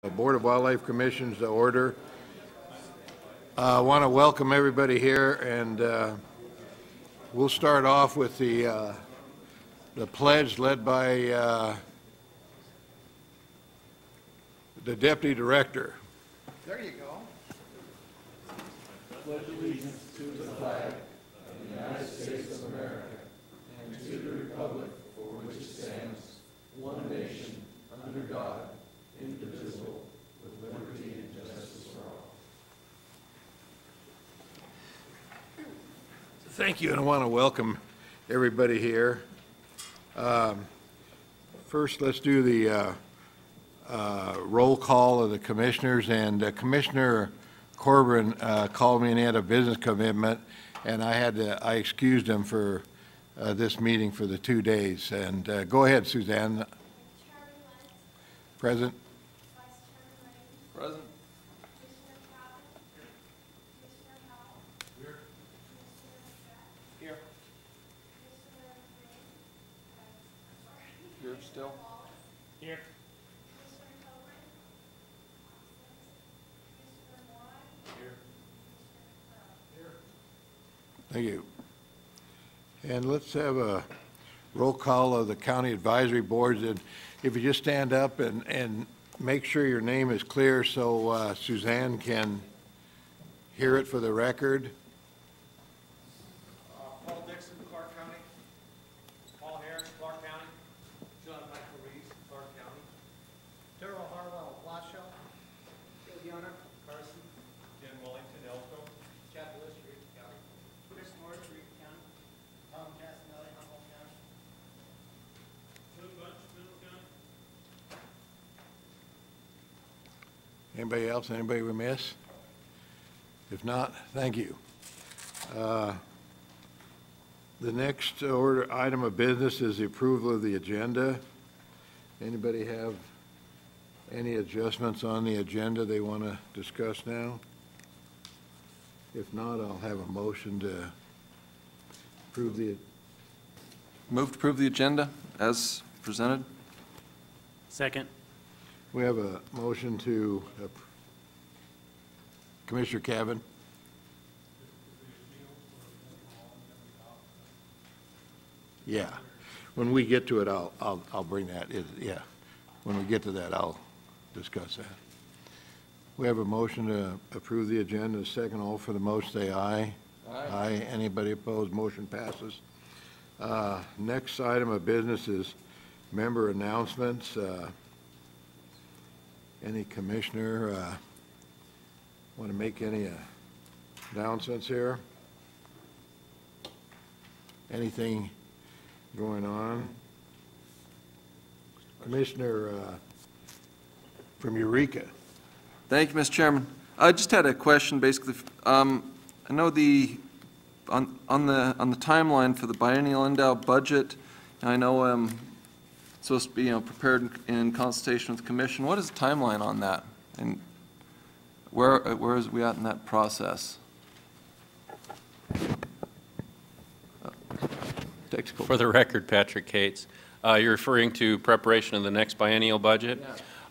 Board of Wildlife Commissions to order. I want to welcome everybody here, and we'll start off with the pledge led by the Deputy Director. There you go. Pledge allegiance to the flag of the United States of America and to the republic for which it stands, one nation, under God, indivisible, with liberty and justice for all. Thank you, and I want to welcome everybody here. First, let's do the roll call of the commissioners, and Commissioner Corbin called me and he had a business commitment, and I excused him for this meeting for the 2 days. And go ahead, Suzanne. Present. Present. Here. Here still. Here. Thank you. And let's have a roll call of the county advisory boards. And if you just stand up and make sure your name is clear so Suzanne can hear it for the record. Paul Dixon, Clark County. Paul Harris, Clark County. John Michael Reese, Clark County. Terrell Harwell, Washoe. Bill Yoner, Carson. Ken Wellington, Elko. Chad Lewis, Reed County. Chris Morris, Reed County. Tom Casanelli, Humboldt County. Lou Bunch, Middle County. Anybody else? Anybody we miss? If not, thank you. The next item of business is the approval of the agenda. Anybody have any adjustments on the agenda they want to discuss now? If not, I'll have a motion to approve the. Move to approve the agenda as presented. Second. We have a motion to Commissioner Cavan. Yeah, when we get to it, I'll bring that. Yeah, when we get to that, I'll discuss that. We have a motion to approve the agenda. Second, all for the motion, say aye. Aye. Aye. Anybody opposed? Motion passes. Next item of business is member announcements. Any commissioner want to make any announcements here? Anything going on? Commissioner from Eureka. Thank you, Mr. Chairman. I just had a question, basically. I know on the timeline for the biennial endowed budget, I know it's supposed to be prepared in consultation with the commission. What is the timeline on that, and where is we at in that process? For the record, Patrick Cates, you're referring to preparation of the next biennial budget.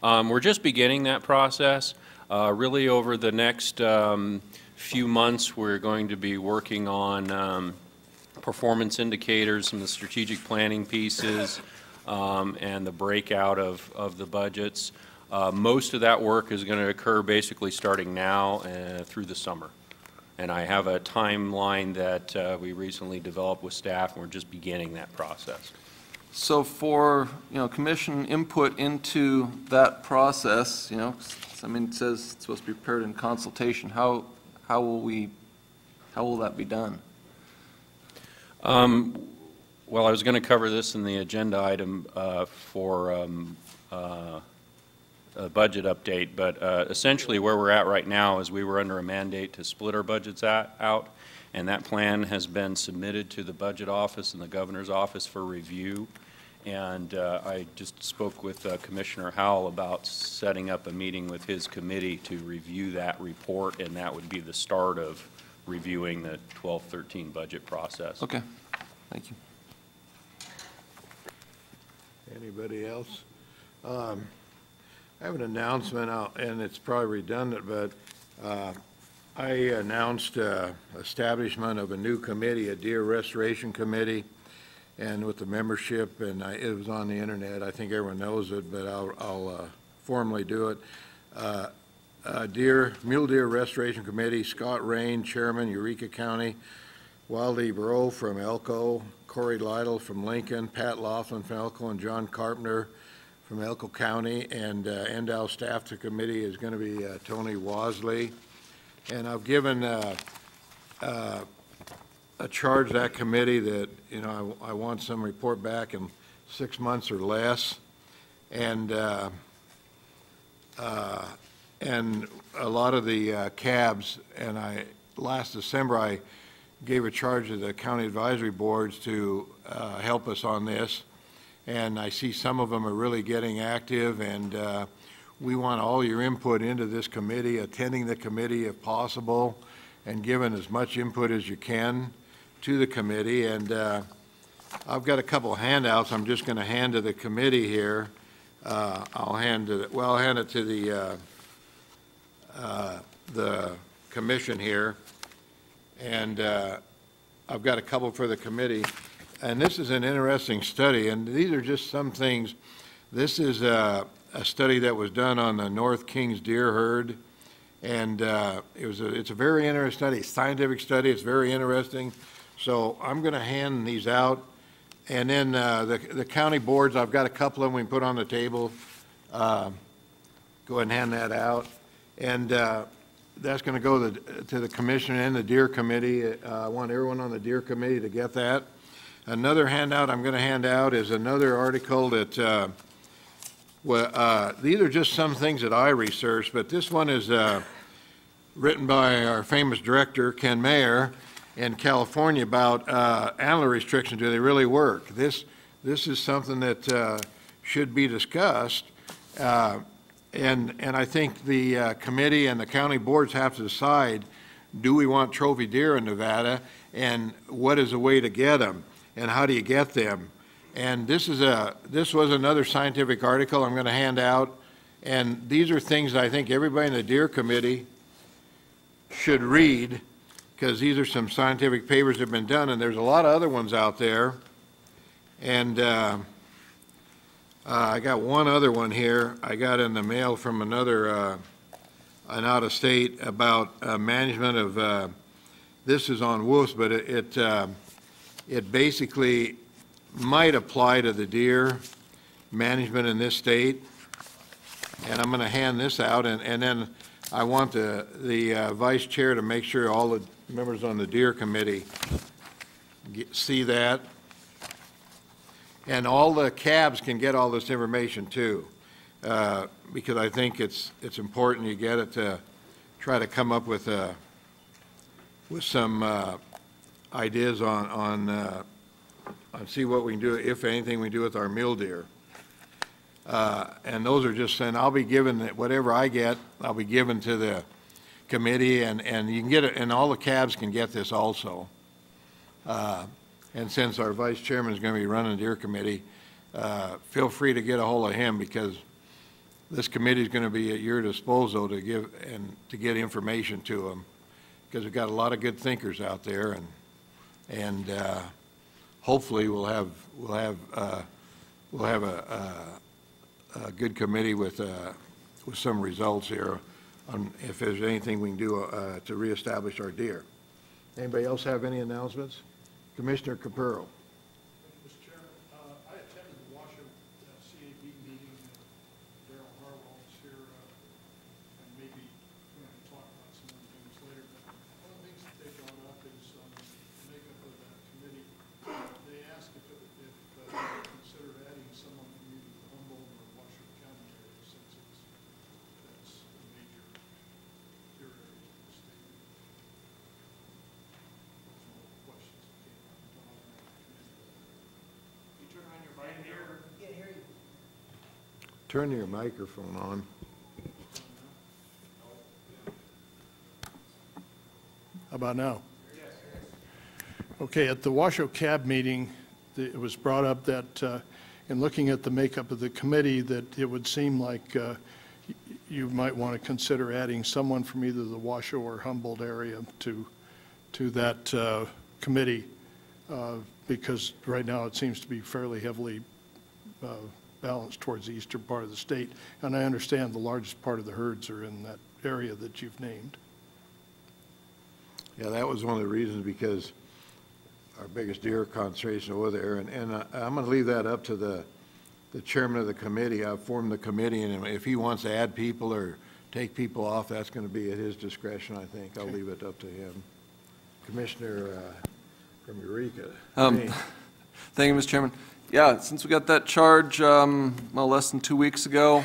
Yeah. We're just beginning that process. Really over the next few months, we're going to be working on performance indicators, some of the strategic planning pieces, and the breakout of the budgets. Most of that work is going to occur basically starting now through the summer. And I have a timeline that we recently developed with staff, and we're just beginning that process. So for, commission input into that process, I mean, it says it's supposed to be prepared in consultation. How will that be done? Well, I was going to cover this in the agenda item for a budget update, but essentially where we're at right now is we were under a mandate to split our budgets out, and that plan has been submitted to the budget office and the governor's office for review. And I just spoke with Commissioner Howell about setting up a meeting with his committee to review that report, and that would be the start of reviewing the 12-13 budget process. Okay, thank you. Anybody else? I have an announcement, and it's probably redundant, but I announced establishment of a new committee, a deer restoration committee, and with the membership, and it was on the internet. I think everyone knows it, but I'll formally do it. Mule Deer Restoration Committee, Scott Rain, Chairman, Eureka County, Wildy Bro from Elko, Corey Lytle from Lincoln, Pat Laughlin from Elko, and John Carpenter from Elko County, and NDOW staff to committee is going to be Tony Wasley. And I've given a charge to that committee that, you know, I want some report back in 6 months or less. And a lot of the cabs, and last December I gave a charge to the county advisory boards to help us on this. And I see some of them are really getting active, and we want all your input into this committee, attending the committee if possible, and giving as much input as you can to the committee. And I've got a couple of handouts I'm just going to hand to the committee here. I'll hand it to the commission here, and I've got a couple for the committee. And this is an interesting study, and these are just some things. This is a study that was done on the North Kings deer herd, and it's a very interesting study, scientific study. It's very interesting. So I'm going to hand these out, and then the county boards, I've got a couple of them we can put on the table. Go ahead and hand that out, and that's going to go to the commission and the deer committee. I want everyone on the deer committee to get that. Another handout I'm going to hand out is another article that, these are just some things that I researched, but this one is written by our famous director, Ken Mayer, in California about antler restrictions. Do they really work? This is something that should be discussed, and I think the committee and the county boards have to decide, do we want trophy deer in Nevada, and what is a way to get them? And how do you get them? And this was another scientific article I'm going to hand out, and these are things that I think everybody in the deer committee should read, because these are some scientific papers that have been done, and there's a lot of other ones out there. And I got one other one here I got in the mail from another an out of state about management of this is on wolves, but it basically might apply to the deer management in this state. And I'm going to hand this out, and then I want the vice chair to make sure all the members on the deer committee see that. And all the cabs can get all this information too, because I think it's important you get it to try to come up with some ideas on see what we can do, if anything we do with our mule deer. And those are just, and I'll be giving whatever I get, I'll be giving to the committee, and you can get it, and all the cabs can get this also. And since our vice chairman is going to be running the deer committee, feel free to get a hold of him, because this committee is going to be at your disposal to give and to get information to them, because we've got a lot of good thinkers out there, and hopefully we'll have a good committee with some results here on if there's anything we can do to reestablish our deer. Anybody else have any announcements? Commissioner Capurro. Mr. Chairman, I attended the Washoe CAB meeting. Daryl Harwell was here, and maybe we're going to talk about some other things later. But one of the things that they brought up is the makeup of that committee. They asked if you consider adding someone from either the Humboldt or Washoe County area, since that's a major deer area in the state. Those are all the questions that came up. You turn on your mic here. Can't hear you. Turn your microphone on. How about now? Okay, at the Washoe CAB meeting, it was brought up that in looking at the makeup of the committee, that it would seem like you might want to consider adding someone from either the Washoe or Humboldt area to that committee, because right now it seems to be fairly heavily balanced towards the eastern part of the state. And I understand the largest part of the herds are in that area that you've named. Yeah, that was one of the reasons, because our biggest deer concentration over there, and I'm going to leave that up to the chairman of the committee. I've formed the committee, and if he wants to add people or take people off, that's going to be at his discretion, I think. I'll leave it up to him. Commissioner from Eureka. Thank you, Mr. Chairman. Yeah, since we got that charge, well, less than 2 weeks ago,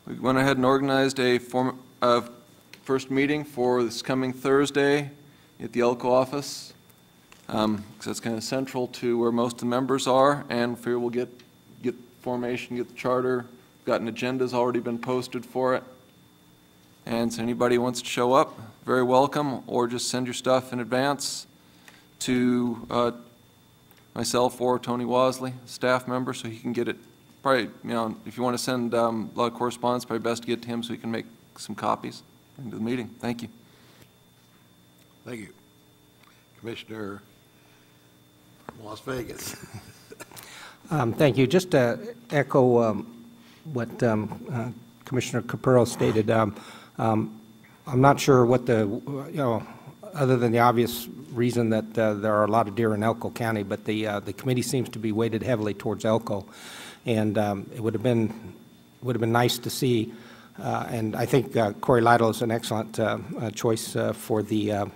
we went ahead and organized a first meeting for this coming Thursday at the Elko office, because that's kind of central to where most of the members are, and figure we'll get formation, get the charter, gotten agendas already been posted for it. And so anybody who wants to show up, very welcome, or just send your stuff in advance to myself or Tony Wasley, staff member, so he can get it. Probably, if you want to send a lot of correspondence, probably best to get to him so he can make some copies into the meeting. Thank you. Thank you. Commissioner from Las Vegas. Thank you. Just to echo what Commissioner Capurro stated, I'm not sure what other than the obvious reason that there are a lot of deer in Elko County, but the committee seems to be weighted heavily towards Elko, and it would have been nice to see. And I think Corey Lytle is an excellent choice for the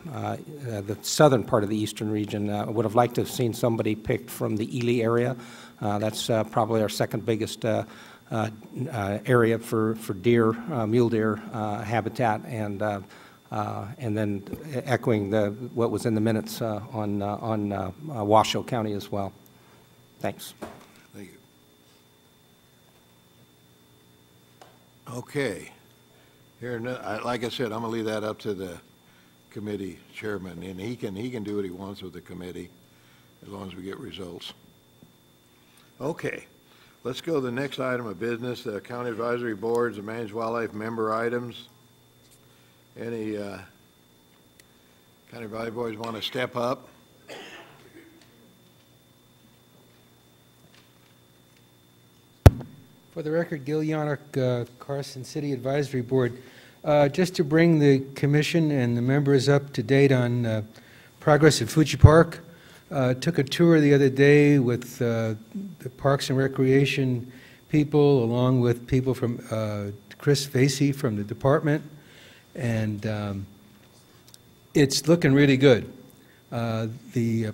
southern part of the eastern region. I would have liked to have seen somebody picked from the Ely area. That's probably our second biggest area for deer, mule deer habitat, and then echoing what was in the minutes on Washoe County as well. Thanks. Thank you. Okay. Here, like I said, I'm going to leave that up to the committee chairman, and he can do what he wants with the committee as long as we get results. Okay. Let's go to the next item of business, the county advisory boards and managed wildlife member items. Any county advisory boards want to step up? For the record, Gil Yannick, Carson City Advisory Board. Just to bring the commission and the members up to date on progress at Fuji Park. Took a tour the other day with the Parks and Recreation people, along with people from Chris Vasey from the department, and it's looking really good. The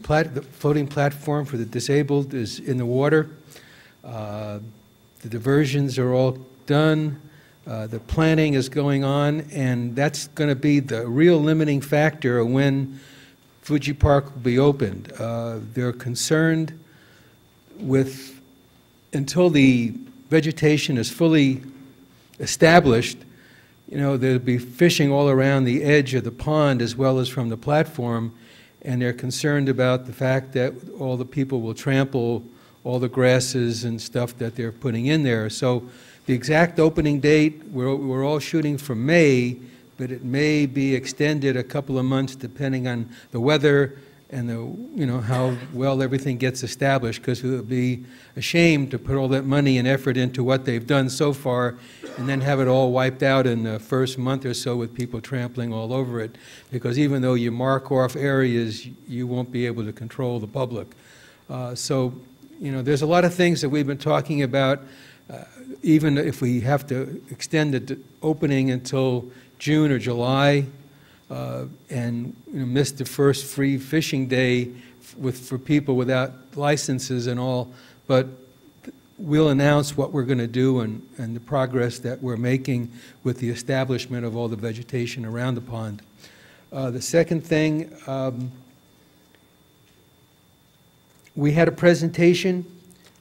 floating platform for the disabled is in the water. The diversions are all done. The planning is going on, and that's going to be the real limiting factor of when Fuji Park will be opened. They're concerned with, until the vegetation is fully established, they'll be fishing all around the edge of the pond as well as from the platform, and they're concerned about the fact that all the people will trample all the grasses and stuff that they're putting in there. So the exact opening date, we're all shooting for May, but it may be extended a couple of months depending on the weather and how well everything gets established, because it would be a shame to put all that money and effort into what they've done so far and then have it all wiped out in the first month or so with people trampling all over it, because even though you mark off areas, you won't be able to control the public. So there's a lot of things that we've been talking about, even if we have to extend the opening until June or July, and miss the first free fishing day for people without licenses and all, but we'll announce what we're going to do and the progress that we're making with the establishment of all the vegetation around the pond. The second thing, we had a presentation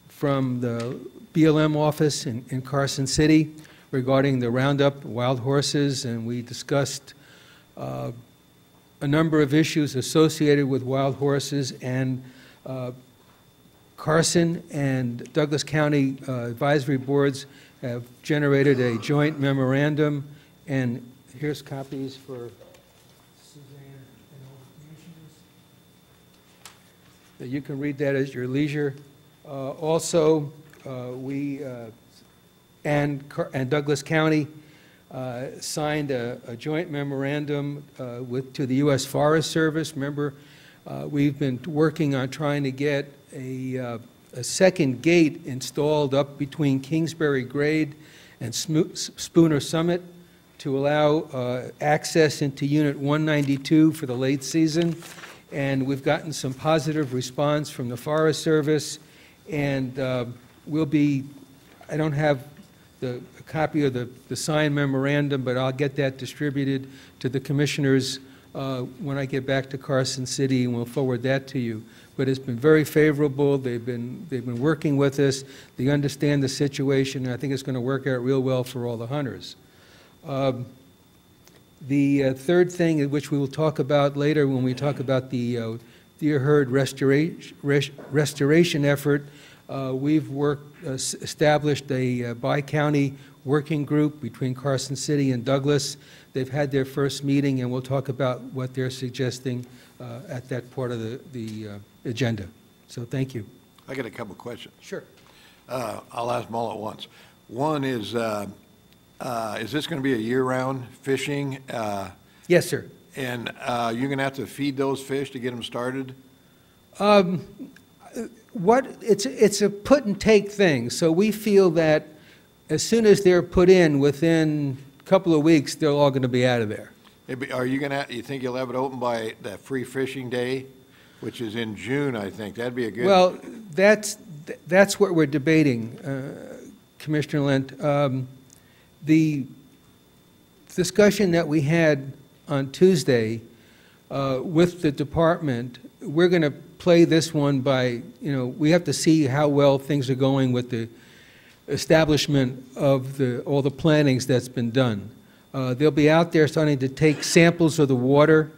from the BLM office in Carson City regarding the roundup wild horses, and we discussed a number of issues associated with wild horses, and Carson and Douglas County advisory boards have generated a joint memorandum, and here's copies for Suzanne and all the commissioners. You can read that at your leisure. Also, we and Douglas County signed a joint memorandum to the U.S. Forest Service. Remember, we've been working on trying to get a second gate installed up between Kingsbury Grade and Spooner Summit to allow access into Unit 192 for the late season. And we've gotten some positive response from the Forest Service, and we'll be, I don't have a copy of the signed memorandum, but I'll get that distributed to the commissioners when I get back to Carson City, and we'll forward that to you. But it's been very favorable. They've been working with us. They understand the situation, and I think it's going to work out real well for all the hunters. The third thing, which we will talk about later when we talk about the deer herd restoration effort, we've established a bi-county working group between Carson City and Douglas. They've had their first meeting, and we'll talk about what they're suggesting at that part of the agenda. So thank you. I got a couple of questions. Sure. I'll ask them all at once. One is this going to be a year-round fishing? Yes, sir. And you're going to have to feed those fish to get them started? It's a put and take thing. So we feel that as soon as they're put in, within a couple of weeks, they're all going to be out of there. Are you going to, you think you'll have it open by that free fishing day, which is in June, I think? That'd be a good. Well, that's what we're debating, Commissioner Lent. The discussion that we had on Tuesday with the department, we're going to play this one by, we have to see how well things are going with the establishment of all the plannings that's been done. They'll be out there starting to take samples of the water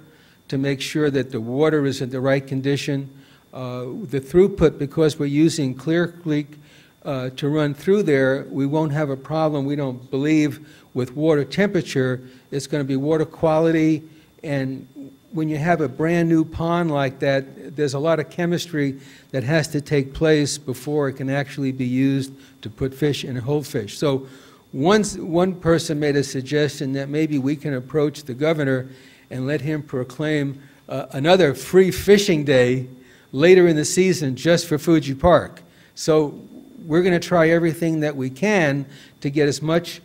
to make sure that the water is in the right condition. The throughput, because we're using Clear Creek to run through there, we won't have a problem, we don't believe, with water temperature. It's going to be water quality, and when you have a brand-new pond like that, there's a lot of chemistry that has to take place before it can actually be used to put fish and hold fish. So one person made a suggestion that maybe we can approach the governor and let him proclaim another free fishing day later in the season just for Fuji Park. So we're going to try everything that we can to get as much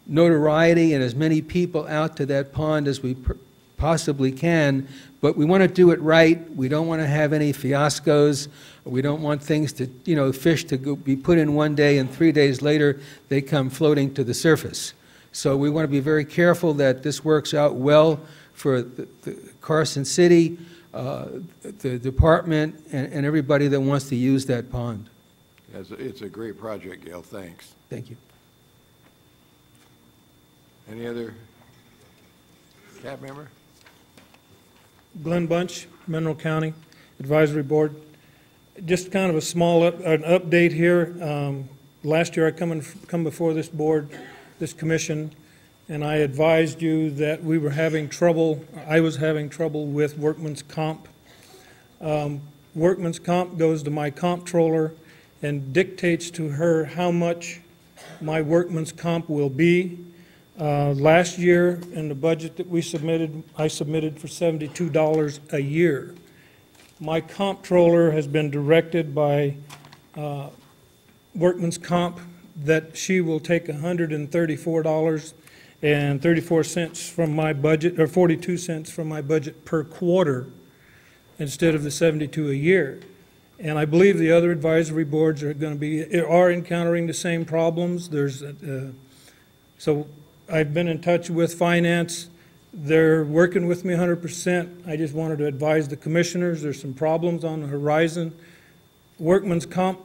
notoriety and as many people out to that pond as we possibly can, but we want to do it right. We don't want to have any fiascos. We don't want things to, fish to be put in one day and 3 days later they come floating to the surface. So we want to be very careful that this works out well for the Carson City, the department, and everybody that wants to use that pond. It's a great project, Gail. Thanks. Thank you. Any other cab member? Glenn Bunch, Mineral County Advisory Board. Just kind of a small an update here. Last year I come before this board, this commission, and I advised you that we were having trouble, I was having trouble with workman's comp. Workman's comp goes to my comptroller and dictates to her how much my workman's comp will be. Last year, in the budget that we submitted, I submitted for $72 a year. My comptroller has been directed by Workman's Comp that she will take $134.34 from my budget, or 42 cents from my budget per quarter, instead of the $72 a year. And I believe the other advisory boards are encountering the same problems. So I've been in touch with finance. They're working with me 100%. I just wanted to advise the commissioners there's some problems on the horizon. Workman's Comp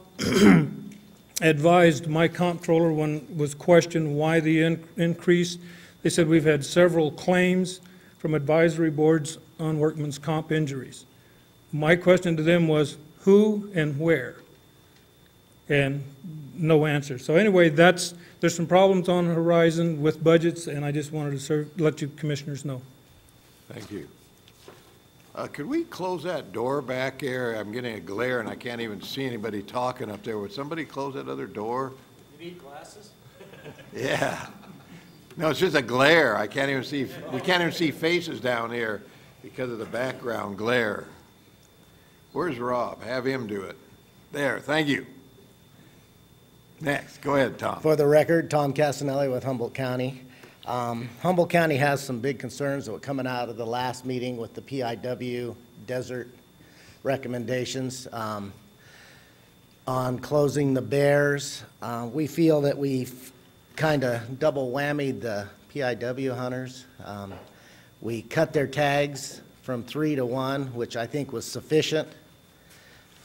advised my comptroller when was questioned why the increase. They said we've had several claims from advisory boards on workman's comp injuries. My question to them was who and where? and no answer. So anyway, there's some problems on the horizon with budgets, and I just wanted to let you commissioners know. Thank you. Could we close that door back there? I'm getting a glare and I can't even see anybody talking up there. Would somebody close that other door? You need glasses? Yeah. No, it's just a glare. I can't even see, we can't even see faces down here because of the background glare. Where's Rob? Have him do it. There, thank you. Next, go ahead, Tom. For the record, Tom Casanelli with Humboldt County. Humboldt County has some big concerns that were coming out of the last meeting with the PIW desert recommendations on closing the bears. We feel that we've kind of double whammied the PIW hunters. We cut their tags from 3 to 1, which I think was sufficient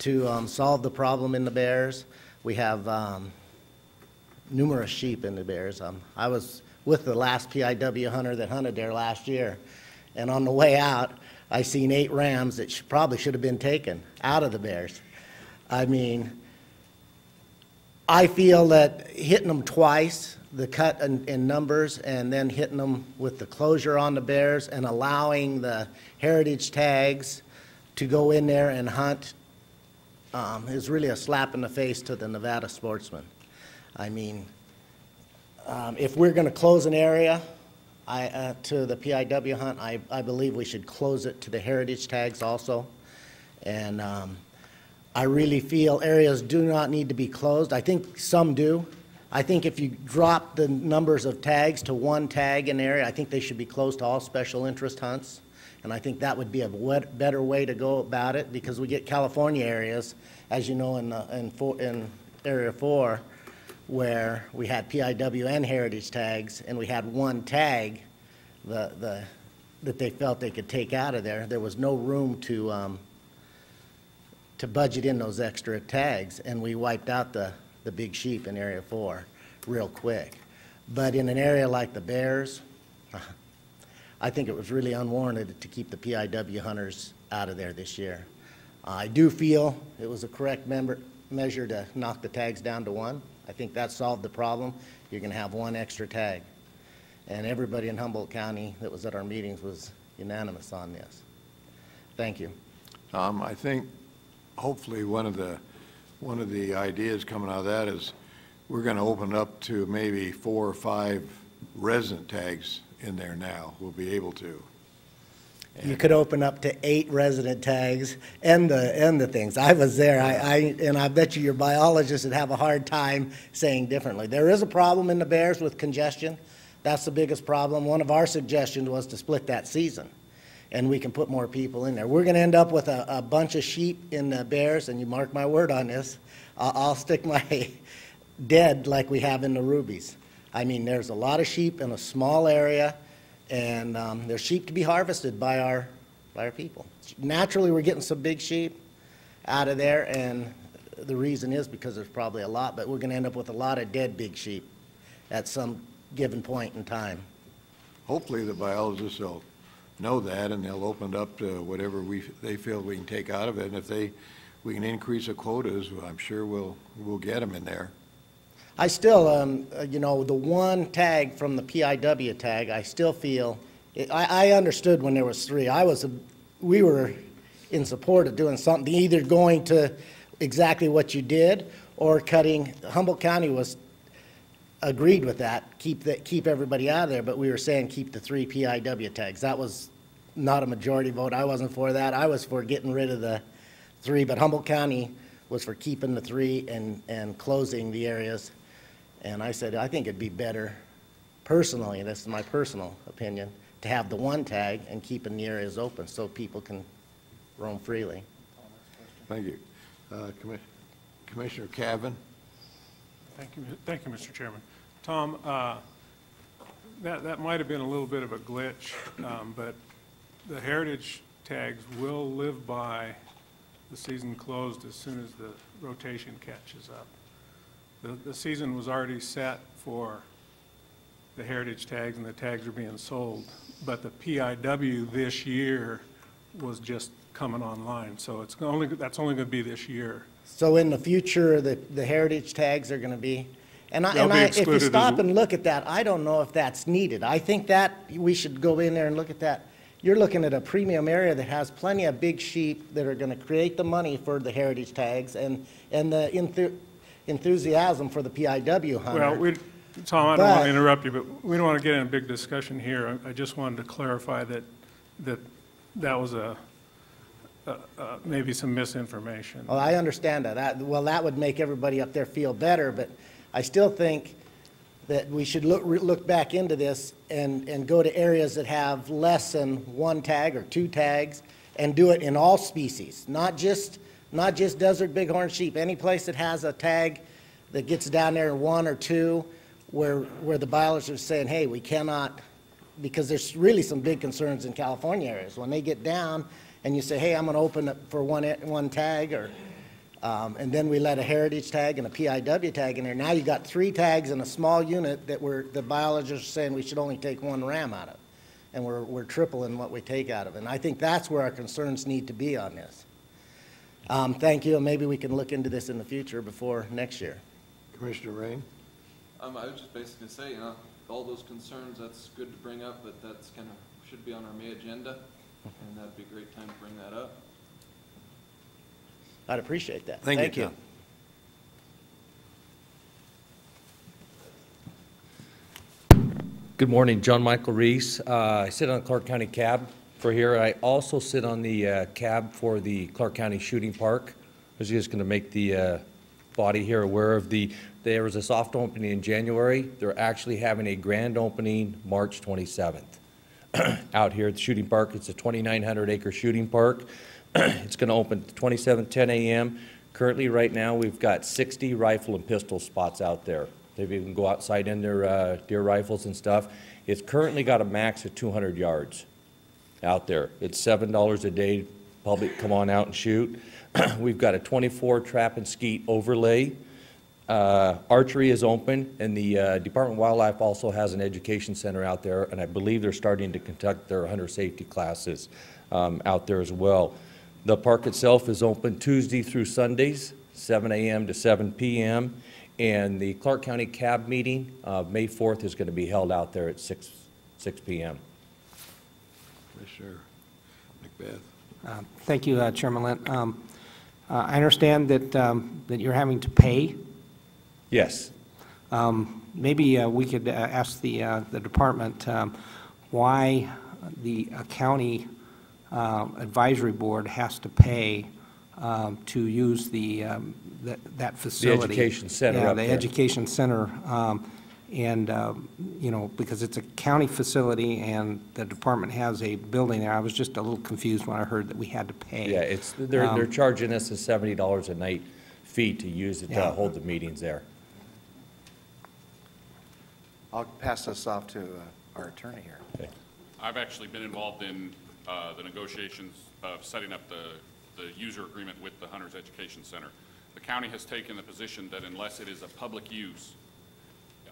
to solve the problem in the bears. We have numerous sheep in the bears. I was with the last PIW hunter that hunted there last year, and on the way out, I seen 8 rams that probably should have been taken out of the bears. I mean, I feel that hitting them twice, the cut in numbers, and then hitting them with the closure on the bears and allowing the heritage tags to go in there and hunt is really a slap in the face to the Nevada sportsman. I mean, if we're going to close an area to the PIW hunt, I believe we should close it to the heritage tags also. And I really feel areas do not need to be closed. I think some do. I think if you drop the numbers of tags to 1 tag in an area, I think they should be closed to all special interest hunts. And I think that would be a better way to go about it, because we get California areas, as you know, in Area 4, where we had PIW and heritage tags, and we had 1 tag that they felt they could take out of there. There was no room to budget in those extra tags, and we wiped out the big sheep in Area 4 real quick. But in an area like the bears, I think it was really unwarranted to keep the PIW hunters out of there this year. I do feel it was a correct measure to knock the tags down to 1. I think that solved the problem. You're going to have 1 extra tag. And everybody in Humboldt County that was at our meetings was unanimous on this. Thank you. I think hopefully one of the ideas coming out of that is we're going to open up to maybe 4 or 5 resident tags in there now. We'll be able to. You could open up to 8 resident tags and the things. I was there, and I bet you your biologists would have a hard time saying differently. There is a problem in the bears with congestion. That's the biggest problem. One of our suggestions was to split that season, and we can put more people in there. We're going to end up with a bunch of sheep in the bears, and you mark my word on this, I'll stick my dead like we have in the rubies. I mean, there's a lot of sheep in a small area, and there's sheep to be harvested by our people. Naturally, we're getting some big sheep out of there, and the reason is because there's probably a lot, but we're going to end up with a lot of dead big sheep at some given point in time. Hopefully the biologists will know that, and they'll open it up to whatever they feel we can take out of it. And if we can increase the quotas, I'm sure we'll get them in there. I still, you know, the 1 tag from the PIW tag, I still feel, I understood when there was 3. We were in support of doing something, either going to exactly what you did or cutting. Humboldt County agreed with that, keep everybody out of there, but we were saying keep the 3 PIW tags. That was not a majority vote. I wasn't for that. I was for getting rid of the 3, but Humboldt County was for keeping the 3 and closing the areas. And I said, I think it'd be better, personally, this is my personal opinion, to have the 1 tag and keeping the areas open so people can roam freely. Thank you. Commissioner Cavan? Thank you, Mr. Chairman. Tom, that might have been a little bit of a glitch, but the heritage tags will live by the season closed as soon as the rotation catches up. The season was already set for the heritage tags, and the tags are being sold, but the PIW this year was just coming online. So that's only going to be this year. So in the future, the heritage tags are going to be, They'll be if you excluded as stop w- and look at that, I don't know if that's needed. I think that we should go in there and look at that. You're looking at a premium area that has plenty of big sheep that are going to create the money for the heritage tags and the enthusiasm for the PIW hunter. Well, Tom, I don't want But- to interrupt you, but we don't want to get in a big discussion here. I just wanted to clarify that was maybe some misinformation. Well, I understand that. Well, that would make everybody up there feel better, but I still think that we should look back into this and go to areas that have less than one tag or two tags and do it in all species, not just desert bighorn sheep. Any place that has a tag that gets down there in one or two where the biologists are saying, hey, we cannot, because there's really some big concerns in California areas. When they get down and you say, hey, I'm going to open up for one tag, or and then we let a heritage tag and a PIW tag in there. Now you got 3 tags in a small unit that the biologists are saying we should only take 1 ram out of. And we're tripling what we take out of it. And I think that's where our concerns need to be on this. Thank you, and maybe we can look into this in the future before next year. Commissioner Rain? I was just basically gonna say, all those concerns, that's good to bring up, but that's kind of, should be on our May agenda, and that'd be a great time to bring that up. I'd appreciate that. Thank you, Tom. Good morning, John Michael Reese. I sit on the Clark County Cab for here. I also sit on the cab for the Clark County Shooting Park. I was just going to make the body here aware of there was a soft opening in January. They're actually having a grand opening March 27th out here at the shooting park. It's a 2,900-acre shooting park. It's going to open 27th, 10 a.m. Currently, right now, we've got 60 rifle and pistol spots out there. They can go outside in their deer rifles and stuff. It's currently got a max of 200 yards out there. It's $7 a day. Public, come on out and shoot. We've got a 24 trap and skeet overlay. Archery is open, and the Department of Wildlife also has an education center out there, and I believe they're starting to conduct their hunter safety classes out there as well. The park itself is open Tuesday through Sundays, 7 a.m. to 7 p.m., and the Clark County Cab meeting, May 4th, is going to be held out there at 6 p.m. Commissioner Macbeth? Thank you, Chairman Lent. I understand that you're having to pay. Yes. Maybe we could ask the department why the county advisory board has to pay to use that facility. The education center Yeah, up the there. education center. And, you know, because it's a county facility and the department has a building there. I was just a little confused when I heard that we had to pay. Yeah, they're charging us a $70 a night fee to use it to Yeah. hold the meetings there. I'll pass this off to our attorney here. Okay. I've actually been involved in the negotiations of setting up the user agreement with the Hunters Education Center. The county has taken the position that unless it is a public use,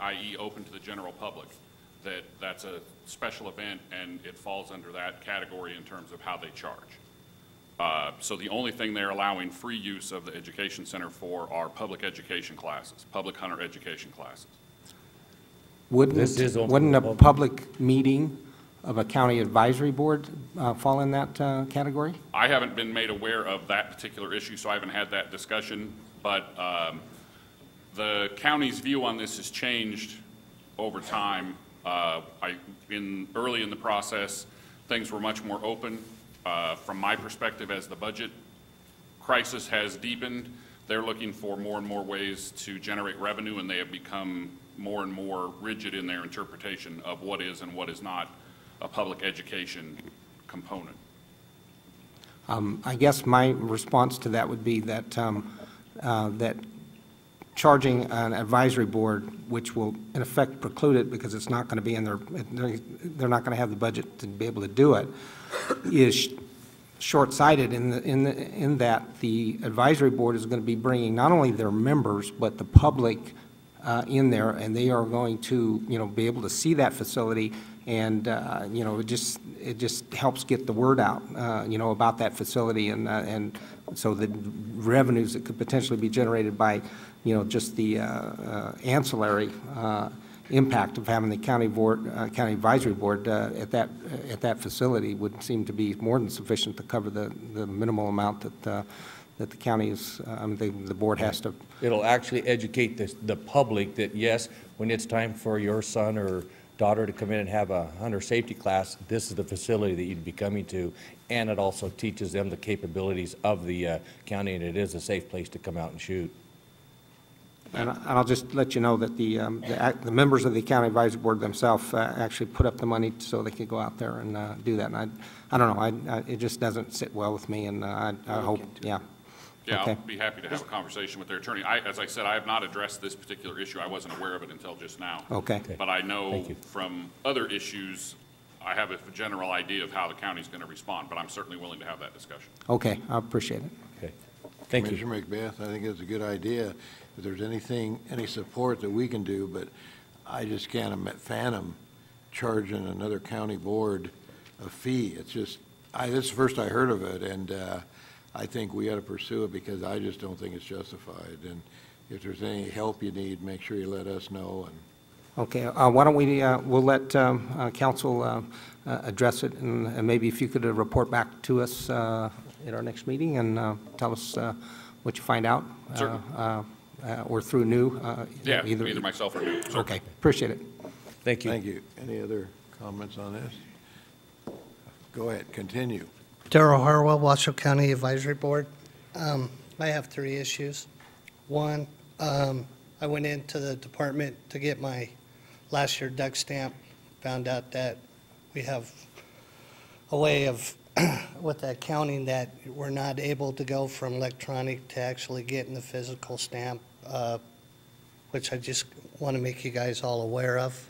i.e. open to the general public, that's a special event and it falls under that category in terms of how they charge. So the only thing they're allowing free use of the education center for are public education classes, public hunter education classes. This is open Wouldn't to a the public. public meeting of a county advisory board fall in that category? I haven't been made aware of that particular issue, so I haven't had that discussion, but the county's view on this has changed over time. Early in the process, things were much more open. From my perspective, as the budget crisis has deepened, they're looking for more and more ways to generate revenue, and they have become more and more rigid in their interpretation of what is and what is not a public education component. I guess my response to that would be that, that charging an advisory board, which will in effect preclude it because it's not going to be in their, they're not going to have the budget to be able to do it, is short-sighted in that the advisory board is going to be bringing not only their members, but the public in there, and they are going to, you know, be able to see that facility And, you know, it just helps get the word out, you know, about that facility, and so the revenues that could potentially be generated by, you know, just the ancillary impact of having the county county advisory board at that facility would seem to be more than sufficient to cover the minimal amount that the county is, the board has to. It'll actually educate the public that, yes, when it's time for your son or daughter to come in and have a hunter safety class, this is the facility that you'd be coming to, and it also teaches them the capabilities of the county, and it is a safe place to come out and shoot. And I'll just let you know that the members of the county advisory board themselves actually put up the money so they could go out there and do that. And I don't know, it just doesn't sit well with me, and I hope, yeah. Yeah, Okay. I'll be happy to have a conversation with their attorney. As I said, I have not addressed this particular issue. I wasn't aware of it until just now. Okay. But I know Thank you. from other issues, I have a general idea of how the county's going to respond, but I'm certainly willing to have that discussion. Okay, I appreciate it. Okay. Thank you. Commissioner Macbeth, I think it's a good idea. If there's any support that we can do, but I just can't fathom charging another county board a fee. It's just, this is the first I heard of it, and I think we ought to pursue it because I just don't think it's justified. And if there's any help you need, make sure you let us know. And Okay, why don't we'll let council address it, and maybe if you could report back to us at our next meeting and tell us what you find out. Certainly. Or through new. Yeah, either myself or you. Certainly. Okay, appreciate it. Thank you. thank you. Any other comments on this? Go ahead, continue. Darrell Harwell, Washoe County Advisory Board. I have 3 issues. One, I went into the department to get my last year duck stamp, found out that we have a way of, with the accounting, that we're not able to go from electronic to actually getting the physical stamp, which I just want to make you guys all aware of.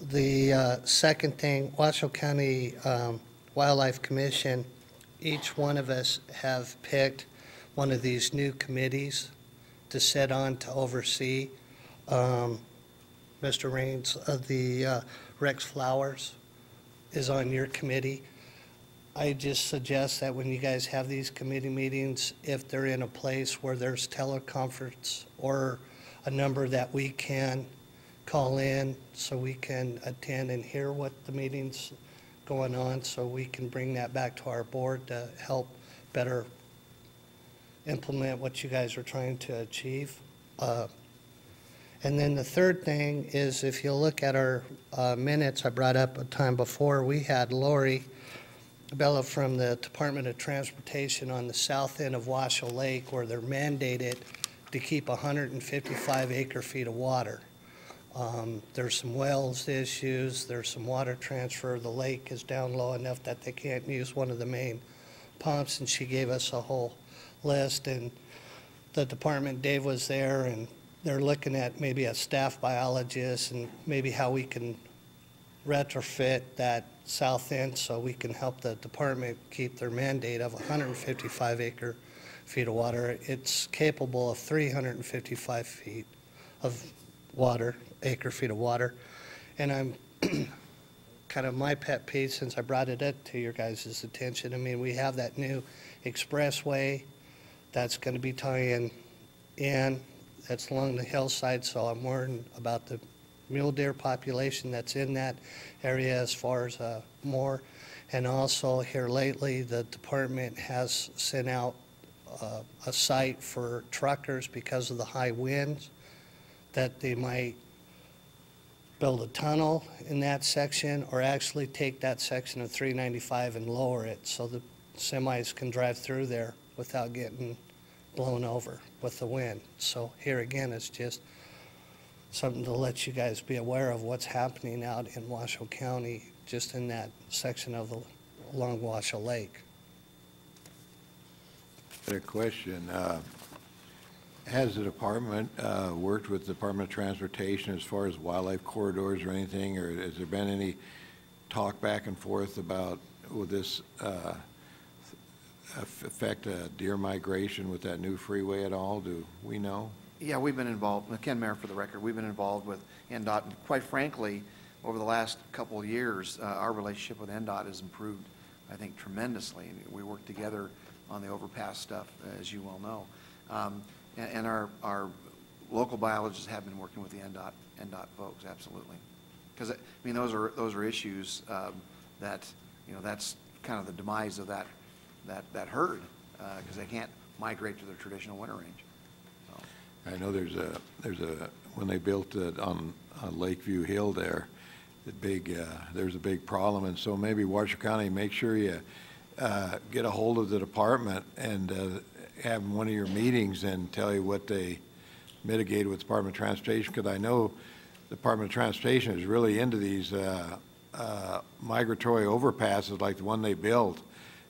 The second thing, Washoe County Wildlife Commission, each one of us have picked one of these new committees to sit on to oversee. Mr. Raines of the Rex Flowers is on your committee. I just suggest that when you guys have these committee meetings, if they're in a place where there's teleconference or a number that we can call in so we can attend and hear what the meeting's going on, so we can bring that back to our board to help better implement what you guys are trying to achieve. And then the third thing is, if you look at our minutes I brought up a time before, we had Lori Bella from the Department of Transportation on the south end of Washoe Lake, where they're mandated to keep 155 acre-feet of water. There's some wells issues, there's some water transfer. The lake is down low enough that they can't use one of the main pumps, and she gave us a whole list. And the department, Dave was there, and they're looking at maybe a staff biologist and maybe how we can retrofit that south end so we can help the department keep their mandate of 155 acre-feet of water. It's capable of 355 feet of water, acre-feet of water. And I'm kind of my pet peeve, since I brought it up to your guys' attention. I mean, we have that new expressway that's going to be tying in. That's along the hillside, so I'm worried about the mule deer population that's in that area as far as more. And also here lately, the department has sent out a site for truckers because of the high winds, that they might build a tunnel in that section or actually take that section of 395 and lower it so the semis can drive through there without getting blown over with the wind. So here again, it's just something to let you guys be aware of what's happening out in Washoe County, just in that section of the along Washoe Lake. A question. Has the department worked with the Department of Transportation as far as wildlife corridors or anything, or has there been any talk back and forth about, will this affect deer migration with that new freeway at all? Do we know? Yeah, we've been involved, Ken Mayer for the record, we've been involved with NDOT, and quite frankly, over the last couple of years, our relationship with NDOT has improved, I think, tremendously. We work together on the overpass stuff, as you well know. And our local biologists have been working with the NDOT folks, absolutely. Because, I mean, those are issues that, you know, that's kind of the demise of that herd, because they can't migrate to their traditional winter range. So. I know there's a when they built it on Lakeview Hill there, there's a big problem, and so maybe Washoe County, make sure you get a hold of the department and have one of your meetings and tell you what they mitigated with Department of Transportation, because I know the Department of Transportation is really into these migratory overpasses like the one they built,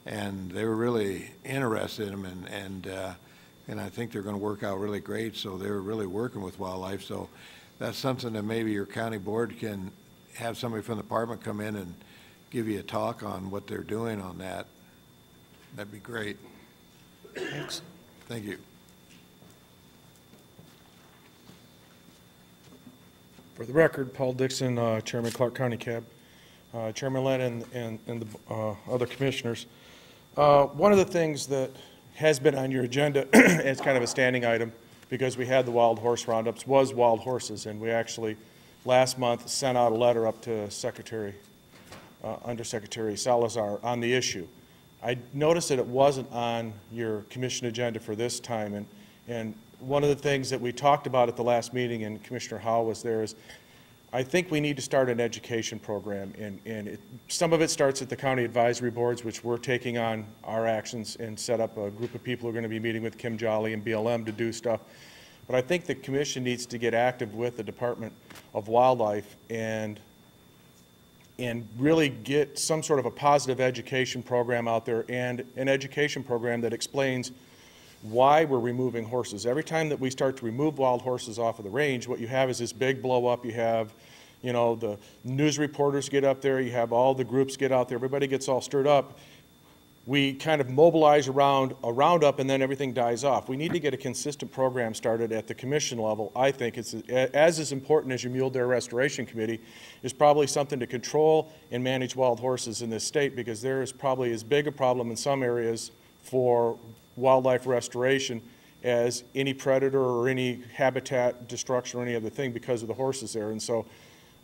and they were really interested in them, and I think they're going to work out really great, so they're really working with wildlife. So that's something that maybe your county board can have somebody from the department come in and give you a talk on what they're doing on that. That'd be great. Thanks. Thank you. For the record, Paul Dixon, Chairman, Clark County Cab. Chairman Lynn and the other commissioners. One of the things that has been on your agenda as kind of a standing item, because we had the wild horse roundups, was wild horses, and we actually last month sent out a letter up to Undersecretary Salazar on the issue. I noticed that it wasn't on your commission agenda for this time, and one of the things that we talked about at the last meeting, and Commissioner Howell was there, is I think we need to start an education program, and some of it starts at the county advisory boards, which we're taking on our actions and set up a group of people who are going to be meeting with Kim Jolly and BLM to do stuff. But I think the commission needs to get active with the Department of Wildlife and really get some sort of a positive education program out there, and an education program that explains why we're removing horses. Every time that we start to remove wild horses off of the range, what you have is this big blow up. You have, you know, the news reporters get up there, you have all the groups get out there, everybody gets all stirred up. We kind of mobilize around a roundup and then everything dies off. We need to get a consistent program started at the commission level. I think it's as important as your Mule Deer Restoration Committee is probably something to control and manage wild horses in this state, because there is probably as big a problem in some areas for wildlife restoration as any predator or any habitat destruction or any other thing because of the horses there. And so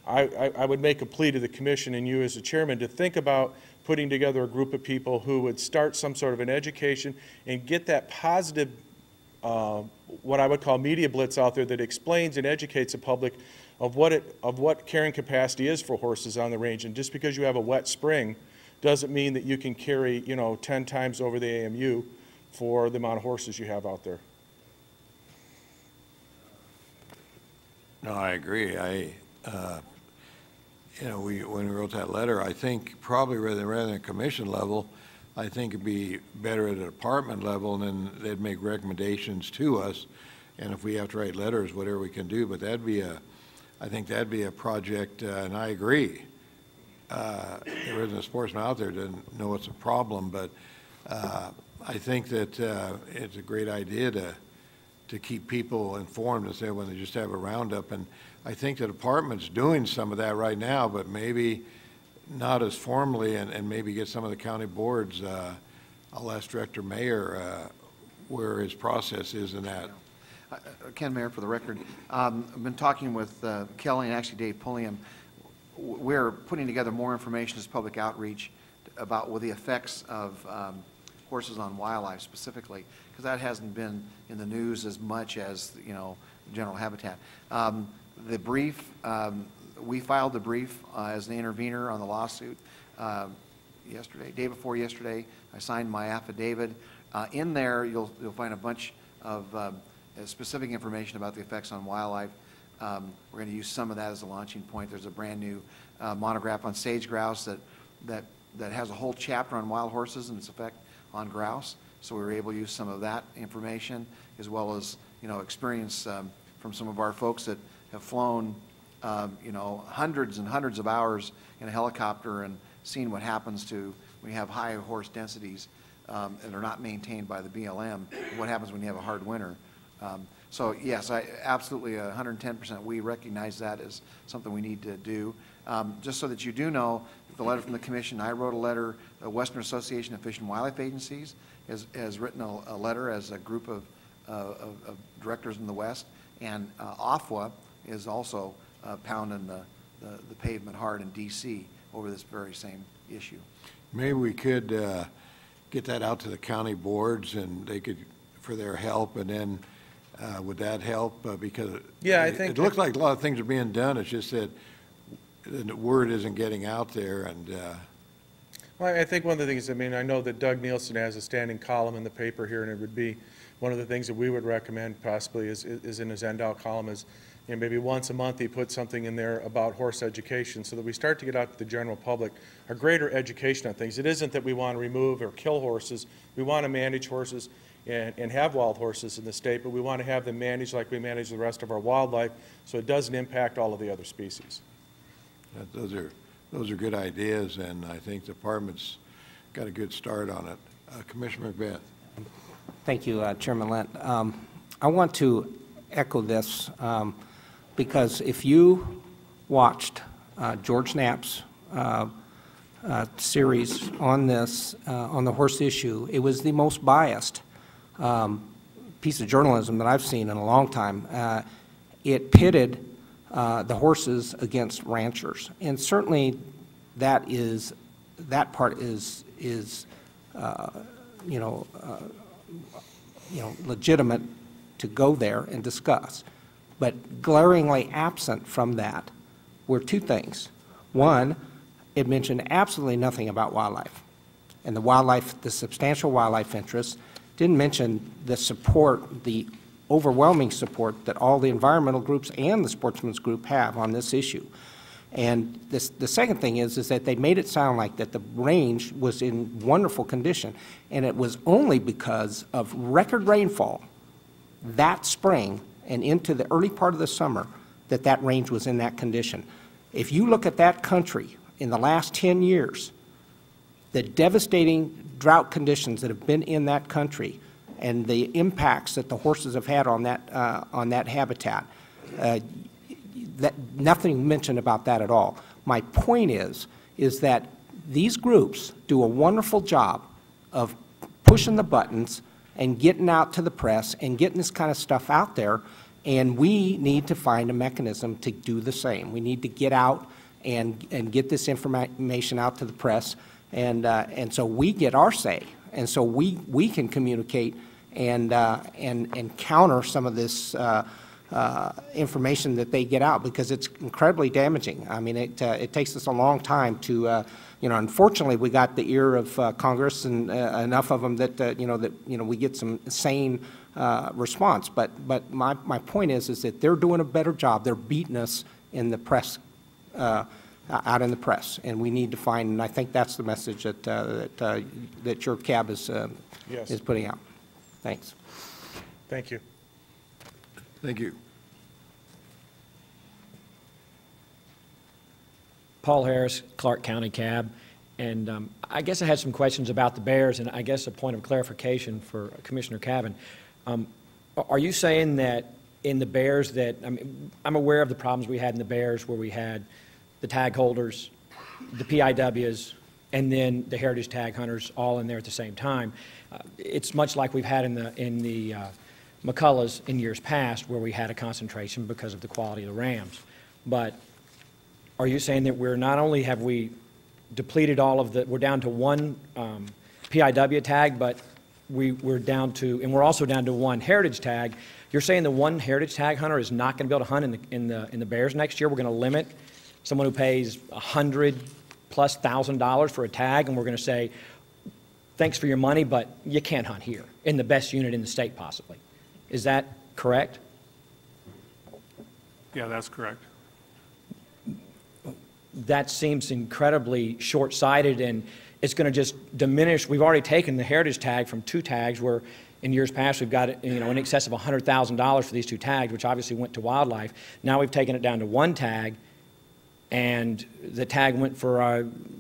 I would make a plea to the commission and you as the chairman to think about putting together a group of people who would start some sort of an education and get that positive, what I would call media blitz out there that explains and educates the public of what carrying capacity is for horses on the range. And just because you have a wet spring doesn't mean that you can carry, 10 times over the AMU for the amount of horses you have out there. No, I agree. When we wrote that letter, I think probably rather than a commission level, I think it'd be better at a department level, and then they'd make recommendations to us. And if we have to write letters, whatever we can do, but I think that'd be a project, and I agree. There isn't a sportsman out there that doesn't know it's a problem, but I think that it's a great idea to keep people informed and say when they just have a roundup. And I think the department's doing some of that right now, but maybe not as formally, and maybe get some of the county boards. I'll ask Director Mayer where his process is in that. Ken Mayer, for the record. I've been talking with Kelly and actually Dave Pulliam. We're putting together more information as public outreach about the effects of horses on wildlife specifically, because that hasn't been in the news as much as, general habitat. The brief, we filed the brief as the intervener on the lawsuit yesterday, day before yesterday. I signed my affidavit. In there, you'll find a bunch of specific information about the effects on wildlife. We're going to use some of that as a launching point. There's a brand new monograph on sage grouse that has a whole chapter on wild horses and its effect on grouse. So we were able to use some of that information, as well as experience from some of our folks that have flown hundreds and hundreds of hours in a helicopter and seen what happens to when you have high horse densities and are not maintained by the BLM, what happens when you have a hard winter. So yes, I absolutely 110%. We recognize that as something we need to do. Just so that you do know, the letter from the commission, I wrote a letter, the Western Association of Fish and Wildlife Agencies has written a letter as a group of directors in the West, and OFWA is also pounding the pavement hard in D.C. over this very same issue. Maybe we could get that out to the county boards and they could, for their help, and then would that help? Because Yeah, I think- it looks like a lot of things are being done, it's just that the word isn't getting out there, and Well, I think one of the things, I mean, I know that Doug Nielsen has a standing column in the paper here, and it would be, one of the things that we would recommend possibly is in his end-out column is, you know, maybe once a month he puts something in there about horse education so that we start to get out to the general public a greater education on things. It isn't that we want to remove or kill horses. We want to manage horses and have wild horses in the state, but we want to have them managed like we manage the rest of our wildlife so it doesn't impact all of the other species. those are good ideas, and I think the department's got a good start on it. Commissioner McBeth. Thank you, Chairman Lent. I want to echo this because if you watched George Knapp's series on this, on the horse issue, it was the most biased piece of journalism that I've seen in a long time. It pitted the horses against ranchers, and certainly that part is legitimate to go there and discuss. But glaringly absent from that were two things. One, it mentioned absolutely nothing about wildlife. And the substantial wildlife interests didn't mention the support, the overwhelming support that all the environmental groups and the sportsmen's group have on this issue. And the second thing is that they made it sound like that the range was in wonderful condition, and it was only because of record rainfall that spring and into the early part of the summer that range was in that condition. If you look at that country in the last 10 years, the devastating drought conditions that have been in that country and the impacts that the horses have had on that habitat, nothing mentioned about that at all. My point is that these groups do a wonderful job of pushing the buttons and getting out to the press and getting this kind of stuff out there, and we need to find a mechanism to do the same. We need to get out and get this information out to the press, and so we get our say, and so we can communicate and counter some of this information that they get out, because it's incredibly damaging. I mean, it takes us a long time to, unfortunately, we got the ear of Congress and enough of them that, we get some sane response. But my point is that they're doing a better job. They're beating us in the press, out in the press, and we need to find, and I think that's the message that your cab is putting out. Thanks. Thank you. Thank you. Paul Harris, Clark County Cab, and I guess I had some questions about the bears, and I guess a point of clarification for Commissioner Cavan. Are you saying that in the bears that, I mean, I'm aware of the problems we had in the bears where we had the tag holders, the PIWs, and then the heritage tag hunters all in there at the same time. It's much like we've had in the McCulloughs in years past, where we had a concentration because of the quality of the rams. But are you saying that we're not only have we depleted all of the, we're down to one PIW tag, but we're down to, and we're also down to one heritage tag. You're saying the one heritage tag hunter is not going to be able to hunt in the bears next year? We're going to limit someone who pays $100,000+ for a tag, and we're going to say, thanks for your money, but you can't hunt here in the best unit in the state possibly. Is that correct? Yeah, that's correct. That seems incredibly short-sighted, and it's going to just diminish. We've already taken the heritage tag from 2 tags, where in years past we've got in excess of $100,000 for these 2 tags, which obviously went to wildlife. Now we've taken it down to 1 tag, and the tag went for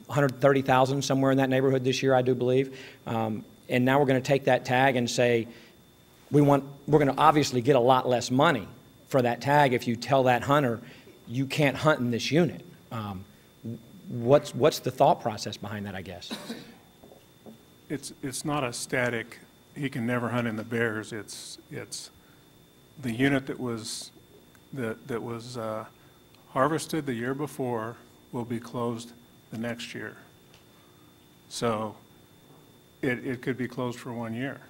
$130,000, somewhere in that neighborhood this year, I do believe. And now we're going to take that tag and say, we're going to obviously get a lot less money for that tag if you tell that hunter you can't hunt in this unit. what's the thought process behind that, I guess? It's not a static, he can never hunt in the bears. It's the unit that was harvested the year before will be closed the next year. So it could be closed for 1 year.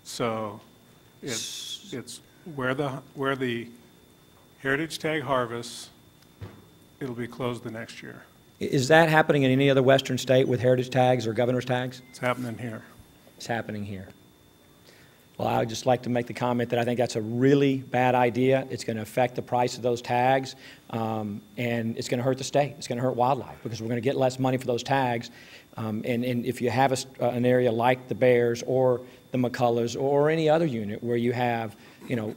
So it's where the heritage tag harvests, it'll be closed the next year. Is that happening in any other western state with heritage tags or governor's tags? It's happening here. It's happening here. Well, I would just like to make the comment that I think that's a really bad idea. It's going to affect the price of those tags, and it's going to hurt the state. It's going to hurt wildlife because we're going to get less money for those tags. And if you have an area like the Bears or the McCulloughs or any other unit where you have,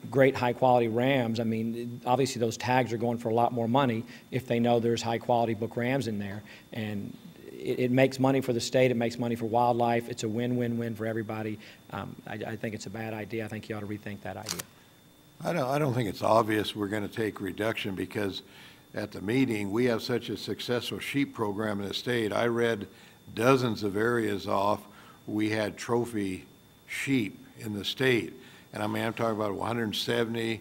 great high-quality rams, I mean, obviously those tags are going for a lot more money if they know there's high-quality book rams in there. And it makes money for the state. It makes money for wildlife. It's a win-win-win for everybody. I think it's a bad idea. I think you ought to rethink that idea. I don't think it's obvious we're going to take reduction because at the meeting, we have such a successful sheep program in the state. I read dozens of areas off. We had trophy sheep in the state. And I mean, I'm talking about 170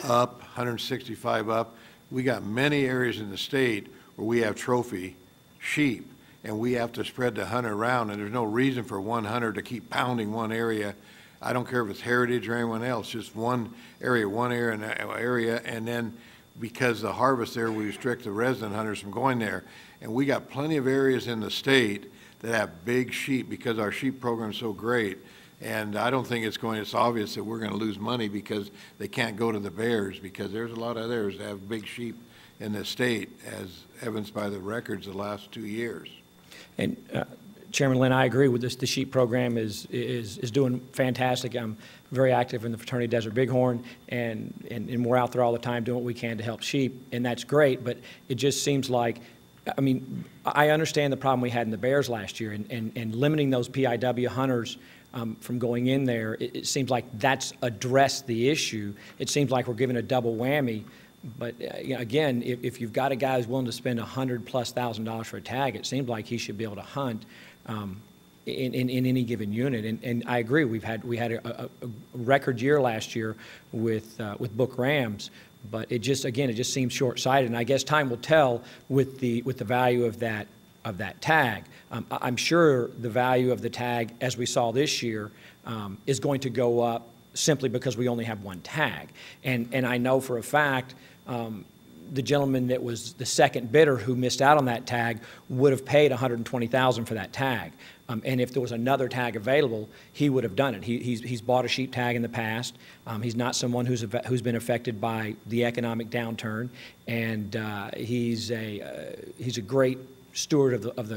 up, 165 up. We got many areas in the state where we have trophy sheep, and we have to spread the hunter around, and there's no reason for one hunter to keep pounding one area. I don't care if it's heritage or anyone else, just one area, and then because the harvest there, we restrict the resident hunters from going there. And we got plenty of areas in the state that have big sheep because our sheep program is so great. And I don't think it's obvious that we're going to lose money because they can't go to the bears, because there's a lot of others that have big sheep in the state, as evidenced by the records the last 2 years. And Chairman Lynn, I agree with this. The sheep program is doing fantastic. I'm very active in the fraternity Desert Bighorn, and we're out there all the time doing what we can to help sheep, and that's great. But it just seems like, I mean, I understand the problem we had in the bears last year, and limiting those PIW hunters from going in there. It seems like that's addressed the issue. It seems like we're giving a double whammy. But again, if you've got a guy who's willing to spend $100,000+ for a tag, it seems like he should be able to hunt in any given unit. And I agree. We had a record year last year with book rams, but it just seems short-sighted. And I guess time will tell with the value of that tag. I'm sure the value of the tag, as we saw this year, is going to go up simply because we only have one tag. And I know for a fact the gentleman that was the second bidder who missed out on that tag would have paid $120,000 for that tag. And if there was another tag available, he would have done it. He's bought a sheep tag in the past. He's not someone who's been affected by the economic downturn, and he's a great steward of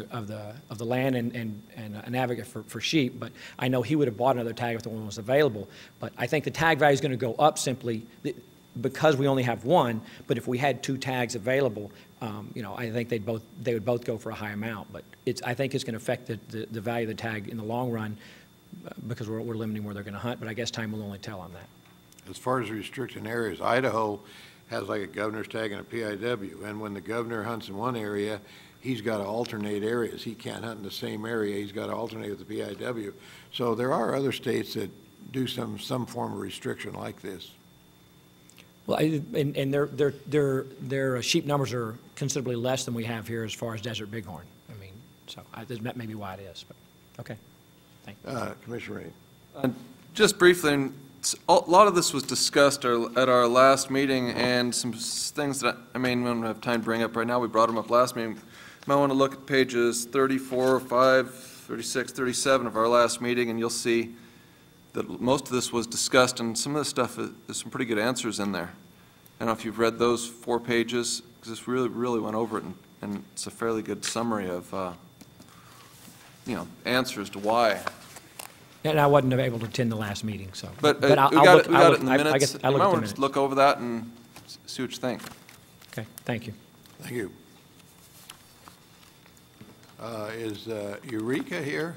the land and an advocate for sheep. But I know he would have bought another tag if the one was available. But I think the tag value is going to go up simply because we only have one. But if we had two tags available, I think they would both go for a high amount. But I think it's going to affect the value of the tag in the long run because we're limiting where they're going to hunt. But I guess time will only tell on that. As far as restricting areas, Idaho has like a governor's tag and a PIW. And when the governor hunts in one area, he's got to alternate areas. He can't hunt in the same area. He's got to alternate with the PIW. So there are other states that do some form of restriction like this. Well, and their sheep numbers are considerably less than we have here as far as Desert Bighorn. I mean, so that may be why it is. But okay, thank you. Commissioner Ray. Just briefly, and a lot of this was discussed at our last meeting, and some things that we don't have time to bring up right now. We brought them up last meeting. You might want to look at pages 34, 5, 36, 37 of our last meeting, and you'll see that most of this was discussed, and some of this stuff, there's some pretty good answers in there. I don't know if you've read those 4 pages, because this really went over it, and it's a fairly good summary of, answers to why. And I wasn't able to attend the last meeting, so. But we got it in the minutes. You might want to just look over that and see what you think. Okay, thank you. Thank you. Is Eureka here?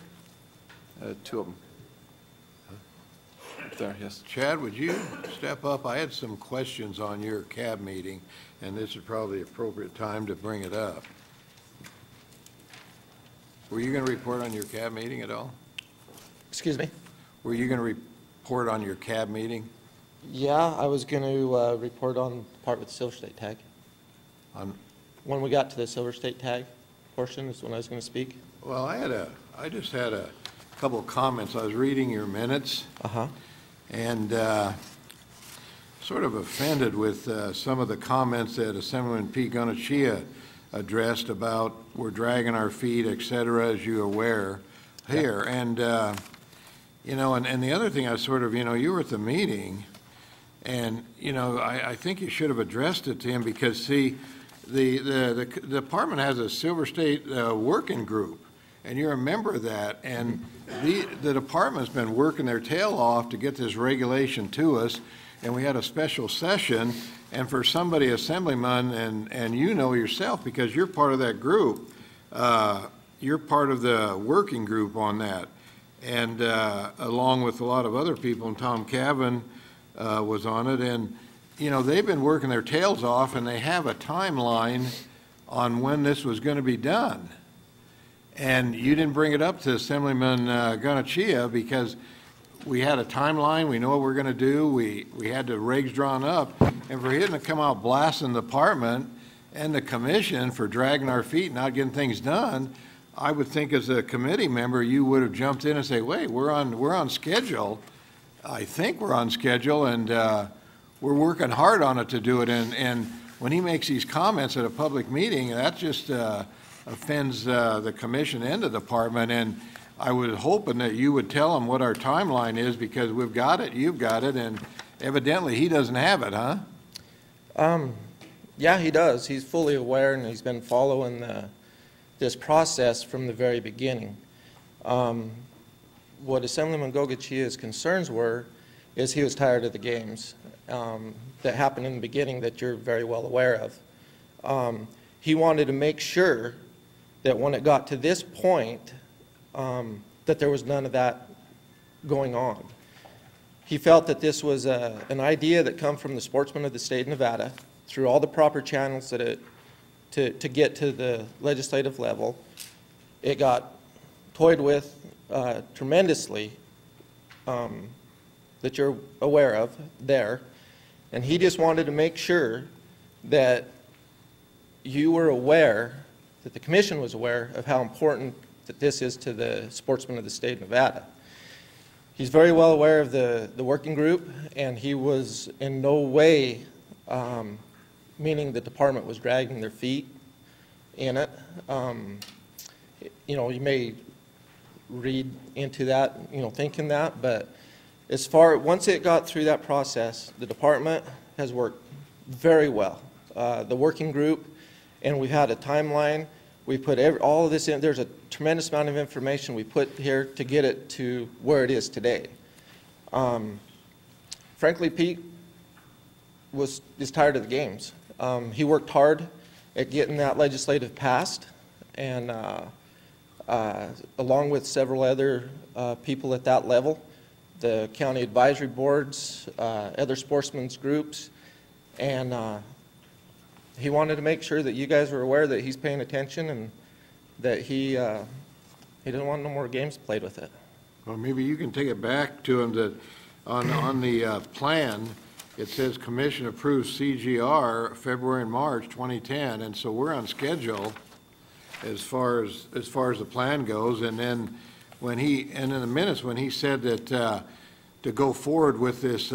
2 of them. Up there, yes. Chad, would you step up? I had some questions on your CAB meeting, and this is probably the appropriate time to bring it up. Were you going to report on your CAB meeting at all? Excuse me? Were you going to report on your CAB meeting? Yeah, I was going to report on the part with the Silver State tag. On, When we got to the Silver State tag portion is when I was going to speak. well, I just had a couple of comments. I was reading your minutes. Uh-huh. And sort of offended with some of the comments that Assemblyman Pete Gonachia addressed about we're dragging our feet, et cetera, as you're aware here. And, you know, and the other thing I sort of, you know, you were at the meeting, and, you know, I think you should have addressed it to him because, see, the department has a Silver State working group, and you're a member of that, and the department's been working their tail off to get this regulation to us, and we had a special session, and for somebody, Assemblyman, and you know yourself, because you're part of that group, you're part of the working group on that, and along with a lot of other people, and Tom Cavan was on it, and, you know, they've been working their tails off, and they have a timeline on when this was going to be done. And you didn't bring it up to Assemblyman Gonachia because we had a timeline, we know what we're going to do, we had the regs drawn up, and for him to come out blasting the department and the commission for dragging our feet, not getting things done, I would think as a committee member, you would have jumped in and say, wait, we're on schedule. I think we're on schedule, and we're working hard on it to do it. And when he makes these comments at a public meeting, that just offends the commission and the department, and I was hoping that you would tell him what our timeline is, because we've got it, you've got it, and evidently he doesn't have it, huh? Yeah, he does. He's fully aware, and he's been following this process from the very beginning. What Assemblyman Gogachia's concerns were is he was tired of the games that happened in the beginning that you're very well aware of. He wanted to make sure that when it got to this point, that there was none of that going on. He felt that this was an idea that come from the sportsmen of the state of Nevada through all the proper channels that to get to the legislative level. It got toyed with tremendously that you're aware of there. And he just wanted to make sure that you were aware, that the commission was aware of how important that this is to the sportsmen of the state of Nevada. He's very well aware of the working group, and he was in no way meaning the department was dragging their feet in it. You know, you may read into that, you know, thinking that, but once it got through that process, the department has worked very well. The working group, and we've had a timeline. We put all of this in. There's a tremendous amount of information we put here to get it to where it is today. Frankly, Pete is tired of the games. He worked hard at getting that legislative passed, and along with several other people at that level, the county advisory boards, other sportsmen's groups, and he wanted to make sure that you guys were aware that he's paying attention and that he didn't want no more games played with it. Well, maybe you can take it back to him that on the plan, it says commission approves CGR February and March 2010, and so we're on schedule as far as the plan goes. And then in the minutes when he said that to go forward with this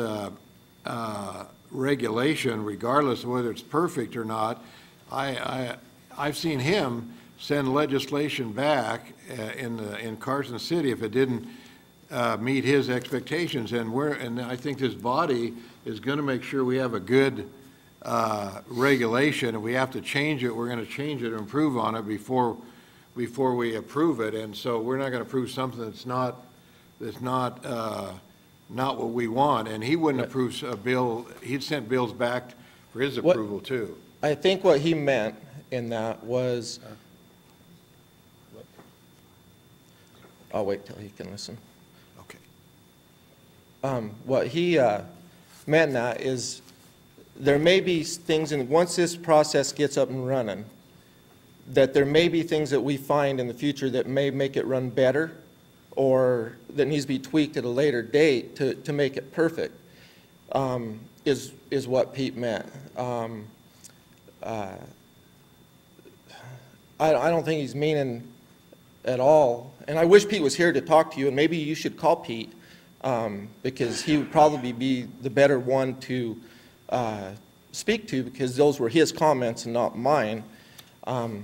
regulation, regardless of whether it's perfect or not, I've seen him send legislation back in Carson City if it didn't meet his expectations. And I think this body is going to make sure we have a good regulation. If we have to change it, we're going to change it and improve on it before we approve it. And so we're not going to approve something that's not what we want. And he wouldn't approve a bill. He'd sent bills back for his approval too. I think what he meant in that was, I'll wait till he can listen. Okay. What he meant that is there may be things, and once this process gets up and running, that there may be things that we find in the future that may make it run better or that needs to be tweaked at a later date to make it perfect, is what Pete meant. I don't think he's meaning at all, and I wish Pete was here to talk to you, and maybe you should call Pete, because he would probably be the better one to speak to, because those were his comments and not mine. But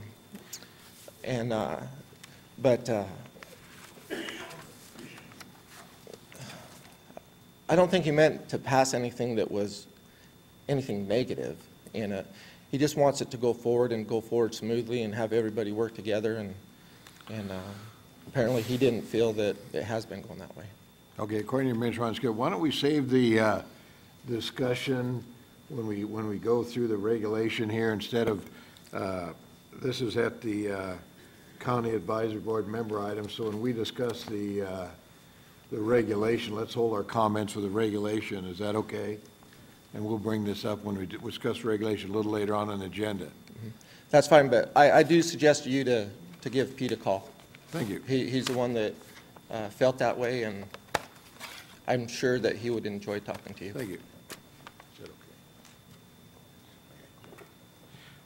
I don't think he meant to pass anything that was anything negative in it. He just wants it to go forward and go forward smoothly and have everybody work together, and apparently he didn't feel that it has been going that way. Okay, according to your Administrative Skip, why don't we save the discussion when we go through the regulation here instead of, this is at the County Advisory Board member item, so when we discuss the regulation, let's hold our comments for the regulation. Is that okay? And we'll bring this up when we discuss regulation a little later on the agenda. Mm-hmm. That's fine, but I do suggest you to give Pete a call. Thank you. He's the one that felt that way, and I'm sure that he would enjoy talking to you. Thank you. Is that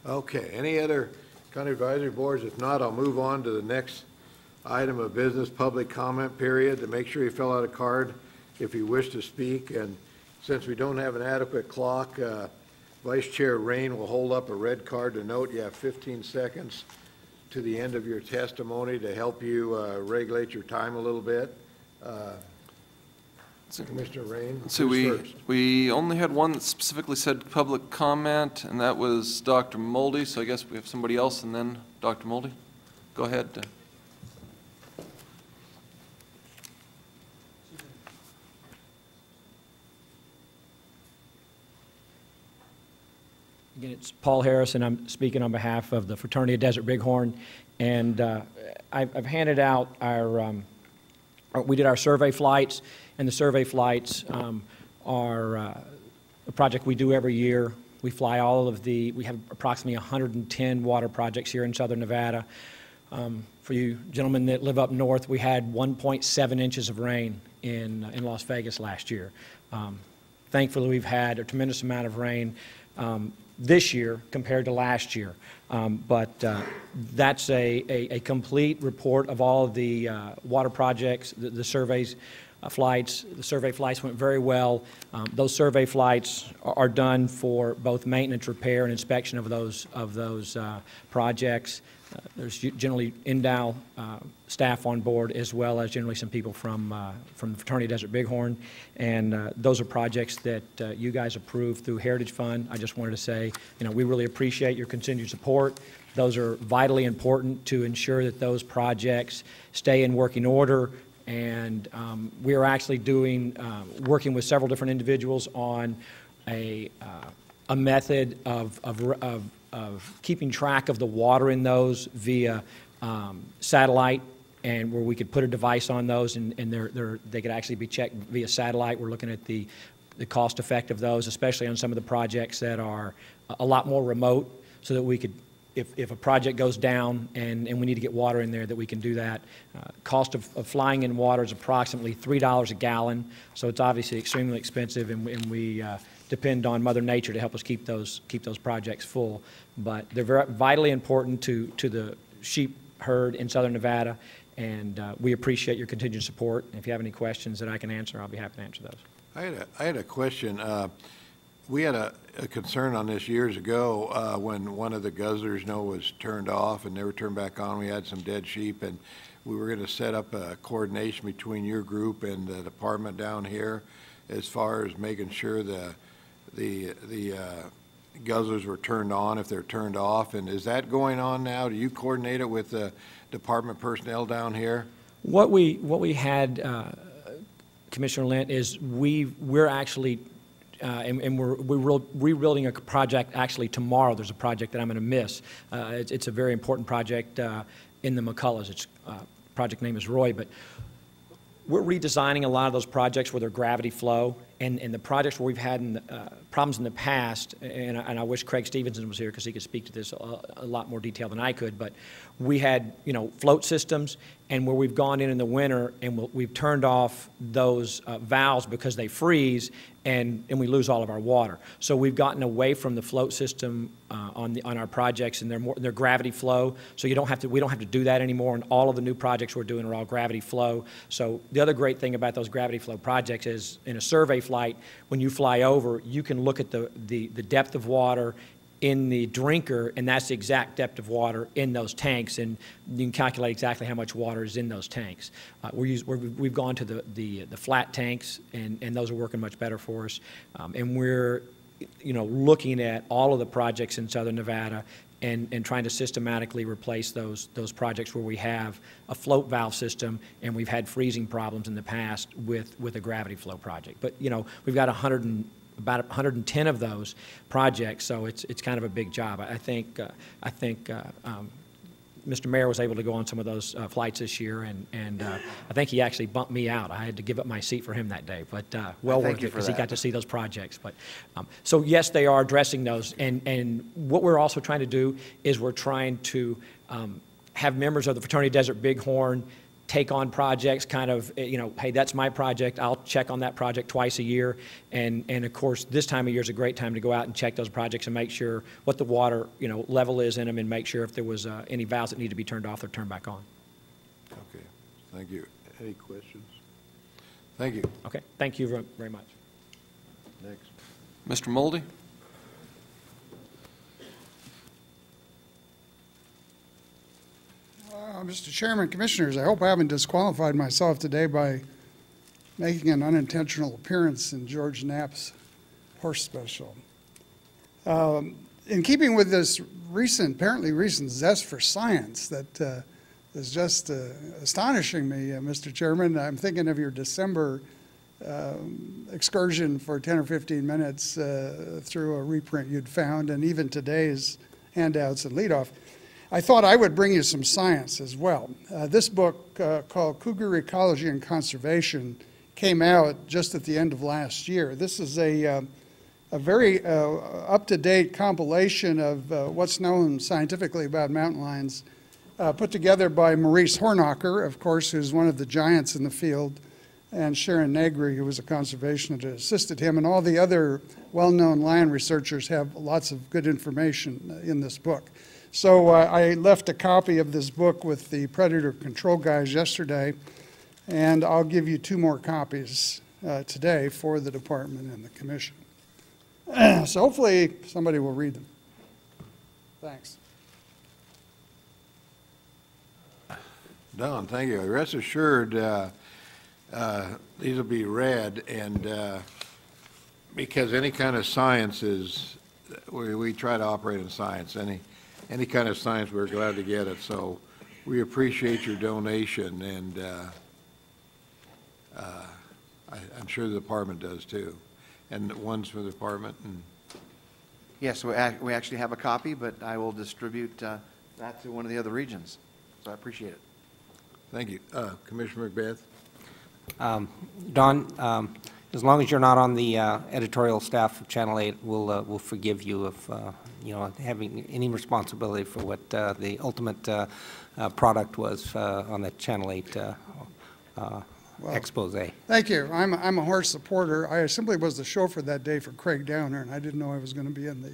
okay? Okay, any other county advisory boards? If not, I'll move on to the next item of business, public comment period. To make sure you fill out a card if you wish to speak. And since we don't have an adequate clock, Vice Chair Rain will hold up a red card to note you have 15 seconds to the end of your testimony to help you regulate your time a little bit. Commissioner Rain, So we only had one that specifically said public comment, and that was Dr. Moldy, so I guess we have somebody else, and then Dr. Moldy. Go ahead. Again, it's Paul Harris, and I'm speaking on behalf of the Fraternity of Desert Bighorn. And I've handed out we did our survey flights, and the survey flights are a project we do every year. We fly we have approximately 110 water projects here in southern Nevada. For you gentlemen that live up north, we had 1.7 inches of rain in Las Vegas last year. Thankfully, we've had a tremendous amount of rain this year compared to last year. But that's a complete report of all of the water projects, the surveys, flights. The survey flights went very well. Those survey flights are done for both maintenance, repair, and inspection of those projects. There's generally NDOW staff on board, as well as generally some people from the Fraternity of Desert Bighorn. And those are projects that you guys approved through Heritage Fund. I just wanted to say, we really appreciate your continued support. Those are vitally important to ensure that those projects stay in working order. And we are actually working with several different individuals on a method of keeping track of the water in those via satellite, and where we could put a device on those, and they could actually be checked via satellite. We're looking at the cost effect of those, especially on some of the projects that are a lot more remote, so that we could, if a project goes down and we need to get water in there, that we can do that. Cost of flying in water is approximately $3 a gallon, so it's obviously extremely expensive, and we depend on Mother Nature to help us keep those projects full. But they're very vitally important to the sheep herd in southern Nevada, and we appreciate your continued support. And if you have any questions that I can answer, I'll be happy to answer those. I had a question. We had a concern on this years ago when one of the guzzlers was turned off and never turned back on. We had some dead sheep, and we were going to set up a coordination between your group and the department down here as far as making sure the guzzlers were turned on if they're turned off. And is that going on now? Do you coordinate it with the department personnel down here? What we had, Commissioner Lent, is we're actually and we're rebuilding a project actually tomorrow. There's a project that I'm going to miss. It's a very important project in the McCulloughs. Its project name is Roy, but we're redesigning a lot of those projects where they're gravity flow, and the projects where we've had problems in the past, and I wish Craig Stevenson was here because he could speak to this a lot more detail than I could, but we had, float systems, and where we've gone in the winter and we've turned off those valves because they freeze, and we lose all of our water. So we've gotten away from the float system on our projects, and they're gravity flow. So we don't have to do that anymore. And all of the new projects we're doing are all gravity flow. So the other great thing about those gravity flow projects is, in a survey flight, when you fly over, you can look at the depth of water in the drinker, and that's the exact depth of water in those tanks, and you can calculate exactly how much water is in those tanks. We've gone to the flat tanks, and those are working much better for us. And we're looking at all of the projects in Southern Nevada and trying to systematically replace those projects where we have a float valve system and we've had freezing problems in the past with a gravity flow project. But we've got about 110 of those projects, so it's kind of a big job. I think Mr. Mayor was able to go on some of those flights this year, and I think he actually bumped me out. I had to give up my seat for him that day, but well worth it because he got to see those projects. But so yes, they are addressing those, and what we're also trying to do is we're trying to have members of the Fraternity Desert Bighorn take on projects, kind of, hey, that's my project, I'll check on that project twice a year, and of course, this time of year is a great time to go out and check those projects and make sure what the water, level is in them, and make sure if there was any valves that need to be turned off, they're turned back on. Okay, thank you. Any questions? Thank you. Okay, thank you very much. Next. Mr. Moldy? Mr. Chairman, Commissioners, I hope I haven't disqualified myself today by making an unintentional appearance in George Knapp's horse special. In keeping with this apparently recent zest for science that is just astonishing me, Mr. Chairman, I'm thinking of your December excursion for 10 or 15 minutes through a reprint you'd found, and even today's handouts and leadoff. I thought I would bring you some science as well. This book called Cougar Ecology and Conservation came out just at the end of last year. This is a very up-to-date compilation of what's known scientifically about mountain lions, put together by Maurice Hornacher, of course, who's one of the giants in the field, and Sharon Negri, who was a conservationist that assisted him, and all the other well-known lion researchers have lots of good information in this book. So I left a copy of this book with the predator control guys yesterday, and I'll give you 2 more copies today for the department and the commission. So hopefully somebody will read them. Thanks. Don, thank you. Rest assured, these will be read, and because any kind of science is, we try to operate in science. Any kind of science, we're glad to get it. So we appreciate your donation, and I'm sure the department does too. And one's for the department. And Yes, we actually have a copy, but I will distribute that to one of the other regions. So I appreciate it. thank you. Commissioner McBeth? Don, as long as you're not on the editorial staff of Channel 8, we'll forgive you of having any responsibility for what the ultimate product was on the Channel 8 expose. Thank you. I'm a horse supporter. I simply was the chauffeur that day for Craig Downer, and I didn't know I was going to be in the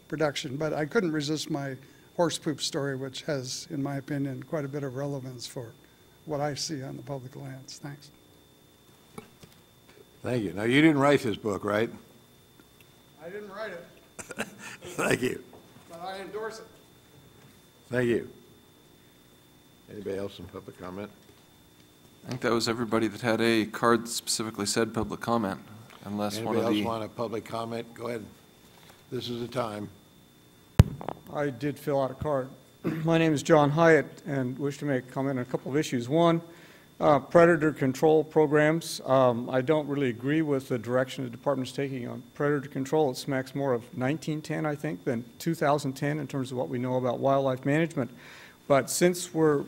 production, but I couldn't resist my horse poop story, which has, in my opinion, quite a bit of relevance for what I see on the public lands. Thanks. Thank you. Now, you didn't write this book, right? I didn't write it. Thank you. But I endorse it. Thank you. Anybody else in public comment? I think that was everybody that had a card that specifically said public comment, unless one of Anybody the... else want a public comment? Go ahead. This is the time. I did fill out a card. My name is John Hyatt, and wish to make a comment on a couple of issues. One, predator control programs. I don't really agree with the direction the department is taking on predator control. It smacks more of 1910, I think, than 2010 in terms of what we know about wildlife management. But since we're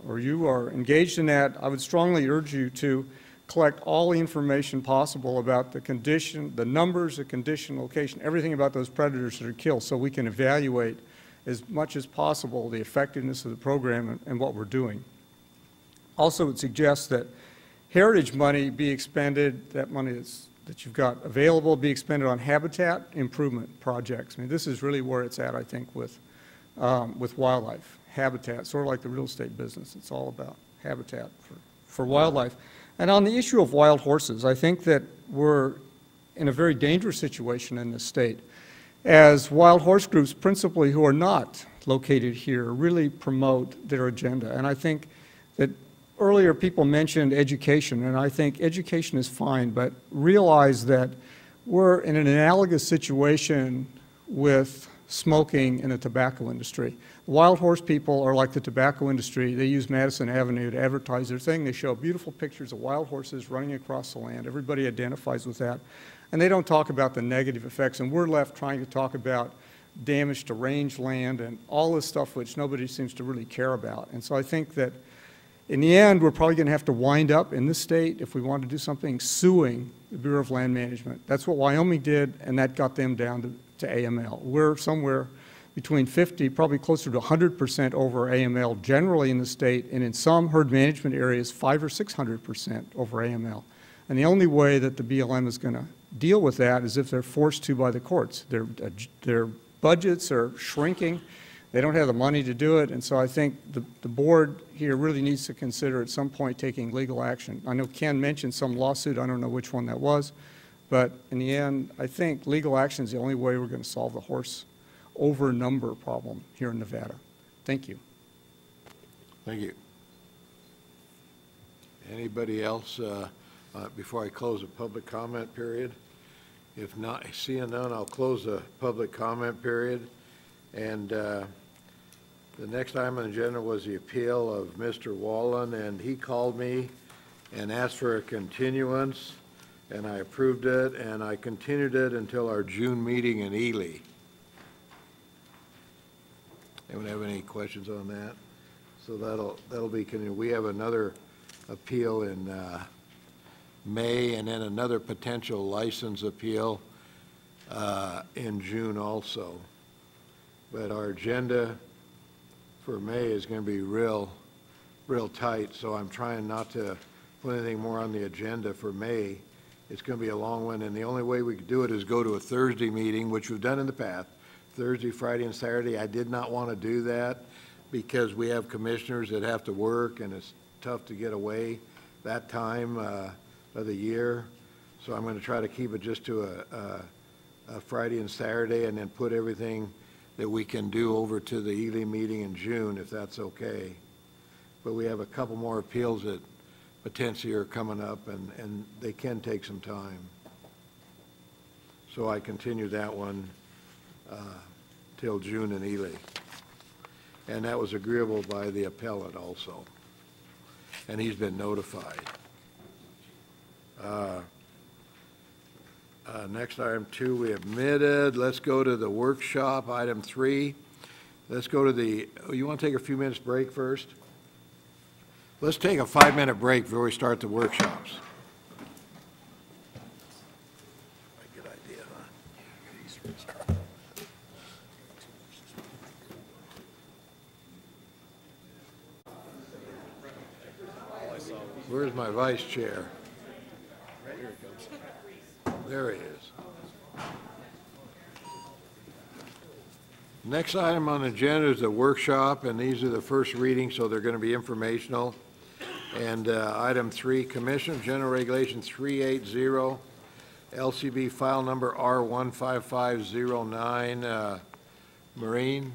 or you are engaged in that, I would strongly urge you to collect all the information possible about the condition, the numbers, the condition, location, everything about those predators that are killed, so we can evaluate as much as possible the effectiveness of the program and what we're doing. Also, would suggest that heritage money be expended, that money that you've got available, be expended on habitat improvement projects. I mean, this is really where it's at, I think, with wildlife. Habitat, sort of like the real estate business. It's all about habitat for wildlife. And on the issue of wild horses, I think that we're in a very dangerous situation in this state, as wild horse groups, principally who are not located here, really promote their agenda. And I think that earlier people mentioned education, and I think education is fine, but realize that we're in an analogous situation with smoking in the tobacco industry. Wild horse people are like the tobacco industry. They use Madison Avenue to advertise their thing. They show beautiful pictures of wild horses running across the land. Everybody identifies with that. And they don't talk about the negative effects. And we're left trying to talk about damage to rangeland and all this stuff which nobody seems to really care about. And so I think that in the end, we're probably going to have to wind up in this state, if we want to do something, suing the Bureau of Land Management. That's what Wyoming did, and that got them down to AML. We're somewhere between 50, probably closer to 100% over AML generally in the state, and in some herd management areas, 500 or 600% over AML. And the only way that the BLM is going to deal with that is if they're forced to by the courts. Their budgets are shrinking. They don't have the money to do it, and so I think the board here really needs to consider at some point taking legal action. I know Ken mentioned some lawsuit. I don't know which one that was. But in the end, I think legal action is the only way we're going to solve the horse over-number problem here in Nevada. Thank you. Thank you. Anybody else before I close the public comment period? If not, seeing none, I'll close the public comment period. And the next item on the agenda was the appeal of Mr. Wallen, and he called me and asked for a continuance, and I approved it, and I continued it until our June meeting in Ely. Anyone have any questions on that? So that'll be continued. We have another appeal in May, and then another potential license appeal in June also. But our agenda for May is going to be real tight, so I'm trying not to put anything more on the agenda for May. It's going to be a long one, and the only way we could do it is go to a Thursday meeting, which we've done in the past, Thursday, Friday, and Saturday. I did not want to do that because we have commissioners that have to work, and it's tough to get away that time of the year. So I'm going to try to keep it just to a Friday and Saturday, and then put everything that we can do over to the Ely meeting in June, if that's okay. But we have a couple more appeals that potentially are coming up, and they can take some time. So I continue that one till June in Ely. And that was agreeable by the appellate also. And he's been notified. Next, item 2, we admitted. Let's go to the workshop, item 3. Let's go to the, you want to take a few minutes break first? Let's take a 5-minute break before we start the workshops. Good idea, huh? Where's my vice chair? There he is. Next item on the agenda is the workshop, and these are the first readings, so they're going to be informational. And item 3, Commission of General Regulation 380, LCB file number R15509, Marine.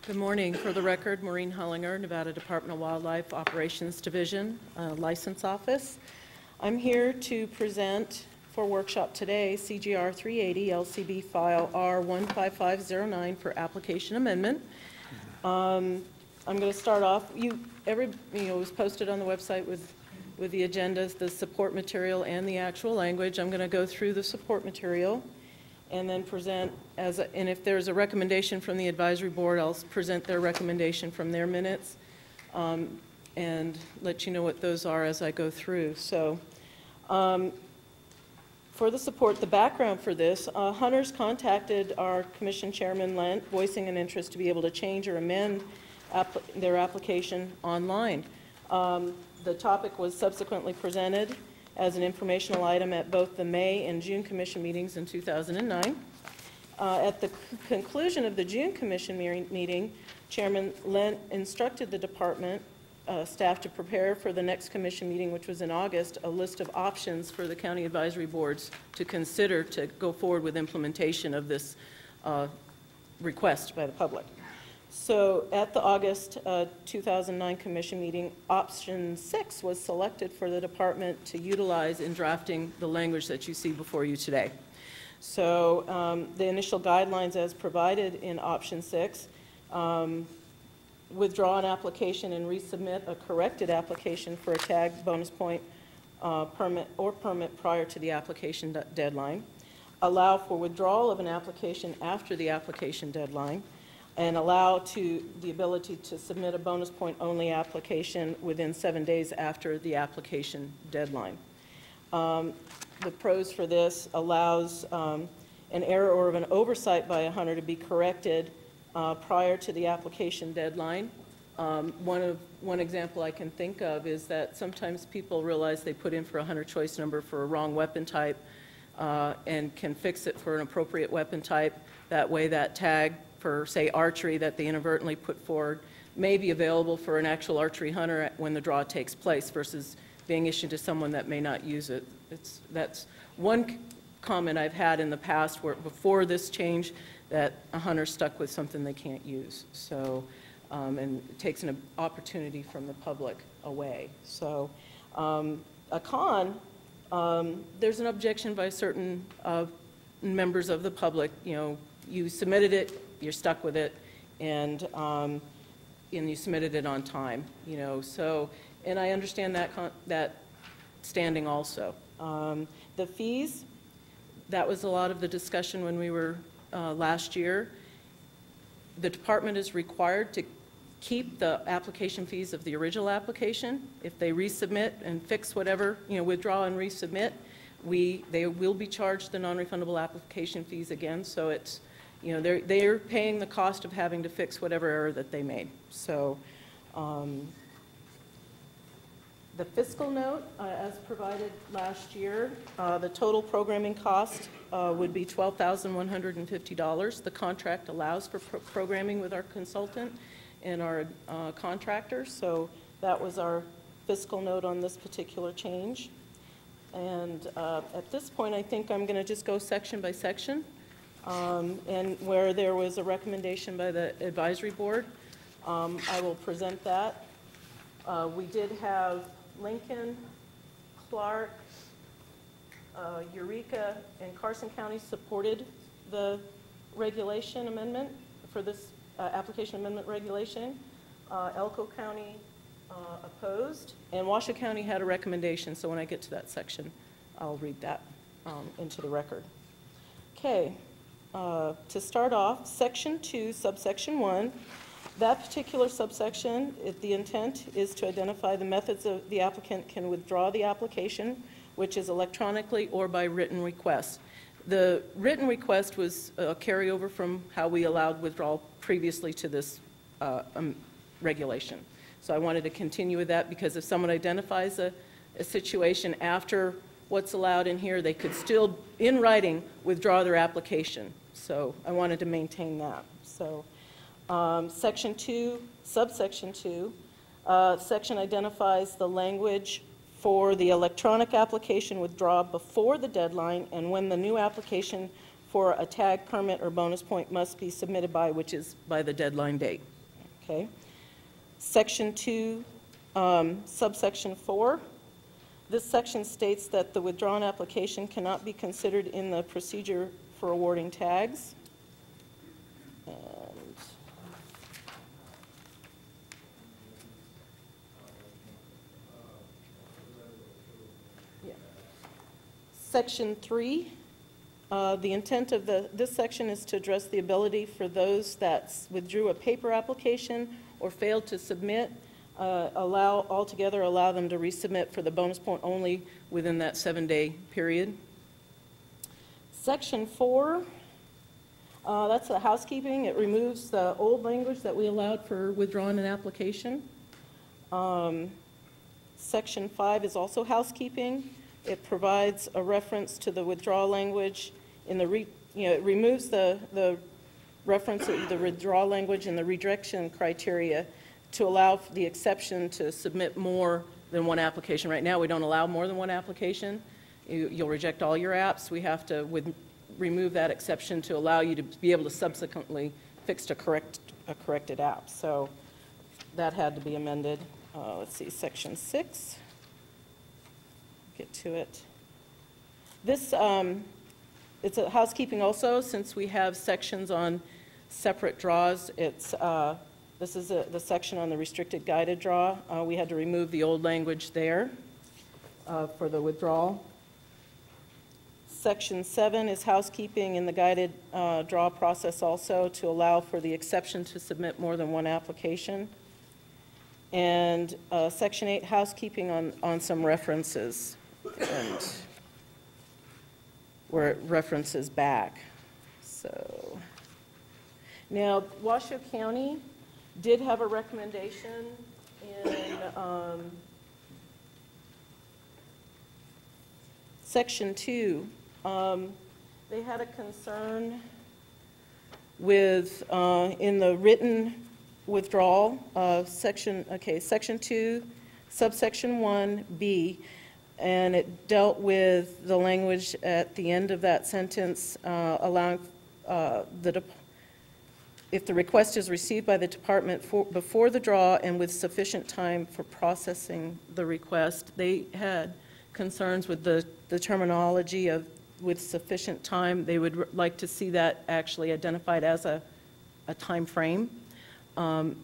Good morning. For the record, Maureen Hollinger, Nevada Department of Wildlife Operations Division, License Office. I'm here to present for workshop today CGR 380 LCB file R15509 for application amendment. I'm going to start off. It was posted on the website with the agendas, the support material, and the actual language. I'm going to go through the support material and then present and if there's a recommendation from the advisory board, I'll present their recommendation from their minutes, and let you know what those are as I go through. So, for the support, the background for this, Hunters contacted our commission chairman, Lent, voicing an interest to be able to change or amend their application online. The topic was subsequently presented as an informational item at both the May and June commission meetings in 2009. At the conclusion of the June commission meeting, Chairman Lent instructed the department staff to prepare for the next commission meeting, which was in August, a list of options for the county advisory boards to consider to go forward with implementation of this request by the public. So at the August 2009 commission meeting, option 6 was selected for the department to utilize in drafting the language that you see before you today. So the initial guidelines as provided in option 6, withdraw an application and resubmit a corrected application for a tag, bonus point, permit prior to the application deadline. Allow for withdrawal of an application after the application deadline, and allow the ability to submit a bonus point only application within 7 days after the application deadline. The pros for this allows an error or of an oversight by a hunter to be corrected prior to the application deadline. One example I can think of is that sometimes people realize they put in for a hunter choice number for a wrong weapon type and can fix it for an appropriate weapon type. That way that tag for, say, archery that they inadvertently put forward may be available for an actual archery hunter when the draw takes place versus being issued to someone that may not use it. That's one comment I've had in the past where before this change that a hunter stuck with something they can't use. So, and it takes an opportunity from the public away. So a con, there's an objection by certain members of the public. You know, you submitted it, you're stuck with it, and you submitted it on time. You know, so, and I understand that standing also. The fees, that was a lot of the discussion when we were last year. The department is required to keep the application fees of the original application. If they resubmit and fix whatever, you know, withdraw and resubmit, they will be charged the non-refundable application fees again. So it's, you know, they're paying the cost of having to fix whatever error that they made. So the fiscal note, as provided last year, the total programming cost would be $12,150. The contract allows for programming with our consultant and our contractors, so that was our fiscal note on this particular change. And at this point, I think I'm going to just go section by section. And where there was a recommendation by the advisory board, I will present that. We did have Lincoln, Clark, Eureka, and Carson County supported the regulation amendment for this application amendment regulation. Elko County opposed, and Washoe County had a recommendation, so when I get to that section, I'll read that into the record. Okay, to start off, Section 2, Subsection 1, that particular subsection, the intent is to identify the methods of the applicant can withdraw the application, which is electronically or by written request. The written request was a carryover from how we allowed withdrawal previously to this regulation. So I wanted to continue with that because if someone identifies a situation after what's allowed in here, they could still, in writing, withdraw their application. So I wanted to maintain that. So Section 2, Subsection 2, section identifies the language for the electronic application withdraw before the deadline and when the new application for a tag, permit, or bonus point must be submitted by, which is by the deadline date. Okay. Section 2, Subsection 4. This section states that the withdrawn application cannot be considered in the procedure for awarding tags. Section 3 The intent of this section is to address the ability for those that withdrew a paper application or failed to submit, altogether allow them to resubmit for the bonus point only within that 7-day period. Section 4, that's the housekeeping. It removes the old language that we allowed for withdrawing an application. Section 5 is also housekeeping. It provides a reference to the withdrawal language in the, it removes the reference to the withdrawal language in the rejection criteria to allow for the exception to submit more than one application. Right now, we don't allow more than one application. You'll reject all your apps. We have to remove that exception to allow you to be able to subsequently fix a corrected app. So that had to be amended. Let's see, Section 6. Get to it. This, it's a housekeeping also, since we have sections on separate draws. It's, this is the section on the restricted guided draw. We had to remove the old language there for the withdrawal. Section 7 is housekeeping in the guided draw process also to allow for the exception to submit more than one application. And Section 8, housekeeping on some references, and where it references back. So now Washoe County did have a recommendation in Section 2. They had a concern with, in the written withdrawal of Section 2, subsection 1B, and it dealt with the language at the end of that sentence allowing if the request is received by the department before the draw and with sufficient time for processing the request. They had concerns with the terminology of with sufficient time. They would like to see that actually identified as a time frame.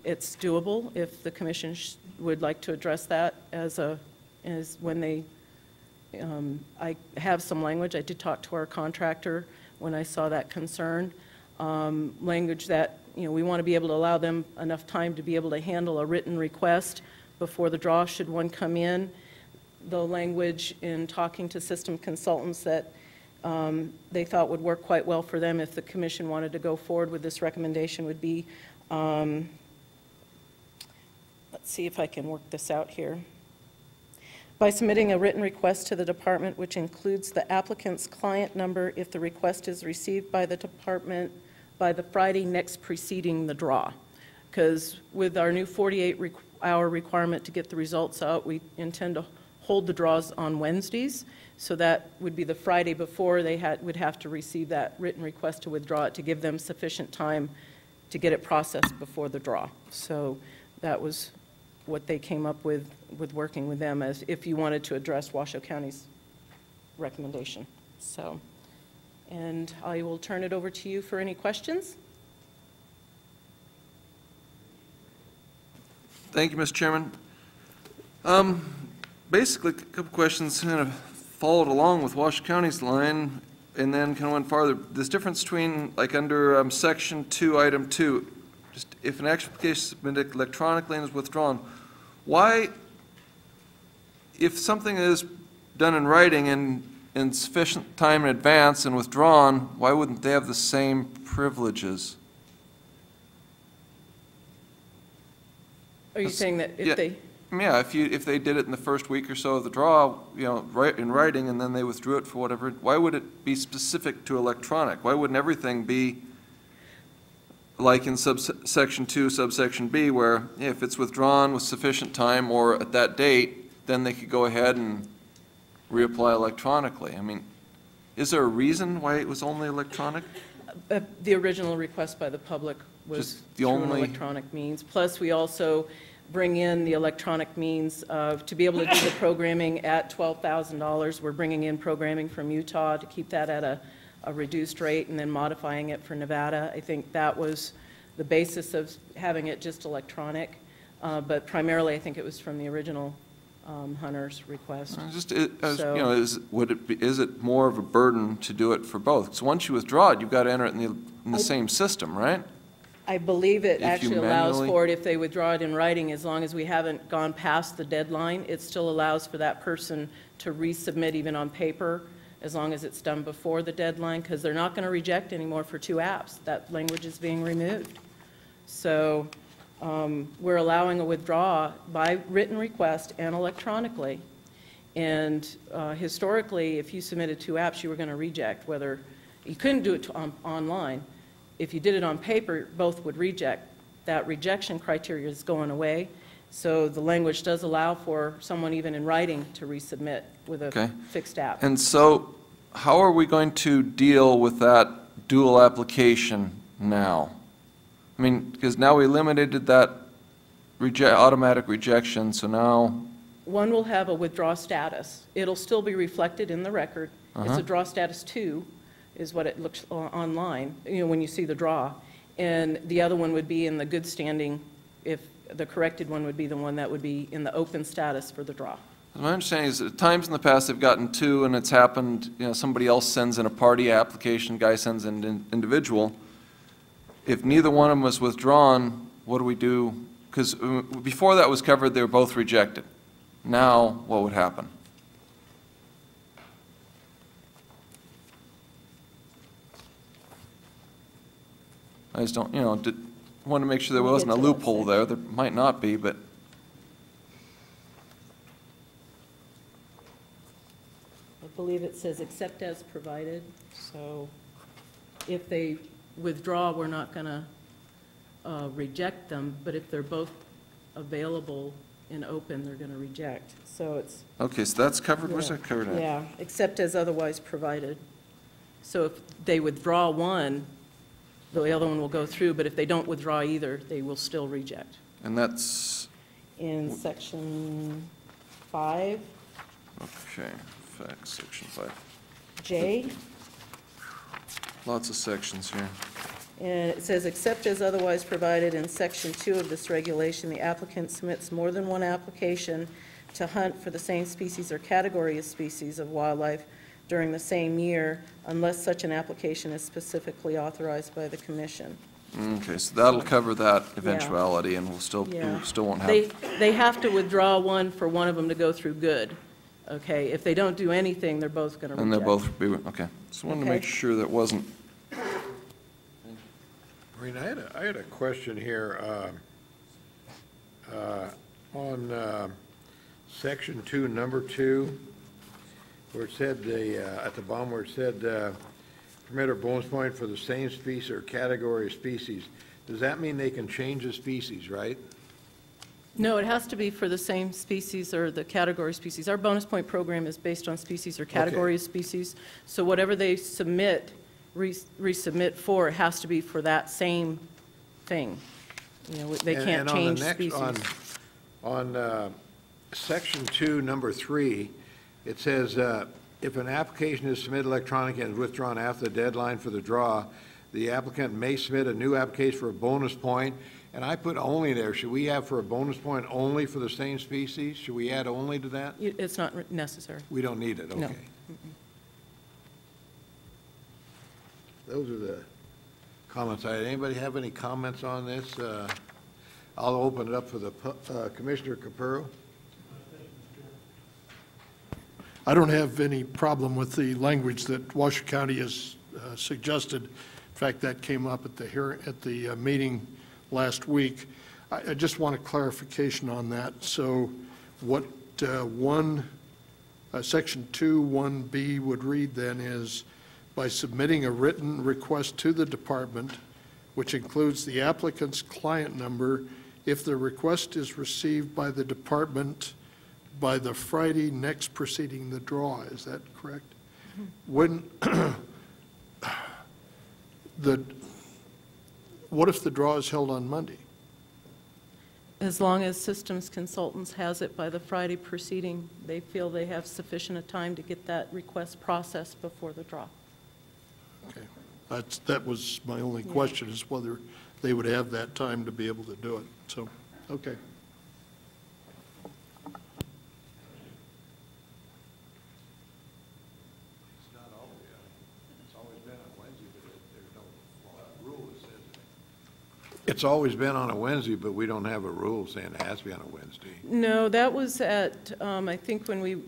It's doable if the commission would like to address that as when they, I have some language. I did talk to our contractor when I saw that concern. Language that, we want to be able to allow them enough time to be able to handle a written request before the draw should one come in. The language in talking to system consultants that they thought would work quite well for them if the commission wanted to go forward with this recommendation would be, let's see if I can work this out here. By submitting a written request to the department which includes the applicant's client number if the request is received by the department by the Friday next preceding the draw. Because with our new 48-hour requirement to get the results out, we intend to hold the draws on Wednesdays. So that would be the Friday before they would have to receive that written request to withdraw it to give them sufficient time to get it processed before the draw. So that was what they came up with working with them, as if you wanted to address Washoe County's recommendation. So, and I will turn it over to you for any questions. Thank you, Mr. Chairman. Basically, a couple questions kind of followed along with Washoe County's line and then kind of went farther. This difference between, like under Section 2, Item 2, just if an application is submitted electronically and is withdrawn, why, if something is done in writing and in sufficient time in advance and withdrawn, why wouldn't they have the same privileges? Are you saying that if they... Yeah, if they did it in the first week or so of the draw, in writing, and then they withdrew it for whatever, why would it be specific to electronic? Why wouldn't everything be like in Section 2, subsection B, where if it's withdrawn with sufficient time or at that date, then they could go ahead and reapply electronically? I mean, is there a reason why it was only electronic? The original request by the public was through an electronic means. Plus, we also bring in the electronic means to be able to do the programming at $12,000. We're bringing in programming from Utah to keep that at a reduced rate and then modifying it for Nevada. I think that was the basis of having it just electronic. But primarily, I think it was from the original Hunter's request. Just, you So- know, is it more of a burden to do it for both? Because once you withdraw it, you've got to enter it in the same system, right? I believe it If you actually allows manually- for it if they withdraw it in writing, as long as we haven't gone past the deadline, it still allows for that person to resubmit even on paper, as long as it's done before the deadline, because they're not going to reject anymore for 2 apps. That language is being removed. So we're allowing a withdrawal by written request and electronically. And historically, if you submitted 2 apps, you were going to reject, whether, you couldn't do it online. If you did it on paper, both would reject. That rejection criteria is going away. So the language does allow for someone even in writing to resubmit with a Okay. fixed app. And so how are we going to deal with that dual application now? I mean, because now we eliminated that automatic rejection, so now, One will have a withdraw status. It'll still be reflected in the record. It's a draw status 2 is what it looks online, you know, when you see the draw. And the other one would be in the good standing, if the corrected one would be the one that would be in the open status for the draw. my understanding is that at times in the past, they've gotten 2, and it's happened, you know, somebody else sends in a party application, guy sends in an individual. If neither one of them was withdrawn, what do we do? Because before that was covered, they were both rejected. Now, what would happen? I just don't, you know, want to make sure there We'll wasn't a get to that loophole there. There might not be, but I believe it says except as provided, so if they withdraw, we're not going to reject them, but if they're both available and open, they're going to reject. So it's, okay, so that's covered. Where's that covered at? yeah, except as otherwise provided. So if they withdraw one, the other one will go through, but if they don't withdraw either, they will still reject. And that's, In section 5, okay, facts, section 5. J, Lots of sections here. and it says, except as otherwise provided in section 2 of this regulation, the applicant submits more than one application to hunt for the same species or category of species of wildlife during the same year, unless such an application is specifically authorized by the commission. Okay, so that'll cover that eventuality, and we'll still, Yeah. we still won't have. They have to withdraw one for one of them to go through good, okay? If they don't do anything, they're both going to reject. And they'll both be, okay. Just wanted to make Okay. sure that wasn't, Maureen, I had a question here on section 2, number 2, where it said, at the bottom where it said, permit or bonus point for the same species or category of species. Does that mean they can change the species, right? No, it has to be for the same species or the category of species. Our bonus point program is based on species or category of species. So whatever they submit, resubmit for, it has to be for that same thing. You know, they can't change species. On section 2, number 3, it says, if an application is submitted electronically and is withdrawn after the deadline for the draw, the applicant may submit a new application for a bonus point, and I put only there. Should we have for a bonus point only for the same species? Should we add only to that? It's not necessary. We don't need it, No. okay. Those are the comments. Anybody have any comments on this? I'll open it up for the Commissioner Capurro. I don't have any problem with the language that Washoe County has suggested. In fact, that came up at the meeting last week. I just want a clarification on that. So what section 2, 1B would read then is, by submitting a written request to the department, which includes the applicant's client number, if the request is received by the department by the Friday next preceding the draw, is that correct? When, what if the draw is held on Monday? As long as systems consultants has it by the Friday preceding, they feel they have sufficient time to get that request processed before the draw. Okay, that was my only question, is whether they would have that time to be able to do it. So, okay. It's always been on a Wednesday, but we don't have a rule saying it has to be on a Wednesday. No, that was at, I think when we,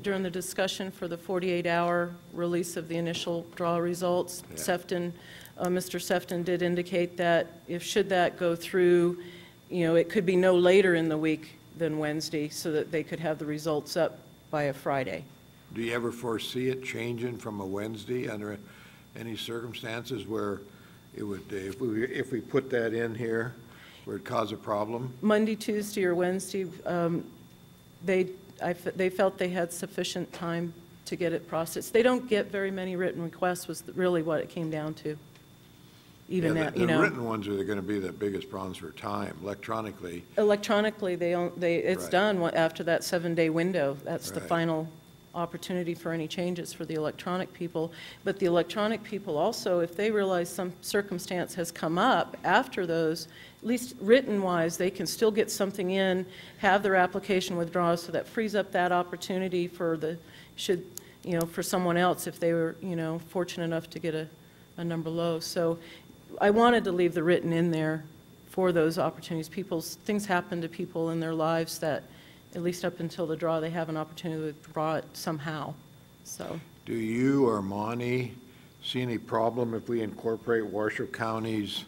during the discussion for the 48-hour release of the initial draw results, Yeah. Sefton, Mr. Sefton did indicate that if, should that go through, you know, it could be no later in the week than Wednesday, so that they could have the results up by a Friday. Do you ever foresee it changing from a Wednesday under any circumstances where it would, if we put that in here, where it cause a problem? Monday, Tuesday, or Wednesday, they felt they had sufficient time to get it processed. They don't get very many written requests, was really what it came down to. Even Yeah, that, the you know. written ones are gonna be the biggest problems for time. Electronically, Electronically, it's Right. done after that 7-day window. That's the Right. final opportunity for any changes for the electronic people. But the electronic people also, if they realize some circumstance has come up after those, at least written-wise, they can still get something in, have their application withdrawn, so that frees up that opportunity for for someone else if they were, fortunate enough to get a number low. So I wanted to leave the written in there for those opportunities. Things happen to people in their lives that, at least up until the draw, they have an opportunity to withdraw it somehow, so. do you or Monty see any problem if we incorporate Washoe County's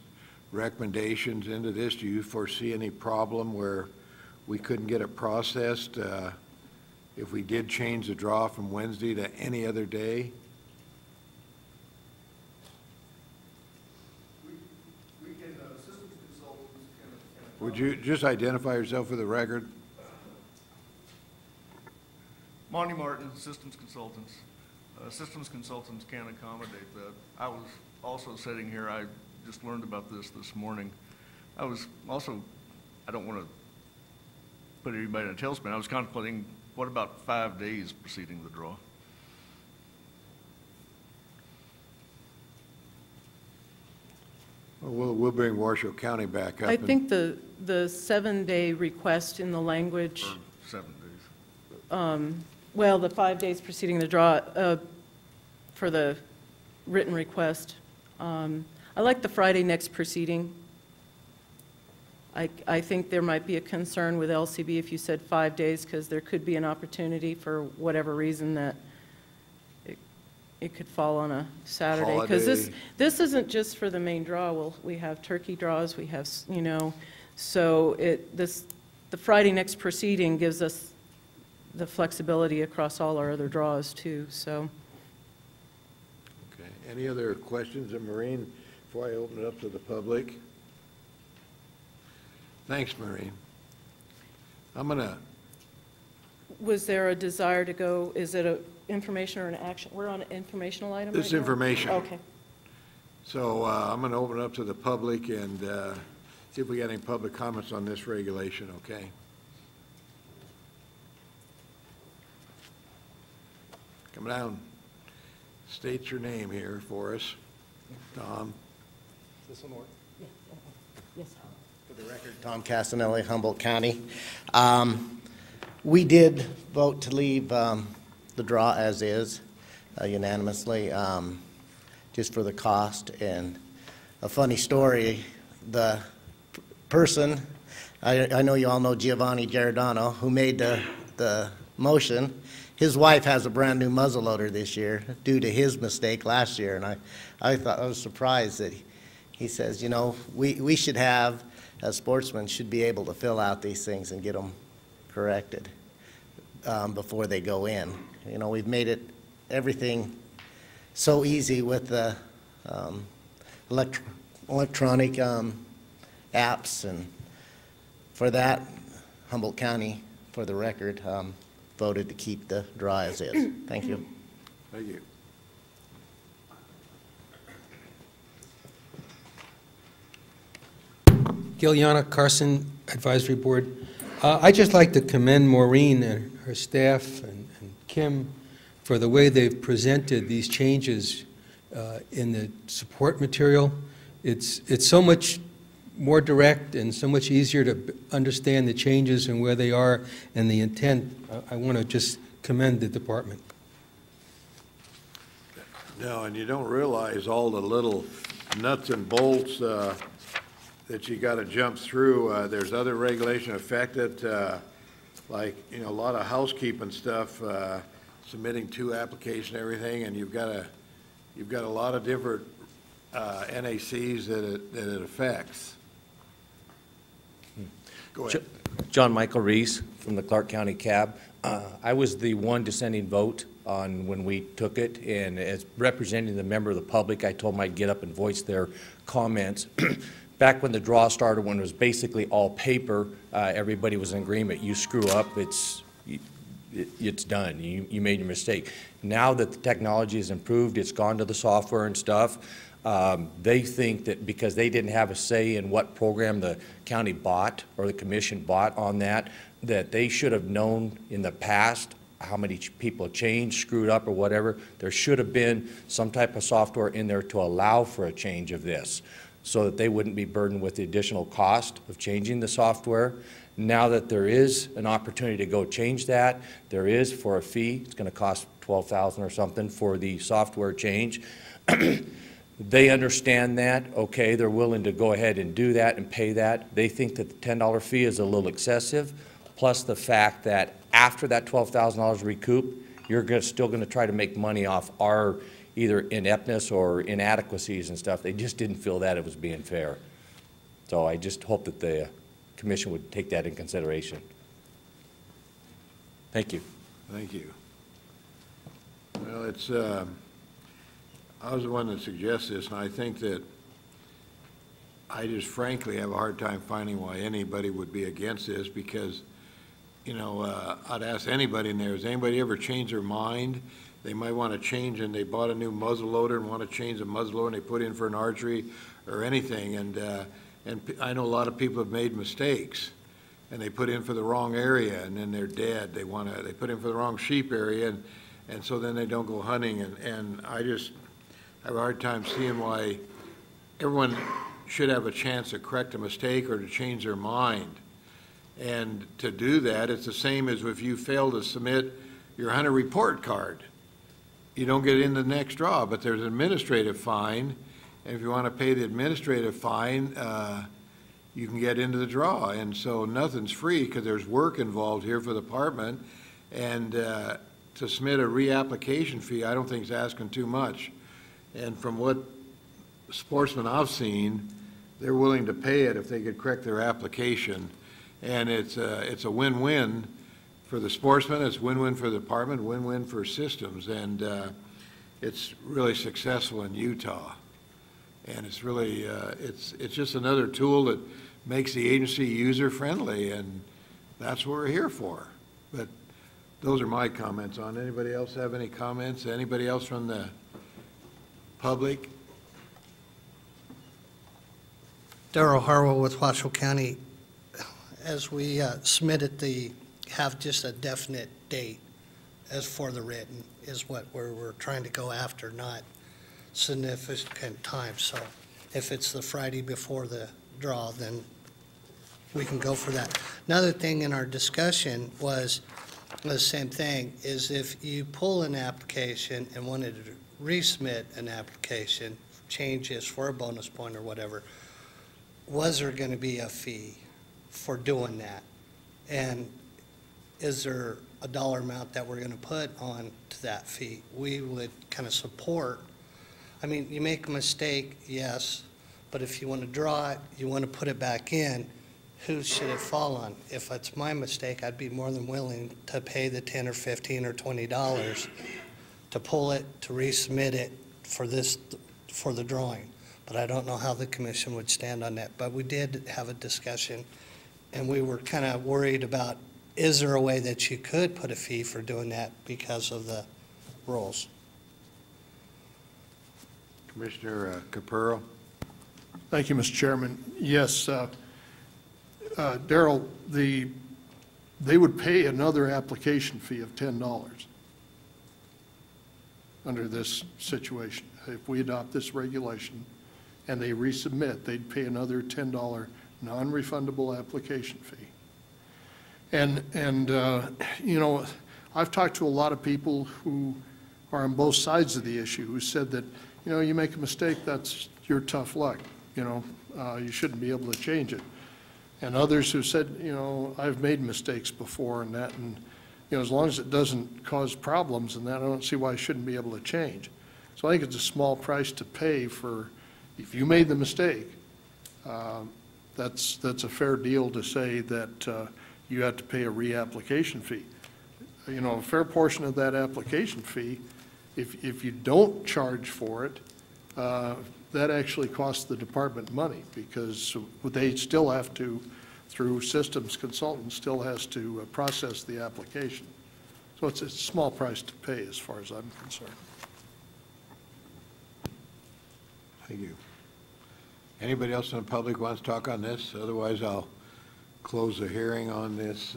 recommendations into this? Do you foresee any problem where we couldn't get it processed if we did change the draw from Wednesday to any other day? Systems consultants can. Would you just identify yourself for the record? Monty Martin, Systems Consultants. Systems Consultants can accommodate that. I was also sitting here, I just learned about this morning. I was also, I don't want to put anybody in a tailspin, I was contemplating, what about 5 days preceding the draw? Well, we'll bring Washoe County back up. I and- think the 7-day request in the language, Or 7 days? well, the 5 days preceding the draw for the written request. I like the Friday next proceeding. I think there might be a concern with LCB if you said 5 days, because there could be an opportunity for whatever reason that it could fall on a Saturday. Because Holiday. this isn't just for the main draw. Well, we have turkey draws, we have, so the Friday next proceeding gives us the flexibility across all our other draws too, so. Okay. Any other questions of Maureen before I open it up to the public? Thanks, Maureen. I'm gonna, Was there a desire to go, is it a information or an action? We're on an informational item right It's now? information. Okay. so I'm gonna open it up to the public and see if we got any public comments on this regulation, okay? Come down. State your name here for us. Tom? This one work? Yes. For the record, Tom Casanelli, Humboldt County. We did vote to leave the draw as is unanimously, just for the cost. And a funny story, the person, I know you all know Giovanni Giordano, who made the motion. His wife has a brand-new muzzleloader this year due to his mistake last year. And I was surprised that he says, we should have, as sportsmen, should be able to fill out these things and get them corrected before they go in. We've made everything so easy with the electronic apps, and for that, Humboldt County, for the record, voted to keep the draw as is. Thank you. Thank you. Giliana Carson Advisory Board. I'd just like to commend Maureen and her staff and Kim for the way they've presented these changes in the support material. It's so much more direct and so much easier to understand the changes and where they are and the intent. I want to just commend the department. No, and you don't realize all the little nuts and bolts that you got to jump through. There's other regulation affected, like, a lot of housekeeping stuff, submitting 2 applications and everything, and you've got a lot of different NACs that it affects. Go ahead. John Michael Reese from the Clark County Cab. I was the one dissenting vote on when we took it, and as representing the member of the public, I told them I'd get up and voice their comments. Back when the draw started, when it was basically all paper, everybody was in agreement. You screw up, it's done. You made your mistake. Now that the technology has improved, it's gone to the software and stuff, they think that because they didn't have a say in what program the county bought or the commission bought on that they should have known in the past how many people changed, screwed up, or whatever. There should have been some type of software in there to allow for a change of this, so that they wouldn't be burdened with the additional cost of changing the software. Now that there is an opportunity to go change that, there is for a fee. It's going to cost $12,000 or something for the software change. They understand that, okay, they're willing to go ahead and do that and pay that. They think that the $10 fee is a little excessive, plus the fact that after that $12,000 recoup, you're still going to try to make money off our either ineptness or inadequacies and stuff. They just didn't feel that it was being fair. So I just hope that the commission would take that in consideration. Thank you. Thank you. Well, it's, I was the one that suggested this, and I think that I just frankly have a hard time finding why anybody would be against this, because, I'd ask anybody in there, has anybody ever changed their mind? They might want to change, and they bought a new muzzle loader and want to change the muzzle loader, and they put in for an archery or anything, and I know a lot of people have made mistakes, and they put in for the wrong area, and then they're dead. They put in for the wrong sheep area, and so then they don't go hunting, and I just have a hard time seeing why everyone should have a chance to correct a mistake or to change their mind. And to do that, it's the same as if you fail to submit your hunter report card. You don't get in the next draw, but there's an administrative fine, and if you want to pay the administrative fine, you can get into the draw. And so nothing's free, because there's work involved here for the department, and to submit a reapplication fee, I don't think is asking too much. And from what sportsmen I've seen, they're willing to pay it if they could correct their application. And it's a win-win for the sportsman, it's win-win for the department, win-win for systems, and it's really successful in Utah. And it's really, it's just another tool that makes the agency user-friendly, and that's what we're here for. But those are my comments on it. Anybody else have any comments? Anybody else from the public? Darrell Harwell with Washoe County. As we submitted have just a definite date as for the written is what we're trying to go after, not significant time. So if it's the Friday before the draw, then we can go for that. Another thing in our discussion was the same thing, is if you pull an application and wanted to resubmit an application, changes for a bonus point or whatever, was there going to be a fee for doing that? And is there a dollar amount that we're going to put on to that fee? We would kind of support. I mean, you make a mistake, yes, but if you want to draw it, you want to put it back in, who should it fall on? If it's my mistake, I'd be more than willing to pay the $10 or $15 or $20 to pull it, to resubmit it for the drawing. But I don't know how the commission would stand on that. But we did have a discussion, and we were kind of worried about, is there a way that you could put a fee for doing that because of the rules? Commissioner Capurro. Thank you, Mr. Chairman. Yes, Darrell, they would pay another application fee of $10 under this situation. If we adopt this regulation and they resubmit, they'd pay another $10 non-refundable application fee. And I've talked to a lot of people who are on both sides of the issue who said that, you make a mistake, that's your tough luck. you shouldn't be able to change it. And others who said, I've made mistakes before and that, and, as long as it doesn't cause problems and that, I don't see why I shouldn't be able to change. So I think it's a small price to pay for, if you made the mistake, that's a fair deal to say that you have to pay a reapplication fee. A fair portion of that application fee, if you don't charge for it, that actually costs the department money, because they still have to, through systems consultants, still has to process the application. So it's a small price to pay as far as I'm concerned. Thank you. Anybody else in the public wants to talk on this? Otherwise, I'll close the hearing on this.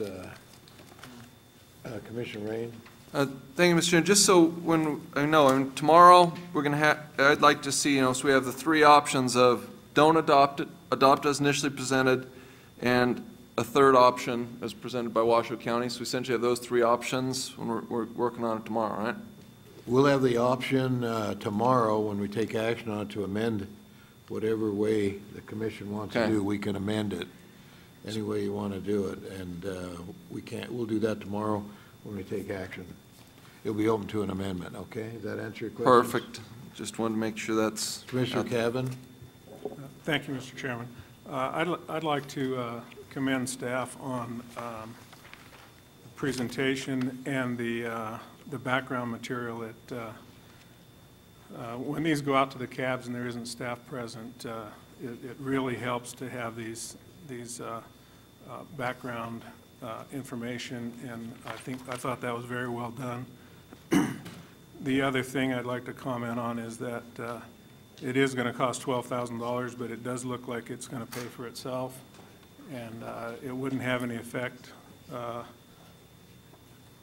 Commissioner Rain? Thank you, Mr. Chairman. Just so tomorrow, we're going to have, I'd like to see, so we have the three options of don't adopt it, adopt as initially presented, and a third option as presented by Washoe County. So we essentially have those three options when we're working on it tomorrow, right? We'll have the option tomorrow when we take action on it to amend whatever way the commission wants to do. We can amend it any way you want to do it, and we'll do that tomorrow when we take action. It'll be open to an amendment, okay? Does that answer your question? Perfect. Just wanted to make sure that's... Commissioner Cavan? Thank you, Mr. Chairman. I'd like to commend staff on the presentation and the background material that when these go out to the cabs and there isn't staff present, it really helps to have these background information, and I thought that was very well done. The other thing I'd like to comment on is that it is going to cost $12,000, but it does look like it's going to pay for itself, and it wouldn't have any effect.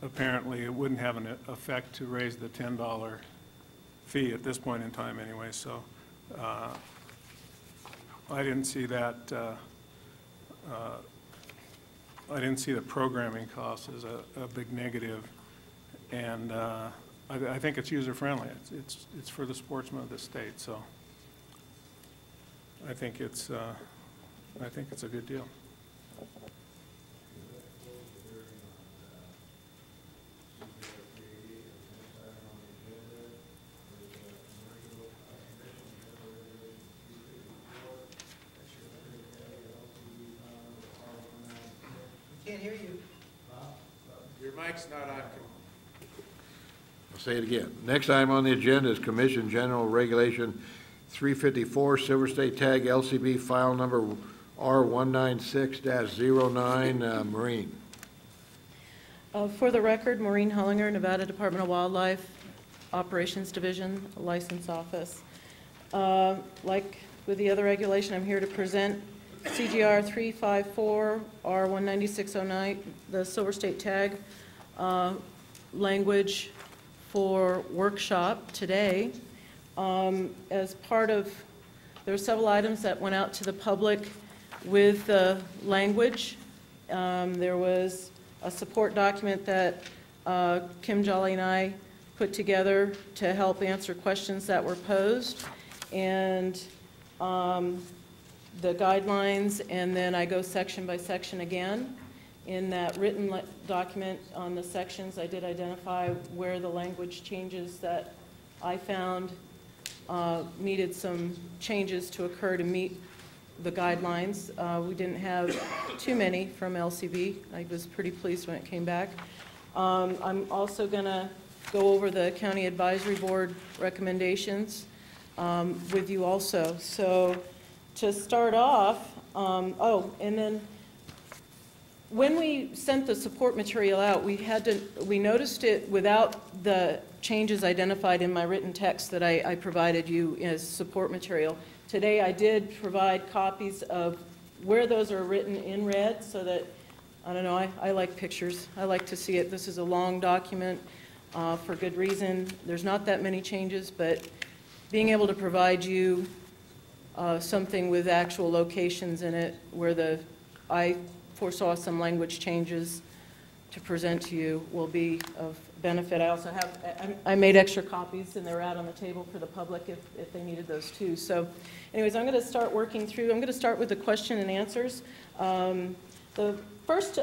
Apparently, it wouldn't have an effect to raise the $10 fee at this point in time anyway, so I didn't see that. I didn't see the programming cost as a big negative, and I think it's user-friendly. It's for the sportsmen of the state, so I think it's a good deal. Can't hear you. Your mic's not on. I'll say it again. Next item on the agenda is Commission General Regulation 354, Silver State Tag LCB file number R196-09, Marine. For the record, Maureen Hollinger, Nevada Department of Wildlife, Operations Division, License Office. Like with the other regulation, I'm here to present CGR 354 R19609, the Silver State Tag language for workshop today. As part of, there are several items that went out to the public with the language. There was a support document that Kim Jolly and I put together to help answer questions that were posed, and the guidelines, and then I go section by section again. In that written document on the sections, I did identify where the language changes that I found needed some changes to occur to meet the guidelines. We didn't have too many from LCB. I was pretty pleased when it came back. I'm also going to go over the County Advisory Board recommendations with you also. So to start off, and then when we sent the support material out, we noticed it without the changes identified in my written text that I provided you as support material. Today I did provide copies of where those are written in red so that, I don't know, I like pictures. I like to see it. This is a long document for good reason. There's not that many changes, but being able to provide you something with actual locations in it where I foresaw some language changes to present to you will be of benefit. I also have, I made extra copies, and they're out on the table for the public if they needed those too. So anyways, I'm going to start working through. I'm going to start with the question and answers. The first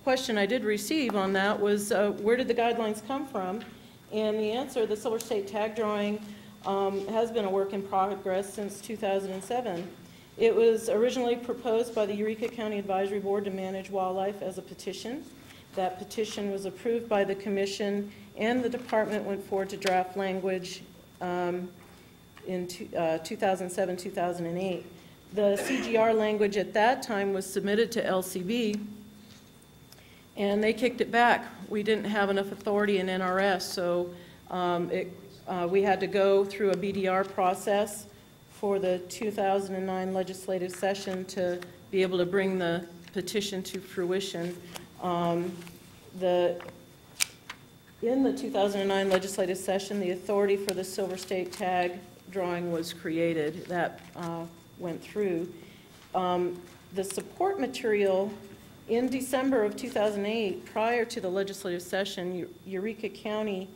question I did receive on that was, where did the guidelines come from? And the answer, the Silver State tag drawing has been a work in progress since 2007. It was originally proposed by the Eureka County Advisory Board to manage wildlife as a petition. That petition was approved by the commission, and the department went forward to draft language in 2007, 2008. The CGR language at that time was submitted to LCB, and they kicked it back. We didn't have enough authority in NRS, so we had to go through a BDR process for the 2009 legislative session to be able to bring the petition to fruition. In the 2009 legislative session, the authority for the Silver State tag drawing was created. That went through. The support material in December of 2008, prior to the legislative session, Eureka County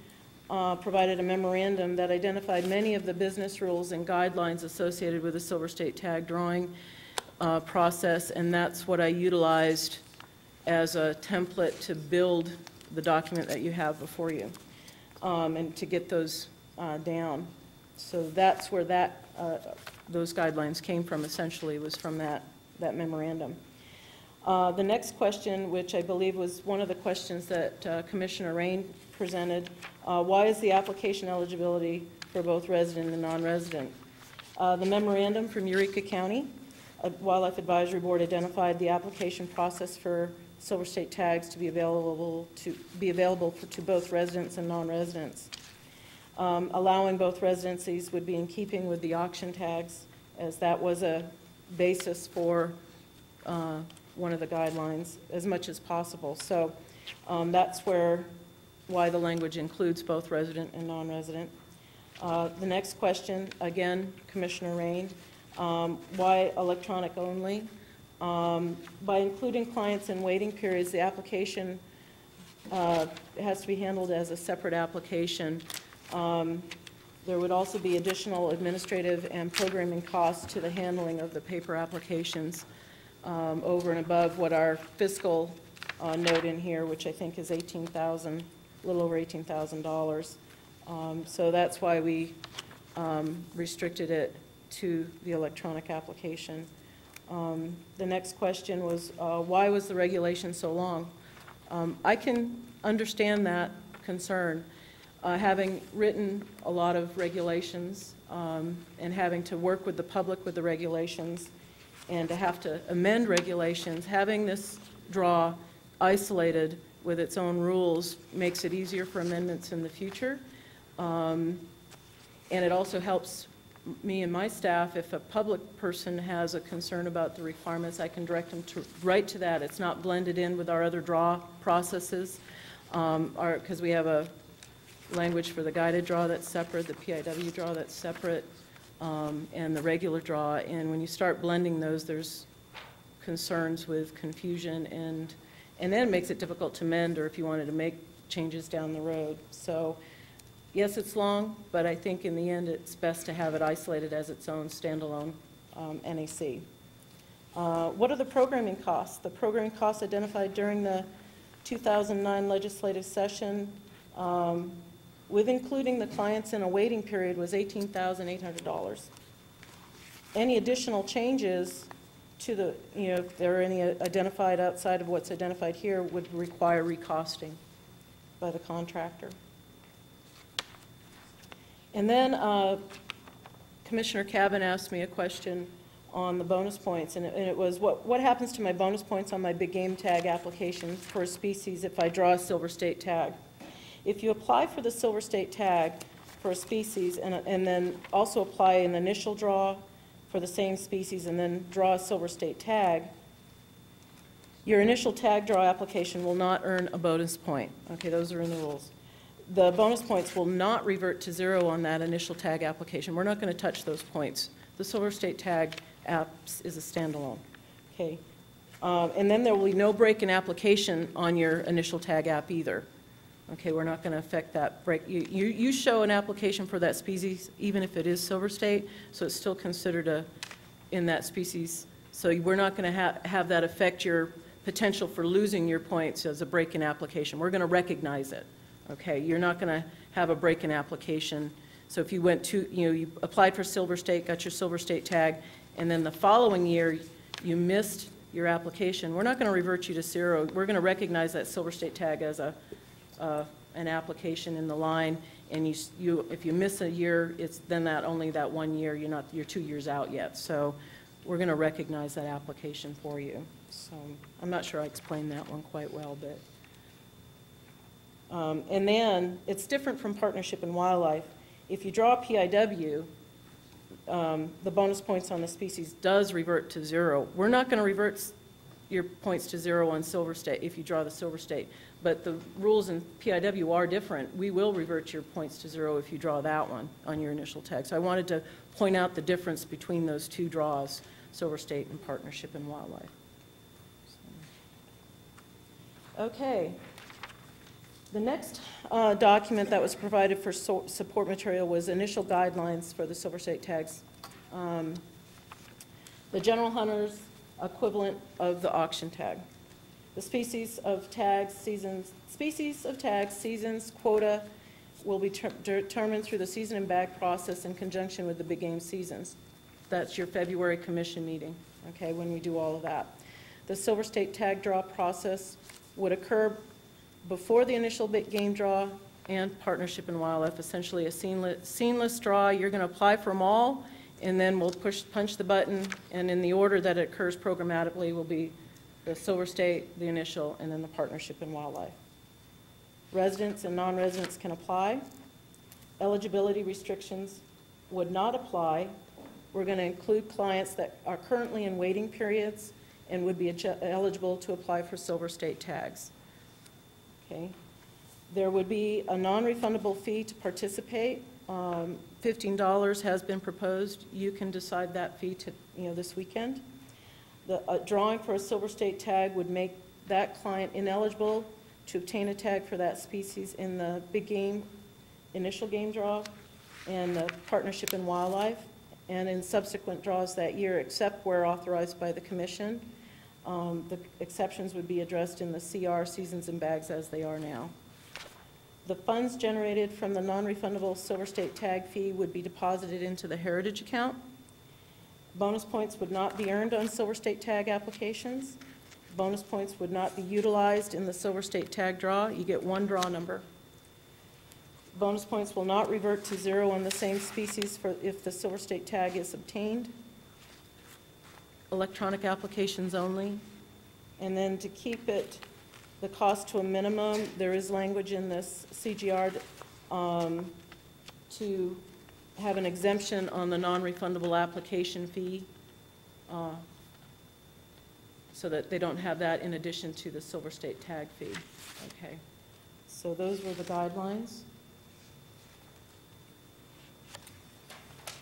provided a memorandum that identified many of the business rules and guidelines associated with the Silver State tag drawing process, and that's what I utilized as a template to build the document that you have before you, and to get those down. So that's where those guidelines came from, essentially, was from that memorandum. The next question, which I believe was one of the questions that Commissioner Rain presented, why is the application eligibility for both resident and non-resident? The memorandum from Eureka County Wildlife Advisory Board identified the application process for Silver State tags to be available to both residents and non-residents. Allowing both residencies would be in keeping with the auction tags, as that was a basis for one of the guidelines as much as possible. So that's why the language includes both resident and non-resident. The next question, again, Commissioner Rain, why electronic only? By including clients in waiting periods, the application has to be handled as a separate application. There would also be additional administrative and programming costs to the handling of the paper applications over and above what our fiscal note in here, which I think is $18,000, a little over $18,000. So that's why we restricted it to the electronic application. The next question was, why was the regulation so long? I can understand that concern. Having written a lot of regulations and having to work with the public with the regulations and to have to amend regulations, having this draw isolated with its own rules makes it easier for amendments in the future. And it also helps me and my staff, if a public person has a concern about the requirements, I can direct them right to that. It's not blended in with our other draw processes, because we have a language for the guided draw that's separate, the PIW draw that's separate, and the regular draw. And when you start blending those, there's concerns with confusion, and then it makes it difficult to mend, or if you wanted to make changes down the road. So yes, it's long, but I think in the end it's best to have it isolated as its own standalone NAC. What are the programming costs? The programming costs identified during the 2009 legislative session, with including the clients in a waiting period, was $18,800. Any additional changes to the, if there are any identified outside of what's identified here, would require recosting by the contractor. And then Commissioner Cavan asked me a question on the bonus points, and it was, what happens to my bonus points on my big game tag application for a species if I draw a Silver State tag? If you apply for the Silver State tag for a species and then also apply an initial draw for the same species and then draw a Silver State tag, your initial tag draw application will not earn a bonus point. Okay, those are in the rules. The bonus points will not revert to zero on that initial tag application. We're not going to touch those points. The Silver State tag app is a standalone. Okay, and then there will be no break in application on your initial tag app either. Okay, we're not going to affect that break. You show an application for that species, even if it is Silver State, so it's still considered in that species. So we're not going to have that affect your potential for losing your points as a break-in application. We're going to recognize it. Okay, you're not going to have a break-in application. So if you went to, you applied for Silver State, got your Silver State tag, and then the following year you missed your application, we're not going to revert you to 0. We're going to recognize that Silver State tag as an application in the line, and if you miss a year, it's then only that 1 year. You're 2 years out yet. So we're going to recognize that application for you. So I'm not sure I explained that one quite well, but. And then it's different from Partnership and Wildlife. If you draw a PIW, the bonus points on the species does revert to 0. We're not going to revert your points to 0 on Silver State if you draw the Silver State, but the rules in PIW are different. We will revert your points to 0 if you draw that one on your initial tag. So I wanted to point out the difference between those two draws, Silver State and Partnership and Wildlife. Okay. The next document that was provided for support material was initial guidelines for the Silver State tags. The general hunter's equivalent of the auction tag. The species of tags, seasons, quota will be determined through the season and bag process in conjunction with the big game seasons. That's your February commission meeting, okay, when we do all of that. The Silver State tag draw process would occur before the initial big game draw and Partnership and Wildlife, essentially a seamless draw. You're going to apply for them all, and then we'll punch the button, and in the order that it occurs programmatically will be the Silver State, the initial, and then the Partnership and Wildlife. Residents and non-residents can apply. Eligibility restrictions would not apply. We're going to include clients that are currently in waiting periods and would be eligible to apply for Silver State tags. Okay. There would be a non-refundable fee to participate. $15 has been proposed. You can decide that fee this weekend. The drawing for a Silver State tag would make that client ineligible to obtain a tag for that species in the big game, initial game draw, and the Partnership and Wildlife, and in subsequent draws that year, except where authorized by the commission. The exceptions would be addressed in the CR, seasons and bags, as they are now. The funds generated from the non-refundable Silver State tag fee would be deposited into the Heritage account. Bonus points would not be earned on Silver State tag applications. Bonus points would not be utilized in the Silver State tag draw. You get one draw number. Bonus points will not revert to 0 on the same species if the Silver State tag is obtained. Electronic applications only. And then to keep the cost to a minimum, there is language in this CGR to have an exemption on the non-refundable application fee so that they don't have that in addition to the Silver State tag fee. Okay, so those were the guidelines.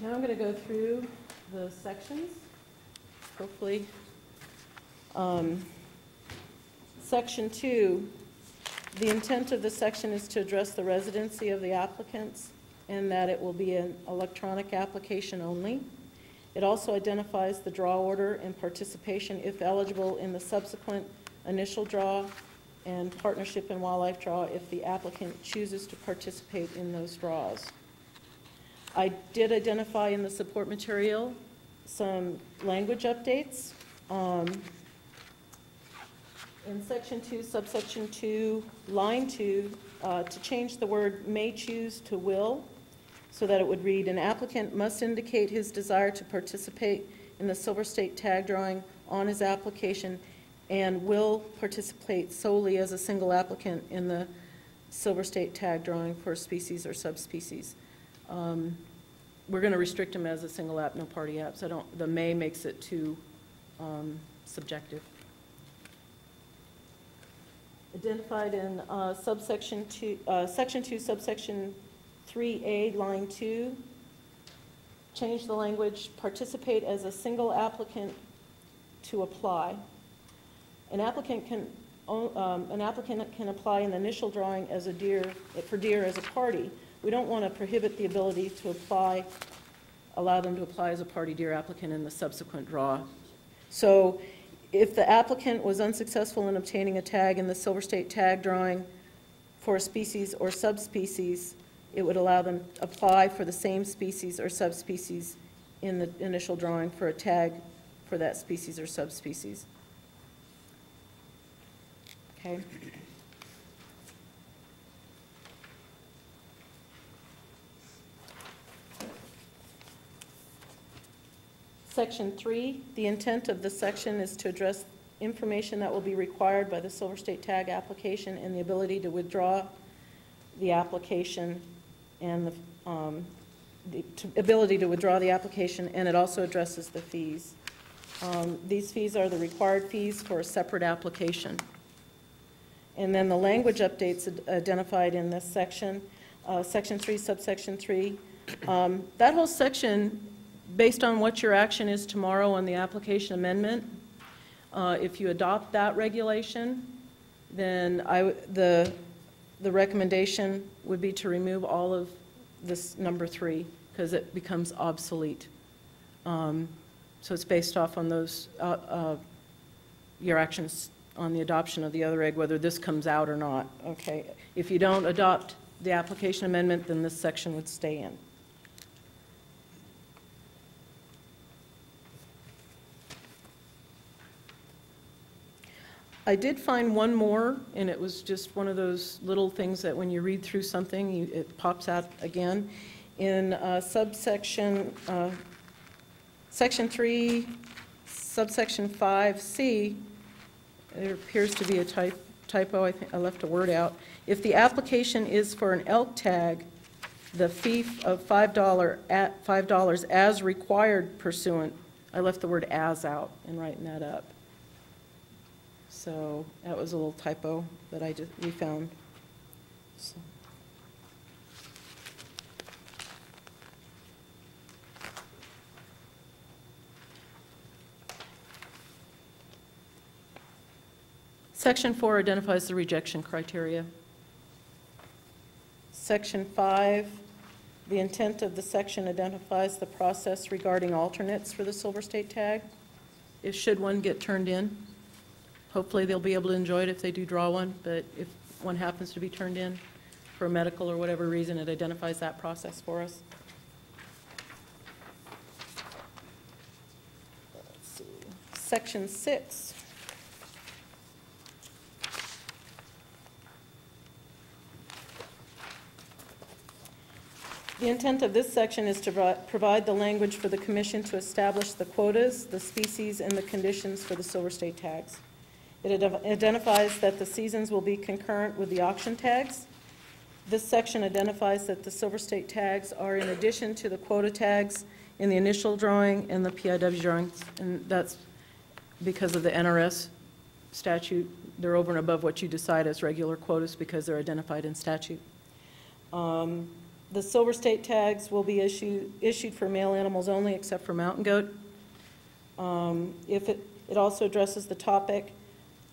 Now I'm going to go through the sections, hopefully. Section 2, the intent of the section is to address the residency of the applicants and that it will be an electronic application only. It also identifies the draw order and participation, if eligible, in the subsequent initial draw and Partnership and Wildlife draw if the applicant chooses to participate in those draws. I did identify in the support material some language updates. In Section 2, subsection 2, line 2, to change the word may choose to will, so that it would read, an applicant must indicate his desire to participate in the Silver State tag drawing on his application and will participate solely as a single applicant in the Silver State tag drawing for species or subspecies. We're going to restrict them as a single app, no party apps. The may makes it too subjective. Identified in subsection 2, Section 2, subsection 3A, line 2, change the language, participate as a single applicant to apply. An applicant can an applicant can apply in the initial drawing as a deer, for deer as a party. We don't want to prohibit the ability to apply, allow them to apply as a party deer applicant in the subsequent draw. So if the applicant was unsuccessful in obtaining a tag in the Silver State tag drawing for a species or subspecies, it would allow them to apply for the same species or subspecies in the initial drawing for a tag for that species or subspecies. Okay? Section 3, the intent of this section is to address information that will be required by the Silver State tag application and the ability to withdraw the application and the ability to withdraw the application, and it also addresses the fees. These fees are the required fees for a separate application. And then the language updates identified in this section, Section 3, subsection 3. That whole section, based on what your action is tomorrow on the application amendment, if you adopt that regulation, then the recommendation would be to remove all of this number 3 because it becomes obsolete. So it's based off on those, your actions on the adoption of the other reg, whether this comes out or not, okay? If you don't adopt the application amendment, then this section would stay in. I did find one more, and it was just one of those little things that when you read through something, it pops out again. In subsection, Section 3, subsection 5C, there appears to be a typo. I think I left a word out. If the application is for an elk tag, the fee of $5 as required pursuant, I left the word as out in writing that up. So that was a little typo that we found. So. Section 4 identifies the rejection criteria. Section 5, the intent of the section identifies the process regarding alternates for the Silver State tag. Should one get turned in, hopefully they'll be able to enjoy it if they do draw one, but if one happens to be turned in for a medical or whatever reason, it identifies that process for us. Let's see. Section 6. The intent of this section is to provide the language for the Commission to establish the quotas, the species, and the conditions for the Silver State tags. It identifies that the seasons will be concurrent with the auction tags. This section identifies that the Silver State tags are in addition to the quota tags in the initial drawing and the PIW drawings, and that's because of the NRS statute. They're over and above what you decide as regular quotas because they're identified in statute. The Silver State tags will be issued for male animals only except for mountain goat. It also addresses the topic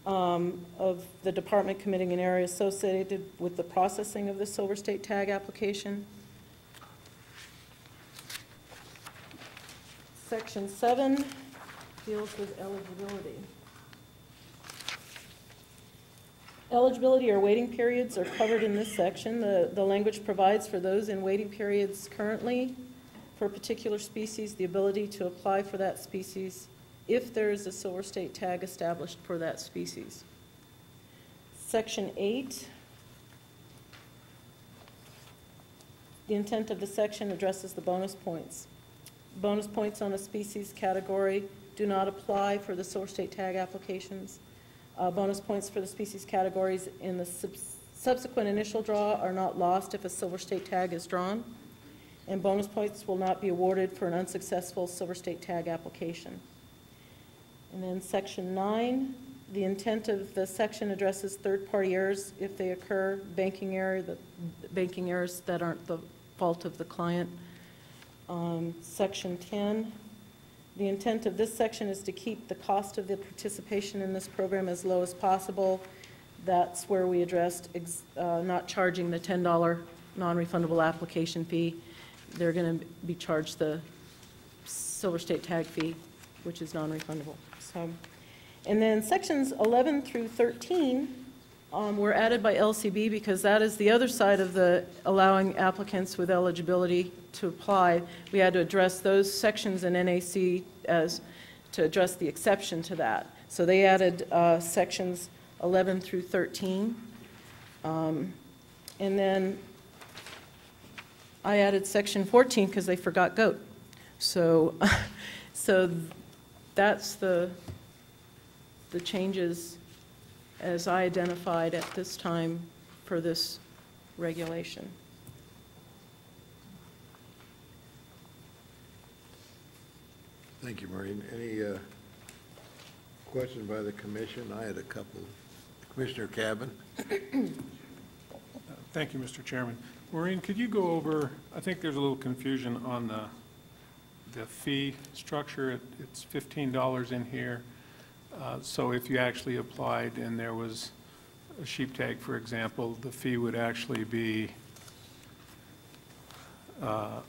of the department committing an area associated with the processing of the Silver State tag application. Section 7 deals with eligibility. Eligibility or waiting periods are covered in this section. The language provides for those in waiting periods currently for a particular species the ability to apply for that species if there is a Silver State tag established for that species. Section 8, the intent of the section addresses the bonus points. Bonus points on a species category do not apply for the Silver State tag applications. Bonus points for the species categories in the subsequent initial draw are not lost if a Silver State tag is drawn, and bonus points will not be awarded for an unsuccessful Silver State tag application. And then Section 9, the intent of the section addresses third-party errors if they occur, banking errors that aren't the fault of the client. Section 10, the intent of this section is to keep the cost of the participation in this program as low as possible. That's where we addressed not charging the $10 non-refundable application fee. They're going to be charged the Silver State tag fee, which is non-refundable. So, and then sections 11 through 13 were added by LCB because that is the other side of the allowing applicants with eligibility to apply. We had to address those sections in NAC as to address the exception to that. So they added sections 11 through 13. And then I added section 14 because they forgot goat. So, so that's the changes as I identified at this time for this regulation. Thank you, Maureen. Any questions by the commission? I had a couple. Commissioner Cavan? Thank you, Mr. Chairman. Maureen, could you go over, I think there's a little confusion on the fee structure. It's $15 in here. So if you actually applied and there was a sheep tag, for example, the fee would actually be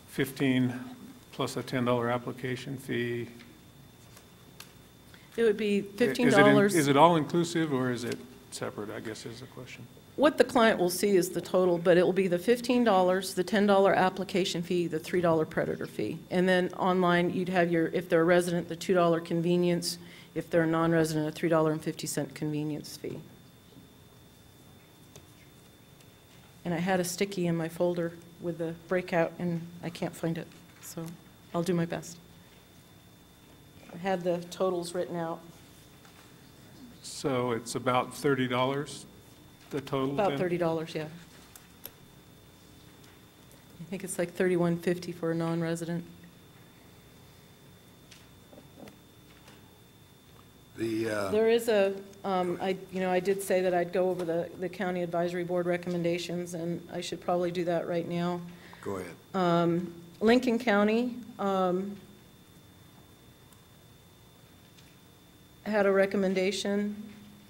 15 plus a $10 application fee. It would be $15. Is it all inclusive or is it separate, I guess is the question. What the client will see is the total, but it will be the $15, the $10 application fee, the $3 predator fee. And then online, you'd have your, if they're a resident, the $2 convenience. If they're a non-resident, a $3.50 convenience fee. And I had a sticky in my folder with the breakout, and I can't find it, so I'll do my best. I had the totals written out. So it's about $30, the total About then? $30, yeah. I think it's like $31.50 for a non-resident. There is a, I did say that I'd go over the county advisory board recommendations, and I should probably do that right now. Go ahead. Lincoln County had a recommendation.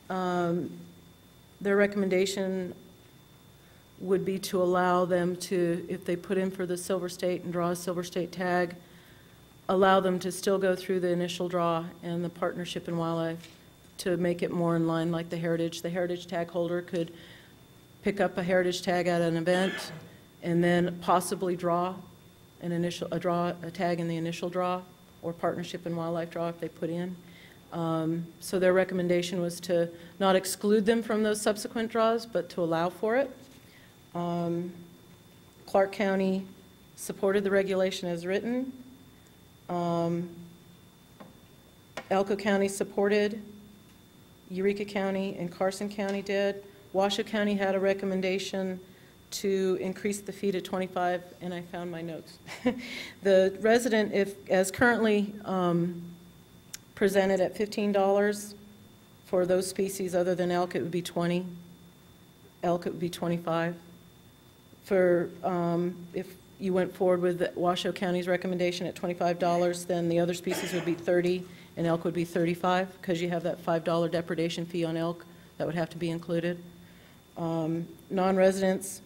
Their recommendation would be to allow them to, if they put in for the Silver State and draw a Silver State tag, allow them to still go through the initial draw and the Partnership in Wildlife to make it more in line like the Heritage. The Heritage tag holder could pick up a Heritage tag at an event and then possibly draw a tag in the initial draw or Partnership in Wildlife draw if they put in. So their recommendation was to not exclude them from those subsequent draws, but to allow for it. Clark County supported the regulation as written. Elko County supported, Eureka County and Carson County did. Washoe County had a recommendation to increase the fee to $25, and I found my notes. The resident, as currently presented at $15 for those species other than elk, it would be $20. Elk, it would be $25. For if you went forward with Washoe County's recommendation at $25, then the other species would be $30 and elk would be $35 because you have that $5 depredation fee on elk that would have to be included. Non-residents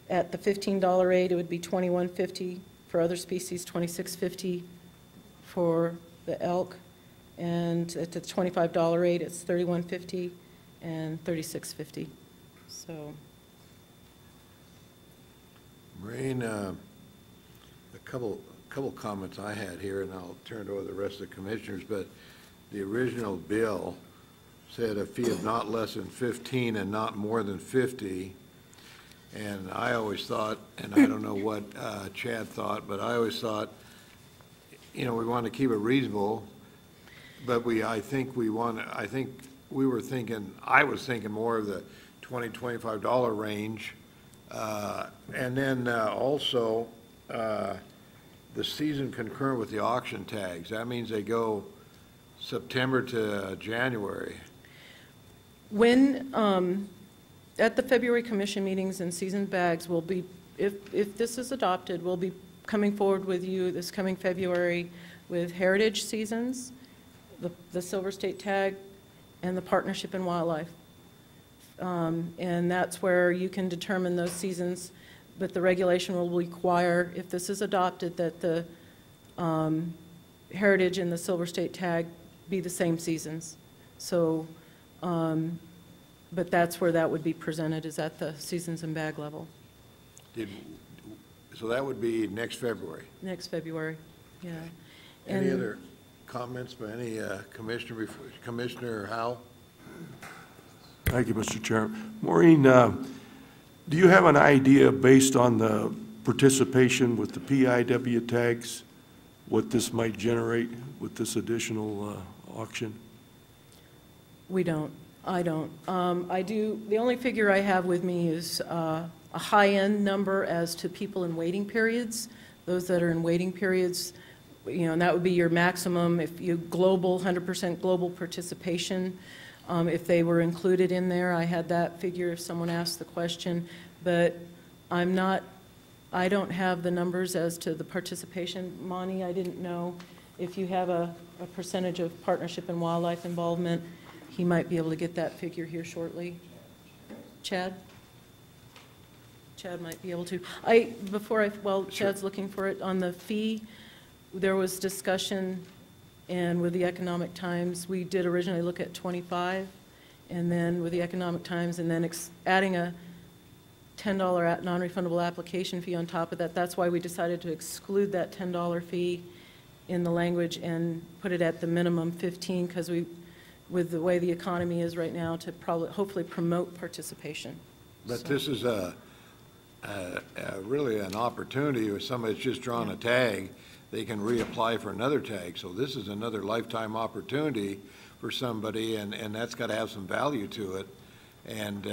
at the $15 rate, it would be $21.50 for other species, $26.50 for the elk, and at the $25 rate, it's $31.50 and $36.50. So. Maureen, a couple comments I had here, and I'll turn it over to the rest of the commissioners, but the original bill said a fee of not less than 15 and not more than 50, and I always thought, and I don't know what Chad thought, but I always thought, we want to keep it reasonable, but I was thinking more of the $20, $25 range. And then also, the season concurrent with the auction tags. That means they go September to January. When, at the February commission meetings and season bags will be, if this is adopted, we'll be coming forward with you this coming February with heritage seasons, the Silver State tag, and the Partnership in Wildlife. And that's where you can determine those seasons, but the regulation will require, if this is adopted, that the heritage and the Silver State tag be the same seasons. So, but that's where that would be presented, is at the seasons and bag level. So that would be next February. Next February, yeah. Any And- other comments by any commissioner, Commissioner Howell? Thank you, Mr. Chairman. Maureen, do you have an idea, based on the participation with the PIW tags, what this might generate with this additional auction? We don't. I don't. I do, the only figure I have with me is a high-end number as to people in waiting periods. Those that are in waiting periods, you know, and that would be your maximum if you global, 100% global participation. If they were included in there, I had that figure if someone asked the question, but I don't have the numbers as to the participation. Monty, I didn't know if you have a percentage of partnership and wildlife involvement. He might be able to get that figure here shortly. Chad? Chad might be able to. Chad's looking for it, on the fee, there was discussion, and with the Economic Times, we did originally look at 25, and then with the Economic Times, and then adding a $10 non-refundable application fee on top of that. That's why we decided to exclude that $10 fee in the language and put it at the minimum 15, because with the way the economy is right now, to hopefully promote participation. But this is really an opportunity. If somebody's just drawn a tag, they can reapply for another tag. So this is another lifetime opportunity for somebody, and that's got to have some value to it. And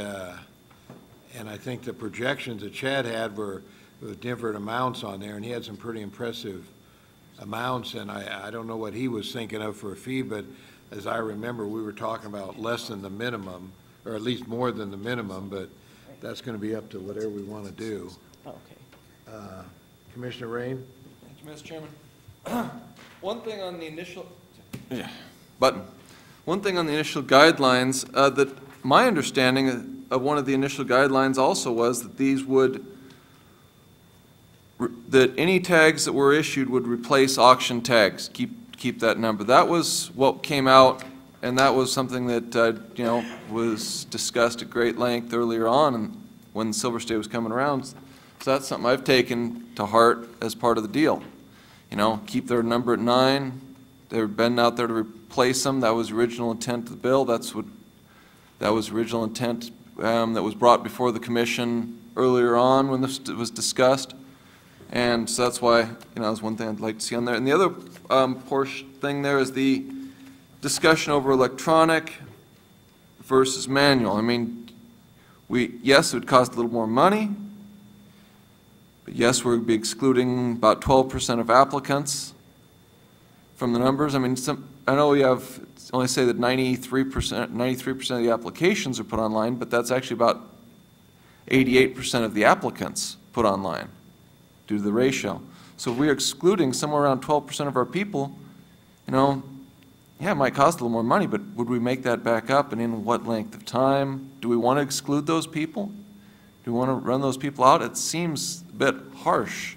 I think the projections that Chad had were with different amounts on there, and he had some pretty impressive amounts, and I don't know what he was thinking of for a fee, but as I remember, we were talking about less than the minimum, or at least more than the minimum, but that's going to be up to whatever we want to do. Okay. Commissioner Rain? Thank you, Mr. Chairman. One thing on the initial guidelines, that my understanding of one of the initial guidelines also was that these that any tags that were issued would replace auction tags, keep that number. That was what came out, and that was something that, was discussed at great length earlier on and when Silver State was coming around. So that's something I've taken to heart as part of the deal. Keep their number at 9. They've been out there to replace them. That was the original intent of the bill. That was original intent that was brought before the commission earlier on when this was discussed. And so that's why, that's one thing I'd like to see on there. And the other portion thing there is the discussion over electronic versus manual. I mean, yes, it would cost a little more money, but yes, we'd be excluding about 12% of applicants from the numbers. I mean, I know we only say that 93% of the applications are put online, but that's actually about 88% of the applicants put online due to the ratio. So if we're excluding somewhere around 12% of our people, yeah, it might cost a little more money, but would we make that back up, and in what length of time? Do we want to exclude those people? Do we want to run those people out? It seems a bit harsh.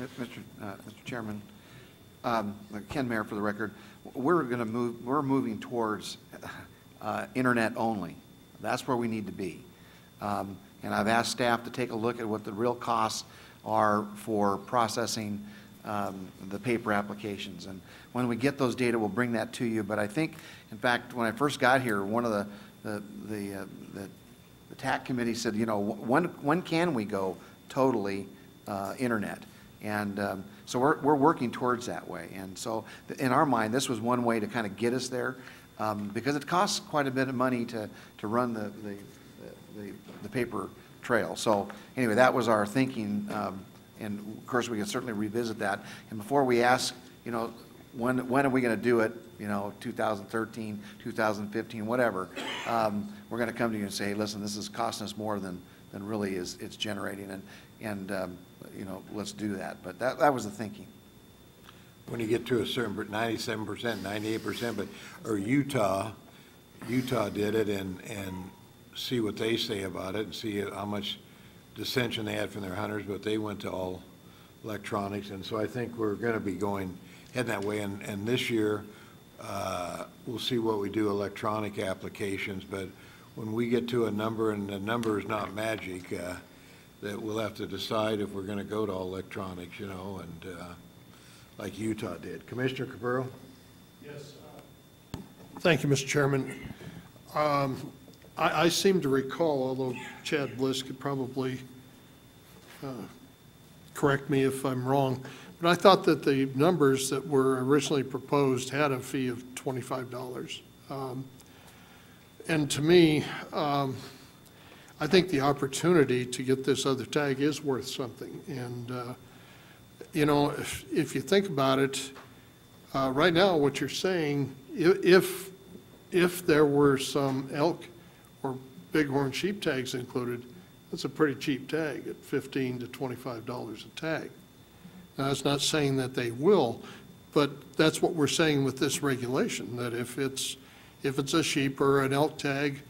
Mr. Chairman, Ken Mayer for the record, we're moving towards internet only. That's where we need to be. And I've asked staff to take a look at what the real costs are for processing the paper applications. And when we get those data, we'll bring that to you. But I think, in fact, when I first got here, one of the TAC committee said, when can we go totally internet? And so we're working towards that way. And so in our mind, this was one way to kind of get us there, because it costs quite a bit of money to run the paper trail. So anyway, that was our thinking, and of course we can certainly revisit that. And before we ask, when are we going to do it, 2013, 2015, whatever, we're going to come to you and say, hey, listen, this is costing us more than really it's generating, and let's do that. But that was the thinking. When you get to a certain 97%, 98%, or Utah did it, and see what they say about it and see how much dissension they had from their hunters, but they went to all electronics, and so I think we're going to be heading that way, and this year, we'll see what we do electronic applications, but when we get to a number, and the number is not magic, that we'll have to decide if we're going to go to all electronics, and like Utah did. Commissioner Capurro? Yes. Thank you, Mr. Chairman. I seem to recall, although Chad Bliss could probably correct me if I'm wrong, but I thought that the numbers that were originally proposed had a fee of $25. And to me, I think the opportunity to get this other tag is worth something. And, if you think about it, right now what you're saying, if there were some elk or bighorn sheep tags included, that's a pretty cheap tag at $15 to $25 a tag. Now, that's not saying that they will, but that's what we're saying with this regulation, that if it's a sheep or an elk tag,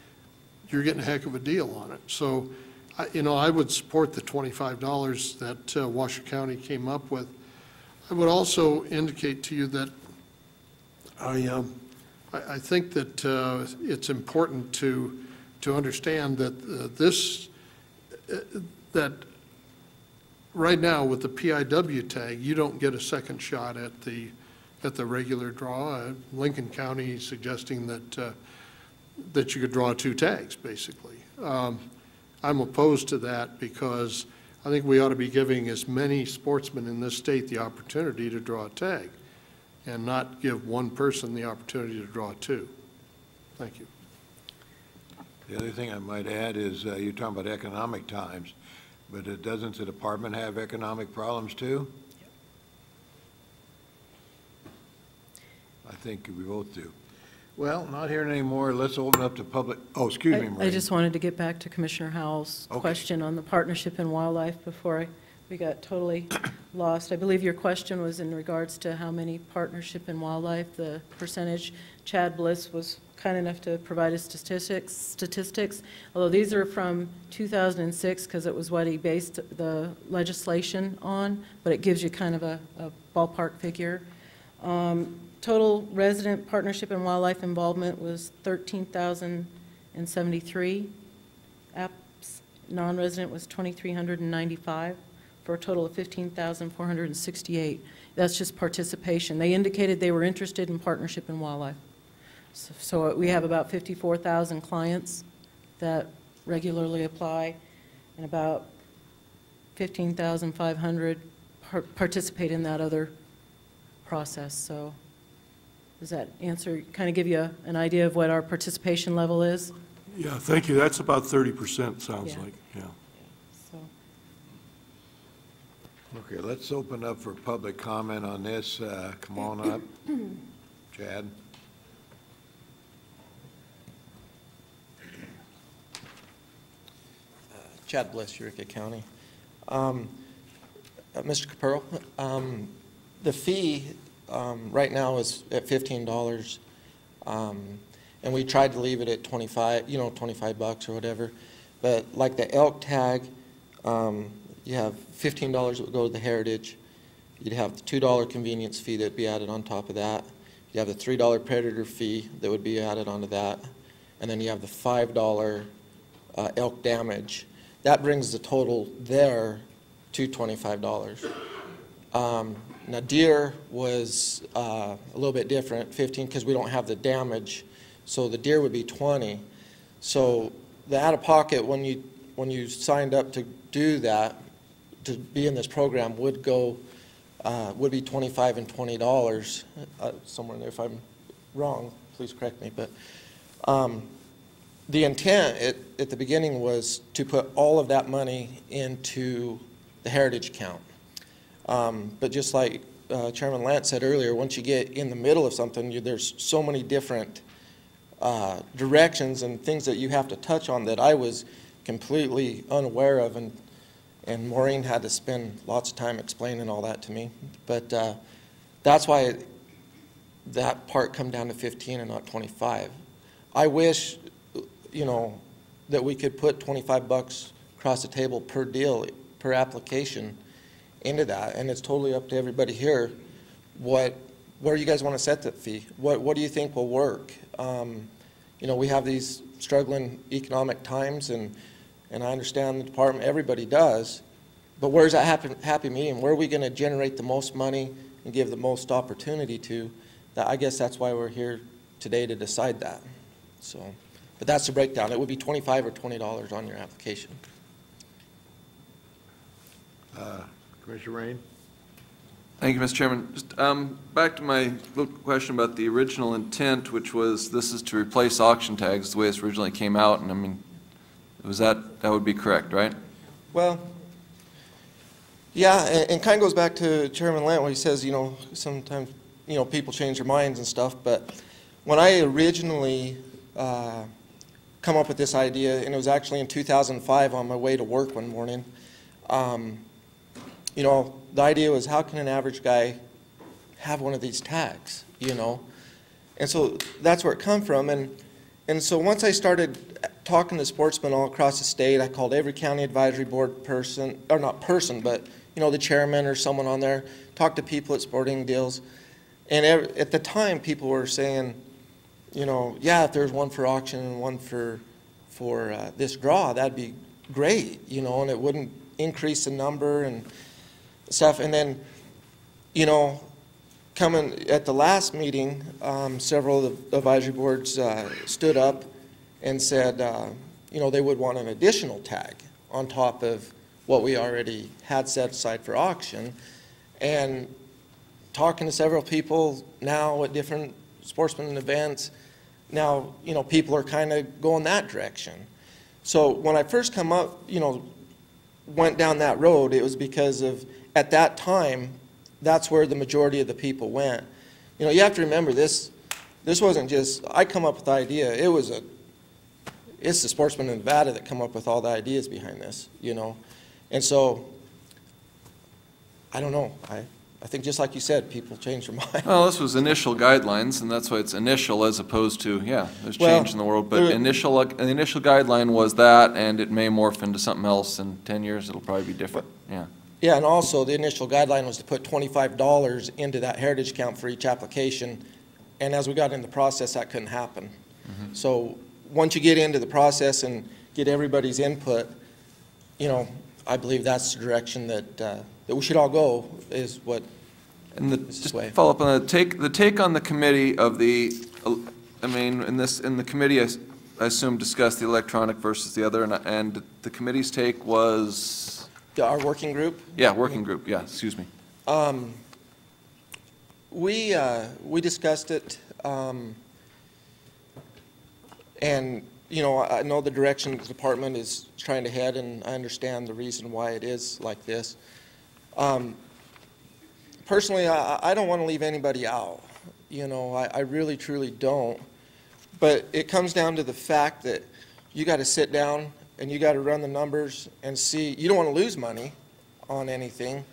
you're getting a heck of a deal on it. So, I would support the $25 that Washoe County came up with. I would also indicate to you that I think that it's important to understand that that right now with the PIW tag, you don't get a second shot at the regular draw. Lincoln County is suggesting that you could draw 2 tags, basically. I'm opposed to that because I think we ought to be giving as many sportsmen in this state the opportunity to draw a tag and not give one person the opportunity to draw 2. Thank you. The other thing I might add is you're talking about economic times, but doesn't the department have economic problems too? Yep. I think we both do. Well, not hearing any more. Let's open up to public. Oh, excuse me, Maureen. I just wanted to get back to Commissioner Howell's question on the partnership in wildlife before we got totally lost. I believe your question was in regards to how many partnership in wildlife, the percentage. Chad Bliss was kind enough to provide us statistics, although these are from 2006 because it was what he based the legislation on, but it gives you kind of a ballpark figure. Total resident partnership and wildlife involvement was 13,073. Apps non-resident was 2,395 for a total of 15,468. That's just participation. They indicated they were interested in partnership and wildlife. So we have about 54,000 clients that regularly apply, and about 15,500 participate in that other process. So does that answer, kind of give you an idea of what our participation level is? Yeah, thank you. That's about 30%, sounds like, yeah. So. Okay, let's open up for public comment on this. Come on up, Chad. Chad Bliss, Eureka County. Mr. Capurro, the fee right now is at $15, and we tried to leave it at 25, $25 or whatever. But like the elk tag, you have $15 that would go to the heritage. You'd have the $2 convenience fee that'd be added on top of that. You have the $3 predator fee that would be added onto that, and then you have the $5 elk damage. That brings the total there to $25. Now deer was a little bit different, 15, because we don't have the damage, so the deer would be 20. So the out-of-pocket when you signed up to do that, to be in this program, would be $25 and $20 somewhere in there. If I'm wrong, please correct me. But the intent at the beginning was to put all of that money into the heritage count. But just like Chairman Lance said earlier, once you get in the middle of something, there's so many different directions and things that you have to touch on that I was completely unaware of, and Maureen had to spend lots of time explaining all that to me. But that's why that part come down to 15 and not 25. I wish, that we could put 25 bucks across the table per deal, per application into that, and it's totally up to everybody here where you guys want to set that fee. What do you think will work? You know, we have these struggling economic times, and I understand the department, everybody does, but where's that happy medium? Where are we going to generate the most money and give the most opportunity to? I guess that's why we're here today, to decide that. So, but that's the breakdown. It would be $25 or $20 on your application. Commissioner Rain? Thank you, Mr. Chairman. Just back to my little question about the original intent, which was this is to replace auction tags the way this originally came out, and I mean, was that would be correct, right? Well, yeah, and kind of goes back to Chairman Lent where he says, you know, sometimes, you know, people change their minds and stuff, but when I originally come up with this idea, and it was actually in 2005 on my way to work one morning, you know, the idea was, how can an average guy have one of these tags, you know? And so that's where it come from. And so once I started talking to sportsmen all across the state, I called every county advisory board person, or not person, but, you know, the chairman or someone on there, talked to people at sporting deals. And at the time, people were saying, you know, yeah, if there's one for auction and one for this draw, that'd be great, you know, and it wouldn't increase the number and stuff. And then, you know, coming at the last meeting, several of the advisory boards stood up and said, you know, they would want an additional tag on top of what we already had set aside for auction. And talking to several people now at different sportsman events, now, you know, people are kind of going that direction. So when I first come up, you know, went down that road, it was because of, at that time, that's where the majority of the people went. You know, you have to remember this wasn't just, I come up with the idea, it's the sportsmen in Nevada that come up with all the ideas behind this, you know. And so, I don't know, I think just like you said, people change their mind. Well, this was initial guidelines, and that's why it's initial as opposed to, yeah, there's change in the world. But the initial guideline was that, and it may morph into something else in 10 years. It'll probably be different, yeah. Yeah, and also the initial guideline was to put $25 into that heritage account for each application. And as we got into the process, that couldn't happen. Mm-hmm. So once you get into the process and get everybody's input, you know, I believe that's the direction that we should all go, is what. And just follow up on the take on the committee of the, I mean, in the committee, I assume discussed the electronic versus the other, and the committee's take was. Our working group? Yeah, working group. Yeah, excuse me. We discussed it, and you know, I know the direction the department is trying to head, and I understand the reason why it is like this. Personally, I don't want to leave anybody out. You know, I really, truly don't. But it comes down to the fact that you got to sit down and you got to run the numbers and see. You don't want to lose money on anything.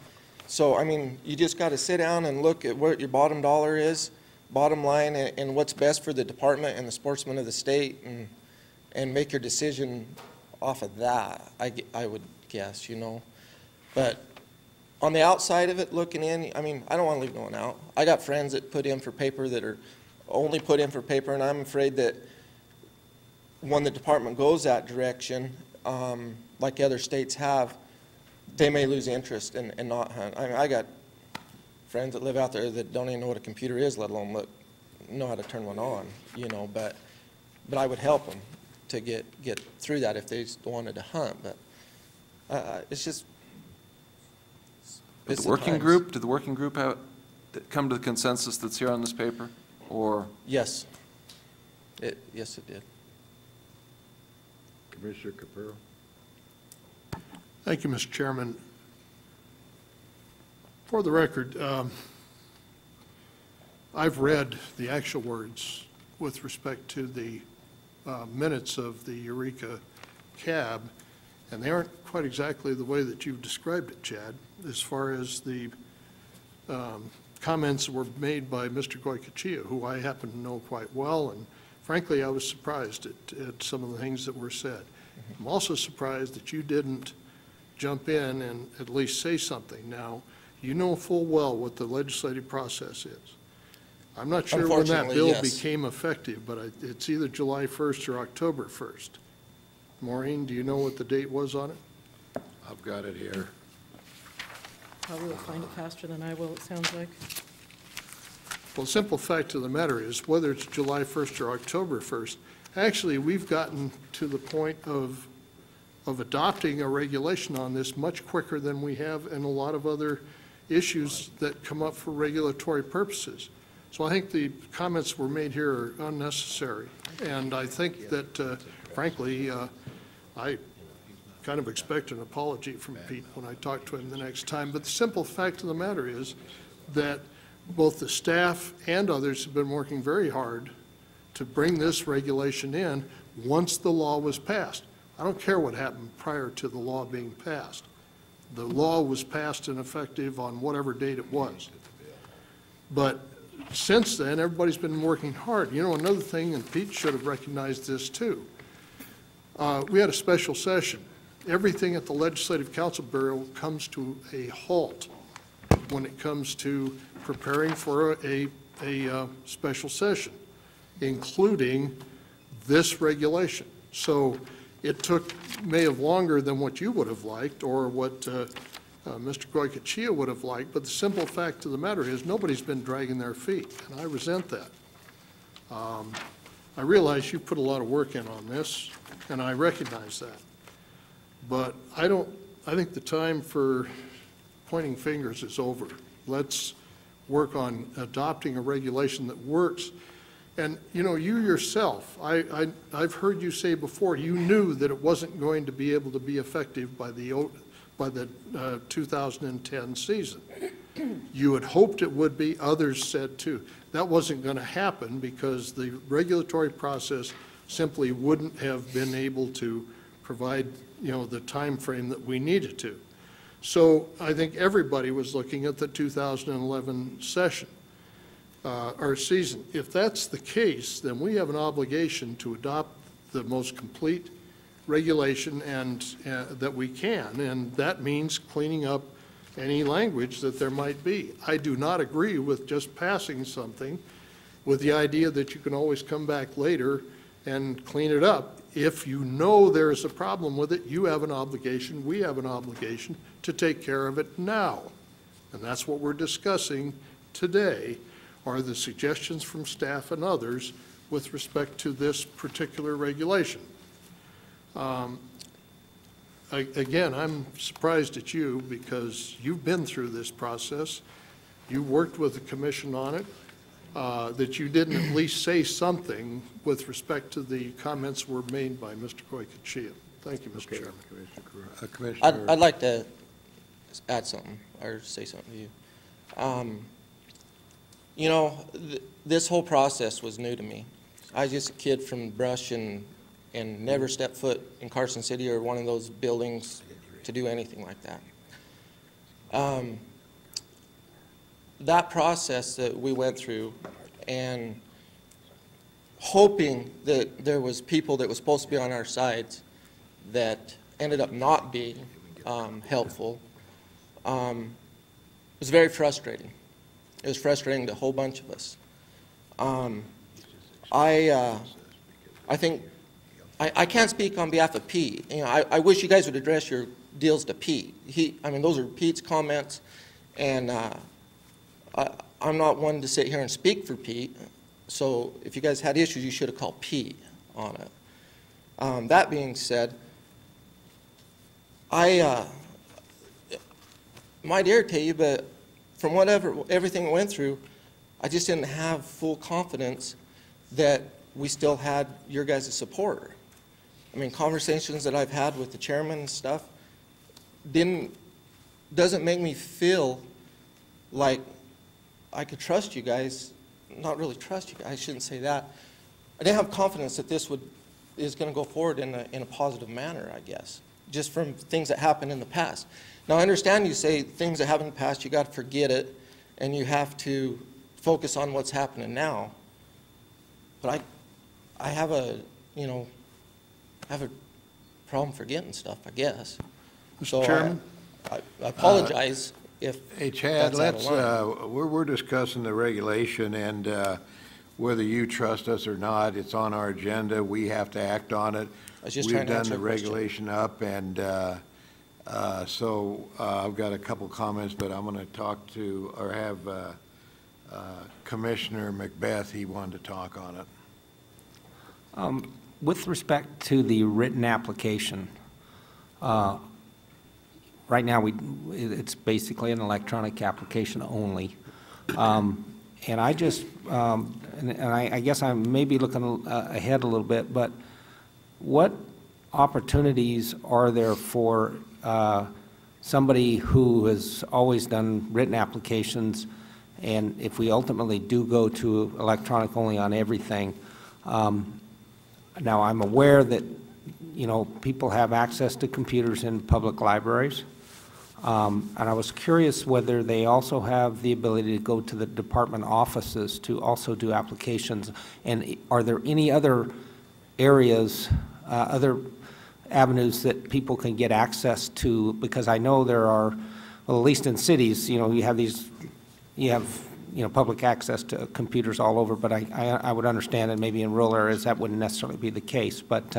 So, I mean, you just got to sit down and look at what your bottom dollar is, bottom line, and what's best for the department and the sportsmen of the state, and make your decision off of that, I would guess, you know. But on the outside of it, looking in, I mean, I don't want to leave no one out. I got friends that put in for paper that are only put in for paper, and I'm afraid that when the department goes that direction, like other states have, they may lose interest and not hunt. I mean, I got friends that live out there that don't even know what a computer is, let alone know how to turn one on, you know, but I would help them to get through that if they wanted to hunt, but it's just, Did the working group come to the consensus that's here on this paper, or? Yes. Yes, it did. Commissioner Capurro. Thank you, Mr. Chairman. For the record, I've read the actual words with respect to the minutes of the Eureka Cab, and they aren't quite exactly the way that you've described it, Chad, as far as the comments that were made by Mr. Goycochea, who I happen to know quite well, and frankly, I was surprised at some of the things that were said. I'm also surprised that you didn't jump in and at least say something. Now, you know full well what the legislative process is. I'm not sure when that Unfortunately, bill yes. became effective, but it's either July 1st or October 1st. Maureen, do you know what the date was on it? I've got it here. Probably will find it faster than I will, it sounds like. Well, the simple fact of the matter is, whether it's July 1st or October 1st, actually, we've gotten to the point of adopting a regulation on this much quicker than we have in a lot of other issues that come up for regulatory purposes. So I think the comments were made here are unnecessary. And I think that, frankly, I kind of expect an apology from Pete when I talk to him the next time. But the simple fact of the matter is that both the staff and others have been working very hard to bring this regulation in once the law was passed. I don't care what happened prior to the law being passed. The law was passed and effective on whatever date it was. But since then, everybody's been working hard. You know, another thing, and Pete should have recognized this too, we had a special session. Everything at the Legislative Council Bureau comes to a halt when it comes to preparing for a special session, including this regulation. So it may have longer than what you would have liked or what Mr. Goycochea would have liked, but the simple fact of the matter is nobody's been dragging their feet, and I resent that. I realize you put a lot of work in on this, and I recognize that. But I think the time for pointing fingers is over. Let's work on adopting a regulation that works. And, you know, you yourself, I've heard you say before, you knew that it wasn't going to be able to be effective by the 2010 season. You had hoped it would be, others said too. That wasn't going to happen because the regulatory process simply wouldn't have been able to provide, you know, the time frame that we needed to. So I think everybody was looking at the 2011 session, or season. If that's the case, then we have an obligation to adopt the most complete regulation and that we can, and that means cleaning up any language that there might be. I do not agree with just passing something with the idea that you can always come back later and clean it up. If you know there is a problem with it, you have an obligation, we have an obligation to take care of it now. And that's what we're discussing today, are the suggestions from staff and others with respect to this particular regulation. Again, I'm surprised at you because you've been through this process. You worked with the commission on it, that you didn't at least say something with respect to the comments were made by Mr. Goycochea. Thank you, Mr. Chairman. Commissioner. I'd like to add something or say something to you. You know, this whole process was new to me. I was just a kid from Brush and never stepped foot in Carson City or one of those buildings to do anything like that. That process that we went through and hoping that there was people that was supposed to be on our sides that ended up not being helpful was very frustrating. It was frustrating to a whole bunch of us. I think I can't speak on behalf of Pete. You know, I wish you guys would address your deals to Pete. I mean, those are Pete's comments, and I'm not one to sit here and speak for Pete. So if you guys had issues, you should have called Pete on it. That being said, I might irritate you, but from everything we went through, I just didn't have full confidence that we still had your guys' support. I mean, conversations that I've had with the chairman and stuff doesn't make me feel like I could trust you guys. Not really trust you guys, I shouldn't say that. I didn't have confidence that this is going to go forward in a positive manner, I guess, just from things that happened in the past. Now, I understand you say things that happened in the past, you got to forget it, and you have to focus on what's happening now. But I have a problem for getting stuff, I guess. Mr. So Chairman? I apologize if Hey, Chad, that's out of let's, line. we're discussing the regulation, and whether you trust us or not, it's on our agenda. We have to act on it. I was just trying to answer We've done the your question. regulation up, and so I've got a couple comments, but I'm going to talk to, or have Commissioner Macbeth, he wanted to talk on it. With respect to the written application, right now, it's basically an electronic application only. And I just, and I guess I may be looking ahead a little bit, but what opportunities are there for somebody who has always done written applications, and if we ultimately do go to electronic only on everything, now I'm aware that, you know, people have access to computers in public libraries. And I was curious whether they also have the ability to go to the department offices to also do applications. And are there any other areas, other avenues that people can get access to? Because I know there are, well, at least in cities, you know, you have these, you have, you know, public access to computers all over, but I would understand that maybe in rural areas that wouldn't necessarily be the case. But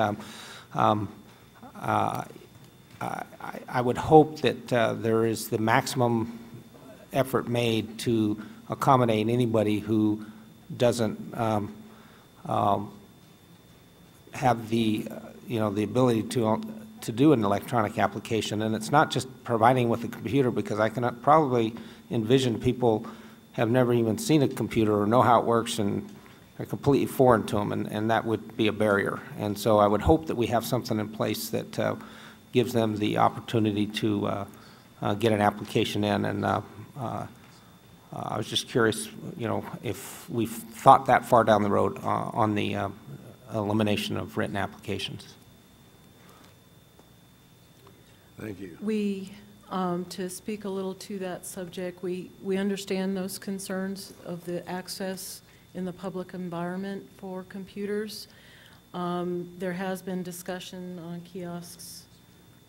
I would hope that there is the maximum effort made to accommodate anybody who doesn't have the, you know, the ability to do an electronic application. And it's not just providing with a computer, because I can probably envision people have never even seen a computer or know how it works, and are completely foreign to them, and that would be a barrier. And so I would hope that we have something in place that gives them the opportunity to get an application in. And I was just curious, you know, if we've thought that far down the road on the elimination of written applications. Thank you. We, to speak a little to that subject, we understand those concerns of the access in the public environment for computers. There has been discussion on kiosks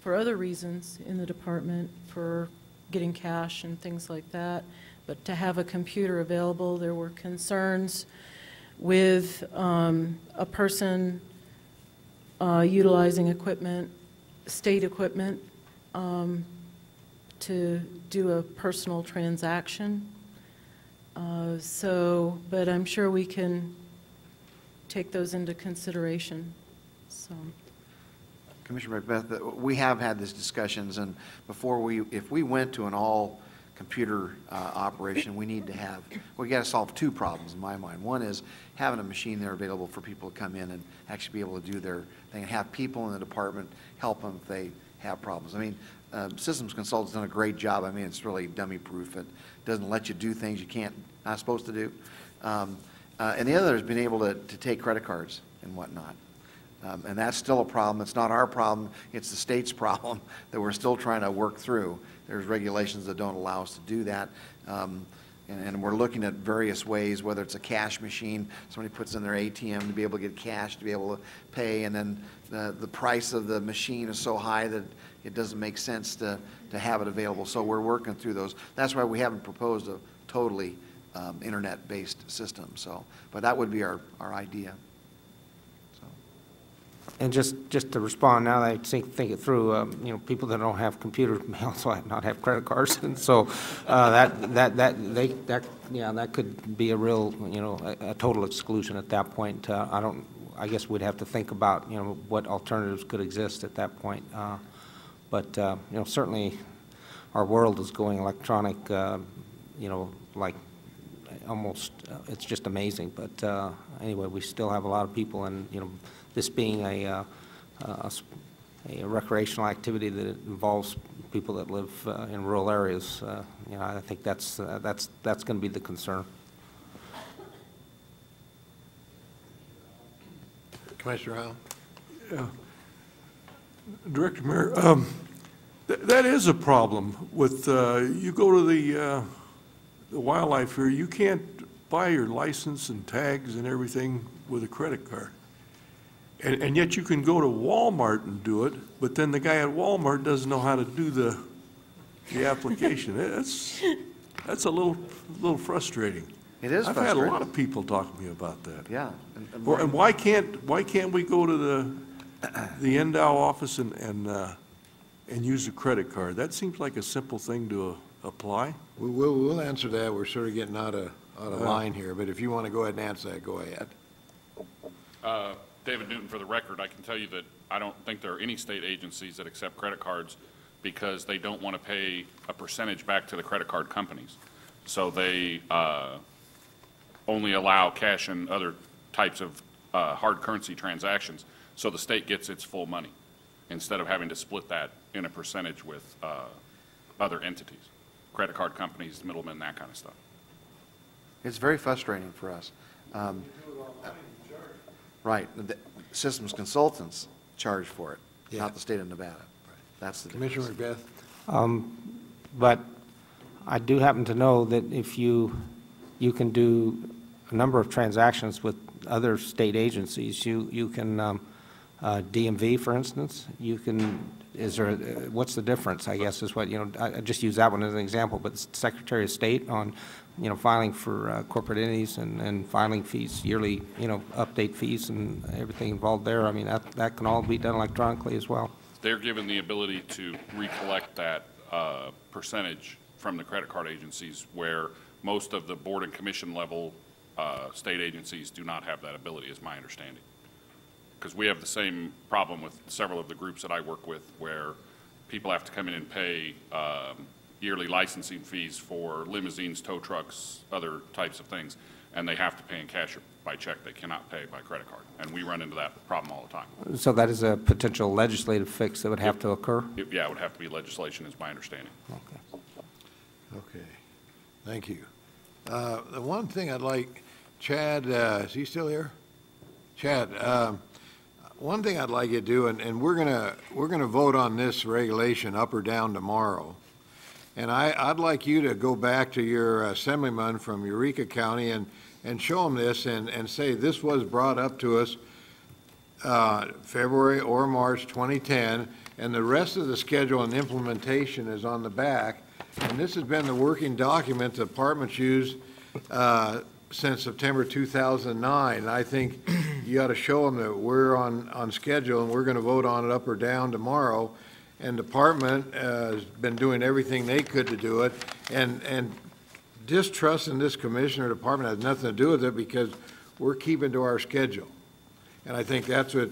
for other reasons in the department, for getting cash and things like that. But to have a computer available, there were concerns with a person utilizing equipment, state equipment, to do a personal transaction. But I'm sure we can take those into consideration. So. Commissioner Macbeth, we have had these discussions, and before if we went to an all-computer operation, we need to have, we got to solve two problems in my mind. One is having a machine there available for people to come in and actually be able to do their thing, and have people in the department help them if they have problems. I mean, Systems Consultant's done a great job. I mean, it's really dummy-proof. It doesn't let you do things you not supposed to do. And the other has been able to take credit cards and whatnot. And that's still a problem. It's not our problem. It's the state's problem that we're still trying to work through. There's regulations that don't allow us to do that. And we're looking at various ways, whether it's a cash machine, somebody puts in their ATM to be able to get cash, to be able to pay, and then the price of the machine is so high that it doesn't make sense to have it available. So we're working through those. That's why we haven't proposed a totally internet-based system. So, but that would be our idea. And just to respond, now that I think it through, you know, people that don't have computers may also not have credit cards, and so that could be a real, you know, a total exclusion at that point. I guess we'd have to think about, you know, what alternatives could exist at that point. But you know, certainly our world is going electronic, you know, like almost, it's just amazing. But anyway, we still have a lot of people, and, you know, this being a recreational activity that involves people that live in rural areas, you know, I think that's going to be the concern. Commissioner Howell? Yeah. Director Mayor, that is a problem with, you go to the wildlife here, you can't buy your license and tags and everything with a credit card. And yet you can go to Walmart and do it, but then the guy at Walmart doesn't know how to do the application. That's a little frustrating. It is I've had a frustrating. lot of people talk to me about that. Yeah. Well, and why can't we go to the NDOW office and use a credit card? That seems like a simple thing to apply. We'll answer that. We're sort of getting out of line here, but if you want to go ahead and answer that, go ahead. David Newton, for the record, I can tell you that I don't think there are any state agencies that accept credit cards because they don't want to pay a percentage back to the credit card companies. So they only allow cash and other types of hard currency transactions, so the state gets its full money instead of having to split that in a percentage with other entities, credit card companies, middlemen, that kind of stuff. It's very frustrating for us. Right. The systems consultants charge for it, not the state of Nevada. That's the difference. Commissioner McBeth? But I do happen to know that if you can do a number of transactions with other state agencies, you can, DMV, for instance, you can, what's the difference, I guess, is what, I just use that one as an example, but the Secretary of State on, filing for corporate entities and filing fees, yearly, update fees and everything involved there, I mean, that can all be done electronically as well. They're given the ability to recollect that percentage from the credit card agencies, where most of the board and commission level state agencies do not have that ability, is my understanding. Because we have the same problem with several of the groups that I work with, where people have to come in and pay yearly licensing fees for limousines, tow trucks, other types of things, and they have to pay in cash or by check. They cannot pay by credit card, and we run into that problem all the time. So that is a potential legislative fix that would have to occur? Yeah, it would have to be legislation, is my understanding. Okay, thank you. The one thing I'd like, Chad, is he still here? Chad, one thing I'd like you to do, and we're gonna vote on this regulation up or down tomorrow. And I'd like you to go back to your assemblyman from Eureka County and show them this and say this was brought up to us February or March 2010, and the rest of the schedule and implementation is on the back. And this has been the working document the department's used since September 2009. And I think you ought to show them that we're on schedule and we're going to vote on it up or down tomorrow. And department has been doing everything they could to do it. And distrust in this commissioner department has nothing to do with it, because we're keeping to our schedule. And I think that's what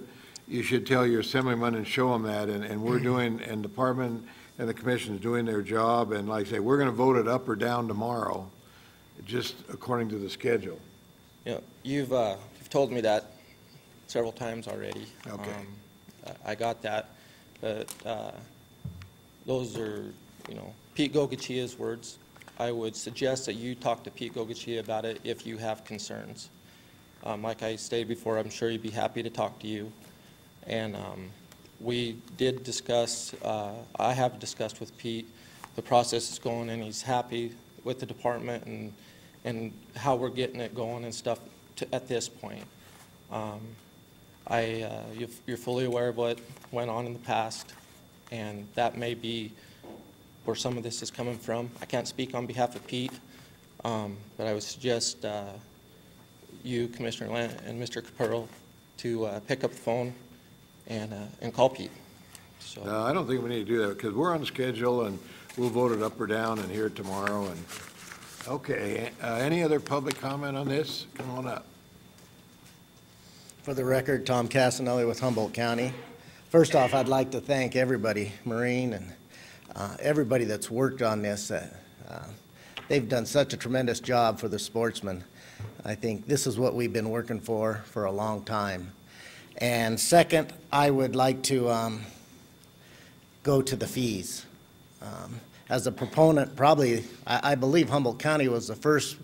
you should tell your assemblyman and show them that. And we're doing, and department and the commission is doing their job. And like I say, we're going to vote it up or down tomorrow, just according to the schedule. Yeah, you've told me that several times already. Okay. I got that, but those are, Pete Gogachia's words. I would suggest that you talk to Pete Gogachia about it if you have concerns. Like I stated before, I'm sure he'd be happy to talk to you. And we did discuss, I have discussed with Pete, the process is going, and he's happy with the department and how we're getting it going and stuff at this point. You're fully aware of what went on in the past, and that may be where some of this is coming from. I can't speak on behalf of Pete, but I would suggest you, Commissioner Lent, and Mr. Capurro to pick up the phone and call Pete. So. No, I don't think we need to do that, because we're on schedule and we'll vote it up or down and hear it tomorrow. And okay, any other public comment on this? Come on up. For the record, Tom Casanelli with Humboldt County. First off, I'd like to thank everybody, Maureen and everybody that's worked on this. They've done such a tremendous job for the sportsmen. I think this is what we've been working for a long time. And second, I would like to go to the fees. As a proponent, probably, I believe Humboldt County was the first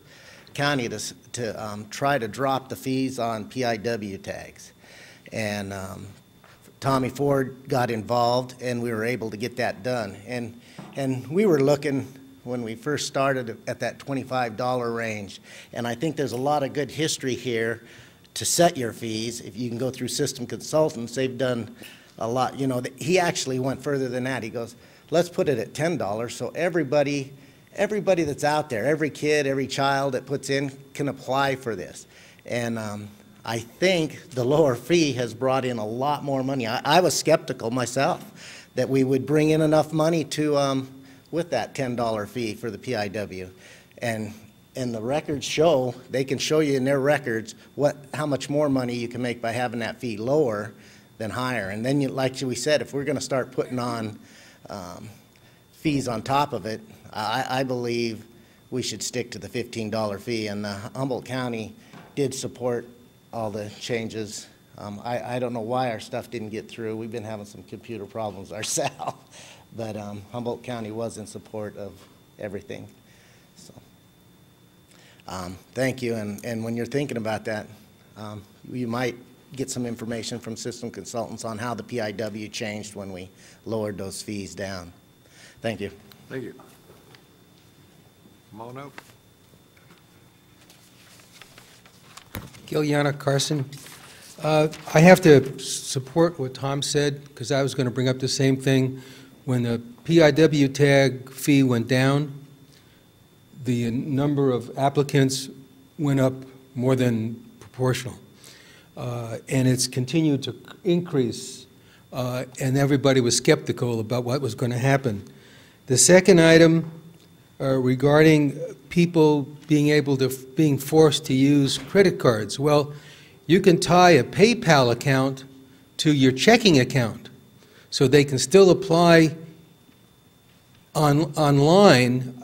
county to try to drop the fees on PIW tags. And Tommy Ford got involved, and we were able to get that done. And we were looking, when we first started, at that $25 range. And I think there's a lot of good history here to set your fees. If you can go through System Consultants, they've done a lot. You know, he actually went further than that. He goes, let's put it at $10 so everybody that's out there, every kid, every child that puts in can apply for this. And I think the lower fee has brought in a lot more money. I was skeptical myself that we would bring in enough money to, with that $10 fee for the PIW. And the records show, they can show you in their records how much more money you can make by having that fee lower than higher. And then, like we said, if we're going to start putting on fees on top of it, I believe we should stick to the $15 fee. And Humboldt County did support all the changes. I don't know why our stuff didn't get through. We've been having some computer problems ourselves. But Humboldt County was in support of everything. So, thank you. And when you're thinking about that, you might get some information from System Consultants on how the PIW changed when we lowered those fees down. Thank you. Thank you. Come on up. Giliana Carson. I have to support what Tom said, because I was going to bring up the same thing. When the PIW tag fee went down, the number of applicants went up more than proportional. And it's continued to increase, and everybody was skeptical about what was going to happen. The second item regarding people being forced to use credit cards. Well, you can tie a PayPal account to your checking account, so they can still apply online.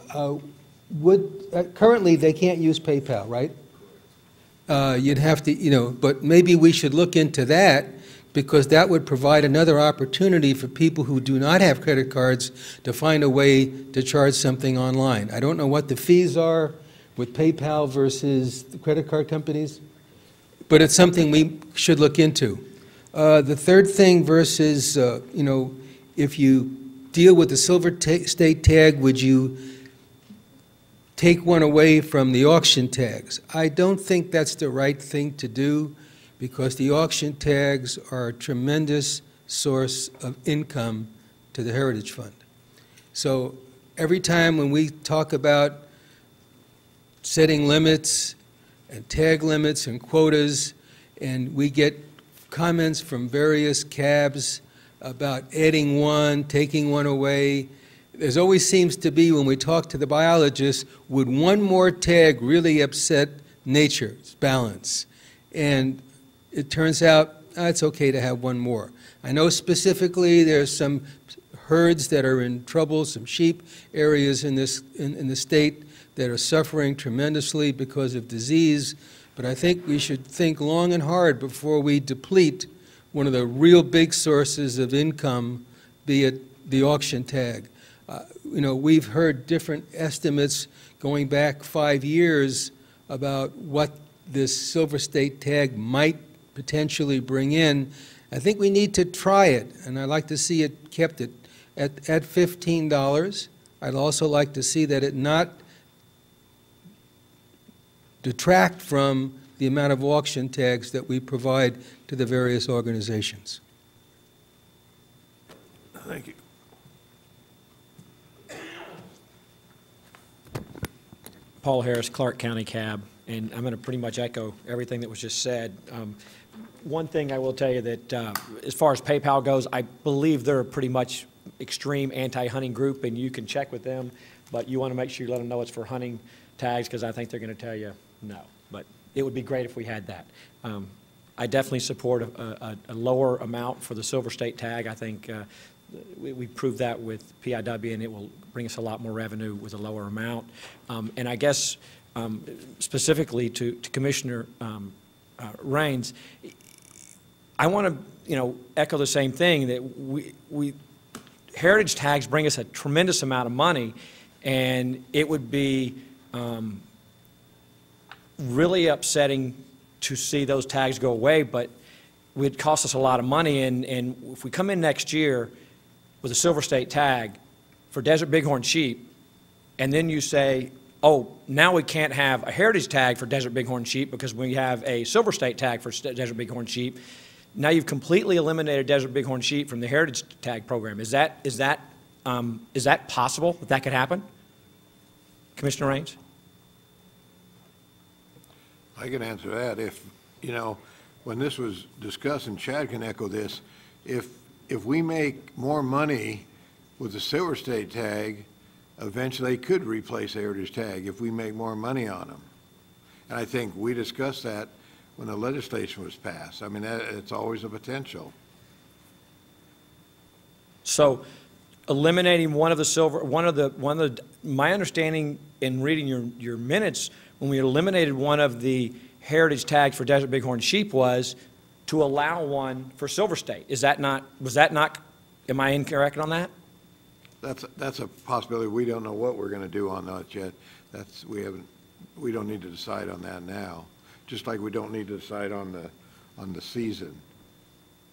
Currently, they can't use PayPal, right? You'd have to, but maybe we should look into that, because that would provide another opportunity for people who do not have credit cards to find a way to charge something online. I don't know what the fees are with PayPal versus the credit card companies, but it's something we should look into. The third thing versus, if you deal with the Silver State tag, would you take one away from the auction tags? I don't think that's the right thing to do, because the auction tags are a tremendous source of income to the Heritage Fund. So every time when we talk about setting limits and tag limits and quotas, and we get comments from various cabs about adding one, taking one away, there always seems to be, when we talk to the biologists, would one more tag really upset nature's balance? And it turns out it's okay to have one more. I know specifically there's some herds that are in trouble, some sheep areas in the state that are suffering tremendously because of disease, but I think we should think long and hard before we deplete one of the real big sources of income, be it the auction tag. We've heard different estimates going back 5 years about what this Silver State tag might potentially bring in. I think we need to try it, and I'd like to see it kept at $15. I'd also like to see that it not detract from the amount of auction tags that we provide to the various organizations. Thank you. Paul Harris, Clark County Cab, and I'm going to pretty much echo everything that was just said. One thing I will tell you that as far as PayPal goes, I believe they're a pretty much extreme anti-hunting group, and you can check with them, but you want to make sure you let them know it's for hunting tags, because I think they're going to tell you no. But it would be great if we had that. I definitely support a lower amount for the Silver State tag. I think we proved that with PIW, and it will bring us a lot more revenue with a lower amount. And I guess specifically to Commissioner Raines, I want to echo the same thing, that heritage tags bring us a tremendous amount of money, and it would be really upsetting to see those tags go away, but it would cost us a lot of money. And if we come in next year with a Silver State tag for desert bighorn sheep, and then you say oh, now we can't have a heritage tag for desert bighorn sheep because we have a silver state tag for desert bighorn sheep. Now you've completely eliminated desert bighorn sheep from the heritage tag program. Is that possible that could happen? Commissioner Raines? I can answer that. If, you know, when this was discussed, and Chad can echo this, if we make more money with the silver state tag, eventually they could replace the heritage tag if we make more money on them. And I think we discussed that when the legislation was passed. I mean, it's always a potential. So eliminating one of the silver, my understanding in reading your minutes, when we eliminated one of the heritage tags for desert bighorn sheep was to allow one for silver state. Was that not, am I incorrect on that? That's a possibility. We don't know what we're going to do on that yet. We don't need to decide on that now. Just like we don't need to decide on the season.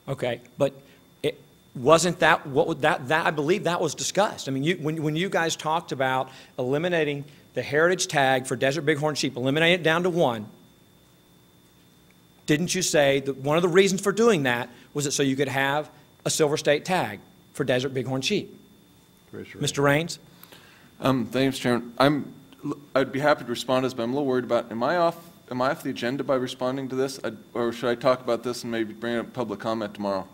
Okay, but it wasn't that I believe that was discussed. I mean, when you guys talked about eliminating the heritage tag for desert bighorn sheep, eliminating it down to one, didn't you say that one of the reasons for doing that was that so you could have a silver state tag for desert bighorn sheep? Mr. Raines? Thanks, Chairman. I'd be happy to respond to this, but I'm a little worried about, am I off the agenda by responding to this? Or should I talk about this and maybe bring up public comment tomorrow?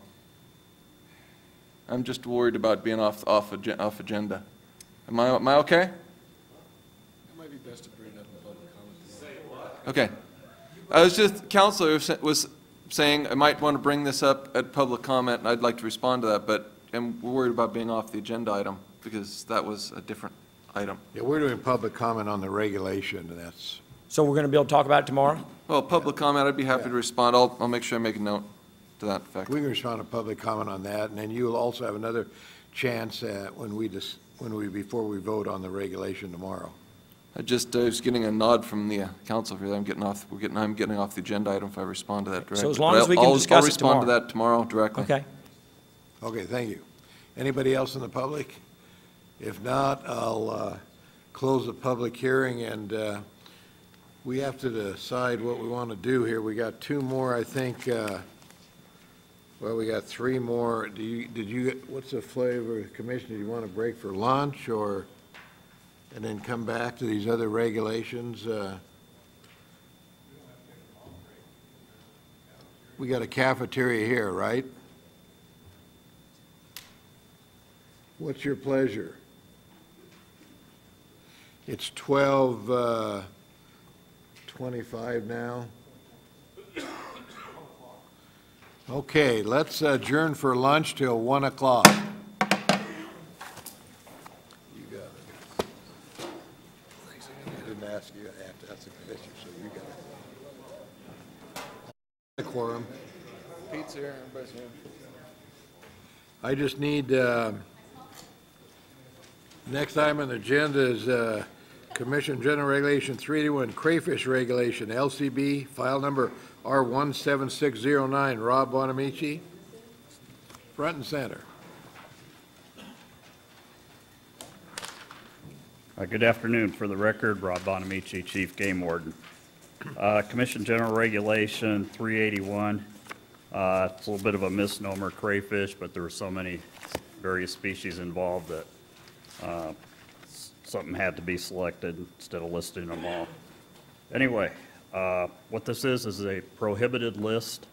I'm just worried about being off agenda. Am I okay? It might be best to bring it up in public comment. Say what? Okay. I was just, Counselor was saying I might want to bring this up at public comment, and I'd like to respond to that, but I'm worried about being off the agenda item because that was a different item. Yeah, we're doing public comment on the regulation, and that's... So we're going to be able to talk about it tomorrow? Well, public comment, I'd be happy to respond. I'll make sure I make a note to that effect. We can respond to public comment on that, and then you'll also have another chance before we vote on the regulation tomorrow. I was getting a nod from the council here that I'm getting off the agenda item if I respond to that directly. So as long as we can discuss it tomorrow. I'll respond to that tomorrow directly. Okay. Okay, thank you. Anybody else in the public? If not, I'll close the public hearing, and we have to decide what we want to do here. We got two more, I think. Well, we got three more. What's the flavor, Commissioner? Do you want to break for lunch, and then come back to these other regulations? We got a cafeteria here, right? What's your pleasure? It's 12:25 now. Okay, let's adjourn for lunch till 1 o'clock. You got it. I didn't ask you, I have to ask the commissioner, so you got it. Quorum. Pete's here, everybody's here. I just need, next item on the agenda is Commission General Regulation 381 Crayfish Regulation, LCB, file number R17609. Rob Bonamici, front and center. Good afternoon. For the record, Rob Bonamici, Chief Game Warden. Commission General Regulation 381. It's a little bit of a misnomer, crayfish, but there were so many various species involved that something had to be selected instead of listing them all. Anyway, what this is a prohibited list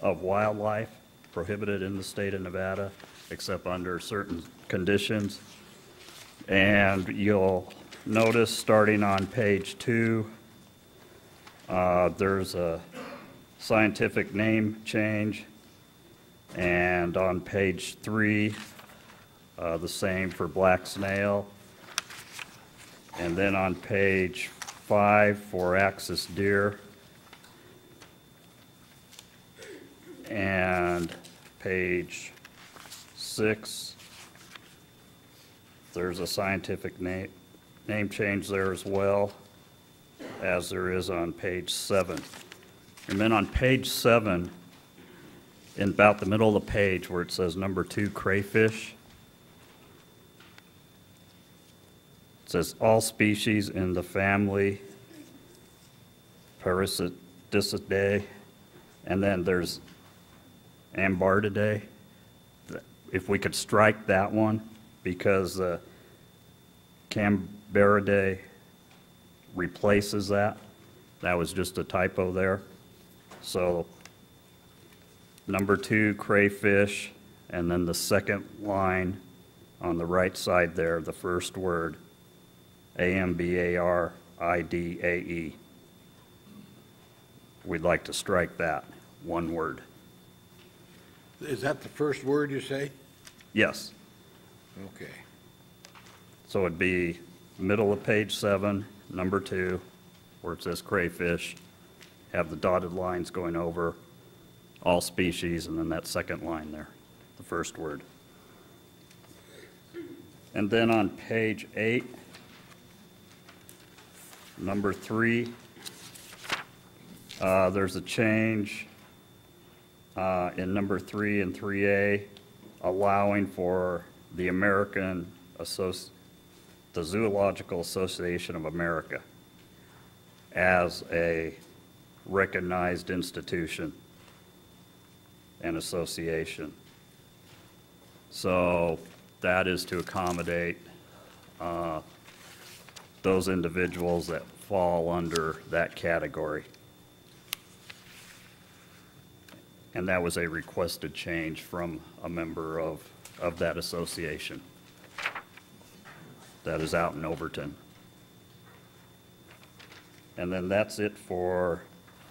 of wildlife prohibited in the state of Nevada, except under certain conditions. And you'll notice starting on page 2, there's a scientific name change. And on page 3, the same for black snail. And then on page 5 for axis deer. And page 6, there's a scientific name change there as well, as there is on page 7. And then on page 7, in about the middle of the page where it says number 2 crayfish, It says all species in the family Parasiticidae, and then there's Ambardidae. If we could strike that one, because Cambaridae replaces that. That was just a typo there. So number 2, crayfish, and then the second line on the right side there, the first word, Ambaridae. We'd like to strike that, one word. Is that the first word you say? Yes. Okay. So it'd be middle of page 7, number 2, where it says crayfish, have the dotted lines going over all species, and then that second line there, the first word. And then on page 8, number 3, there's a change in number 3 and 3A, allowing for the the Zoological Association of America as a recognized institution and association. So that is to accommodate those individuals that fall under that category. And that was a requested change from a member of that association that is out in Overton. And then that's it for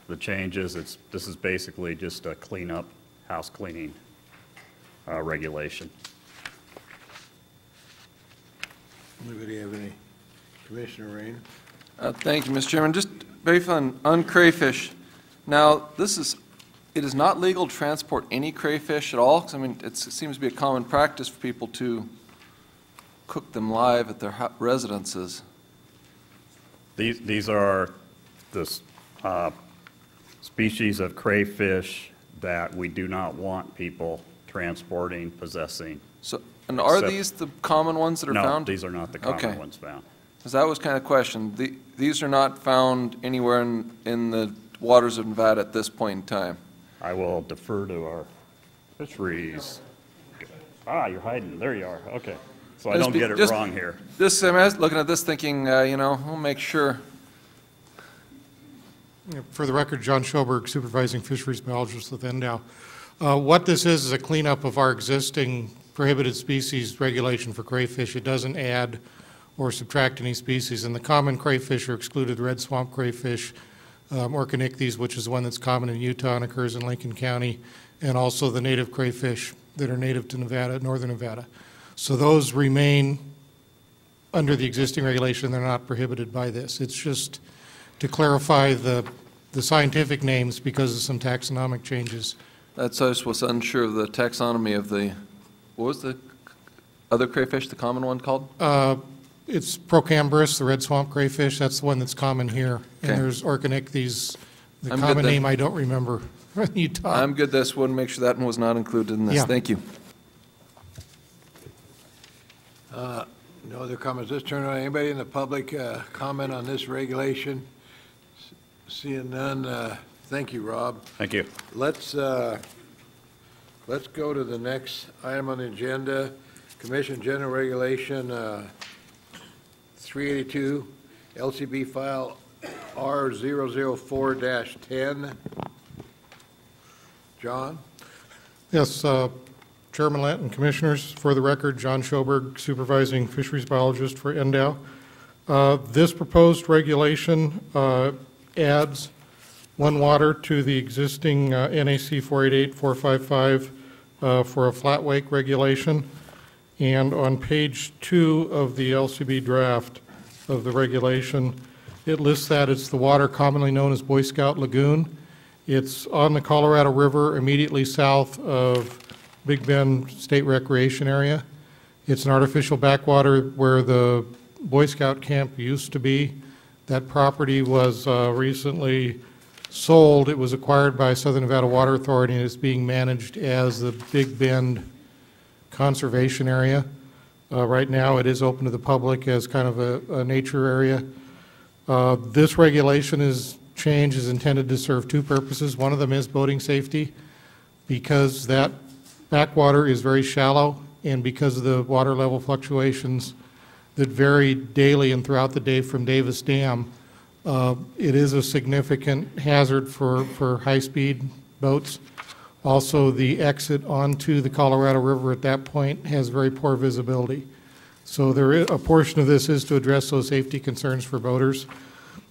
the changes. This is basically just a cleanup, house cleaning regulation. Anybody have any? Commissioner Rain? Thank you, Mr. Chairman. Just briefly on crayfish. Now, it is not legal to transport any crayfish at all, 'cause, I mean, it seems to be a common practice for people to cook them live at their residences. These are the species of crayfish that we do not want people transporting, possessing. So, and are these the common ones that are found? No, these are not the common ones found. Because that was kind of the question. These are not found anywhere in the waters of Nevada at this point in time. I will defer to our fisheries. You're hiding. There you are. Okay. So I don't get it wrong here. I was looking at this thinking, we'll make sure. For the record, John Schoberg, Supervising Fisheries Biologist with NDOW. What this is a cleanup of our existing prohibited species regulation for crayfish. It doesn't add or subtract any species. And the common crayfish are excluded: red swamp crayfish, Orcanichthyes, which is the one that's common in Utah and occurs in Lincoln County, and also the native crayfish that are native to Nevada, northern Nevada. So those remain under the existing regulation. They're not prohibited by this. It's just to clarify the scientific names because of some taxonomic changes. I just was unsure of the taxonomy of what was the other crayfish, the common one called? It's Procambrus, the red swamp crayfish. That's the one that's common here. Okay. And there's Orcanichthyes, the I'm common good then. name I don't remember. Utah. I'm good. This one, make sure that one was not included in this. Yeah. Thank you. No other comments. Let's turn on anybody in the public comment on this regulation. Seeing none, thank you, Rob. Thank you. Let's go to the next item on the agenda. Commission General Regulation 382, LCB file R004-10. John? Yes, Chairman Lent and Commissioners, for the record, John Schoberg, Supervising Fisheries Biologist for NDOW. This proposed regulation adds one water to the existing NAC 488-455 for a flat wake regulation. And on page 2 of the LCB draft of the regulation, it lists that it's the water commonly known as Boy Scout Lagoon. It's on the Colorado River immediately south of Big Bend State Recreation Area. It's an artificial backwater where the Boy Scout camp used to be. That property was recently sold. It was acquired by Southern Nevada Water Authority and is being managed as the Big Bend Conservation Area. Right now, it is open to the public as kind of a nature area. This regulation change is intended to serve two purposes. One of them is boating safety, because that backwater is very shallow, and because of the water level fluctuations that vary daily and throughout the day from Davis Dam, it is a significant hazard for high-speed boats. Also, the exit onto the Colorado River at that point has very poor visibility. So a portion of this is to address those safety concerns for boaters.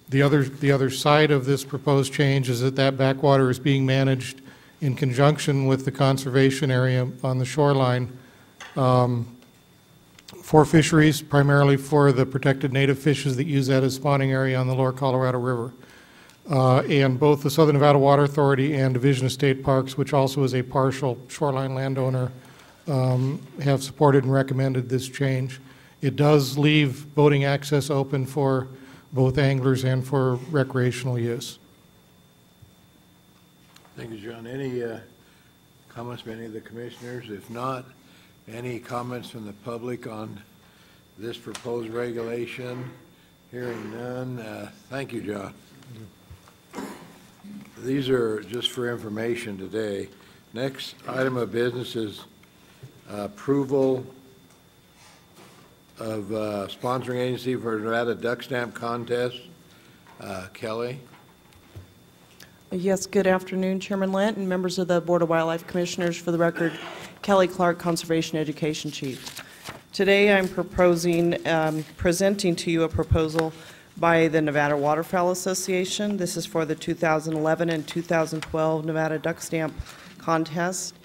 The other side of this proposed change is that backwater is being managed in conjunction with the conservation area on the shoreline for fisheries, primarily for the protected native fishes that use that as spawning area on the lower Colorado River. And both the Southern Nevada Water Authority and Division of State Parks, which also is a partial shoreline landowner, have supported and recommended this change. It does leave boating access open for both anglers and for recreational use. Thank you, John. Any comments from any of the commissioners? If not, any comments from the public on this proposed regulation? Hearing none. Thank you, John. These are just for information today. Next item of business is approval of sponsoring agency for Nevada Duck Stamp Contest. Kelly? Yes, good afternoon, Chairman Lent and members of the Board of Wildlife Commissioners. For the record, Kelly Clark, Conservation Education Chief. Today I'm presenting to you a proposal by the Nevada Waterfowl Association. This is for the 2011 and 2012 Nevada Duck Stamp Contest.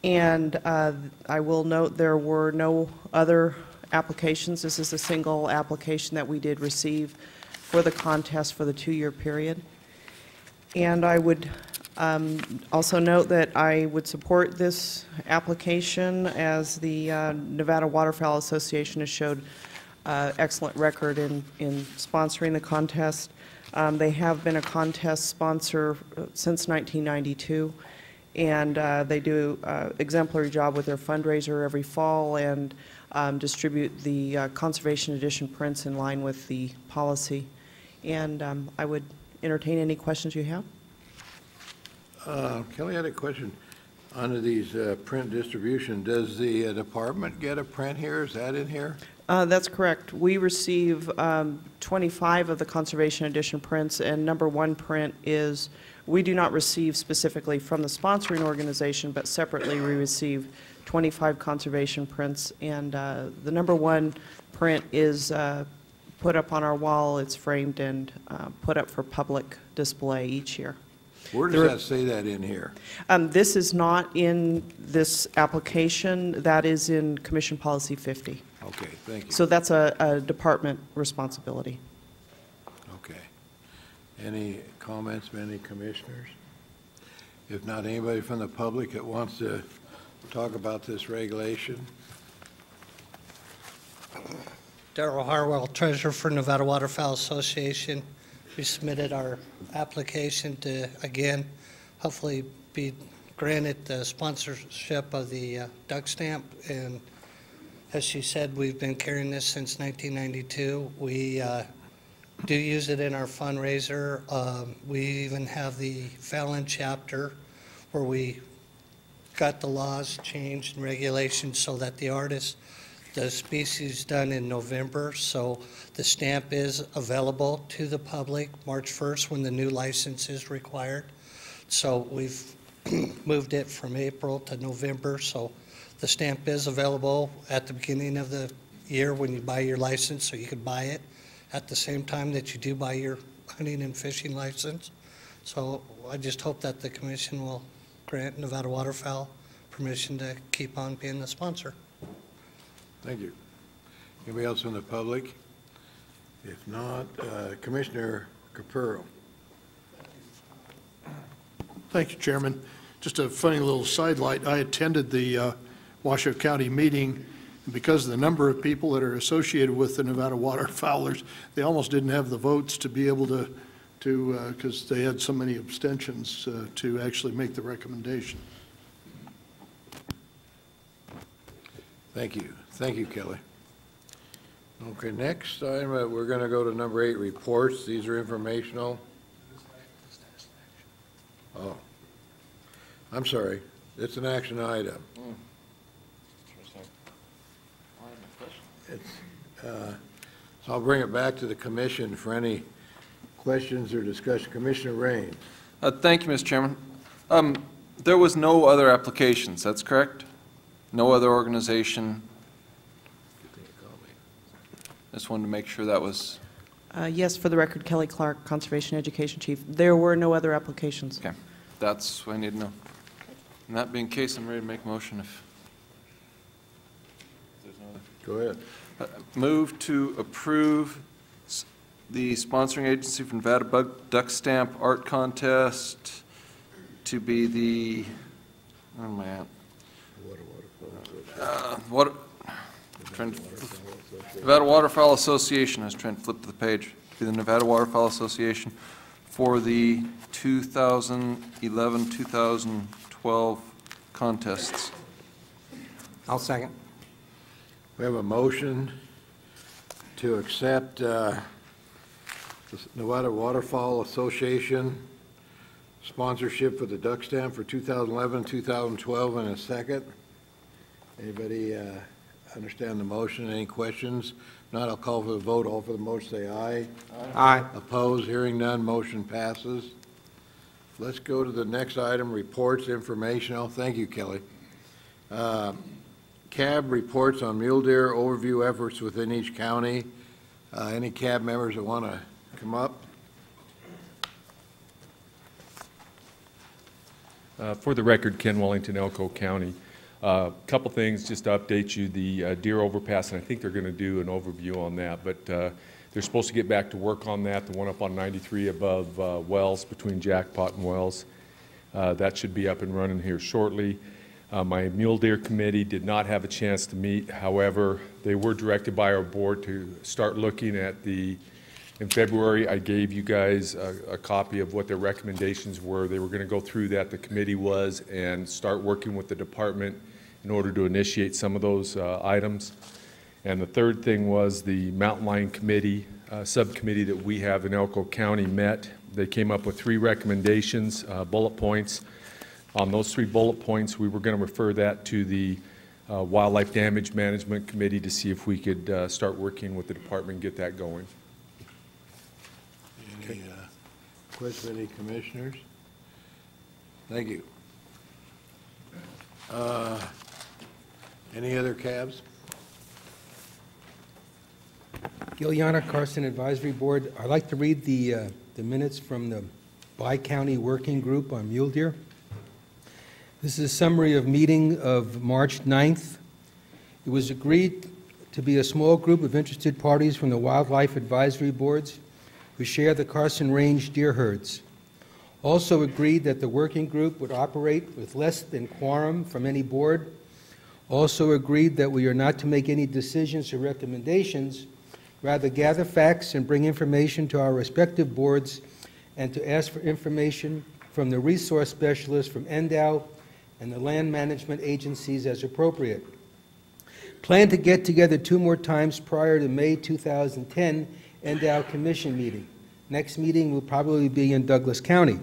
And I will note there were no other applications. This is a single application that we did receive for the contest for the 2-year period. And I would also note that I would support this application, as the Nevada Waterfowl Association has showed excellent record in sponsoring the contest. They have been a contest sponsor since 1992, and they do an exemplary job with their fundraiser every fall and distribute the Conservation Edition prints in line with the policy. And I would entertain any questions you have. Kelly, I had a question. Under these print distribution, does the department get a print here? Is that in here? That's correct. We receive 25 of the Conservation Edition prints, and number 1 print is, we do not receive specifically from the sponsoring organization, but separately we receive 25 conservation prints, and the number 1 print is put up on our wall. It's framed and put up for public display each year. Where does that say that in here? This is not in this application. That is in Commission Policy 50. Okay, thank you. So that's a department responsibility. Okay. Any comments from any commissioners? If not, anybody from the public that wants to talk about this regulation? Darrell Harwell, Treasurer for Nevada Waterfowl Association. We submitted our application to, again, hopefully be granted the sponsorship of the duck stamp. And as she said, we've been carrying this since 1992. We do use it in our fundraiser. We even have the Fallon chapter where we got the laws changed and regulations so that the species done in November, so the stamp is available to the public March 1st when the new license is required. So we've moved it from April to November, so the stamp is available at the beginning of the year when you buy your license, so you can buy it at the same time that you do buy your hunting and fishing license. So I just hope that the commission will grant Nevada Waterfowl permission to keep on being the sponsor. Thank you. Anybody else from the public? If not, Commissioner Capurro. Thank you, Chairman. Just a funny little sidelight. I attended the Washoe County meeting, and because of the number of people that are associated with the Nevada waterfowlers, they almost didn't have the votes to be able to because they had so many abstentions to actually make the recommendation. Thank you. Thank you, Kelly. Okay, next item, we're going to go to number 8, reports. These are informational. Oh, I'm sorry. It's an action item. So I'll bring it back to the commission for any questions or discussion. Commissioner Raines. Thank you, Mr. Chairman. There was no other applications, that's correct? No other organization? Just wanted to make sure that was... Yes, for the record, Kelly Clark, Conservation Education Chief. There were no other applications. Okay, that's what I need to know. And that being the case, I'm ready to make a motion if there's no other. Go ahead. Move to approve the sponsoring agency for Nevada Duck Stamp Art Contest to be the, where am I at? Nevada Waterfowl Association. I was trying to flip to the page. To be the Nevada Waterfowl Association for the 2011-2012 contests. I'll second. We have a motion to accept the Nevada Waterfowl Association sponsorship for the duck stamp for 2011-2012 in a second. Anybody understand the motion? Any questions? If not, I'll call for the vote. All for the motion say aye. Aye. Opposed? Hearing none, motion passes. Let's go to the next item, reports, informational. Thank you, Kelly. CAB reports on mule deer overview efforts within each county. Any CAB members that want to come up? For the record, Ken Wellington, Elko County. Couple things just to update you. The deer overpass, and I think they're going to do an overview on that, but they're supposed to get back to work on that. The one up on 93 above Wells, between Jackpot and Wells. That should be up and running here shortly. My mule deer committee did not have a chance to meet. However, they were directed by our board to start looking at in February, I gave you guys a copy of what their recommendations were. They were going to go through that, the committee was, and start working with the department in order to initiate some of those items. And the third thing was the Mountain Lion Committee, subcommittee that we have in Elko County met. They came up with 3 recommendations, bullet points. On those 3 bullet points, we were going to refer that to the Wildlife Damage Management Committee to see if we could start working with the department and get that going. Any questions, any commissioners? Thank you. Any other cabs? Giliana Carson Advisory Board. I'd like to read the minutes from the Bi-County Working Group on Mule Deer. This is a summary of meeting of March 9th. It was agreed to be a small group of interested parties from the Wildlife Advisory Boards who share the Carson Range deer herds. Also agreed that the working group would operate with less than quorum from any board. Also agreed that we are not to make any decisions or recommendations, rather gather facts and bring information to our respective boards and to ask for information from the resource specialists from NDOW and the land management agencies as appropriate. Plan to get together 2 more times prior to May 2010 NDOW Commission meeting. Next meeting will probably be in Douglas County.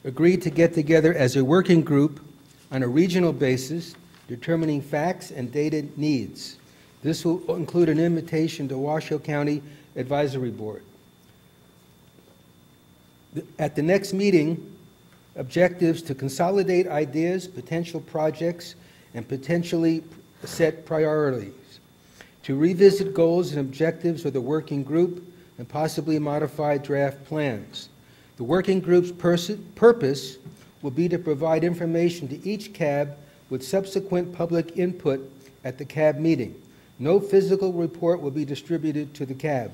Agreed to get together as a working group on a regional basis, determining facts and data needs. This will include an invitation to Washoe County Advisory Board. At the next meeting, objectives to consolidate ideas, potential projects, and potentially set priorities. To revisit goals and objectives of the working group and possibly modify draft plans. The working group's purpose will be to provide information to each CAB with subsequent public input at the CAB meeting. No physical report will be distributed to the CAB.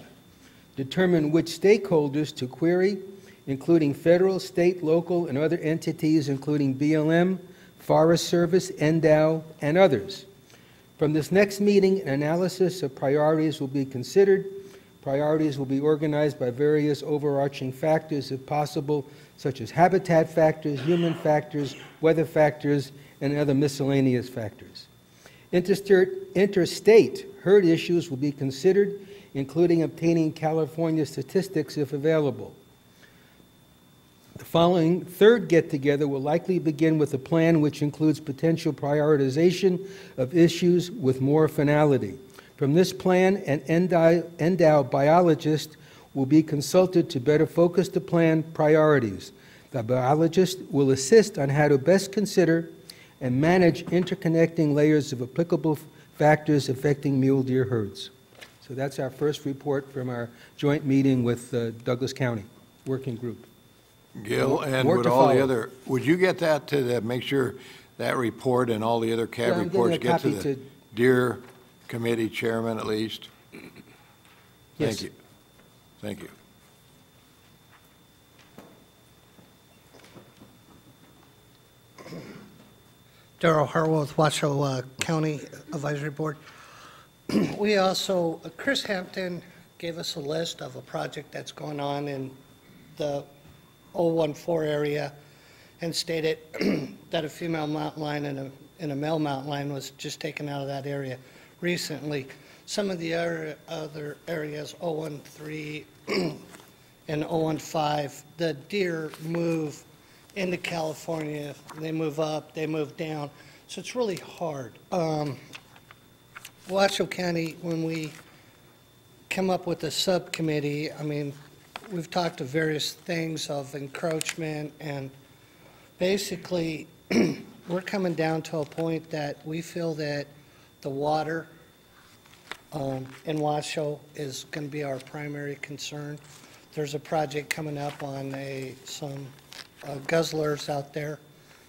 Determine which stakeholders to query, including federal, state, local, and other entities, including BLM, Forest Service, NDOW, and others. From this next meeting, an analysis of priorities will be considered. Priorities will be organized by various overarching factors, if possible, such as habitat factors, human factors, weather factors, and other miscellaneous factors. Interstate herd issues will be considered, including obtaining California statistics if available. The following third get-together will likely begin with a plan which includes potential prioritization of issues with more finality. From this plan, an endow biologist will be consulted to better focus the plan priorities. The biologist will assist on how to best consider and manage interconnecting layers of applicable factors affecting mule deer herds. So that's our first report from our joint meeting with Douglas County Working Group. Gil, and More would to all the follow. other, would you get that to make sure that report and all the other Yeah, CAB I'm getting reports a get to copy the Deer Committee Chairman at least? Yes. Thank you. Thank you. Darrell Harwell with Washoe County Advisory Board. We also, Chris Hampton gave us a list of a project that's going on in the 014 area and stated that a female mountain lion and a male mountain lion was just taken out of that area recently. Some of the other areas, 013 and 015, the deer move into California. They move up, they move down. So it's really hard. Washoe County, when we come up with a subcommittee, I mean, we've talked to various things of encroachment, and basically, we're coming down to a point that we feel that the water in Washoe is going to be our primary concern. There's a project coming up on some guzzlers out there,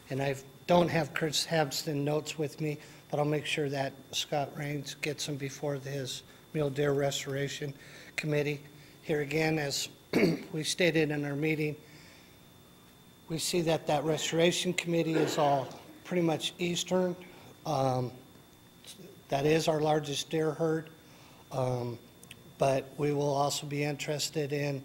and I don't have Chris Hampton notes with me, but I'll make sure that Scott Raines gets them before his Mule Deer Restoration Committee. Here again, as we stated in our meeting, we see that that Restoration Committee is all pretty much eastern. That is our largest deer herd, but we will also be interested in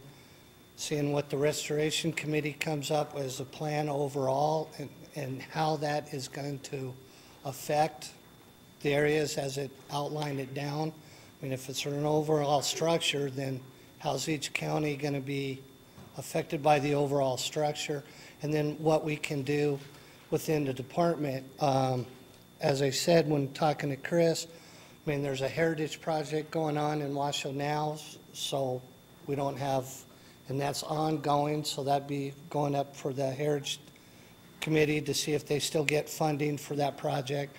seeing what the Restoration Committee comes up as a plan overall and how that is going to affect the areas as it outlined it down. I mean, if it's an overall structure, then how's each county going to be affected by the overall structure? And then what we can do within the department. As I said when talking to Chris, I mean, there's a heritage project going on in Washoe now, so we don't have, and that's ongoing, so that'd be going up for the Heritage Committee to see if they still get funding for that project.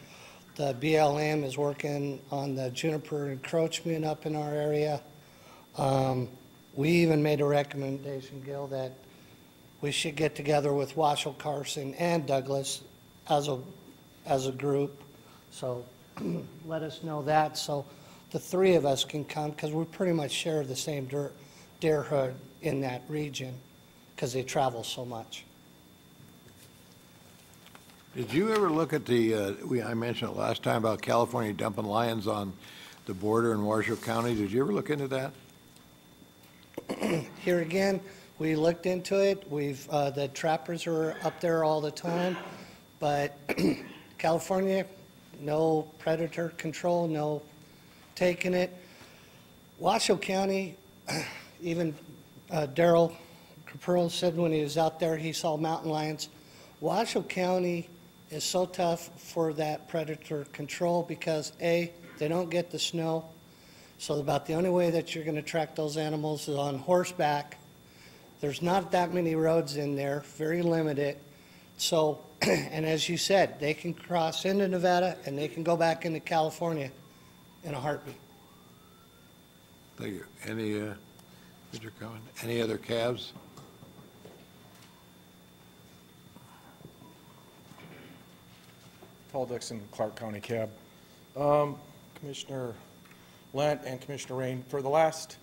The BLM is working on the juniper encroachment up in our area. We even made a recommendation, Gil, that we should get together with Washoe, Carson, and Douglas as a group. So let us know that, so the three of us can come, because we pretty much share the same deer herd in that region, because they travel so much. Did you ever look at I mentioned it last time about California dumping lions on the border in Washoe County. Did you ever look into that? Here again, we looked into it. The trappers are up there all the time, but California, no predator control, no taking it. Washoe County, even Darrell Capurro said when he was out there, he saw mountain lions. Washoe County is so tough for that predator control because A, they don't get the snow. So about the only way that you're going to track those animals is on horseback. There's not that many roads in there, very limited. So, and as you said, they can cross into Nevada and they can go back into California in a heartbeat. Thank you. Mr. Cohen, any other calves? Paul Dixon, Clark County Cab. Commissioner Lent and Commissioner Rain, for the last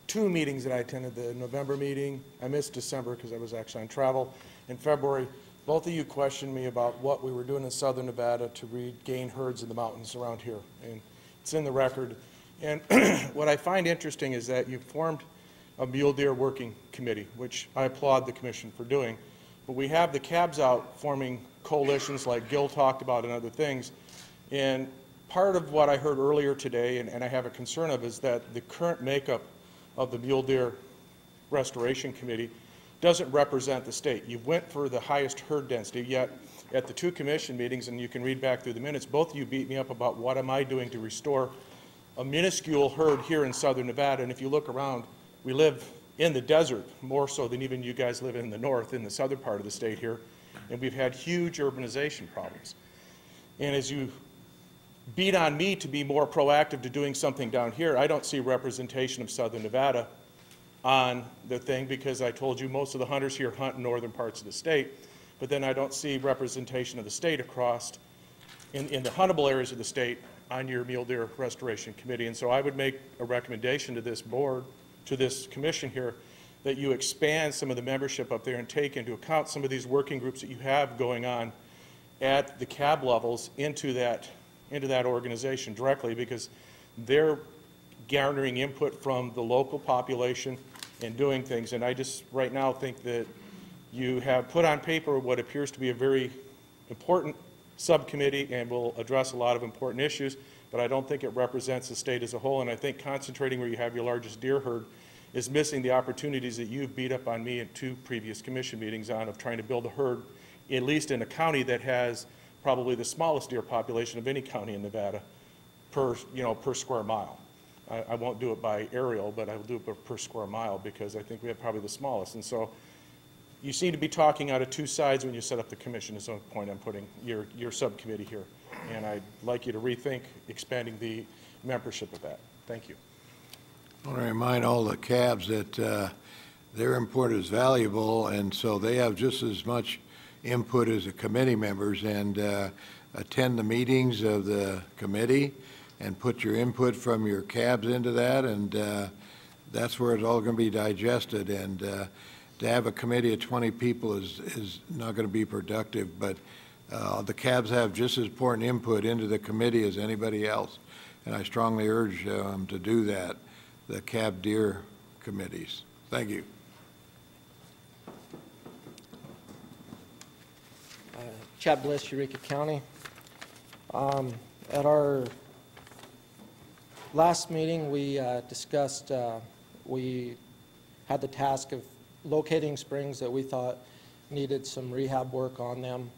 two meetings that I attended, the November meeting, I missed December because I was actually on travel, in February, both of you questioned me about what we were doing in southern Nevada to regain herds in the mountains around here, and it's in the record. And what I find interesting is that you formed a mule deer working committee, which I applaud the commission for doing, but we have the cabs out forming coalitions like Gil talked about and other things, and part of what I heard earlier today, and I have a concern of, is that the current makeup of the Mule Deer Restoration Committee doesn't represent the state. You went for the highest herd density, yet at the 2 commission meetings, and you can read back through the minutes, both of you beat me up about what am I doing to restore a minuscule herd here in southern Nevada. And if you look around, we live in the desert, more so than even you guys live in the north, in the southern part of the state here, and we've had huge urbanization problems. And as you beat on me to be more proactive to doing something down here, I don't see representation of southern Nevada on the thing, because I told you most of the hunters here hunt in northern parts of the state, but then I don't see representation of the state across in the huntable areas of the state on your Mule Deer Restoration Committee. And so I would make a recommendation to this board, to this commission here, that you expand some of the membership up there and take into account some of these working groups that you have going on at the CAB levels into that organization directly, because they're garnering input from the local population and doing things. And I just right now think that you have put on paper what appears to be a very important subcommittee and will address a lot of important issues, but I don't think it represents the state as a whole. And I think concentrating where you have your largest deer herd is missing the opportunities that you've beat up on me in 2 previous commission meetings on, of trying to build a herd, at least in a county that has probably the smallest deer population of any county in Nevada per square mile. I won't do it by aerial, but I will do it per square mile, because I think we have probably the smallest. And so you seem to be talking out of 2 sides when you set up the commission, is the point I'm putting your subcommittee here. And I'd like you to rethink expanding the membership of that. Thank you. I want to remind all the cabs that their input is valuable, and so they have just as much input as the committee members, and attend the meetings of the committee and put your input from your cabs into that, and that's where it's all going to be digested. And to have a committee of 20 people is not going to be productive, but the cabs have just as important input into the committee as anybody else, and I strongly urge them to do that, the cab deer committees. Thank you. Chad Bliss, Eureka County. At our last meeting, we discussed, we had the task of locating springs that we thought needed some rehab work on them.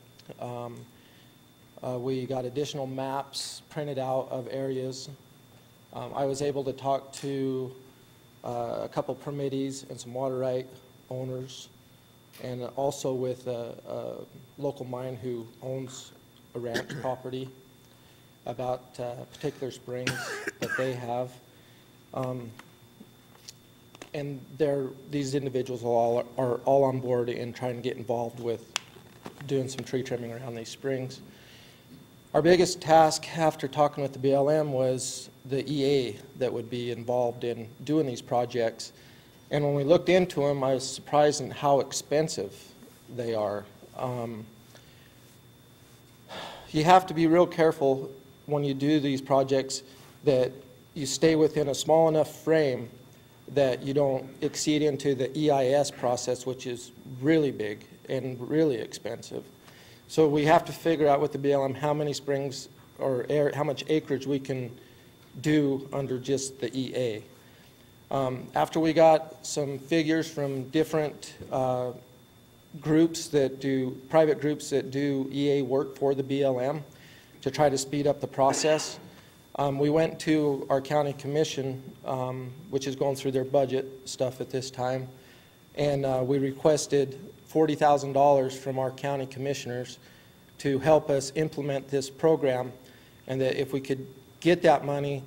We got additional maps printed out of areas. I was able to talk to a couple permittees and some water right owners, and also with a local mine who owns a ranch property about particular springs that they have. And these individuals are all on board in trying to get involved with doing some tree trimming around these springs. Our biggest task after talking with the BLM was the EA that would be involved in doing these projects. And when we looked into them, I was surprised at how expensive they are. You have to be real careful when you do these projects that you stay within a small enough frame that you don't exceed into the EIS process, which is really big and really expensive. So we have to figure out with the BLM how many springs or how much acreage we can do under just the EA. After we got some figures from different groups that do, private groups that do EA work for the BLM to try to speed up the process, we went to our county commission, which is going through their budget stuff at this time, and we requested $40,000 from our county commissioners to help us implement this program, and that if we could get that money,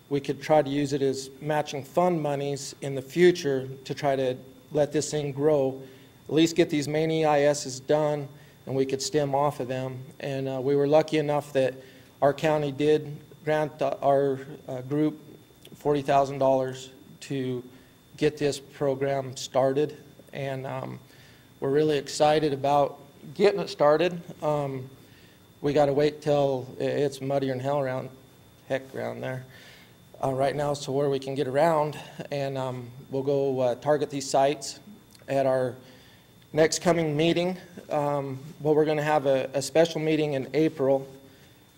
we could try to use it as matching fund monies in the future to try to let this thing grow, at least get these main EISs done, and we could stem off of them. And we were lucky enough that our county did grant our group $40,000 to get this program started, and we're really excited about getting it started. We got to wait till it's muddier than hell around there. Right now, so where we can get around, and we'll go target these sites at our next coming meeting. Well, we're going to have a special meeting in April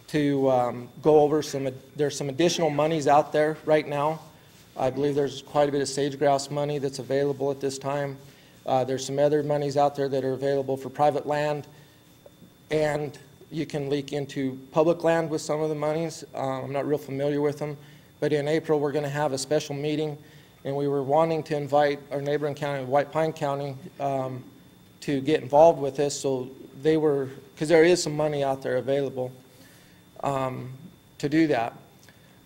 to go over there's some additional monies out there right now. I believe there's quite a bit of sage-grouse money that's available at this time. There's some other monies out there that are available for private land, and you can leak into public land with some of the monies. I'm not real familiar with them, but in April we're going to have a special meeting, and we were wanting to invite our neighboring county, White Pine County, to get involved with this. So they were, because there is some money out there available to do that.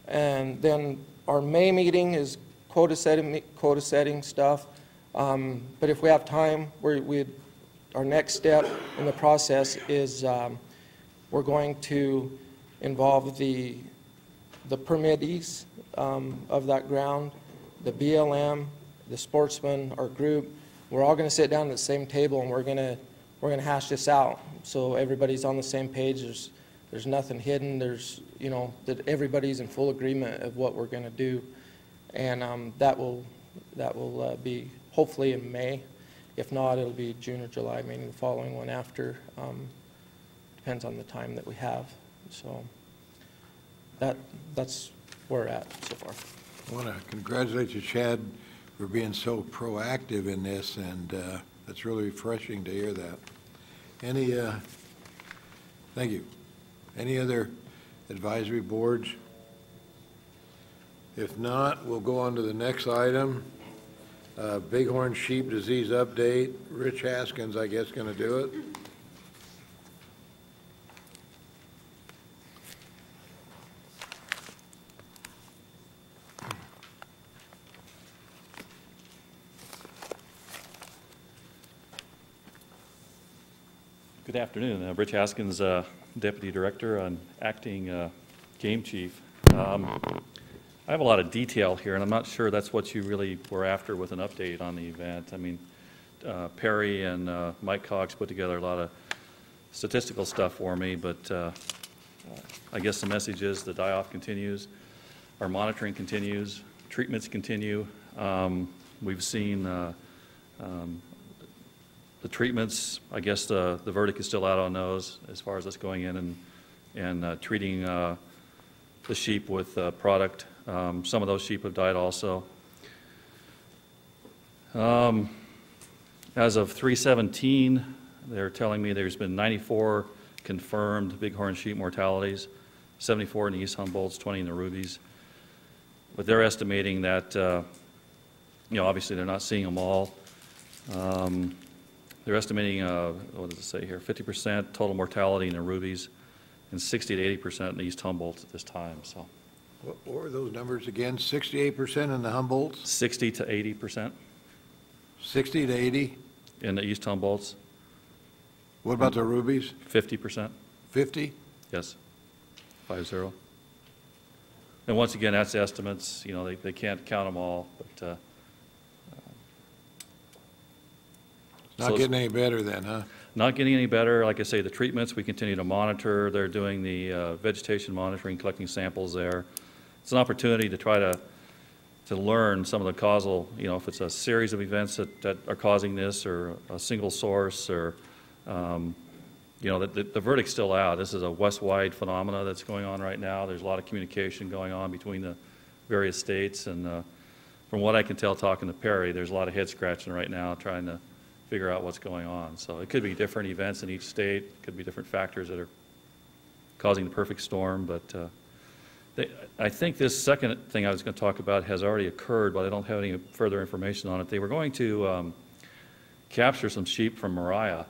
And then our May meeting is quota setting stuff. But if we have time, our next step in the process is we're going to involve the permittees of that ground, the BLM, the sportsmen, our group. We're all going to sit down at the same table, and we're going to hash this out so everybody's on the same page. There's nothing hidden. That everybody's in full agreement of what we're going to do, and that will be hopefully in May. If not, it'll be June or July, maybe the following one after. Depends on the time that we have. So that's where we're at so far. I want to congratulate you, Chad, for being so proactive in this, and it's really refreshing to hear that. Thank you. Any other advisory boards? If not, we'll go on to the next item. Bighorn sheep disease update. Rich Haskins, I guess, going to do it. Good afternoon. Rich Haskins, Deputy Director and Acting Game Chief. I have a lot of detail here, and I'm not sure that's what you really were after with an update on the event. I mean, Perry and Mike Cox put together a lot of statistical stuff for me, but I guess the message is the die-off continues, our monitoring continues, treatments continue. We've seen the treatments, I guess the verdict is still out on those as far as us going in and treating the sheep with product. Some of those sheep have died also. As of 3/17, they're telling me there's been 94 confirmed bighorn sheep mortalities, 74 in the East Humboldts, 20 in the Rubies. But they're estimating that, obviously they're not seeing them all. They're estimating, what does it say here, 50% total mortality in the Rubies and 60 to 80% in the East Humboldts at this time. So, What were those numbers again? 68% in the Humboldts? 60 to 80%. 60 to 80? In the East Humboldts. What about the Rubies? 50%. 50? Yes, 50. And once again, that's estimates. They can't count them all, but Not getting any better then, huh? Not getting any better. Like I say, the treatments we continue to monitor. They're doing the vegetation monitoring, collecting samples there. It's an opportunity to try to learn some of the causal, if it's a series of events that are causing this, or a single source, or, the verdict's still out. This is a West-wide phenomena that's going on right now. There's a lot of communication going on between the various states, and from what I can tell talking to Perry, there's a lot of head scratching right now trying to figure out what's going on. So it could be different events in each state. It could be different factors that are causing the perfect storm. But I think this second thing I was going to talk about has already occurred, but I don't have any further information on it. They were going to capture some sheep from Mariah.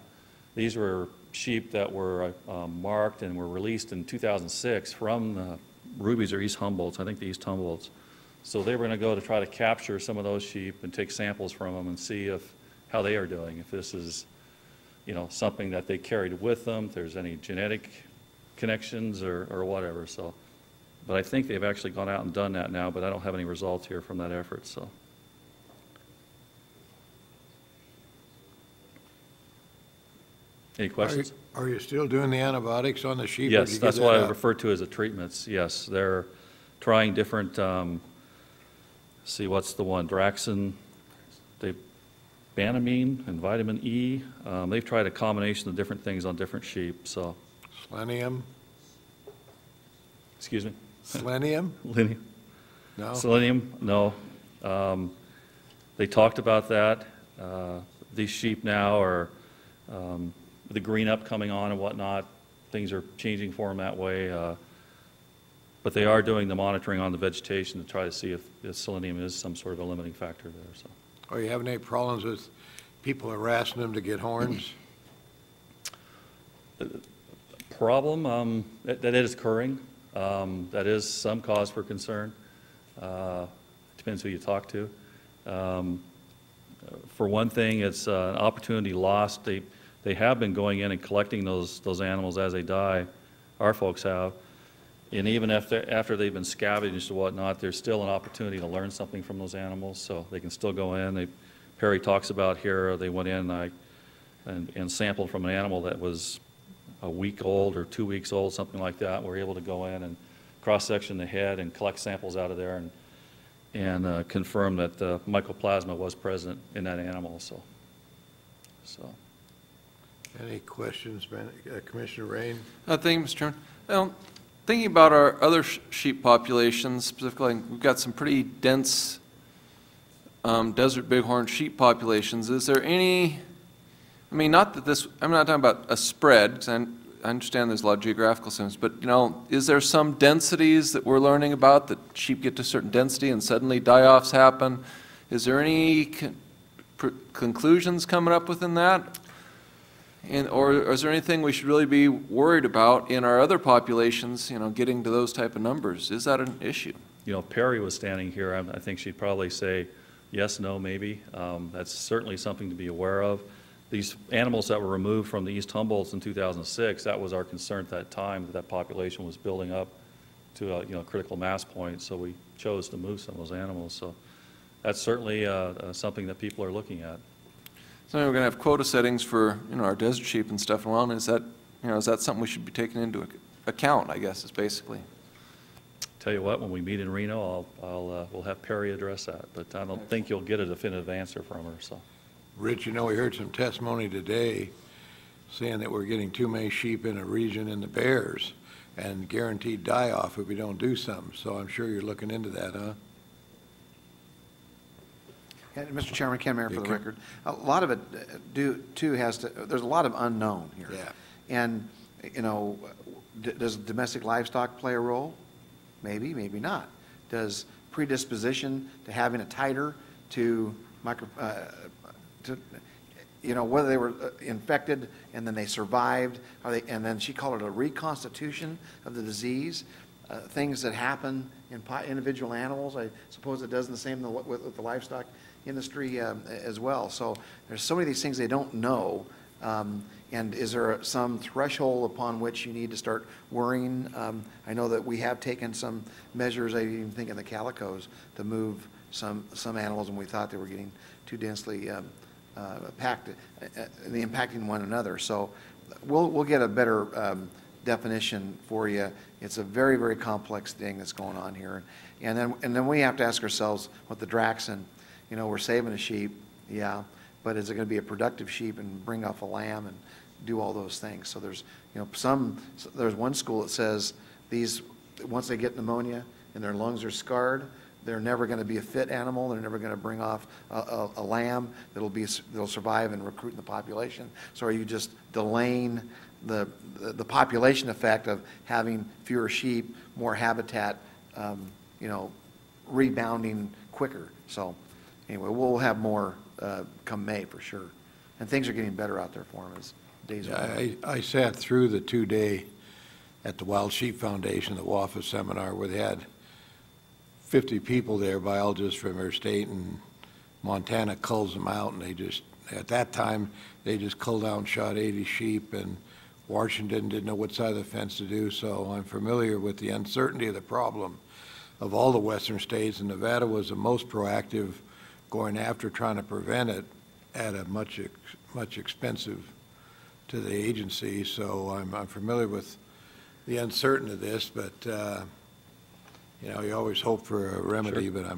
These were sheep that were marked and were released in 2006 from the Rubies or East Humboldts, I think the East Humboldts. So they were going to go to try to capture some of those sheep and take samples from them and see how they are doing, if this is, something that they carried with them, if there's any genetic connections or whatever. So, but I think they've actually gone out and done that now, but I don't have any results here from that effort. So, any questions? Are you still doing the antibiotics on the sheep? Yes, that's what I refer to as the treatments. Yes, they're trying different. See, what's the one? Draxxin. Banamine and vitamin E. They've tried a combination of different things on different sheep. So, Selenium. Excuse me? Selenium? Selenium? No? Selenium, no. They talked about that. These sheep now are, with the green up coming on and whatnot, things are changing for them that way. But they are doing the monitoring on the vegetation to try to see if selenium is some sort of a limiting factor there, so. Are you having any problems with people harassing them to get horns? Problem, that is occurring. That is some cause for concern. Depends who you talk to. For one thing, it's an opportunity lost. They have been going in and collecting those animals as they die. Our folks have. And even after they've been scavenged and whatnot, there's still an opportunity to learn something from those animals, so they can still go in. Perry talks about here, they went in and sampled from an animal that was a week old or 2 weeks old, something like that. We're able to go in and cross-section the head and collect samples out of there and confirm that mycoplasma was present in that animal. So. Any questions, Commissioner Rain? Thank you, Mr. Chairman. Well, thinking about our other sheep populations, specifically, we've got some pretty dense desert bighorn sheep populations. Is there any, I mean, not that this, I'm not talking about a spread, because I understand there's a lot of geographical sense, but, you know, is there some densities that we're learning about, that sheep get to a certain density and suddenly die-offs happen? Is there any conclusions coming up within that? Or is there anything we should really be worried about in our other populations, you know, getting to those type of numbers? Is that an issue? You know, if Perry was standing here, I think she'd probably say yes, no, maybe. That's certainly something to be aware of. These animals that were removed from the East Humboldts in 2006, that was our concern at that time, that population was building up to a critical mass point, so we chose to move some of those animals. So that's certainly something that people are looking at. So we're going to have quota settings for, you know, our desert sheep and stuff. Well, is that something we should be taking into account, I guess, is basically. Tell you what, when we meet in Reno, we'll have Perry address that, but I don't think you'll get a definitive answer from her, so. Rich, you know, we heard some testimony today saying that we're getting too many sheep in a region in the Bears and guaranteed die-off if we don't do something. So I'm sure you're looking into that, huh? And Mr. Chairman, Ken Mayer for the record. A lot of it, there's a lot of unknown here. Yeah. And, you know, does domestic livestock play a role? Maybe, maybe not. Does predisposition to having a titer to you know, whether they were infected and then they survived, and then she called it a reconstitution of the disease, things that happen in individual animals. I suppose it does the same with the livestock industry as well. So there's so many of these things they don't know. And is there some threshold upon which you need to start worrying? I know that we have taken some measures, I even think in the calicos, to move some animals when we thought they were getting too densely packed, impacting one another. So we'll get a better definition for you. It's a very, very complex thing that's going on here. And then we have to ask ourselves what the Draxon, you know, we're saving a sheep, yeah, but is it going to be a productive sheep and bring off a lamb and do all those things? So there's, you know, there's one school that says these, once they get pneumonia and their lungs are scarred, they're never going to be a fit animal. They're never going to bring off a lamb that'll survive and recruit in the population. So are you just delaying the population effect of having fewer sheep, more habitat, you know, rebounding quicker? So anyway, we'll have more come May for sure. And things are getting better out there for them as days go on. I sat through the 2-day at the Wild Sheep Foundation, the WAFA seminar, where they had 50 people there, biologists from their state, and Montana culls them out, and they just, at that time, they just culled out and shot 80 sheep, and Washington didn't know what side of the fence to do, so I'm familiar with the uncertainty of the problem of all the western states, and Nevada was the most proactive going after trying to prevent it at a much expensive to the agency, so I'm familiar with the uncertainty of this, but you know, you always hope for a remedy, Sure. but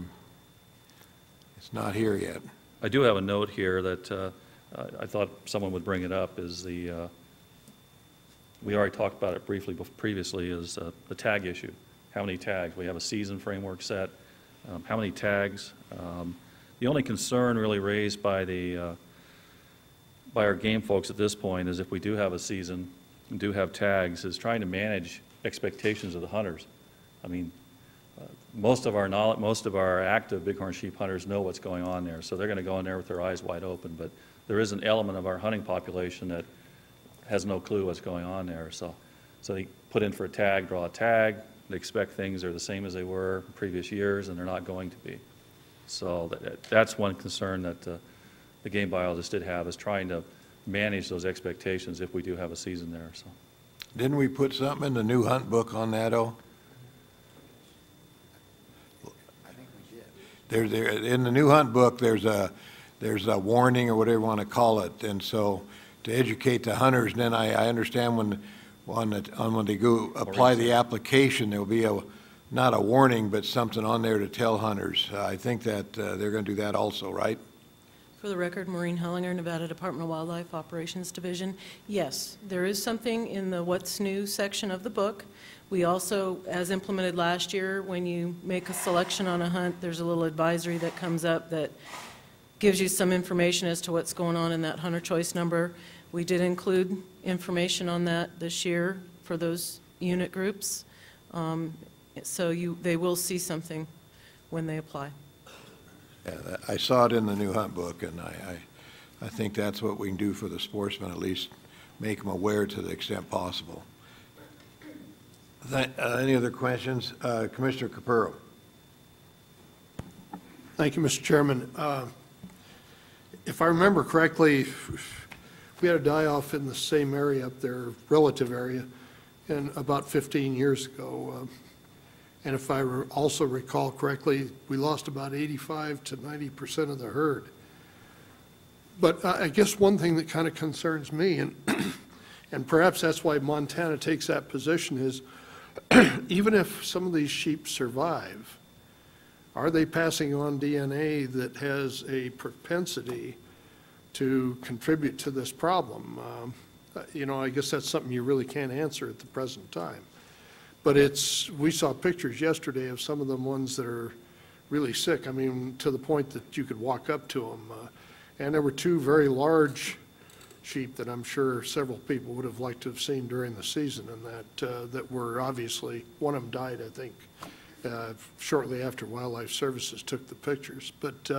it's not here yet. I do have a note here that I thought someone would bring it up, is we already talked about it briefly previously, is the tag issue. how many tags. We have a season framework set. How many tags? The only concern really raised by by our game folks at this point is if we do have a season and do have tags, is trying to manage expectations of the hunters. I mean, most of our active bighorn sheep hunters know what's going on there, so they're going to go in there with their eyes wide open. But there is an element of our hunting population that has no clue what's going on there. So they put in for a tag, draw a tag. They expect things are the same as they were in previous years, and they're not going to be. So that's one concern that the game biologist did have, is trying to manage those expectations if we do have a season there. So, Didn't we put something in the new hunt book on that, Oh? In the new hunt book, there's a warning or whatever you want to call it, and so to educate the hunters. And then I understand when they go apply the application, there'll be not a warning, but something on there to tell hunters. I think that they're going to do that also, right? For the record, Maureen Hellinger, Nevada Department of Wildlife Operations Division. Yes, there is something in the What's New section of the book. We also, as implemented last year, when you make a selection on a hunt, there's a little advisory that comes up that gives you some information as to what's going on in that hunter choice number. We did include information on that this year for those unit groups. So they will see something when they apply. Yeah, I saw it in the new hunt book, and I think that's what we can do for the sportsmen, at least make them aware to the extent possible. Any other questions? Commissioner Capurro. Thank you, Mr. Chairman. If I remember correctly, we had a die-off in the same area up there, relative area, and about 15 years ago. And if I also recall correctly, we lost about 85 to 90% of the herd. But I guess one thing that kind of concerns me, and perhaps that's why Montana takes that position, is even if some of these sheep survive, are they passing on DNA that has a propensity to contribute to this problem? You know, I guess that's something you really can't answer at the present time. But we saw pictures yesterday of some of the ones that are really sick. I mean, to the point that you could walk up to them. And there were two very large sheep that I'm sure several people would have liked to have seen during the season, and that were obviously, one of them died, I think, shortly after Wildlife Services took the pictures. But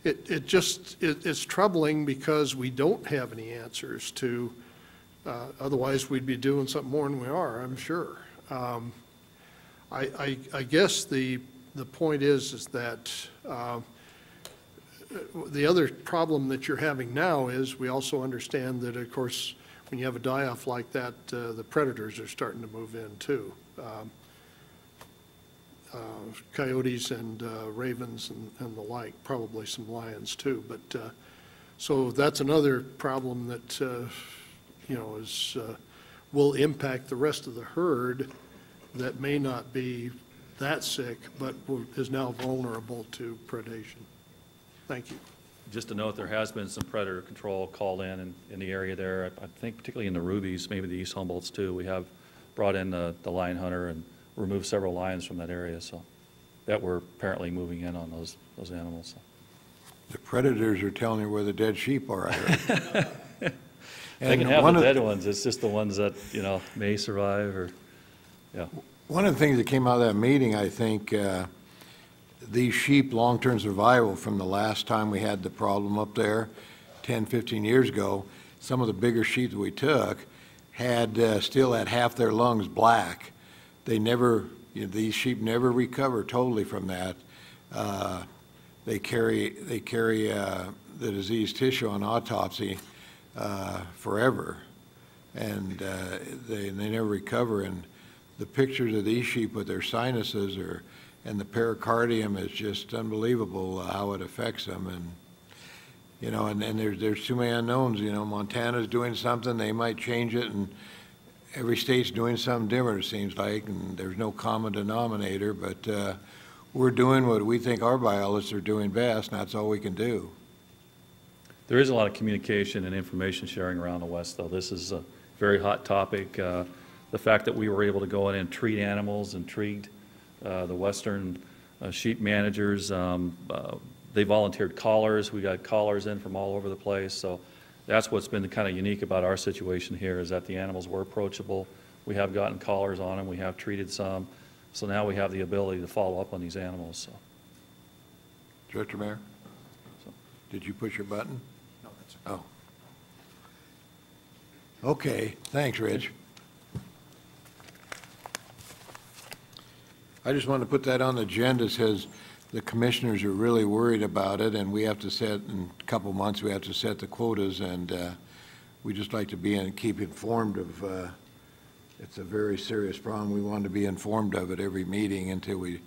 it's troubling because we don't have any answers to, otherwise we'd be doing something more than we are, I'm sure. I guess the point is that the other problem that you're having now is we also understand that, of course, when you have a die-off like that, the predators are starting to move in too. Coyotes and ravens and the like, probably some lions too. But so that's another problem that you know will impact the rest of the herd that may not be that sick, but is now vulnerable to predation. Thank you. Just to note, there has been some predator control called in the area there. I think particularly in the Rubies, maybe the East Humboldts too. We have brought in the lion hunter and removed several lions from that area, so that we're apparently moving in on those animals. So. The predators are telling you where the dead sheep are. They can have the dead ones. It's just the ones that, you know, may survive or, yeah. One of the things that came out of that meeting, I think, these sheep long-term survival from the last time we had the problem up there 10, 15 years ago, some of the bigger sheep that we took still had half their lungs black. They never, these sheep never recover totally from that. They carry the diseased tissue on autopsy forever, and they never recover. And the pictures of these sheep with their sinuses and the pericardium is just unbelievable how it affects them. And you know, and there's too many unknowns. You know, Montana's doing something, they might change it, and every state's doing something different, it seems like, and there's no common denominator, but we're doing what we think our biologists are doing best, and that's all we can do. There is a lot of communication and information sharing around the West, though. This is a very hot topic. the fact that we were able to go in and treat animals and treat the western sheep managers. They volunteered callers. We got callers in from all over the place. So that's what's been kind of unique about our situation here, is that the animals were approachable. We have gotten callers on them. We have treated some. So now we have the ability to follow up on these animals. So. Director Mayor? Did you push your button? No, that's okay. Oh. Okay, thanks, Rich. I just wanted to put that on the agenda, says the commissioners are really worried about it, and we have to set, in a couple months, we have to set the quotas, and we just like to keep informed of, it's a very serious problem. We want to be informed of it every meeting until we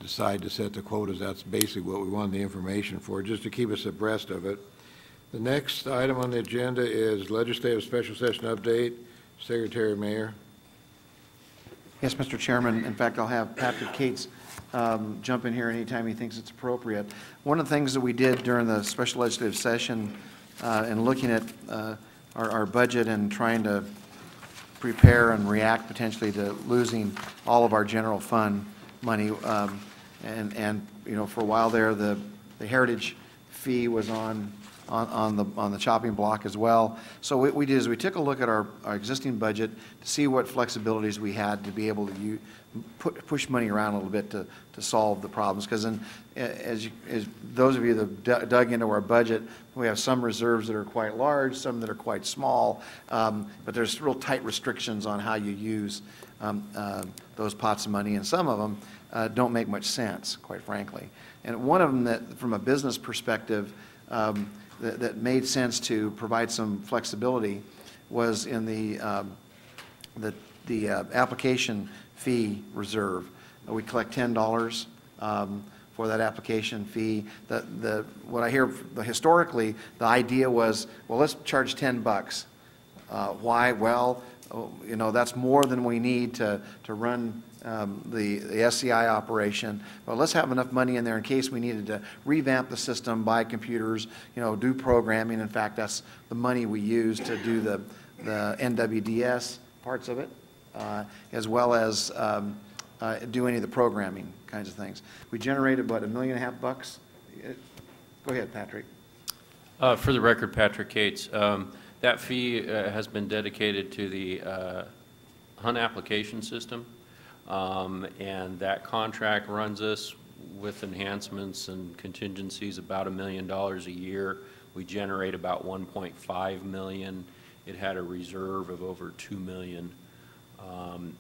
decide to set the quotas. That's basically what we want the information for, just to keep us abreast of it. The next item on the agenda is legislative special session update. Secretary Mayor. Yes, Mr. Chairman. In fact, I'll have Patrick Cates jump in here anytime he thinks it's appropriate. One of the things that we did during the special legislative session in looking at our budget and trying to prepare and react potentially to losing all of our general fund money, and you know, for a while there, the heritage fee was on the chopping block as well. So what we did is we took a look at our existing budget to see what flexibilities we had to be able to push money around a little bit to solve the problems. Because as those of you that dug into our budget, we have some reserves that are quite large, some that are quite small, but there's real tight restrictions on how you use those pots of money, and some of them don't make much sense, quite frankly. And one of them that, from a business perspective, that made sense to provide some flexibility was in the application fee reserve. We collect $10 for that application fee. What I hear historically, the idea was, well, let's charge $10. Why? Well, you know, that's more than we need to run the SCI operation, but let's have enough money in there in case we needed to revamp the system, buy computers, you know, do programming. In fact, that's the money we use to do the NWDS parts of it, as well as do any of the programming kinds of things. We generated about $1.5 million. Go ahead, Patrick. For the record, Patrick Cates. That fee has been dedicated to the hunt application system. And that contract runs us with enhancements and contingencies about $1 million a year. We generate about $1.5 million. It had a reserve of over $2 million.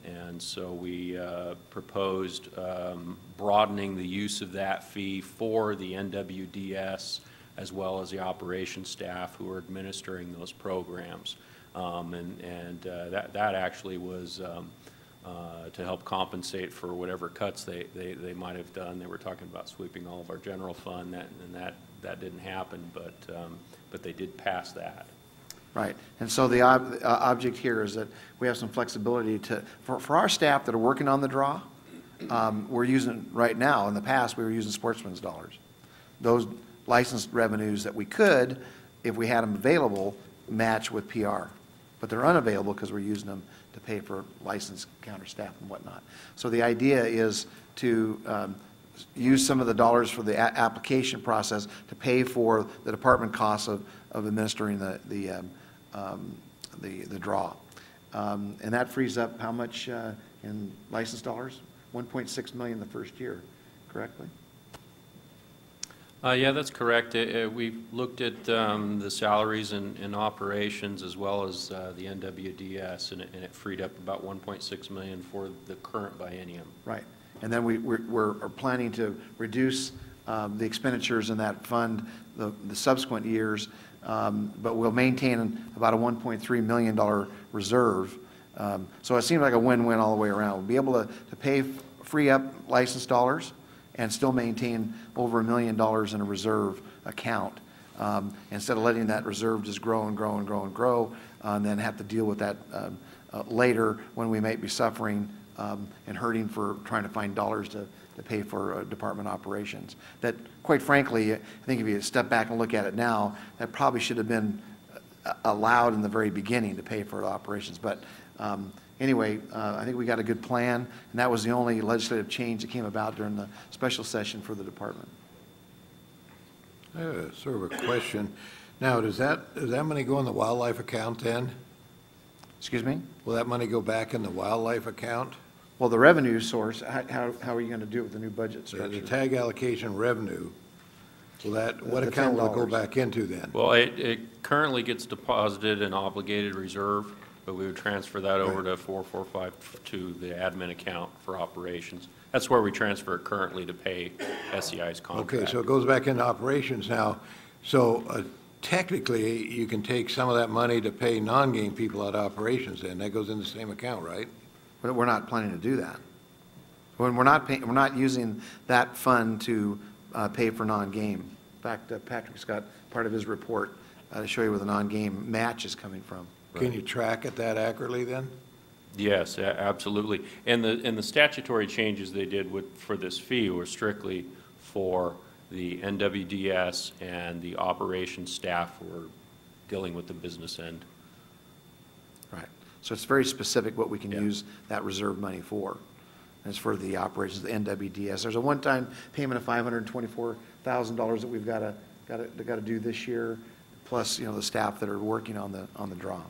And so we proposed broadening the use of that fee for the NWDS as well as the operations staff who are administering those programs. That actually was to help compensate for whatever cuts they might have done. They were talking about sweeping all of our general fund, and that didn't happen, but they did pass that. Right, and so the object here is that we have some flexibility for our staff that are working on the draw. We're using, right now, in the past, we were using sportsman's dollars. Those licensed revenues that we could, if we had them available, match with PR. But they're unavailable because we're using them to pay for licensed counter staff and whatnot. So the idea is to use some of the dollars for the application process to pay for the department costs of administering the draw. And that frees up how much in licensed dollars? $1.6 million the first year, correctly? Yeah, that's correct. We've looked at the salaries and operations as well as the NWDS, and it freed up about $1.6 million for the current biennium. Right. And then we're planning to reduce the expenditures in that fund the subsequent years, but we'll maintain about a $1.3 million reserve. So it seems like a win-win all the way around. We'll be able to free up licensed dollars and still maintain over $1 million in a reserve account, instead of letting that reserve just grow and grow and grow and grow, and then have to deal with that later when we might be suffering and hurting for trying to find dollars to pay for department operations. That, quite frankly, I think if you step back and look at it now, that probably should have been allowed in the very beginning to pay for the operations. But anyway, I think we got a good plan, and that was the only legislative change that came about during the special session for the department. I have sort of a question. Now, does that money go in the wildlife account then? Excuse me? Will that money go back in the wildlife account? Well, the revenue source, how are you going to do it with the new budget structure? The tag allocation revenue, what The account will it go $10. back into then? Well, it currently gets deposited in obligated reserve, but we would transfer that over to 445 to the admin account for operations. That's where we transfer it currently to pay SEI's contract. Okay, so it goes back into operations now. So technically, you can take some of that money to pay non-game people out of operations then. That goes in the same account, right? But we're not planning to do that. When we're not using that fund to pay for non-game. In fact, Patrick's got part of his report to show you where the non-game match is coming from. Can you track it that accurately then? Yes, absolutely. And the statutory changes they did for this fee were strictly for the NWDS and the operations staff who are dealing with the business end. Right. So it's very specific what we can use that reserve money for. And it's for the operations of the NWDS. There's a one-time payment of $524,000 that we've got to do this year, plus the staff that are working on the draw.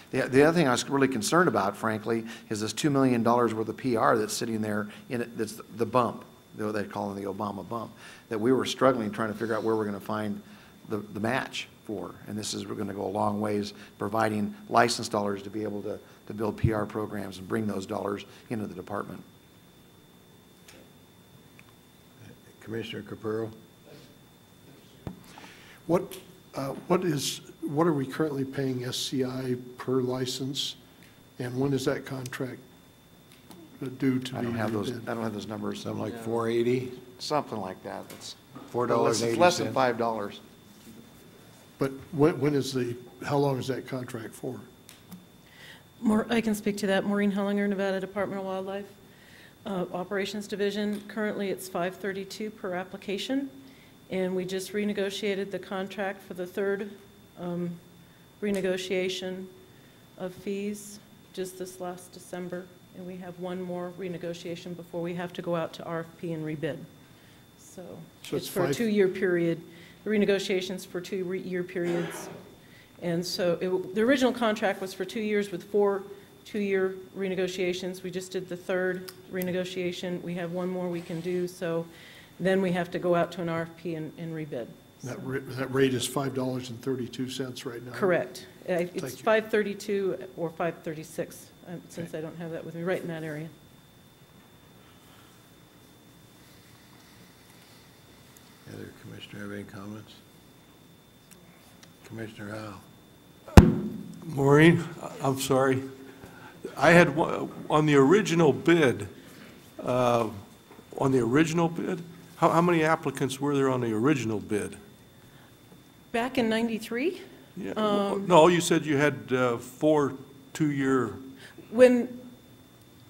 The other thing I was really concerned about, frankly, is this $2 million worth of PR that's sitting there in it. That's the bump. They call it the Obama bump, that we were struggling trying to figure out where we're going to find the match for. And we're going to go a long ways providing license dollars to be able to build PR programs and bring those dollars into the department. Commissioner Capurro? What are we currently paying SCI per license, and when is that contract due to be? I don't have those numbers. Something like $4.80? Something like that. It's $4.80. less than $5. But how long is that contract for? I can speak to that. Maureen Hellinger, Nevada Department of Wildlife Operations Division. Currently, it's $532 per application, and we just renegotiated the contract for the third renegotiation of fees just this last December, and we have one more renegotiation before we have to go out to RFP and rebid. So it's for a 2-year period. The renegotiations for 2-year periods. And so the original contract was for 2 years with 4 2-year renegotiations. We just did the third renegotiation. We have one more we can do. So then we have to go out to an RFP and rebid. That rate is $5.32 right now? Correct. It's $5.32 or $5.36, since I don't have that with me, right in that area. Other commissioner have any comments? Commissioner Howell? Maureen, I'm sorry. I had, on the original bid, how many applicants were there on the original bid? Back in '93? Yeah. No, you said you had 4 2-year.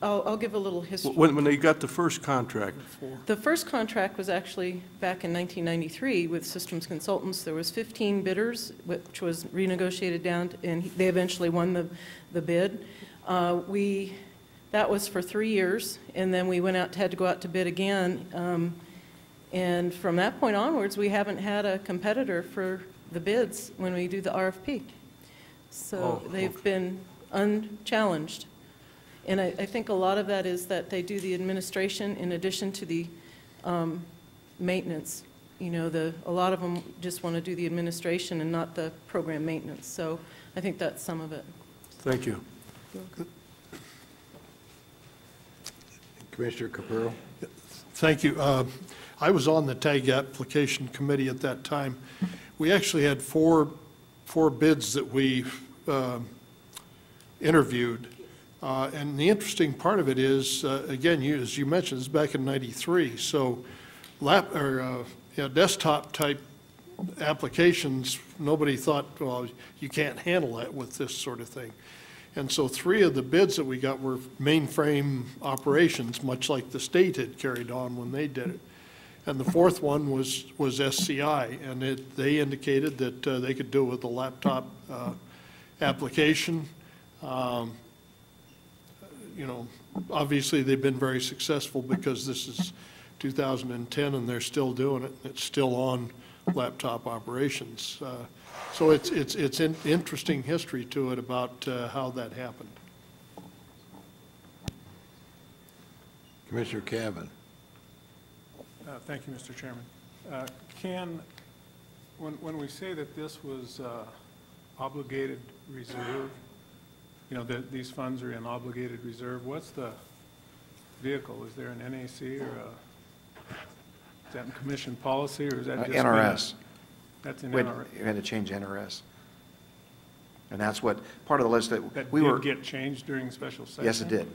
I'll give a little history. When they got the first contract? The first contract was actually back in 1993 with Systems Consultants. There was 15 bidders, which was renegotiated down, and they eventually won the bid. That was for 3 years, and then we had to go out to bid again. And from that point onwards, we haven't had a competitor for the bids when we do the RFP. So they've been unchallenged. And I think a lot of that is that they do the administration in addition to the maintenance. A lot of them just want to do the administration and not the program maintenance. So I think that's some of it. Thank you. Commissioner Capurro? Thank you. I was on the tag application committee at that time. We actually had four bids that we interviewed. And the interesting part of it is, again, as you mentioned, it's back in '93. So desktop type applications, nobody thought, well, you can't handle that with this sort of thing. And so 3 of the bids that we got were mainframe operations, much like the state had carried on when they did it. And the 4th one was SCI, and they indicated that they could do it with a laptop application. You know, obviously, they've been very successful because this is 2010 and they're still doing it. It's still on laptop operations. So it's an interesting history to it about how that happened. Commissioner Cavan. Thank you, Mr. Chairman. When we say that this was obligated reserve, you know, that these funds are in obligated reserve, what's the vehicle? Is there an NAC or is that in commission policy, or is that just? NRS. That's in We NRS. had to change NRS. And that's what, part of the list that That we were. did get changed during special session? Yes, it did.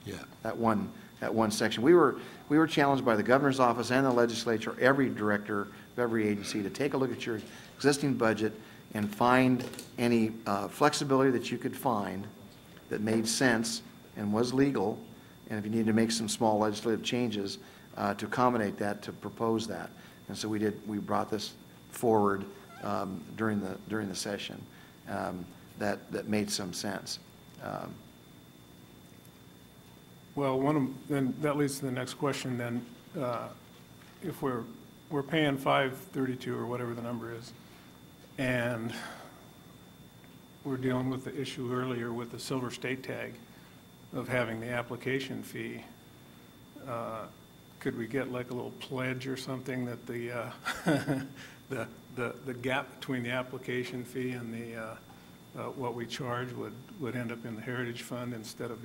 Yeah. That one section. We were challenged by the governor's office and the legislature, every director of every agency, to take a look at your existing budget and find any flexibility that you could find that made sense and was legal, and if you needed to make some small legislative changes to accommodate that, to propose that. And so we brought this forward during the session that made some sense. Well, then that leads to the next question then. If we're paying $532 or whatever the number is, and we're dealing with the issue earlier with the Silver State tag of having the application fee, could we get like a little pledge or something that the gap between the application fee and the what we charge would end up in the Heritage Fund instead of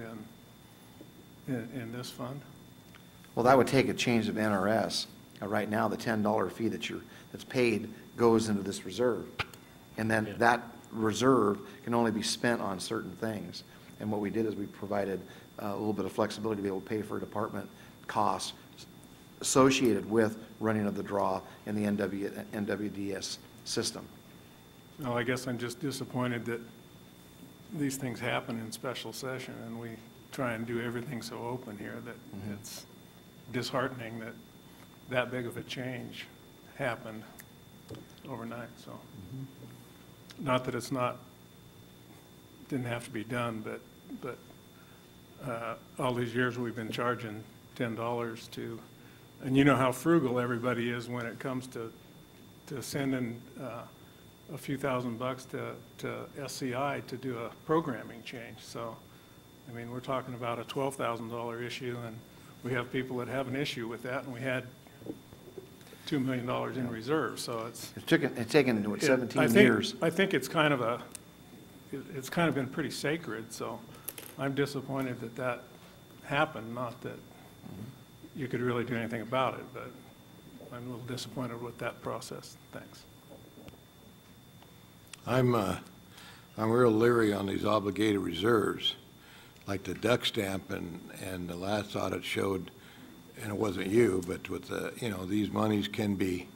in this fund? Well, that would take a change of NRS. Right now, the $10 fee that's paid goes into this reserve. And then that reserve can only be spent on certain things. And what we did is we provided a little bit of flexibility to be able to pay for department costs associated with running of the draw in the NWDS system. Well, I guess I'm just disappointed that these things happen in special session, and we try and do everything so open here that it's disheartening that big of a change happened overnight. So, not that it's didn't have to be done, but all these years we've been charging $10 to, and you know how frugal everybody is when it comes to sending a few $1,000s to SCI to do a programming change. So, I mean, we're talking about a $12,000 issue, and we have people that have an issue with that, and we had $2 million in reserve. So it's taken 17 years. I think it's kind of been pretty sacred. So I'm disappointed that happened. Not that you could really do anything about it, but I'm a little disappointed with that process. Thanks. I'm real leery on these obligated reserves, like the duck stamp, and the last audit showed, and it wasn't you, but with the, you know, these monies can be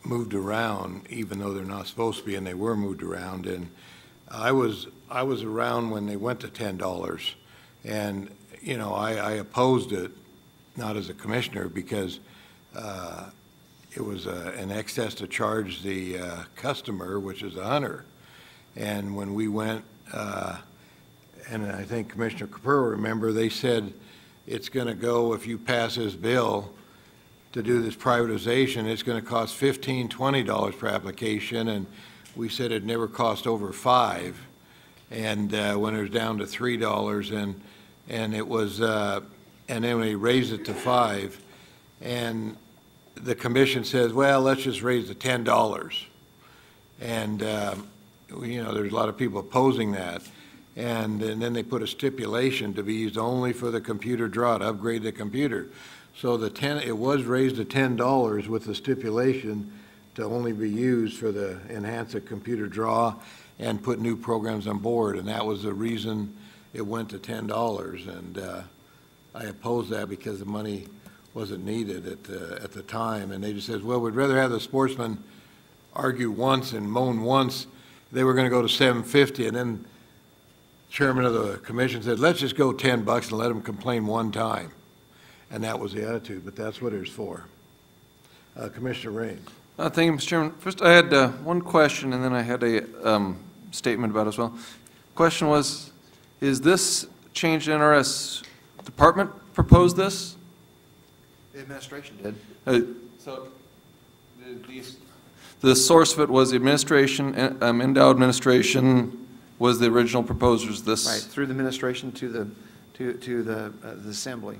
moved around even though they're not supposed to be, and they were moved around. And I was around when they went to $10, and you know, I opposed it, not as a commissioner, because it was an excess to charge the customer, which is a hunter. And when we went, and I think Commissioner Capurro remember, they said it's going to go, if you pass this bill to do this privatization, it's going to cost $15, $20 per application, and we said it never cost over $5, and when it was down to $3, and it was, and then we raised it to $5, and the commission says, well, let's just raise the $10, and you know, there's a lot of people opposing that. And then they put a stipulation to be used only for the computer draw, to upgrade the computer. So it was raised to $10 with the stipulation to only be used for the enhance the computer draw and put new programs on board. And that was the reason it went to $10. And I opposed that because the money wasn't needed at the time. And they just said, well, we'd rather have the sportsmen argue once and moan once. They were going to go to $750, and then chairman of the commission said, let's just go $10 and let them complain one time. And that was the attitude, but that's what it was for. Commissioner Raines. Thank you, Mr. Chairman. First, I had one question, and then I had a statement about it as well. question was, is this change in NRS department proposed this? The administration did. So the source of it was the administration, Endow administration was the original proposers. This Right, through the administration to the assembly.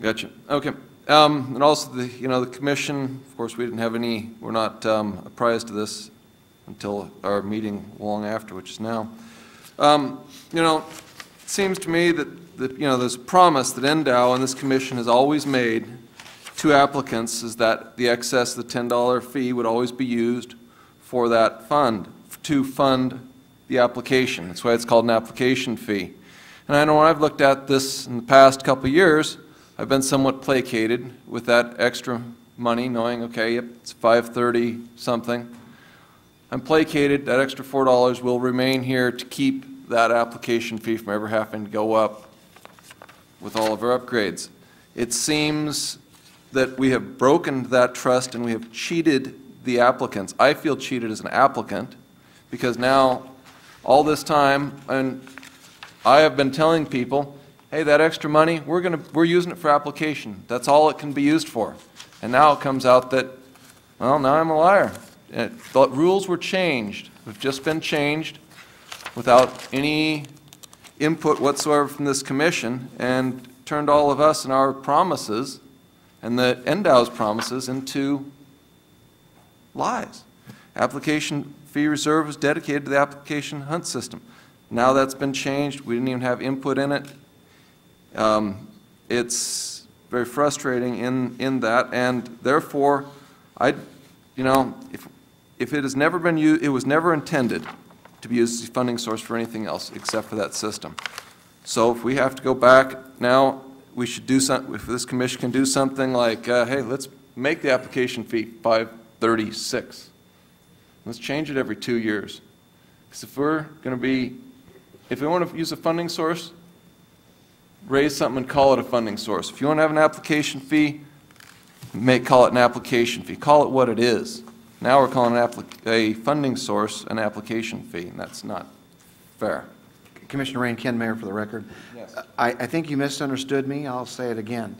Gotcha. Okay. And also the commission. Of course, we didn't have any. We're not apprised of this until our meeting long after, which is now. It seems to me that there's a promise that Endow and this commission has always made to applicants is that the excess of the $10 fee would always be used for that fund, to fund the application. That's why it's called an application fee. And I know when I've looked at this in the past couple of years, I've been somewhat placated with that extra money, knowing, okay, yep, it's $530 something. I'm placated, that extra $4 will remain here to keep that application fee from ever having to go up with all of our upgrades. It seems that we have broken that trust and we have cheated the applicants. I feel cheated as an applicant because now all this time, and I have been telling people, hey, that extra money, we're using it for application. That's all it can be used for. And now it comes out that, well, now I'm a liar. The rules were changed. Have just been changed without any input whatsoever from this commission and turned all of us and our promises and the Endow's promises into lies. Application fee reserve was dedicated to the application hunt system. Now that's been changed. We didn't even have input in it. It's very frustrating in that, and therefore, if it has never been used, it was never intended to be used as a funding source for anything else except for that system. So if we have to go back now, we should do something. If this commission can do something like, hey, let's make the application fee $536. Let's change it every 2 years. Because if we want to use a funding source, raise something and call it a funding source. If you want to have an application fee, call it an application fee. Call it what it is. Now we're calling a funding source an application fee, and that's not fair. Commissioner Rain, Ken Mayer for the record. Yes. I think you misunderstood me. I'll say it again.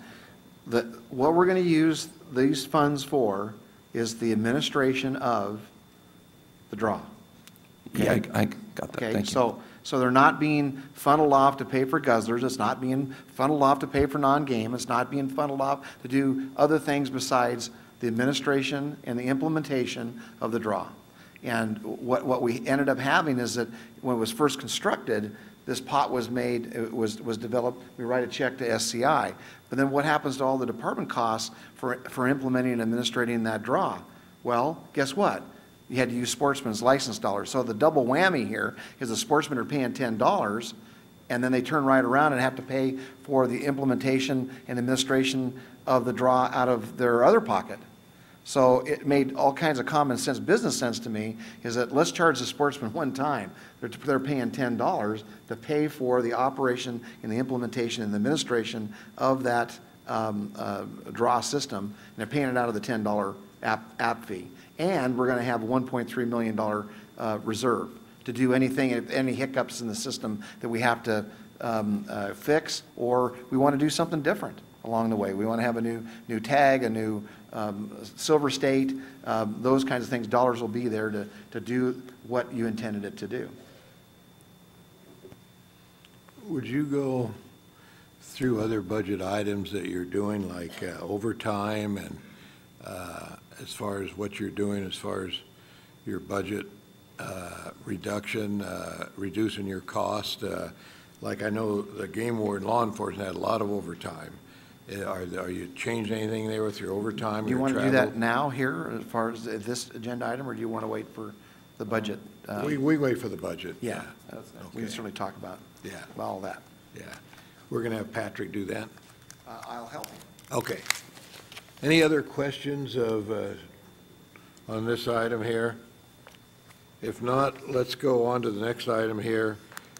What we're going to use these funds for is the administration of the draw. Okay? Yeah, I got that. Okay, Thank you. so they're not being funneled off to pay for guzzlers. It's not being funneled off to pay for non-game. It's not being funneled off to do other things besides the administration and the implementation of the draw. And what we ended up having is that when it was first constructed, this pot was made, it was developed, we write a check to SCI. But then what happens to all the department costs for implementing and administrating that draw? Well, guess what? You had to use sportsman's license dollars. So the double whammy here is the sportsmen are paying $10, and then they turn right around and have to pay for the implementation and administration of the draw out of their other pocket. So it made all kinds of common sense, business sense to me, is that let's charge the sportsman one time. They're paying $10 to pay for the operation and the implementation and the administration of that draw system, and they're paying it out of the $10 app fee. And we're going to have a $1.3 million reserve to do anything, any hiccups in the system that we have to fix, or we want to do something different along the way. We want to have a new tag, a new silver state, those kinds of things. Dollars will be there to do what you intended it to do. Would you go through other budget items that you're doing, like overtime, and as far as what you're doing as far as your budget reduction, reducing your cost? Like I know the game warden law enforcement had a lot of overtime. Are you changing anything there with your overtime? Do you want to do that now here as far as this agenda item, or do you want to wait for the budget? We wait for the budget. Yeah, we can certainly talk about all that. Yeah. We're going to have Patrick do that? I'll help you. Okay. Any other questions on this item here? If not, let's go on to the next item here.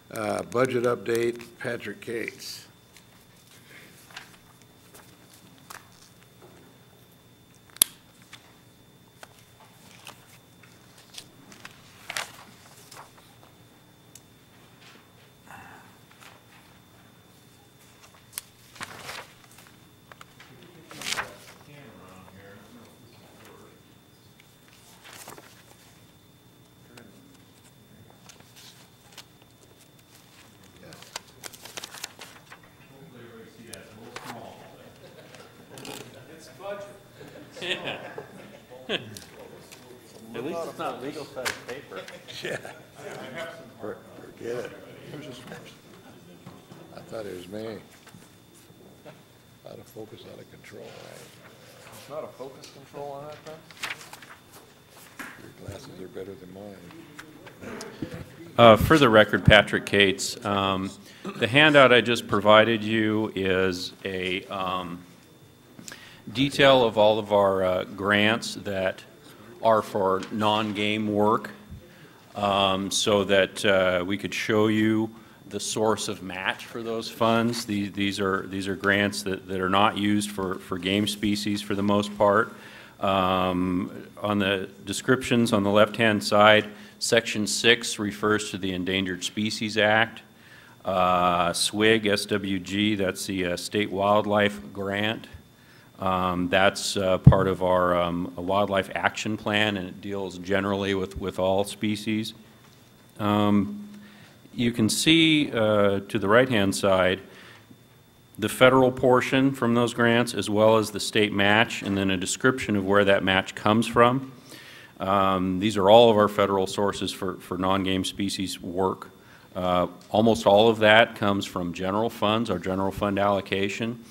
Budget update, Patrick Cates. At least it's not legal size paper. Yeah. Forget it. I thought it was me. Out of focus, out of control, right? It's not a focus control on that thing? Your glasses are better than mine. For the record, Patrick Cates, the handout I just provided you is a detail of all of our grants that are for non-game work, so that we could show you the source of match for those funds. These are grants that are not used for game species for the most part. On the descriptions on the left-hand side, Section 6 refers to the Endangered Species Act. SWIG, SWG, that's the State Wildlife Grant. That's part of our Wildlife Action Plan, and it deals generally with all species. You can see to the right-hand side the federal portion from those grants as well as the state match, and then a description of where that match comes from. These are all of our federal sources for non-game species work. Almost all of that comes from general funds, our general fund allocation.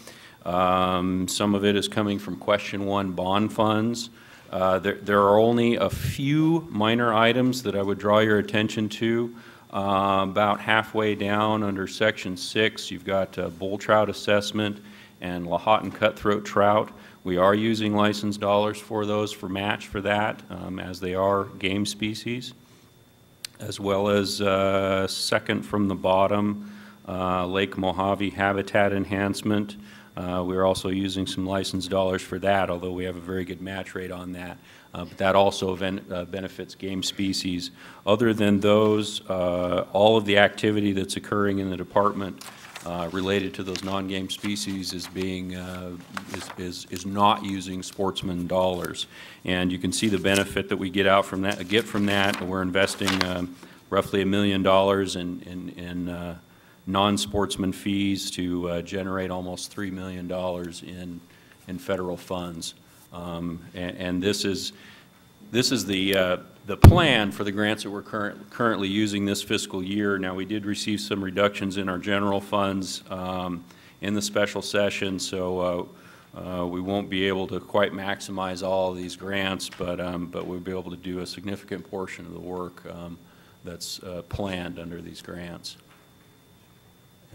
Some of it is coming from Question 1 bond funds. There are only a few minor items that I would draw your attention to. About halfway down under Section 6, you've got bull trout assessment and Lahontan cutthroat trout. We are using licensed dollars for those for match for that, as they are game species, as well as second from the bottom, Lake Mojave habitat enhancement. We're also using some licensed dollars for that, although we have a very good match rate on that. But that also benefits game species. Other than those, all of the activity that's occurring in the department related to those non-game species is being is not using sportsman dollars, and you can see the benefit that we get from that. We're investing roughly $1 million in non-sportsman fees to generate almost $3 million in federal funds, and this is the plan for the grants that we're currently using this fiscal year. Now, we did receive some reductions in our general funds in the special session, so we won't be able to quite maximize all of these grants, but we'll be able to do a significant portion of the work that's planned under these grants.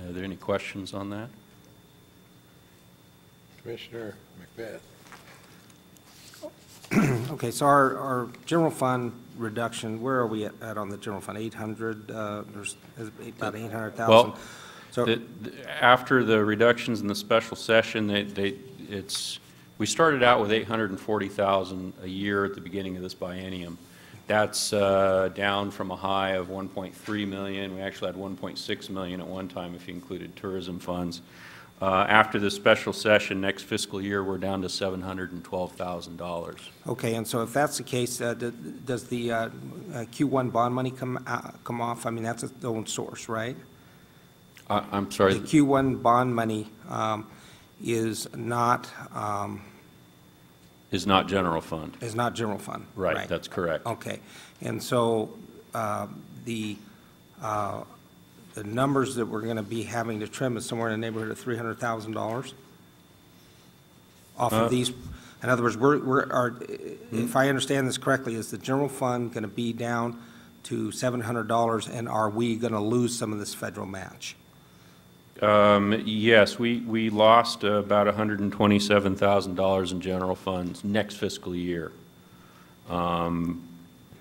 Are there any questions on that? Commissioner McBeth. Okay, so our general fund reduction, where are we at on the general fund? 800, there's about 800,000. Well, so after the reductions in the special session, we started out with 840,000 a year at the beginning of this biennium. That's down from a high of 1.3 million. We actually had 1.6 million at one time if you included tourism funds. After the special session next fiscal year, we're down to $712,000. okay, and so if that's the case, does the Q1 bond money come off? I mean, that's its own source, right? I'm sorry? The Q1 bond money is not... is not general fund. Is not general fund. Right, that's correct. Okay, and so the numbers that we're going to be having to trim is somewhere in the neighborhood of $300,000 off of these. In other words, if I understand this correctly, is the general fund going to be down to $700, and are we going to lose some of this federal match? Yes, we lost about $127,000 in general funds next fiscal year.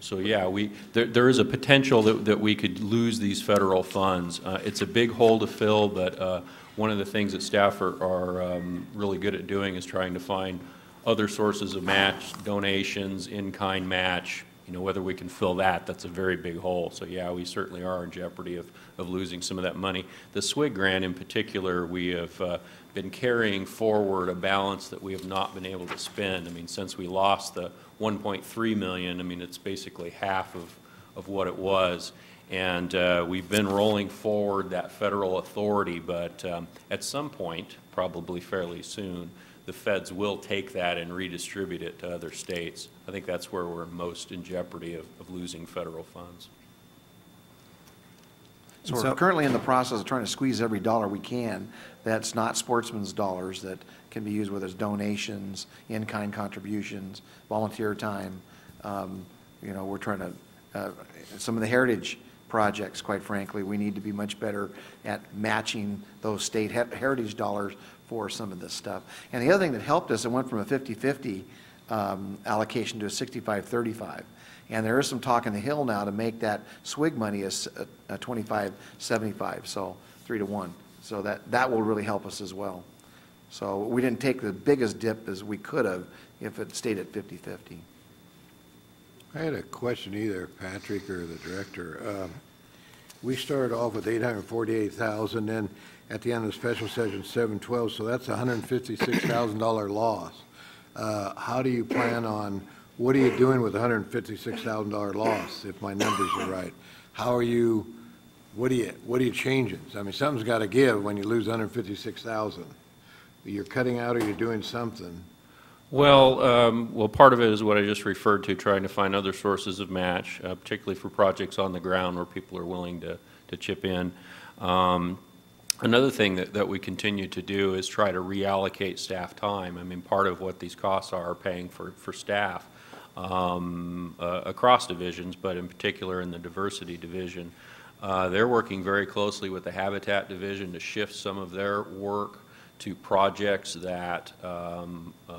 So yeah, there is a potential that we could lose these federal funds. It's a big hole to fill, but one of the things that staff are really good at doing is trying to find other sources of match, donations, in-kind match. You know, whether we can fill that, that's a very big hole. So yeah, we certainly are in jeopardy of losing some of that money. The SWIG grant in particular, we have been carrying forward a balance that we have not been able to spend. I mean, since we lost the 1.3 million, I mean, it's basically half of what it was. And we've been rolling forward that federal authority, but at some point, probably fairly soon, the feds will take that and redistribute it to other states. I think that's where we're most in jeopardy of losing federal funds. So we're currently in the process of trying to squeeze every dollar we can that's not sportsman's dollars that can be used, whether it's donations, in-kind contributions, volunteer time. You know, we're trying to, some of the heritage projects, quite frankly, we need to be much better at matching those state heritage dollars for some of this stuff. And the other thing that helped us, it went from a 50-50 allocation to a 65-35. And there is some talk in the Hill now to make that SWIG money as a 25-75, so 3-to-1. So that will really help us as well. So we didn't take the biggest dip as we could have if it stayed at 50-50. I had a question either Patrick or the director. We started off with 848,000, then at the end of the special session, 712, so that's a $156,000 loss. How do you plan on, what are you doing with a $156,000 loss, if my numbers are right? How are you, what are you changing? I mean, something's got to give when you lose 156,000. You're cutting out or you're doing something. Well, part of it is what I just referred to, trying to find other sources of match, particularly for projects on the ground where people are willing to chip in. Another thing that we continue to do is try to reallocate staff time. I mean, part of what these costs are paying for staff across divisions, but in particular in the diversity division. They're working very closely with the Habitat division to shift some of their work to projects that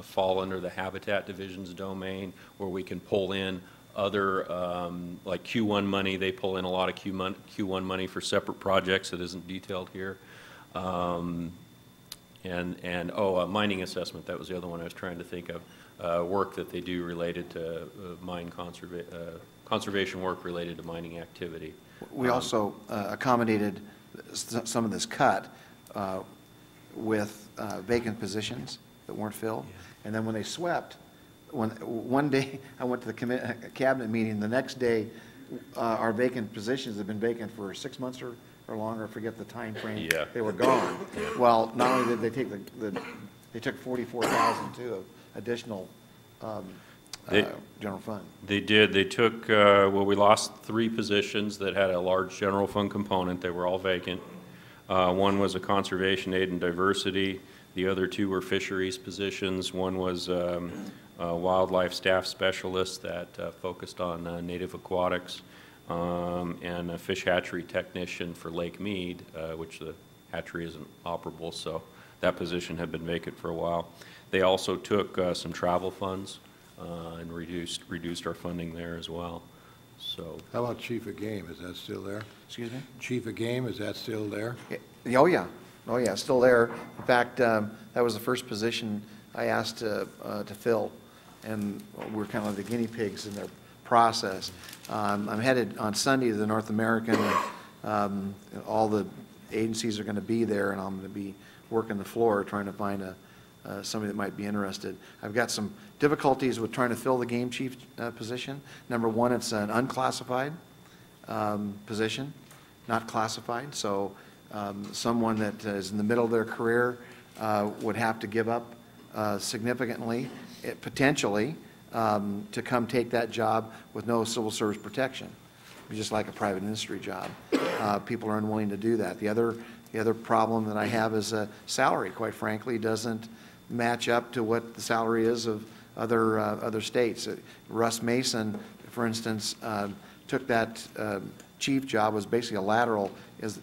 fall under the Habitat division's domain, where we can pull in other, like Q1 money. They pull in a lot of Q1 money for separate projects that isn't detailed here. Mining assessment, that was the other one I was trying to think of. Work that they do related to conservation work related to mining activity. We also accommodated some of this cut with vacant positions that weren't filled. Yeah. And then when they swept, one day I went to the cabinet meeting, the next day our vacant positions have been vacant for 6 months or longer, I forget the time frame. Yeah. They were gone. Yeah. Well, not only did they take they took 44,000 too of additional general fund. They did. They took, well, we lost 3 positions that had a large general fund component. They were all vacant. One was a conservation aid and diversity. The other 2 were fisheries positions. One was a wildlife staff specialist that focused on native aquatics, and a fish hatchery technician for Lake Mead, which the hatchery isn't operable, so that position had been vacant for a while. They also took some travel funds and reduced our funding there as well. So, how about Chief of Game? Is that still there? Excuse me? Chief of Game, is that still there? Oh, yeah. Oh, yeah, still there. In fact, that was the first position I asked to fill, and we're kind of like the guinea pigs in their process. I'm headed on Sunday to the North American, and all the agencies are going to be there, and I'm going to be working the floor trying to find somebody that might be interested. I've got some difficulties with trying to fill the game chief position. Number one, it's an unclassified position, not classified. So someone that is in the middle of their career would have to give up significantly, potentially, to come take that job with no civil service protection, just like a private industry job. People are unwilling to do that. The other problem that I have is salary, quite frankly, doesn't match up to what the salary is of other states. Russ Mason, for instance, took that chief job, was basically a lateral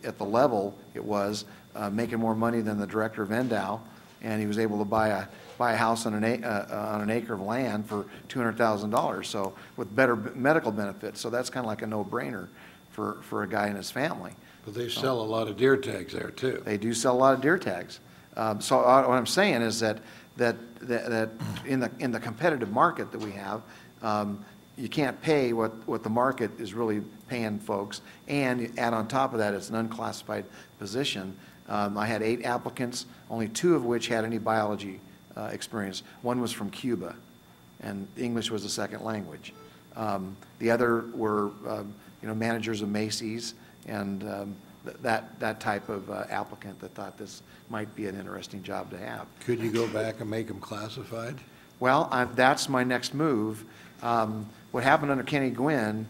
at the level it was, making more money than the director of NDOW, and he was able to buy a house on an acre of land for $200,000, so with better medical benefits. So that's kind of like a no-brainer for a guy and his family. But they sell a lot of deer tags there too. They do sell a lot of deer tags. So what I'm saying is that in the competitive market that we have, you can't pay what the market is really paying folks, and you add on top of that, it's an unclassified position. I had 8 applicants, only 2 of which had any biology experience. One was from Cuba, and English was a second language. The other were managers of Macy's and that type of applicant that thought this might be an interesting job to have. Could you go back and make them classified? Well, that's my next move. What happened under Kenny Gwynn,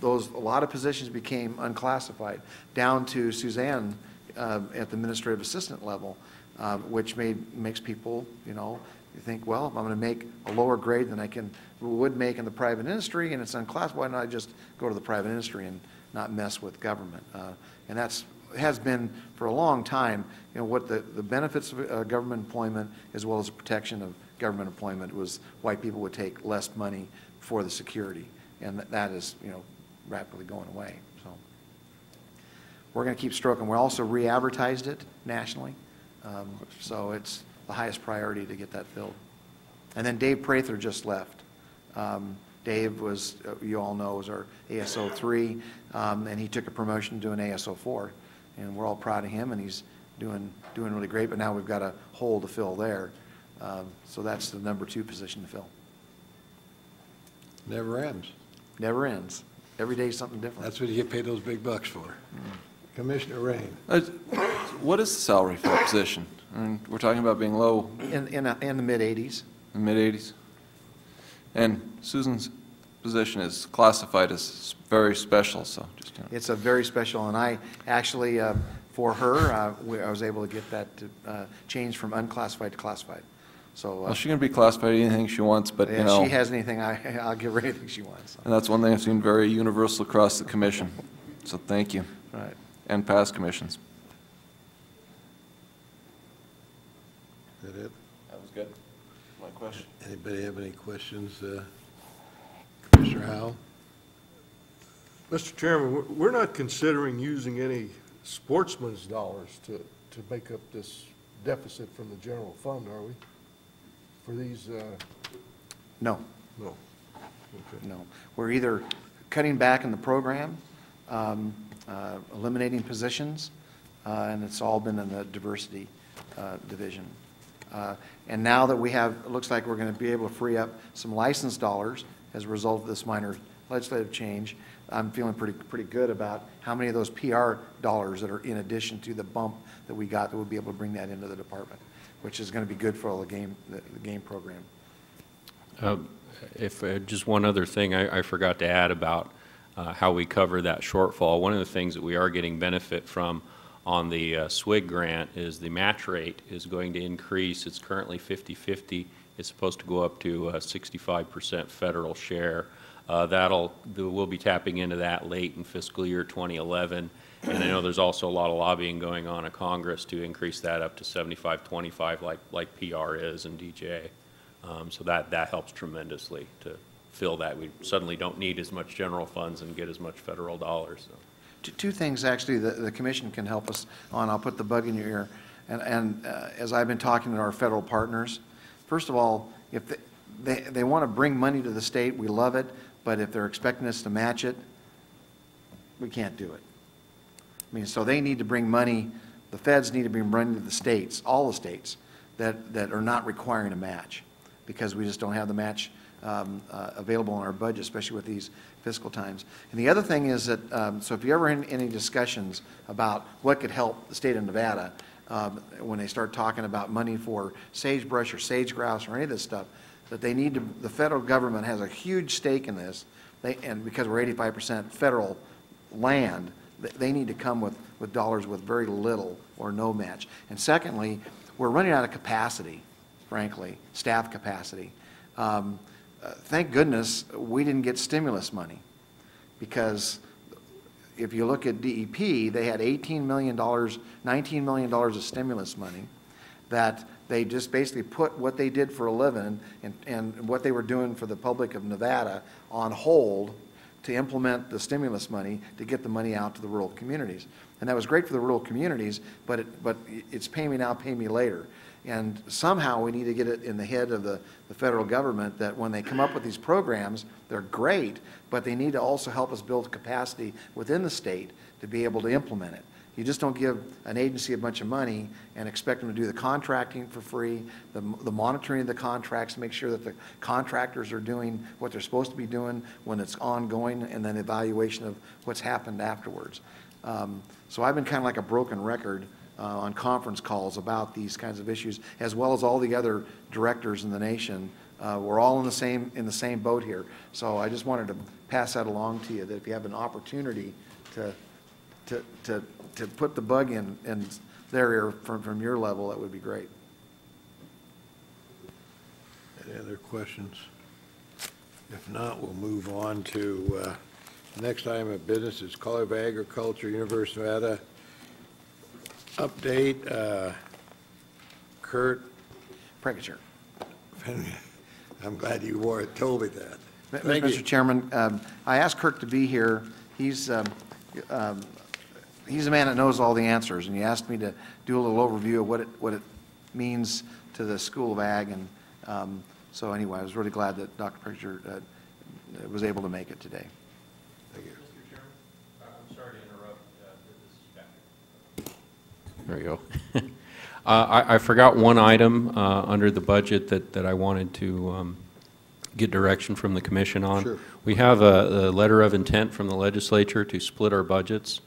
a lot of positions became unclassified, down to Suzanne at the administrative assistant level, which makes people, you think, well, if I'm going to make a lower grade than I would make in the private industry, and it's unclassified, why don't I just go to the private industry and not mess with government? And has been for a long time, what the benefits of government employment as well as the protection of government employment was why people would take less money for the security. And that is, rapidly going away. So we're going to keep stroking. We also re-advertised it nationally. So it's the highest priority to get that filled. And then Dave Prather just left. Dave was, you all know, was our ASO 3, and he took a promotion to an ASO 4, and we're all proud of him, and he's doing really great. But now we've got a hole to fill there, so that's the number 2 position to fill. Never ends. Never ends. Every day something different. That's what you get paid those big bucks for. Commissioner Rain. What is the salary for that position? I mean, we're talking about being low. In the mid-80s. Mid-80s. And Susan's position is classified as very special, so just, It's a very special, and I actually, for her, I was able to get that to change from unclassified to classified. So. Well, she can be classified anything she wants, but, If she has anything, I'll give her anything she wants. So. And that's one thing I've seen very universal across the commission. So thank you. Right. And past commissions. Is that it? That was good. My question. Anybody have any questions? Commissioner Howell? Mr. Chairman, we're not considering using any sportsman's dollars to make up this deficit from the general fund, are we? For these? No. No. Okay. No. We're either cutting back in the program, eliminating positions, and it's all been in the diversity division. And now that we have, it looks like we're going to be able to free up some license dollars as a result of this minor legislative change, I'm feeling pretty good about how many of those PR dollars that are in addition to the bump that we got that we'll be able to bring that into the department, which is going to be good for all the game program. If just one other thing I forgot to add about how we cover that shortfall. One of the things that we are getting benefit from on the SWIG grant is the match rate is going to increase. It's currently 50-50. It's supposed to go up to 65% federal share. We'll be tapping into that late in fiscal year 2011. And I know there's also a lot of lobbying going on in Congress to increase that up to 75-25 like PR is and DJ. So that helps tremendously to fill that. We suddenly don't need as much general funds and get as much federal dollars. So. Two things, actually, the commission can help us on. I'll put the bug in your ear. And as I've been talking to our federal partners, first of all, if they want to bring money to the state, we love it. But if they're expecting us to match it, we can't do it. I mean, so they need to bring money, the feds need to bring money to the states, all the states, that are not requiring a match, because we just don't have the match available in our budget, especially with these fiscal times. And the other thing is that, so if you ever in any discussions about what could help the state of Nevada, when they start talking about money for sagebrush or sage grouse or any of this stuff, that they need to, the federal government has a huge stake in this, and because we're 85% federal land, they need to come with dollars with very little or no match. And secondly, we're running out of capacity, frankly, staff capacity. Thank goodness we didn't get stimulus money, because if you look at DEP, they had $18 million, $19 million of stimulus money that they just basically put what they did for a living and what they were doing for the public of Nevada on hold to implement the stimulus money to get the money out to the rural communities. And that was great for the rural communities, but it's pay me now, pay me later. And somehow we need to get it in the head of the federal government that when they come up with these programs, they're great, but they need to also help us build capacity within the state to be able to implement it. You just don't give an agency a bunch of money and expect them to do the contracting for free, the monitoring of the contracts, make sure that the contractors are doing what they're supposed to be doing when it's ongoing, and then evaluation of what's happened afterwards. So I've been kind of like a broken record on conference calls about these kinds of issues, as well as all the other directors in the nation. We're all in the same boat here. So I just wanted to pass that along to you, that if you have an opportunity to put the bug in their ear from your level, that would be great. Any other questions? If not, we'll move on to the next item of business is College of Agriculture, University of Nevada update. Kurt Pregacher. I'm glad you told me that. Mr. Chairman, I asked Kirk to be here. He's a man that knows all the answers, and he asked me to do a little overview of what it means to the School of Ag. And so anyway, I was really glad that Dr. Pregacher was able to make it today. Thank you. Mr. Chairman, I'm sorry to interrupt. There we go. I forgot one item under the budget that I wanted to get direction from the commission on. Sure. We have a letter of intent from the legislature to split our budgets.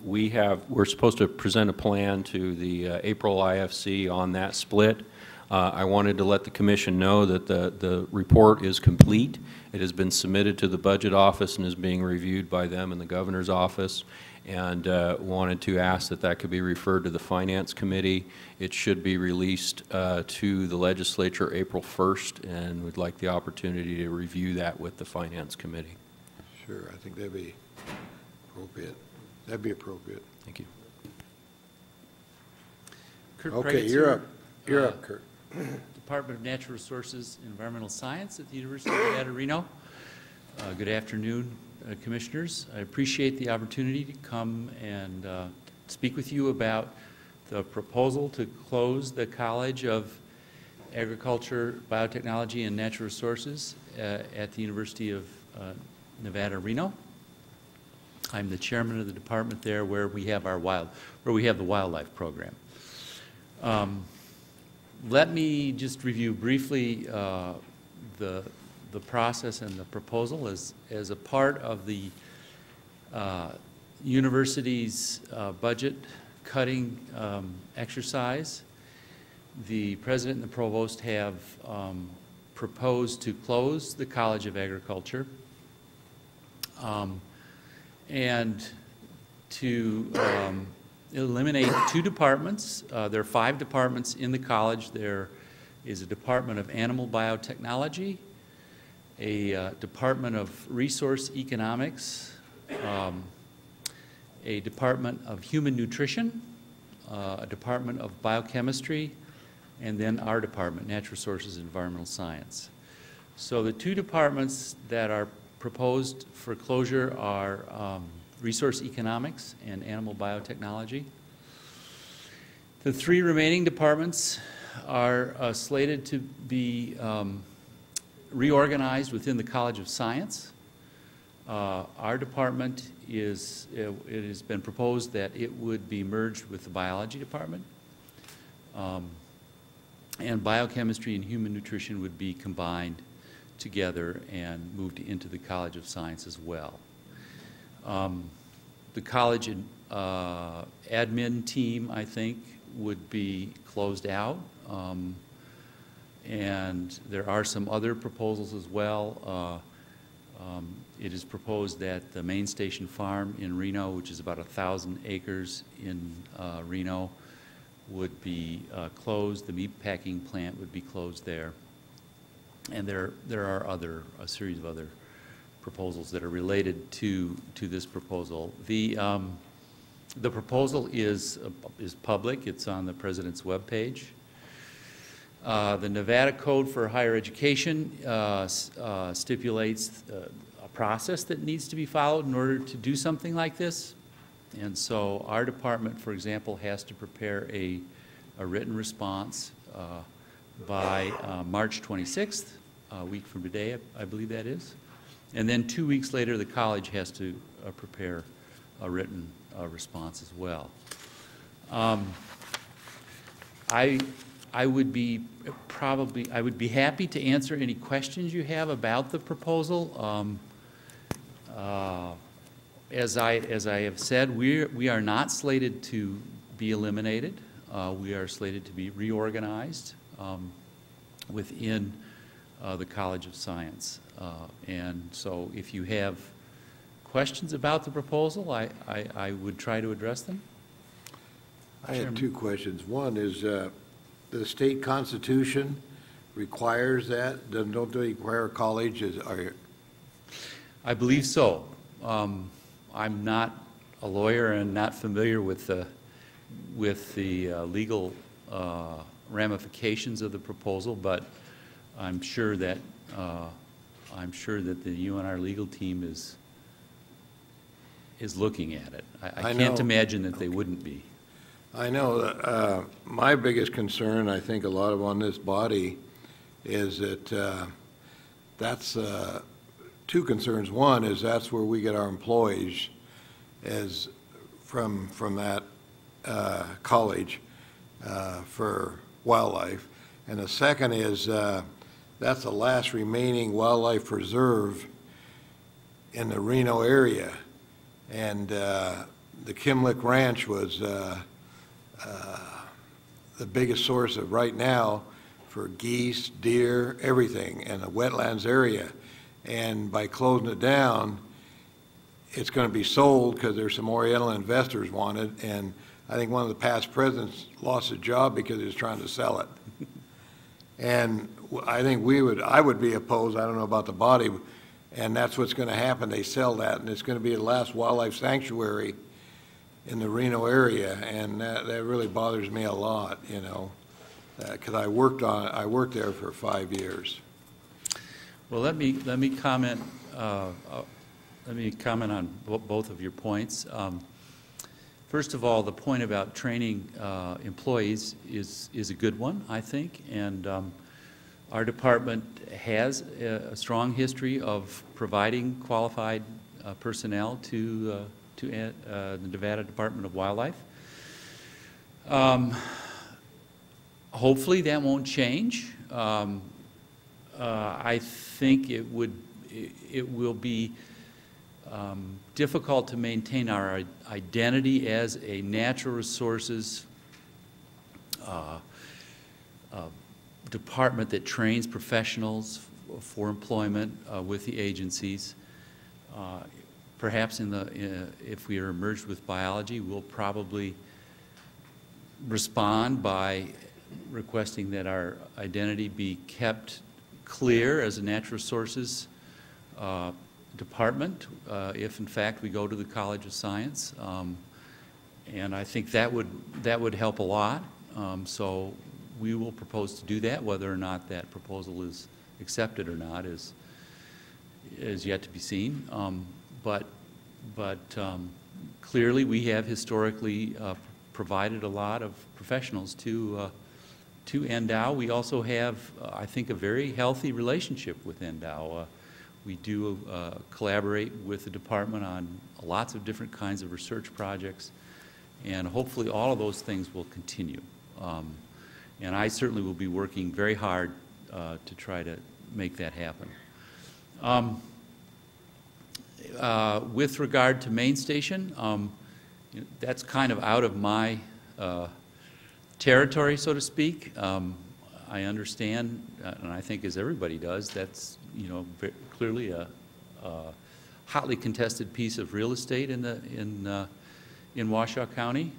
We're supposed to present a plan to the April IFC on that split. I wanted to let the commission know that the report is complete. It has been submitted to the budget office and is being reviewed by them in the governor's office, and wanted to ask that could be referred to the finance committee. It should be released to the legislature April 1st, and we'd like the opportunity to review that with the finance committee. Sure, I think that'd be appropriate. That'd be appropriate. Thank you. Kurt Okay, Pregacher, you're up. You're up, Kurt. Department of Natural Resources and Environmental Science at the University of Nevada, Reno. Good afternoon, Commissioners. I appreciate the opportunity to come and speak with you about the proposal to close the College of Agriculture, Biotechnology, and Natural Resources at the University of Nevada, Reno. I'm the chairman of the department there, where we have the wildlife program. Let me just review briefly the process and the proposal. As a part of the university's budget cutting exercise, the president and the provost have proposed to close the College of Agriculture and to eliminate 2 departments. There are 5 departments in the college. There is a Department of Animal Biotechnology, a Department of Resource Economics, a Department of Human Nutrition, a Department of Biochemistry, and then our department, Natural Resources and Environmental Science. So the 2 departments that are proposed for closure are Resource Economics and Animal Biotechnology. The 3 remaining departments are slated to be reorganized within the College of Science. Our department it has been proposed that it would be merged with the biology department, and biochemistry and human nutrition would be combined together and moved into the College of Science as well. The college admin team, I think, would be closed out, and there are some other proposals as well. It is proposed that the main station farm in Reno, which is about 1,000 acres in Reno, would be closed. The meat packing plant would be closed there. And there are a series of other proposals that are related to this proposal. The proposal is public. It's on the President's webpage. The Nevada Code for Higher Education stipulates a process that needs to be followed in order to do something like this. And so our department, for example, has to prepare a written response by March 26th, a week from today, I believe that is. And then 2 weeks later, the college has to prepare a written response as well. I would be happy to answer any questions you have about the proposal. As I have said, we are not slated to be eliminated. We are slated to be reorganized within the College of Science. And so if you have questions about the proposal, I would try to address them. I have two questions. One is, the state constitution requires that? Don't they require colleges? I believe so. I'm not a lawyer and not familiar with the legal ramifications of the proposal, but I'm sure that the UNR legal team is looking at it. I can't imagine that they wouldn't be. I know. My biggest concern, I think a lot of on this body, is that that's two concerns. One is that's where we get our employees as from that college for wildlife. And the second is that's the last remaining wildlife preserve in the Reno area. And the Kimlick Ranch was the biggest source of right now for geese, deer, everything in the wetlands area. And by closing it down, it's going to be sold because there's some Oriental investors wanted. And I think one of the past presidents lost his job because he was trying to sell it. And I think I would be opposed, I don't know about the body, and that's what's going to happen. They sell that, and it's going to be the last wildlife sanctuary in the Reno area, and that really bothers me a lot, you know, because I worked there for 5 years. Well, let me comment. Let me comment on both of your points. First of all, the point about training employees is a good one, I think, and our department has a strong history of providing qualified personnel to the Nevada Department of Wildlife. Hopefully that won't change. I think it will be difficult to maintain our identity as a natural resources department that trains professionals for employment with the agencies. Perhaps if we are merged with biology, we'll probably respond by requesting that our identity be kept clear as a natural resources department, if in fact we go to the College of Science, and I think that would help a lot. So we will propose to do that. Whether or not that proposal is accepted or not is yet to be seen. But clearly we have historically provided a lot of professionals to NDOW. We also have, I think, a very healthy relationship with NDOW. We do collaborate with the department on lots of different kinds of research projects, and hopefully all of those things will continue. And I certainly will be working very hard to try to make that happen. With regard to Main Station, that's kind of out of my territory, so to speak. I understand, and I think as everybody does, that's clearly a hotly contested piece of real estate in Washoe County.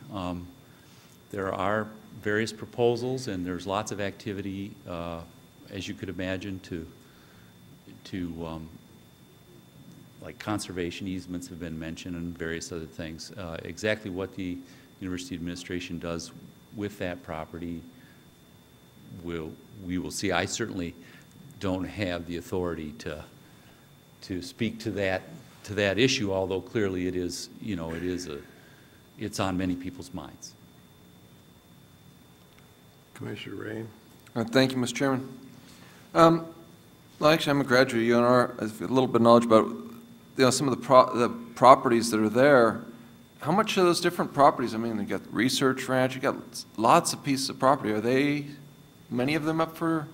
There are various proposals, and there's lots of activity, as you could imagine, like conservation easements have been mentioned and various other things. Exactly what the University administration does with that property, we will see. I certainly don't have the authority to speak to that issue, although clearly it is, it's on many people's minds. Commissioner Rain. Thank you, Mr. Chairman. Well, actually, I'm a graduate of UNR. I have a little bit of knowledge about some of the properties that are there. How much of those different properties? I mean, you got Research Ranch, you got lots of pieces of property. Are they, many of them up for?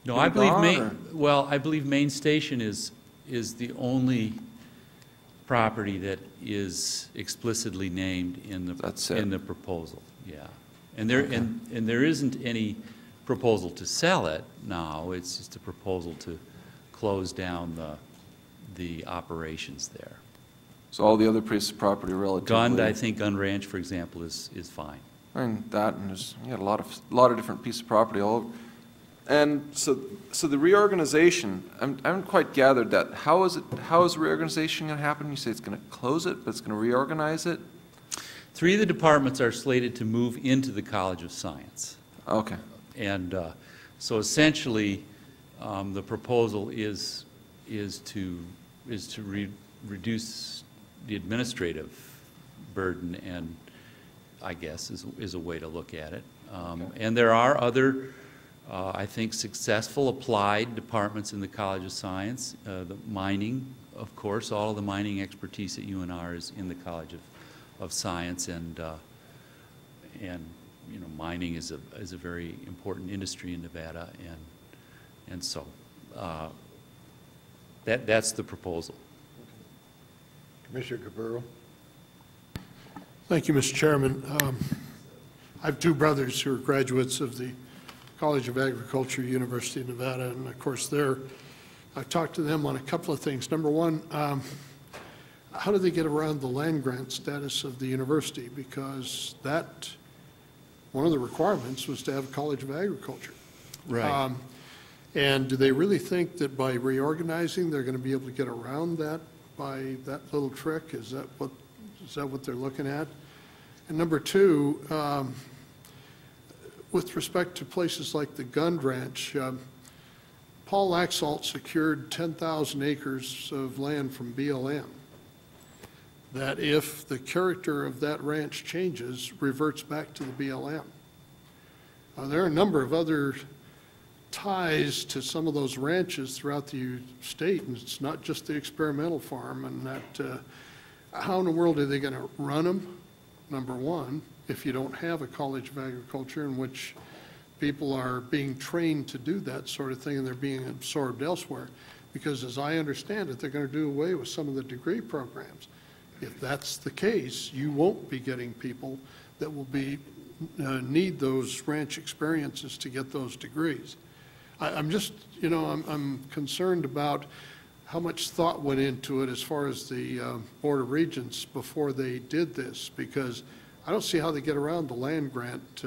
No, I believe I believe Main Station is the only property that is explicitly named in the proposal, yeah. And there isn't any proposal to sell it now, it's just a proposal to close down the operations there. So all the other pieces of property relatively? Gund, I think Gund Ranch, for example, is fine. And that, and there's, you got a lot of different pieces of property all over. And so the reorganization, I haven't quite gathered that. How is the reorganization going to happen? You say it's going to close it, but it's going to reorganize it? 3 of the departments are slated to move into the College of Science. Okay. And so essentially, the proposal is to reduce the administrative burden, and I guess is a way to look at it. And there are other, I think, successful applied departments in the College of Science. The mining, of course, all of the mining expertise at UNR is in the College of Science, and you know, mining is a very important industry in Nevada, and so that's the proposal. Commissioner Capurro. Thank you, Mr. Chairman. I have 2 brothers who are graduates of the College of Agriculture, University of Nevada, and of course I've talked to them on a couple of things. Number one, how do they get around the land grant status of the university? Because one of the requirements was to have a College of Agriculture. Right. And do they really think that by reorganizing, they're going to be able to get around that by that little trick? Is that what they're looking at? And number 2, with respect to places like the Gund Ranch, Paul Laxalt secured 10,000 acres of land from BLM that, if the character of that ranch changes, reverts back to the BLM. There are a number of other ties to some of those ranches throughout the state, and it's not just the experimental farm, and that how in the world are they going to run them, number one, if you don't have a College of Agriculture in which people are being trained to do that sort of thing and they're being absorbed elsewhere? Because as I understand it, they're going to do away with some of the degree programs. If that's the case, you won't be getting people that will need those ranch experiences to get those degrees. I'm just, you know, I'm concerned about how much thought went into it as far as the Board of Regents before they did this, because I don't see how they get around the land grant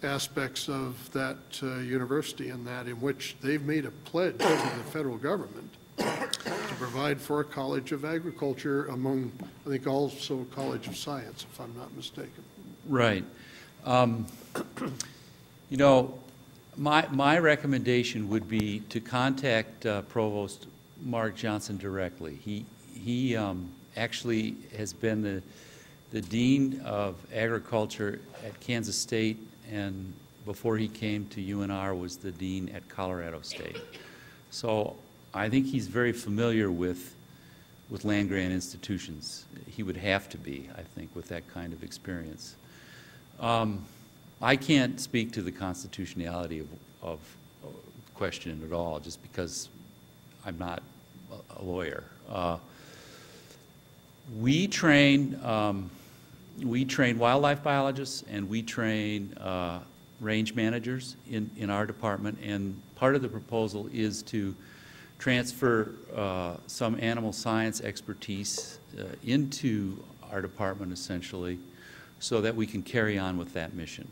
aspects of that university, in which they've made a pledge to the federal government to provide for a College of Agriculture, among, I think, also College of Science, if I'm not mistaken. Right. You know, my recommendation would be to contact Provost Mark Johnson directly. He actually has been the Dean of Agriculture at Kansas State, and before he came to UNR was the Dean at Colorado State. So I think he's very familiar with land grant institutions. He would have to be, I think, with that kind of experience. I can't speak to the constitutionality of the question at all, just because I'm not a lawyer. We train wildlife biologists, and we train range managers in our department, and part of the proposal is to transfer some animal science expertise into our department, essentially, so that we can carry on with that mission.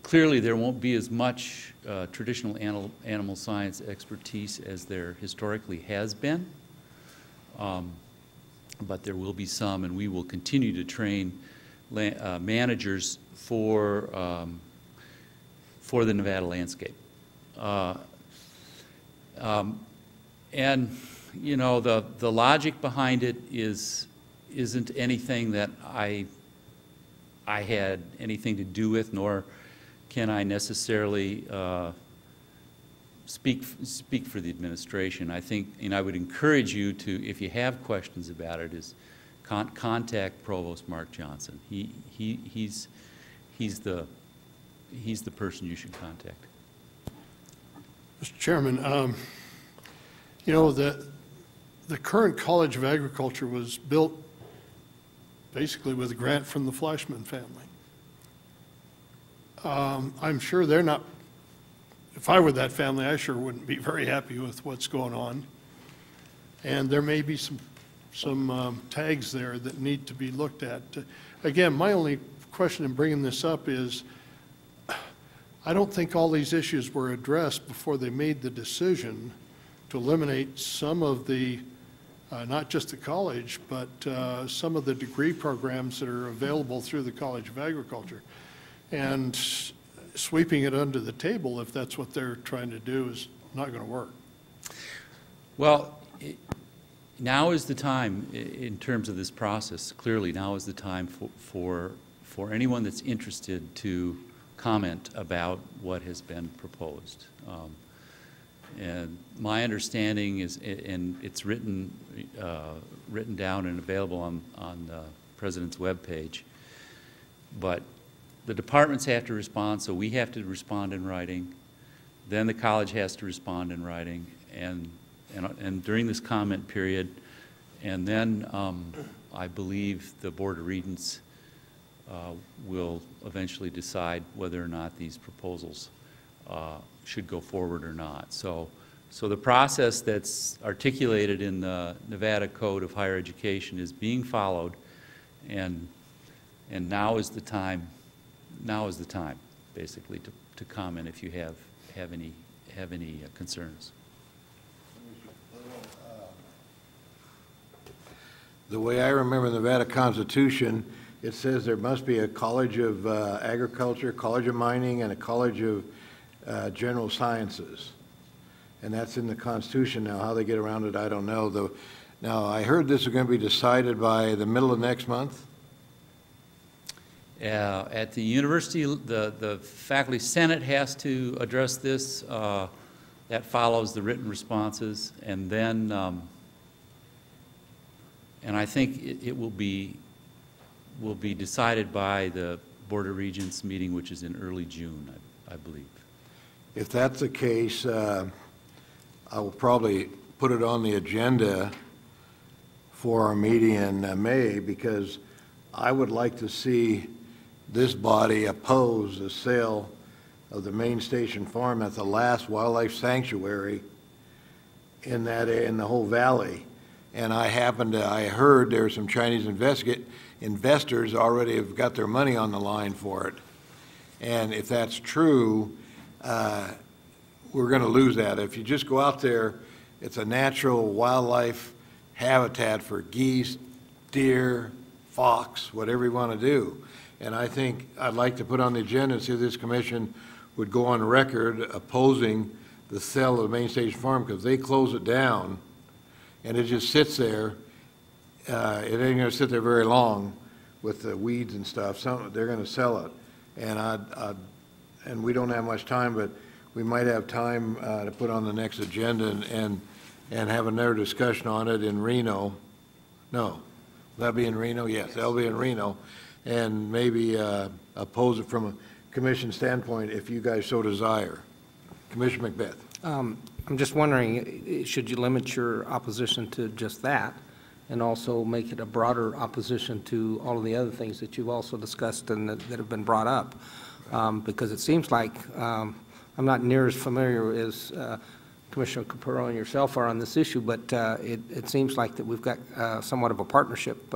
Clearly there won't be as much traditional animal science expertise as there historically has been, but there will be some, and we will continue to train managers for the Nevada landscape. And you know, the logic behind it isn't anything that I had anything to do with, nor can I necessarily speak for the administration. I think, and I would encourage you to, if you have questions about it, is contact Provost Mark Johnson. He's the person you should contact. Mr. Chairman, you know, the current College of Agriculture was built basically with a grant from the Flashman family. I'm sure they're not, if I were that family, I sure wouldn't be very happy with what's going on. And there may be some tags there that need to be looked at. Again, my only question in bringing this up is, I don't think all these issues were addressed before they made the decision to eliminate some of the, not just the college, but some of the degree programs that are available through the College of Agriculture. And sweeping it under the table, if that's what they're trying to do, is not going to work. Well, now is the time, in terms of this process, clearly now is the time for anyone that's interested to comment about what has been proposed. And my understanding is, and it's written down and available on the President's webpage, but the departments have to respond, so we have to respond in writing. Then the college has to respond in writing, and during this comment period, and then I believe the Board of Regents will eventually decide whether or not these proposals should go forward or not. So the process that's articulated in the Nevada Code of Higher Education is being followed, and now is the time. Now is the time, basically, to comment if you have any concerns. The way I remember the Nevada Constitution, it says there must be a College of Agriculture, College of Mining, and a College of General Sciences. And that's in the Constitution now. How they get around it, I don't know. Now, I heard this is going to be decided by the middle of next month. At the university, the faculty senate has to address this. That follows the written responses, and then, and I think it will be decided by the Board of Regents meeting, which is in early June, I believe. If that's the case, I will probably put it on the agenda for our meeting in May, because I would like to see this body oppose the sale of the Main Station Farm at the last wildlife sanctuary in the whole valley. And I heard there are some Chinese investors already have got their money on the line for it. And if that's true, we're going to lose that. If you just go out there, it's a natural wildlife habitat for geese, deer, fox, whatever you want to do. And I think I'd like to put on the agenda and see if this commission would go on record opposing the sale of the Main Station Farm, because they close it down and it just sits there. It ain't going to sit there very long with the weeds and stuff. They're going to sell it. And we don't have much time, but we might have time to put on the next agenda and have another discussion on it in Reno. No, will that be in Reno? Yes, that'll be in Reno. And maybe oppose it from a commission standpoint if you guys so desire. Commissioner Macbeth. I'm just wondering, should you limit your opposition to just that, and also make it a broader opposition to all of the other things that you've also discussed and that have been brought up? Because it seems like I'm not near as familiar as Commissioner Capurro and yourself are on this issue, but it seems like that we've got somewhat of a partnership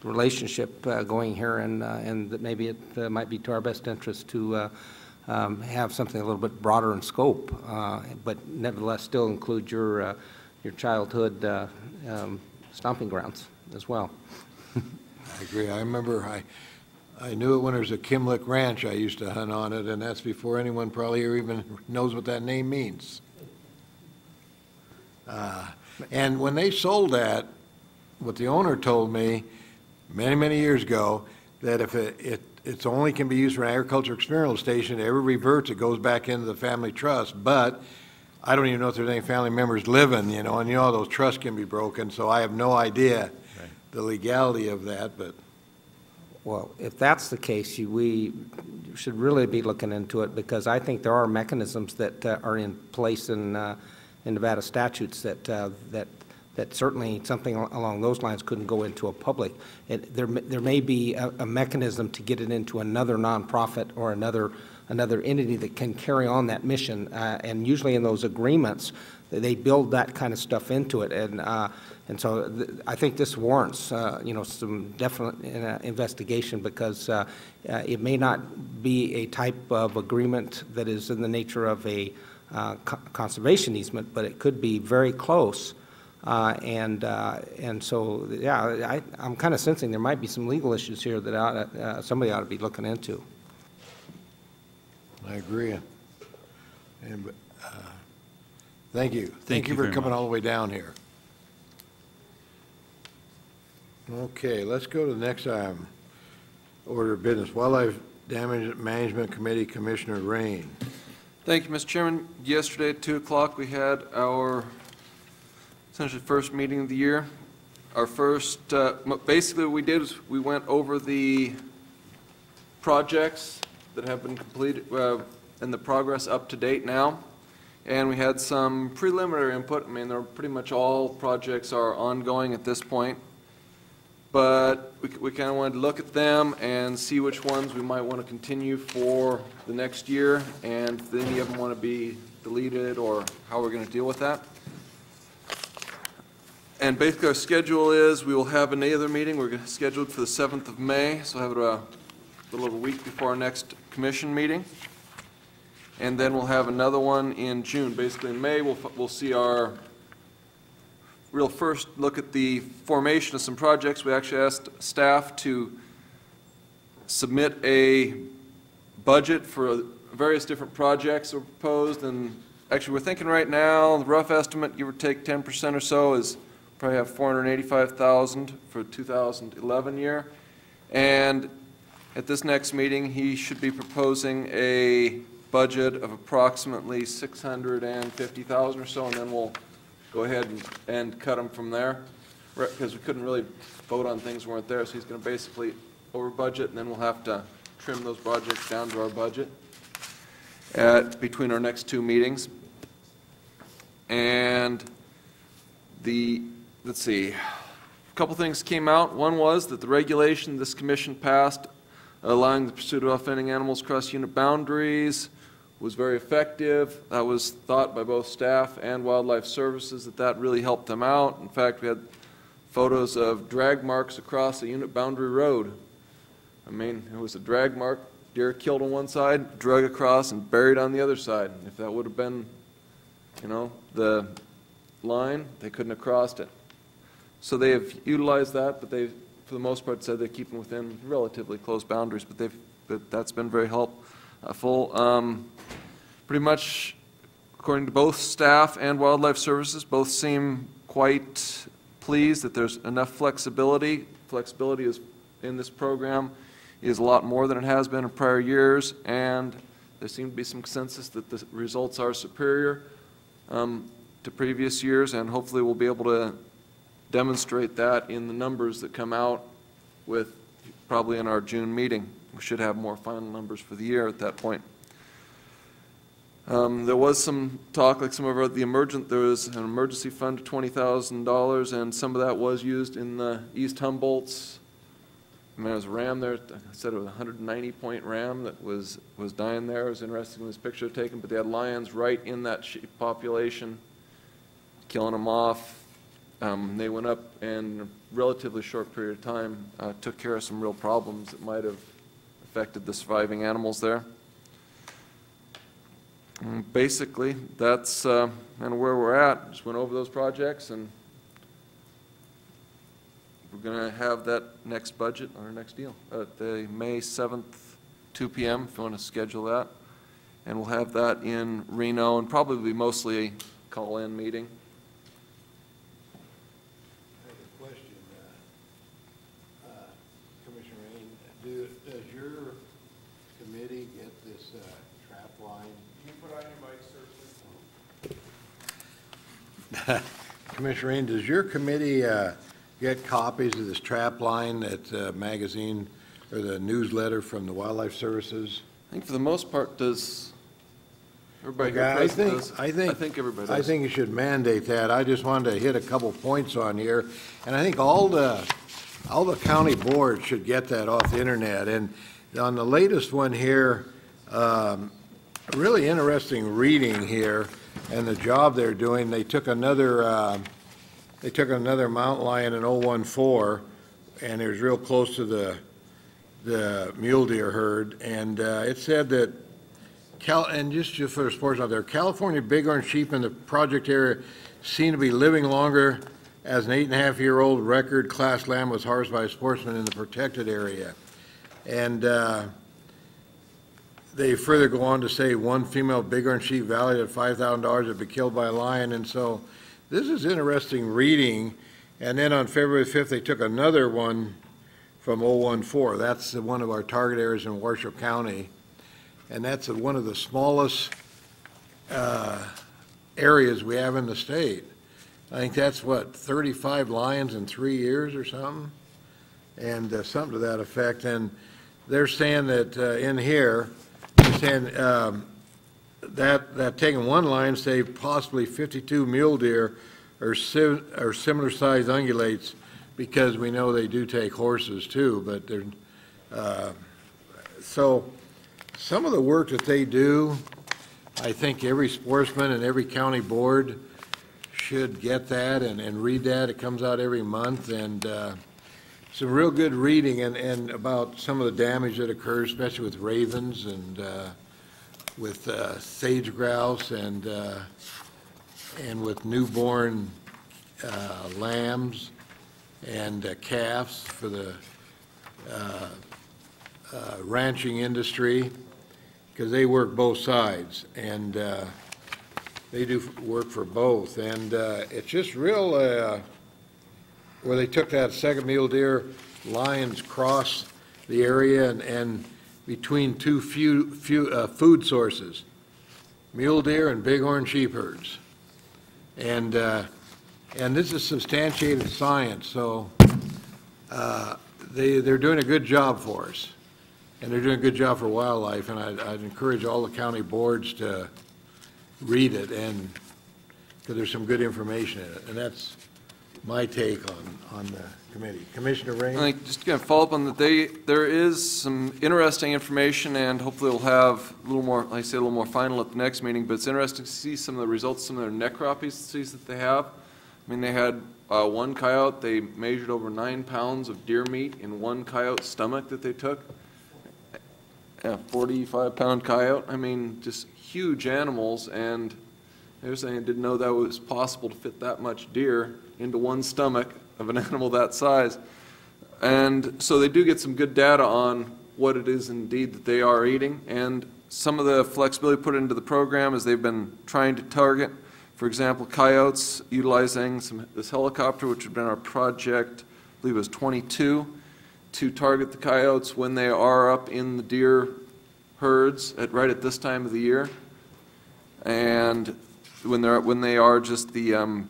relationship going here, and that maybe it might be to our best interest to have something a little bit broader in scope, but nevertheless still include your childhood stomping grounds as well. I agree. I remember I knew it when there was a Kimlick Ranch. I used to hunt on it, and that's before anyone probably here even knows what that name means. And when they sold that, what the owner told me many, many years ago, that if it's only can be used for an agricultural experimental station, it ever reverts, it goes back into the family trust. But I don't even know if there's any family members living, and those trusts can be broken, so I have no idea the legality of that. But well, if that's the case, should really be looking into it, because I think there are mechanisms that are in place in Nevada statutes that certainly something along those lines couldn't go into a public. There may be a mechanism to get it into another nonprofit or another entity that can carry on that mission. And usually in those agreements, they build that kind of stuff into it. And so I think this warrants, some definite investigation, because it may not be a type of agreement that is in the nature of a conservation easement, but it could be very close. And so, yeah, I'm kind of sensing there might be some legal issues here that somebody ought to be looking into. I agree. And, thank you. Thank you for very coming much. all the way down here. Okay, let's go to the next item. Order of business. Wildlife Damage Management Committee, Commissioner Rain. Thank you, Mr. Chairman. Yesterday at 2 o'clock, we had our essentially first meeting of the year. Our first, basically what we did is we went over the projects that have been completed and the progress up to date now. And we had some preliminary input. I mean, pretty much all projects are ongoing at this point. But we kind of wanted to look at them and see which ones we might want to continue for the next year, and if any of them want to be deleted, or how we're going to deal with that. And basically our schedule is we will have another meeting. We're scheduled for the 7th of May, so we'll have it a little over a week before our next commission meeting. And then we'll have another one in June. Basically in May, we'll see our real first look at the formation of some projects. We actually asked staff to submit a budget for various different projects that were proposed, and actually we're thinking right now, the rough estimate, give or take 10% or so, is probably have $485,000 for 2011 year. And at this next meeting, he should be proposing a budget of approximately $650,000 or so, and then we'll go ahead and cut them from there, because we couldn't really vote on things that weren't there. So he's going to basically over budget, and then we'll have to trim those projects down to our budget between our next two meetings. And let's see, a couple things came out. One was that the regulation this commission passed allowing the pursuit of offending animals across unit boundaries was very effective. That was thought by both staff and Wildlife Services that really helped them out. In fact, we had photos of drag marks across a unit boundary road. I mean, it was a drag mark, deer killed on one side, drug across and buried on the other side. If that would have been, the line, they couldn't have crossed it. So they have utilized that, but they've, for the most part, said they're keeping within relatively close boundaries, but that's been very helpful. Pretty much, according to both staff and Wildlife Services, both seem quite pleased that there's enough flexibility. Flexibility is in this program is a lot more than it has been in prior years, and there seems to be some consensus that the results are superior to previous years, and hopefully we'll be able to demonstrate that in the numbers that come out with probably in our June meeting. We should have more final numbers for the year at that point. There was some talk, like some of there was an emergency fund of $20,000, and some of that was used in the East Humboldt's. I mean, there was a ram there. I said it was a 190-point ram that was dying there. It was interesting when this picture was taken, but they had lions right in that sheep population, killing them off. They went up and in a relatively short period of time took care of some real problems that might have affected the surviving animals there. Basically, that's kind of where we're at. Just went over those projects, and we're going to have that next budget on our next deal at the May 7th, 2 p.m. if you want to schedule that. And we'll have that in Reno, and probably mostly a call-in meeting. I have a question, Commissioner Rain. Does your committee get this trap line? Can you put on your mic, sir, please? Commissioner Rain, does your committee get copies of this trap line, that magazine or the newsletter from the Wildlife Services? I think for the most part, does everybody here Okay, present does? I think everybody does. I think you should mandate that. I just wanted to hit a couple points on here, and I think all the county boards should get that off the internet. And on the latest one here, really interesting reading here, and the job they're doing. They took another mountain lion in 014, and it was real close to the mule deer herd, and it said that and just for the sports out there, California bighorn sheep in the project area seem to be living longer, as an 8.5-year-old record class lamb was harvested by a sportsman in the protected area. And they further go on to say one female bighorn sheep valued at $5,000 had been killed by a lion. And so this is interesting reading. And then on February 5th, they took another one from 014. That's one of our target areas in Washoe County. And that's one of the smallest areas we have in the state. I think that's, what, 35 lions in 3 years or something? And something to that effect. And they're saying that in here, they're saying that taking one lion saved possibly 52 mule deer or similar sized ungulates, because we know they do take horses too. But they're, so some of the work that they do, I think every sportsman and every county board should get that and read that. It comes out every month, and some real good reading and about some of the damage that occurs, especially with ravens and with sage grouse and with newborn lambs and calves for the ranching industry, because they work both sides, and they do work for both. And it's just real, where they took that second mule deer, lions cross the area and between two food sources, mule deer and bighorn sheep herds. And this is substantiated science, so they're doing a good job for us. And they're doing a good job for wildlife, and I'd encourage all the county boards to read it, and because there's some good information in it. And that's my take on the committee. Commissioner Ring? I think just going to follow up on that, there is some interesting information, and hopefully we'll have a little more, like I say, a little more final at the next meeting, but it's interesting to see some of the results, some of their necropsies that they have. I mean, they had one coyote, they measured over 9 pounds of deer meat in one coyote's stomach that they took. A 45-pound coyote. I mean, just huge animals, and they're saying didn't know that was possible to fit that much deer into one stomach of an animal that size. And so they do get some good data on what it is indeed that they are eating, and some of the flexibility put into the program is they've been trying to target, for example, coyotes, utilizing this helicopter, which had been our project, I believe it was 22, to target the coyotes when they are up in the deer herds right at this time of the year, and when they are just the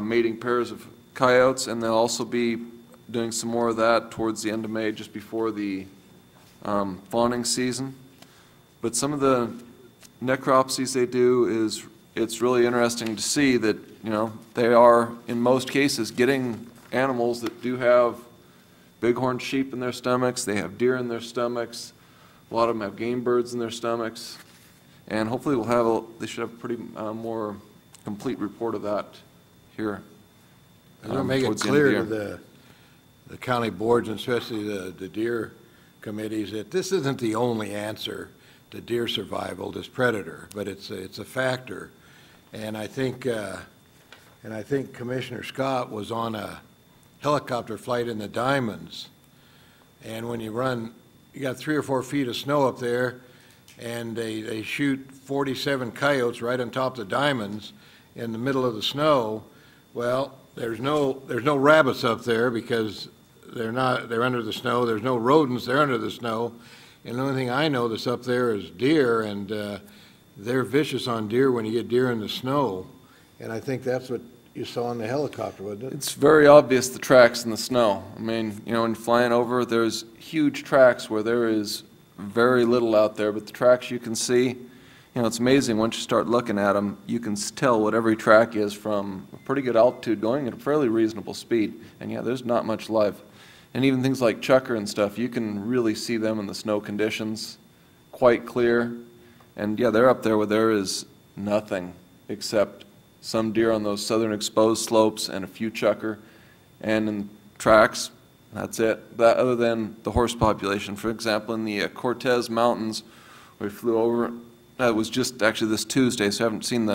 mating pairs of coyotes. And they'll also be doing some more of that towards the end of May, just before the fawning season. But some of the necropsies they do it's really interesting to see that, you know, they are in most cases getting animals that do have bighorn sheep in their stomachs, they have deer in their stomachs, a lot of them have game birds in their stomachs, and hopefully they should have a pretty more complete report of that here. They'll make it clear to the county boards, and especially the deer committees, that this isn't the only answer to deer survival, this predator, but it's a factor. And I think Commissioner Scott was on a helicopter flight in the Diamonds, and when you got 3 or 4 feet of snow up there, and they shoot 47 coyotes right on top of the Diamonds in the middle of the snow. Well, there's no rabbits up there because they're under the snow. There's no rodents, they're under the snow. And the only thing I know that's up there is deer, and they're vicious on deer when you get deer in the snow. And I think that's what you saw on the helicopter, wasn't it? It's very obvious, the tracks in the snow. I mean, you know, when flying over, there's huge tracks where there is very little out there, but the tracks you can see, you know, it's amazing, once you start looking at them, you can tell what every track is from a pretty good altitude going at a fairly reasonable speed, and yeah, there's not much life. And even things like Chucker and stuff, you can really see them in the snow conditions quite clear, and yeah, they're up there where there is nothing except some deer on those southern exposed slopes and a few Chucker, and in tracks, that's it. That, other than the horse population. For example, in the Cortez Mountains, we flew over, that was just actually this Tuesday, so I haven't seen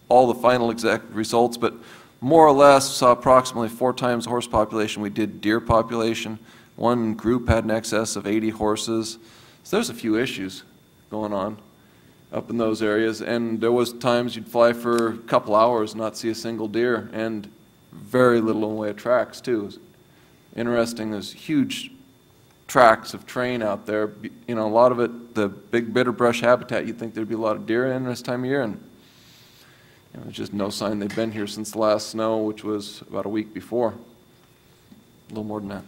all the final exact results, but more or less saw approximately 4 times the horse population we did deer population. One group had in excess of 80 horses. So there's a few issues going on up in those areas, and there was times you'd fly for a couple hours and not see a single deer, and very little in the way of tracks too. It was interesting, there's huge tracts of terrain out there. You know, a lot of it, the big bitterbrush habitat, you'd think there'd be a lot of deer in this time of year, and you know, there's just no sign they've been here since the last snow, which was about a week before. A little more than that.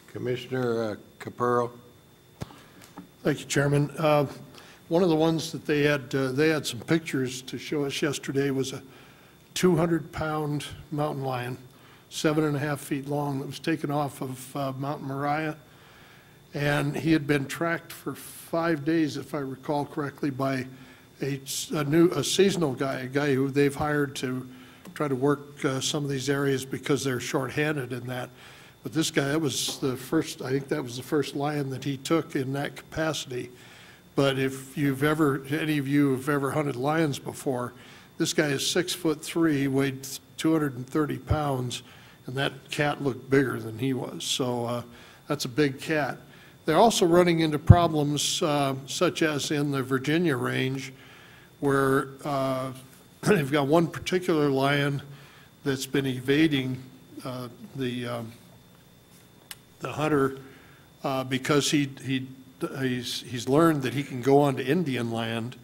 Commissioner Capurro. Thank you, Chairman. One of the ones that they had some pictures to show us yesterday was a 200-pound mountain lion, 7.5 feet long, that was taken off of Mount Moriah. And he had been tracked for 5 days, if I recall correctly, by a seasonal guy, a guy who they've hired to try to work some of these areas because they're shorthanded in that. But this guy, that was the first, I think that was the first lion that he took in that capacity. But if any of you have ever hunted lions before, this guy is 6'3", weighed 230 pounds, and that cat looked bigger than he was. So that's a big cat. They're also running into problems such as in the Virginia range, where they've got one particular lion that's been evading the hunter because he's learned that he can go onto Indian land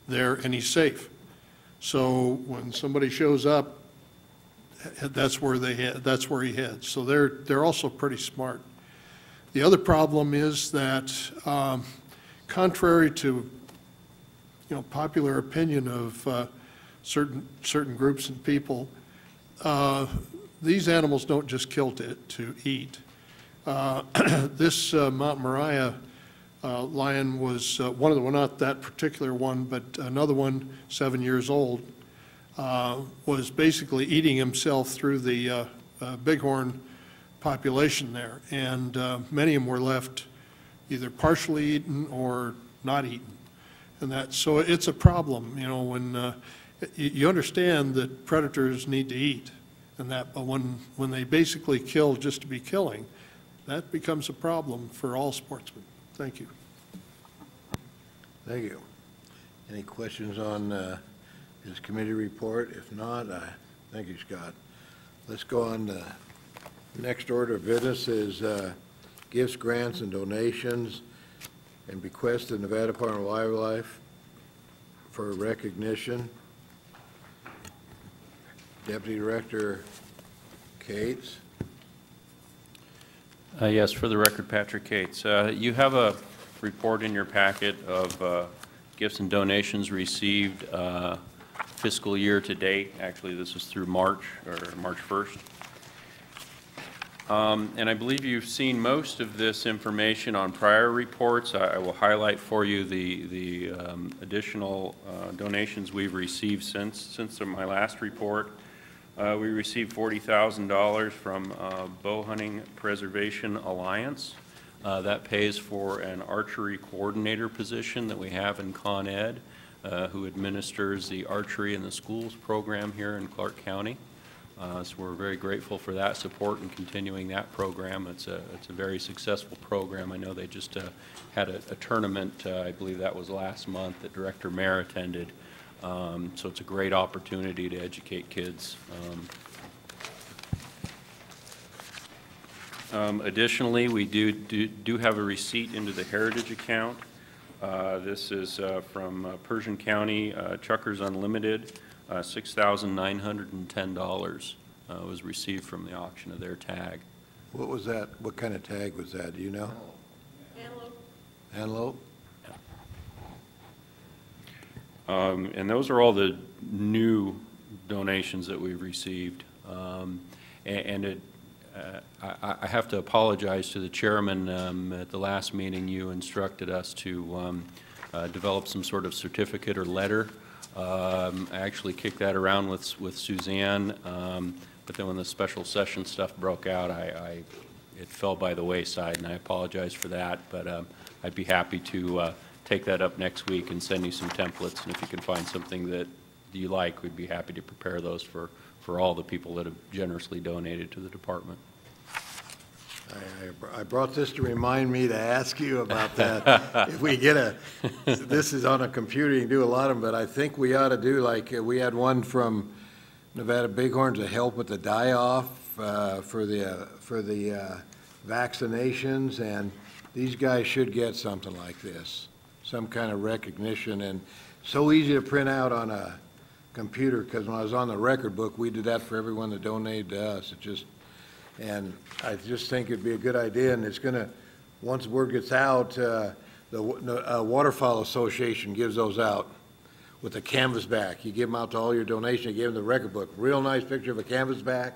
there and he's safe. So when somebody shows up, that's where he heads. So they're also pretty smart. The other problem is that, contrary to popular opinion of certain groups and people, these animals don't just kill to eat. This Mount Moriah lion was one of the, well, not that particular one, but another one, 7 years old, was basically eating himself through the bighorn population there, and many of them were left either partially eaten or not eaten, and so it's a problem, when you understand that predators need to eat, and that, but when they basically kill just to be killing, that becomes a problem for all sportsmen. Thank you. Thank you. Any questions on his committee report? If not, thank you, Scott. Let's go on to next order of business is gifts, grants, and donations, and bequests to Nevada Department of Wildlife for recognition. Deputy Director Cates. Yes, for the record, Patrick Cates. You have a report in your packet of gifts and donations received fiscal year to date. Actually, this is through March 1st. And I believe you've seen most of this information on prior reports. I will highlight for you the additional donations we've received since my last report. We received $40,000 from Bow Hunting Preservation Alliance. That pays for an archery coordinator position that we have in Con Ed, who administers the archery in the schools program here in Clark County. So we're very grateful for that support and continuing that program. It's a very successful program. I know they just had a tournament, I believe that was last month, that Director Mayer attended. So it's a great opportunity to educate kids. Additionally, we do have a receipt into the Heritage account. This is from Persian County Chuckers Unlimited. $6,910 was received from the auction of their tag. What was that? What kind of tag was that? Do you know? Antelope. Antelope? And those are all the new donations that we've received. I have to apologize to the chairman. At the last meeting, you instructed us to develop some sort of certificate or letter. I actually kicked that around with Suzanne, but then when the special session stuff broke out, it fell by the wayside, and I apologize for that. But I'd be happy to take that up next week and send you some templates. And if you can find something that you like, we'd be happy to prepare those for all the people that have generously donated to the department. I brought this to remind me to ask you about that. If we get this is on a computer, you can do a lot of them, but I think we ought to do, like, we had one from Nevada Bighorn to help with the die-off for the vaccinations, and these guys should get something like this, some kind of recognition, and so easy to print out on a computer, because when I was on the record book, we did that for everyone that donated to us. And I just think it'd be a good idea, and it's going to, once word gets out, the Waterfowl Association gives those out with a canvas back. You give them out to all your donations, you give them the record book. Real nice picture of a canvas back,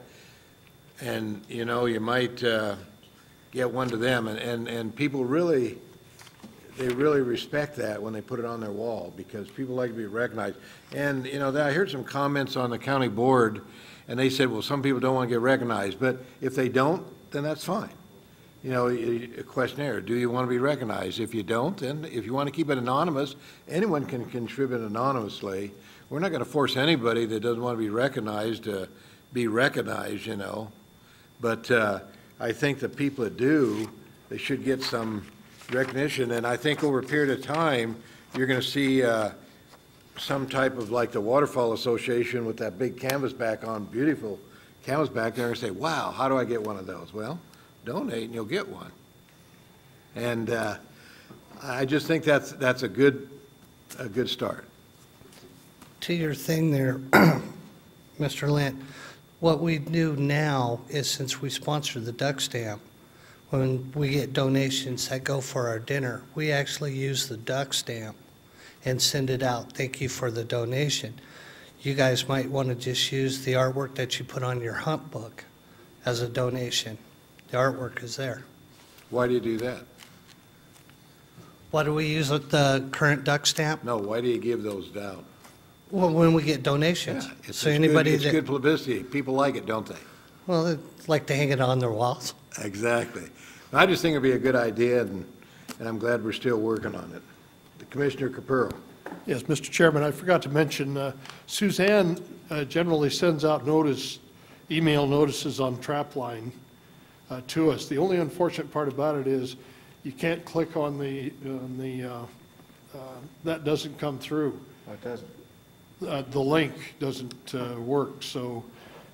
and, you know, you might get one to them. And people really, they really respect that when they put it on their wall, because people like to be recognized. And, you know, I heard some comments on the county board, and they said, well, some people don't want to get recognized, but if they don't, then that's fine. You know, a questionnaire, do you want to be recognized? If you don't, then if you want to keep it anonymous, anyone can contribute anonymously. We're not going to force anybody that doesn't want to be recognized to be recognized, you know. But I think the people that do, they should get some recognition. And I think over a period of time, you're going to see some type of, like the Waterfowl Association with that big canvas back on, beautiful canvas back there, and say, wow, how do I get one of those? Well, donate and you'll get one. And I just think that's a good start. To your thing there, Mr. Lent, what we do now is, since we sponsor the duck stamp, when we get donations that go for our dinner, we actually use the duck stamp and send it out. Thank you for the donation. You guys might want to just use the artwork that you put on your hunt book as a donation. The artwork is there. Why do you do that? What do we use with the current duck stamp? No, why do you give those out? Well, when we get donations. Yeah, So anybody it's that, good publicity. People like it, don't they? well, they like to hang it on their walls. Exactly. I just think it'd be a good idea, and I'm glad we're still working on it. Commissioner Capurro. Yes, Mr. Chairman, I forgot to mention, Suzanne generally sends out email notices on Trapline to us. The only unfortunate part about it is you can't click on that doesn't come through. Oh, it doesn't? The link doesn't work, so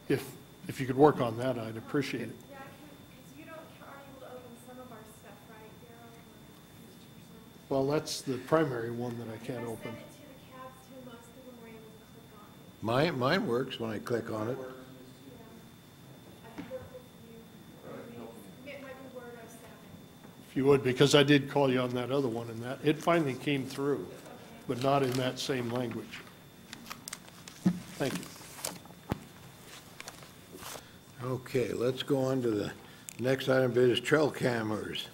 if you could work on that, I'd appreciate it. Yeah, because you aren't able to open some of our stuff, right, Darryl? Well, that's the primary one that I can't open. Mine works when I click on it. If you would, because I did call you on that other one, and it finally came through, but not in that same language. Thank you. Okay, let's go on to the next item of business, trail cameras.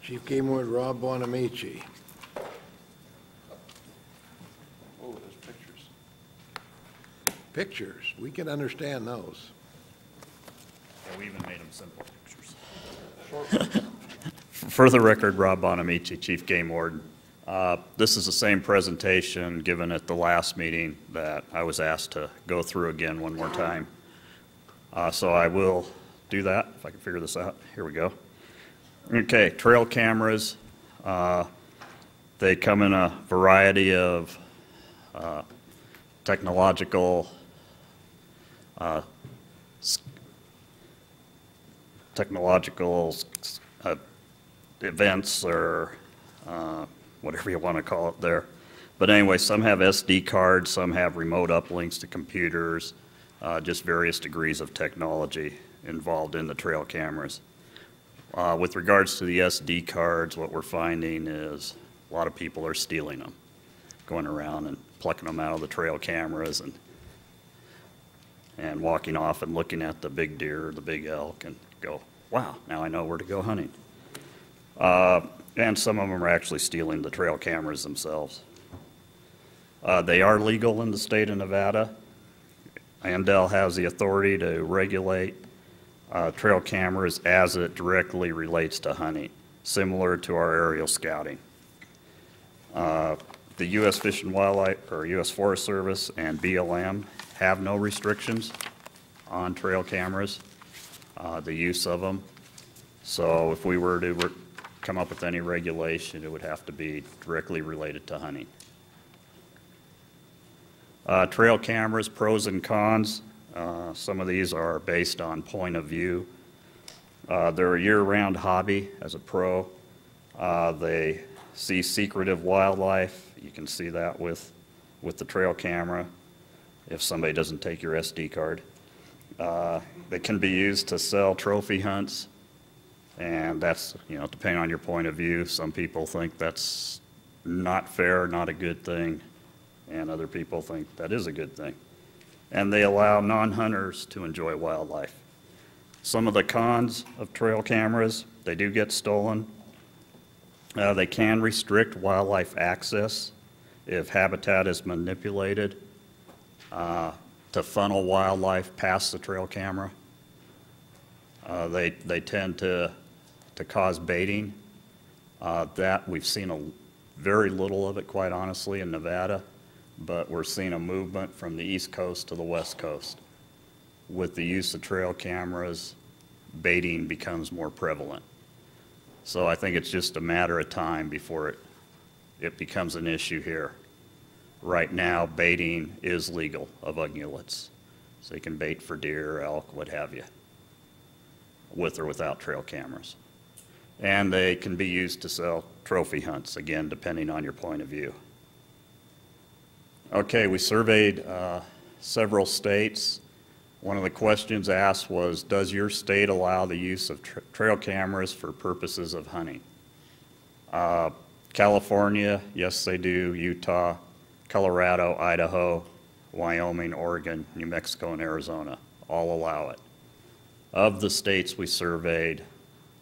Chief Game Warden Rob Bonamici. Oh, those pictures. Pictures, we can understand those. Yeah, we even made them simple pictures. For the record, Rob Bonamici, Chief Game Warden. This is the same presentation given at the last meeting that I was asked to go through again one more time. So I will do that, if I can figure this out. Here we go. Okay, trail cameras. They come in a variety of technological events, or whatever you want to call it there. But anyway, some have SD cards, some have remote uplinks to computers, just various degrees of technology involved in the trail cameras. With regards to the SD cards, what we're finding is a lot of people are stealing them, going around and plucking them out of the trail cameras and walking off and looking at the big deer or the big elk and go, wow, now I know where to go hunting. And some of them are actually stealing the trail cameras themselves. They are legal in the state of Nevada. ANDEL has the authority to regulate trail cameras as it directly relates to hunting, similar to our aerial scouting. The U.S. Fish and Wildlife, or U.S. Forest Service and BLM have no restrictions on trail cameras, the use of them. So if we were to come up with any regulation, it would have to be directly related to hunting. Trail cameras, pros and cons. Some of these are based on point of view. They're a year-round hobby as a pro. They see secretive wildlife. You can see that with the trail camera if somebody doesn't take your SD card. They can be used to sell trophy hunts, and that's, you know, depending on your point of view. Some people think that's not fair, not a good thing, and other people think that is a good thing. And they allow non-hunters to enjoy wildlife. Some of the cons of trail cameras, they do get stolen. They can restrict wildlife access if habitat is manipulated to funnel wildlife past the trail camera. They tend to cause baiting. That we've seen very little of it, quite honestly, in Nevada, but we're seeing a movement from the East Coast to the West Coast. With the use of trail cameras, baiting becomes more prevalent. So I think it's just a matter of time before it becomes an issue here. Right now, baiting is legal of ungulates. So you can bait for deer, elk, what have you, with or without trail cameras. And they can be used to sell trophy hunts, again, depending on your point of view. Okay, we surveyed several states. One of the questions asked was, does your state allow the use of trail cameras for purposes of hunting? California, yes they do. Utah, Colorado, Idaho, Wyoming, Oregon, New Mexico, and Arizona all allow it. Of the states we surveyed,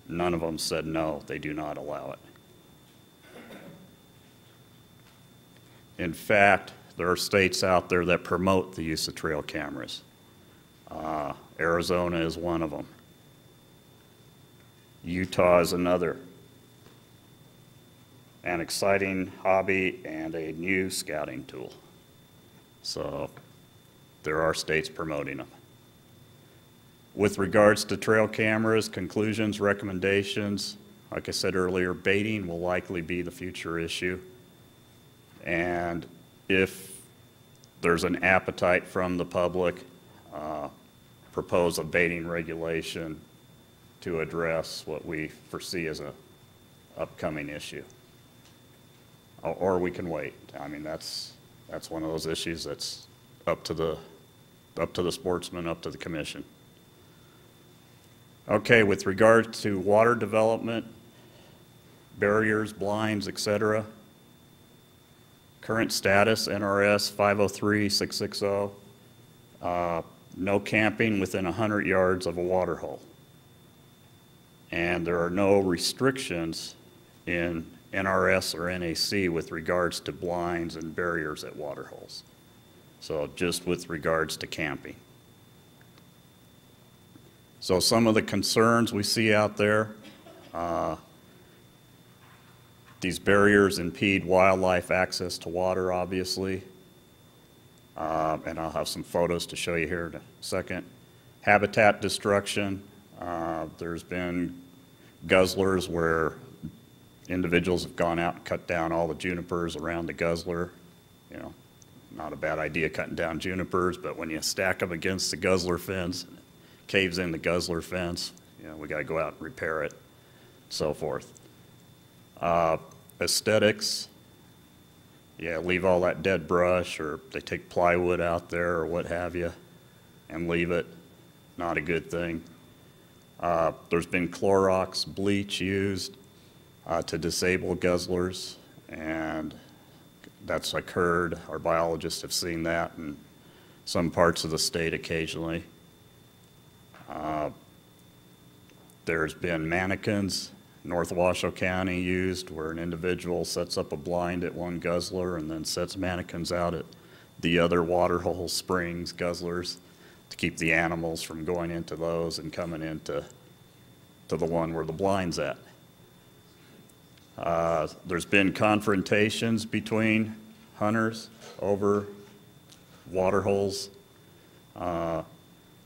none of them said no, they do not allow it. In fact, there are states out there that promote the use of trail cameras. Arizona is one of them. Utah is another. An exciting hobby and a new scouting tool. So there are states promoting them. With regards to trail cameras, conclusions, recommendations, like I said earlier, baiting will likely be the future issue. And if there's an appetite from the public, propose a baiting regulation to address what we foresee as an upcoming issue. Or we can wait. I mean, that's one of those issues that's up to the sportsman, up to the commission. Okay, with regard to water development, barriers, blinds, etc. Current status, NRS 503660, no camping within 100 yards of a water hole. And there are no restrictions in NRS or NAC with regards to blinds and barriers at water holes. So just with regards to camping. So some of the concerns we see out there, these barriers impede wildlife access to water, obviously. And I'll have some photos to show you here in a second. Habitat destruction. There's been guzzlers where individuals have gone out and cut down all the junipers around the guzzler. You know, not a bad idea cutting down junipers, but when you stack them against the guzzler fence, it caves in the guzzler fence, you know, we got to go out and repair it, so forth. Aesthetics. Yeah, leave all that dead brush, or they take plywood out there or what have you and leave it. Not a good thing. There's been Clorox bleach used to disable guzzlers, and that's occurred. Our biologists have seen that in some parts of the state occasionally. There's been mannequins, North Washoe County used, where an individual sets up a blind at one guzzler and then sets mannequins out at the other water hole springs, guzzlers, to keep the animals from going into those and coming into the one where the blind's at. There's been confrontations between hunters over water holes.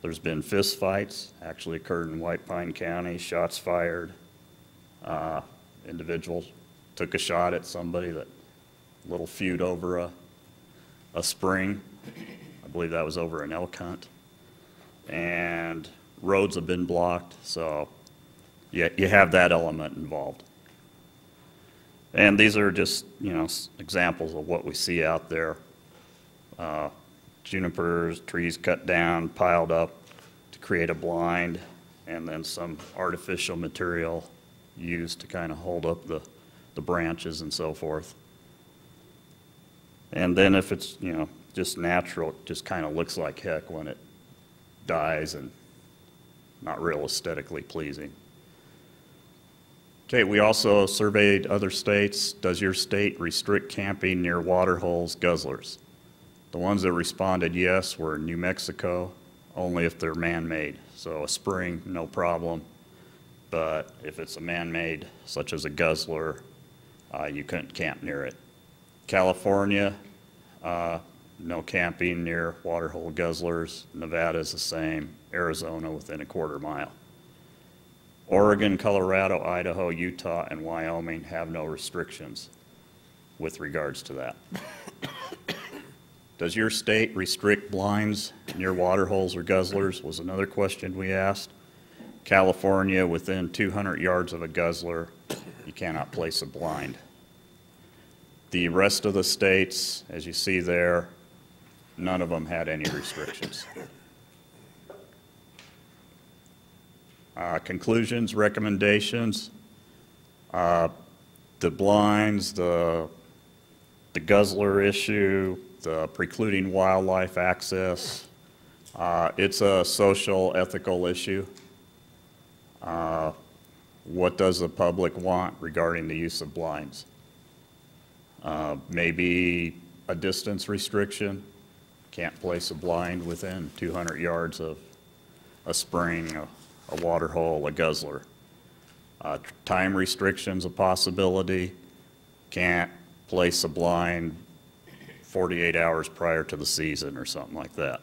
There's been fist fights, actually occurred in White Pine County, shots fired. Individuals took a shot at somebody, that little feud over a spring. I believe that was over an elk hunt. And roads have been blocked, so you have that element involved. And these are just, examples of what we see out there. Junipers, trees cut down, piled up to create a blind, and then some artificial material used to kind of hold up the branches and so forth. And then if it's, just natural, it just kind of looks like heck when it dies and not real aesthetically pleasing. Okay, we also surveyed other states. Does your state restrict camping near water holes, guzzlers? The ones that responded yes were New Mexico, only if they're man-made. So a spring, no problem. But if it's a man-made, such as a guzzler, you couldn't camp near it. California, no camping near water hole guzzlers. Nevada is the same. Arizona within a quarter mile. Oregon, Colorado, Idaho, Utah, and Wyoming have no restrictions with regards to that. Does your state restrict blinds near water holes or guzzlers was another question we asked. California, within 200 yards of a guzzler, you cannot place a blind. The rest of the states, as you see there, none of them had any restrictions. Conclusions, recommendations. The blinds, the guzzler issue, the precluding wildlife access, it's a social, ethical issue. What does the public want regarding the use of blinds? Maybe a distance restriction. Can't place a blind within 200 yards of a spring, a water hole, a guzzler. Time restriction's a possibility. Can't place a blind 48 hours prior to the season or something like that.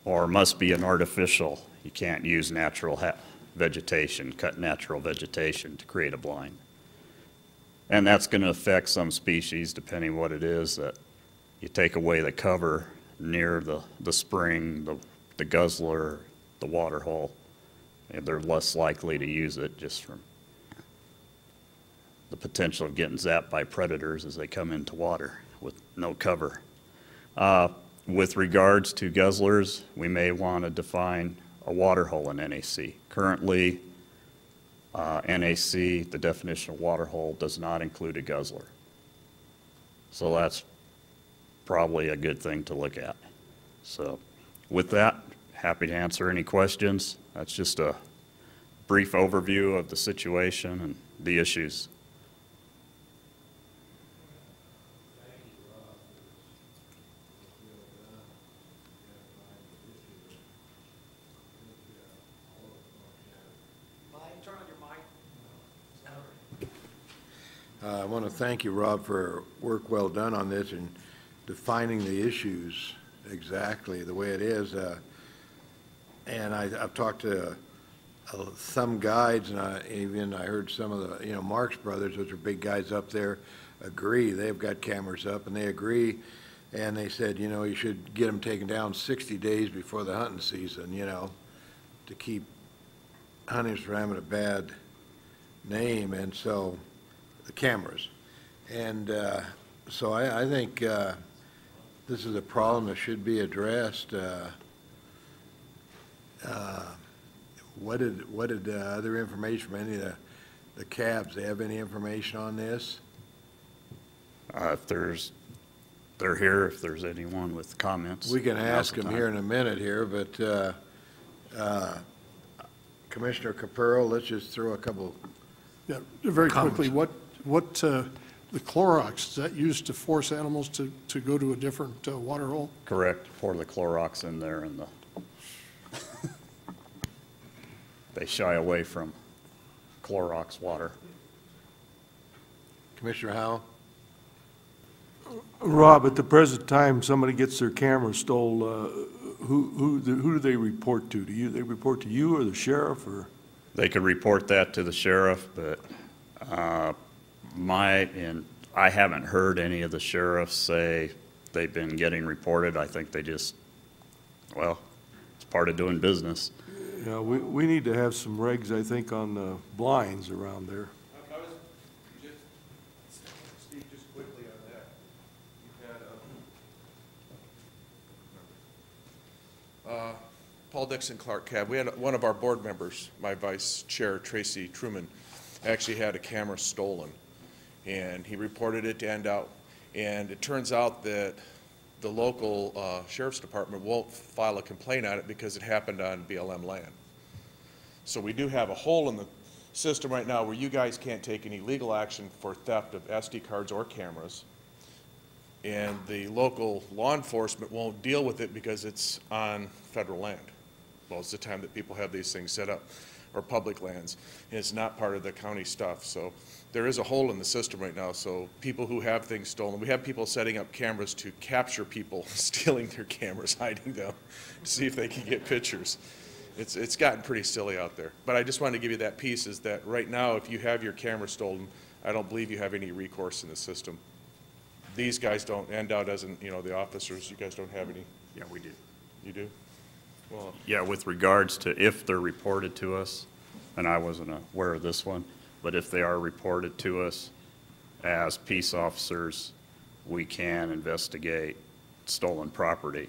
Or must be an artificial. You can't use natural vegetation, cut natural vegetation to create a blind. And that's going to affect some species, depending what it is, that you take away the cover near the spring, the guzzler, the water hole, and they're less likely to use it just from the potential of getting zapped by predators as they come into water with no cover. With regards to guzzlers, we may want to define a water hole in NAC. Currently, NAC, the definition of water hole, does not include a guzzler. So that's probably a good thing to look at. So with that, happy to answer any questions. That's just a brief overview of the situation and the issues. I want to thank you, Rob, for work well done on this and defining the issues exactly the way it is. And I've talked to some guides, and I heard some of the, Marx Brothers, which are big guys up there, agree. They've got cameras up, and they agree. And they said, you should get them taken down 60 days before the hunting season, to keep hunters from having a bad name. And so the cameras. And so I think this is a problem that should be addressed. What did other information from any of the cabs, they have any information on this? If they're here, if there's anyone with comments. We can now's ask the him time. here in a minute here, but Commissioner Capurro, let's just throw a couple. Yeah, very quickly, Comments. what, the Clorox, is that used to force animals to go to a different water hole? Correct, pour the Clorox in there and they shy away from Clorox water. Commissioner Howell? Rob, at the present time, somebody gets their camera stole, who do they report to? They report to you or the sheriff, or? They could report that to the sheriff, but I haven't heard any of the sheriffs say they've been getting reported. I think they just, well, it's part of doing business. Yeah, we need to have some regs, I think, on the blinds around there. I was just, Steve, just quickly on that. You had, Paul Dixon, Clark Cab. We had one of our board members, my vice chair, Tracy Truman, actually had a camera stolen. And he reported it to NDOT. And it turns out that the local sheriff's department won't file a complaint on it because it happened on BLM land. So we do have a hole in the system right now where you guys can't take any legal action for theft of SD cards or cameras. And the local law enforcement won't deal with it because it's on federal land most of the time that people have these things set up, or public lands. And it's not part of the county stuff. So there is a hole in the system right now. So people who have things stolen, we have people setting up cameras to capture people stealing their cameras, hiding them, to see if they can get pictures. It's gotten pretty silly out there. But I just wanted to give you that piece, is that right now, if you have your camera stolen, I don't believe you have any recourse in the system. These guys don't, NDOT doesn't, you know, the officers, you guys don't have any? Yeah, we do. You do? Well, Yeah, with regards to if they're reported to us, and I wasn't aware of this one, but if they are reported to us as peace officers, we can investigate stolen property.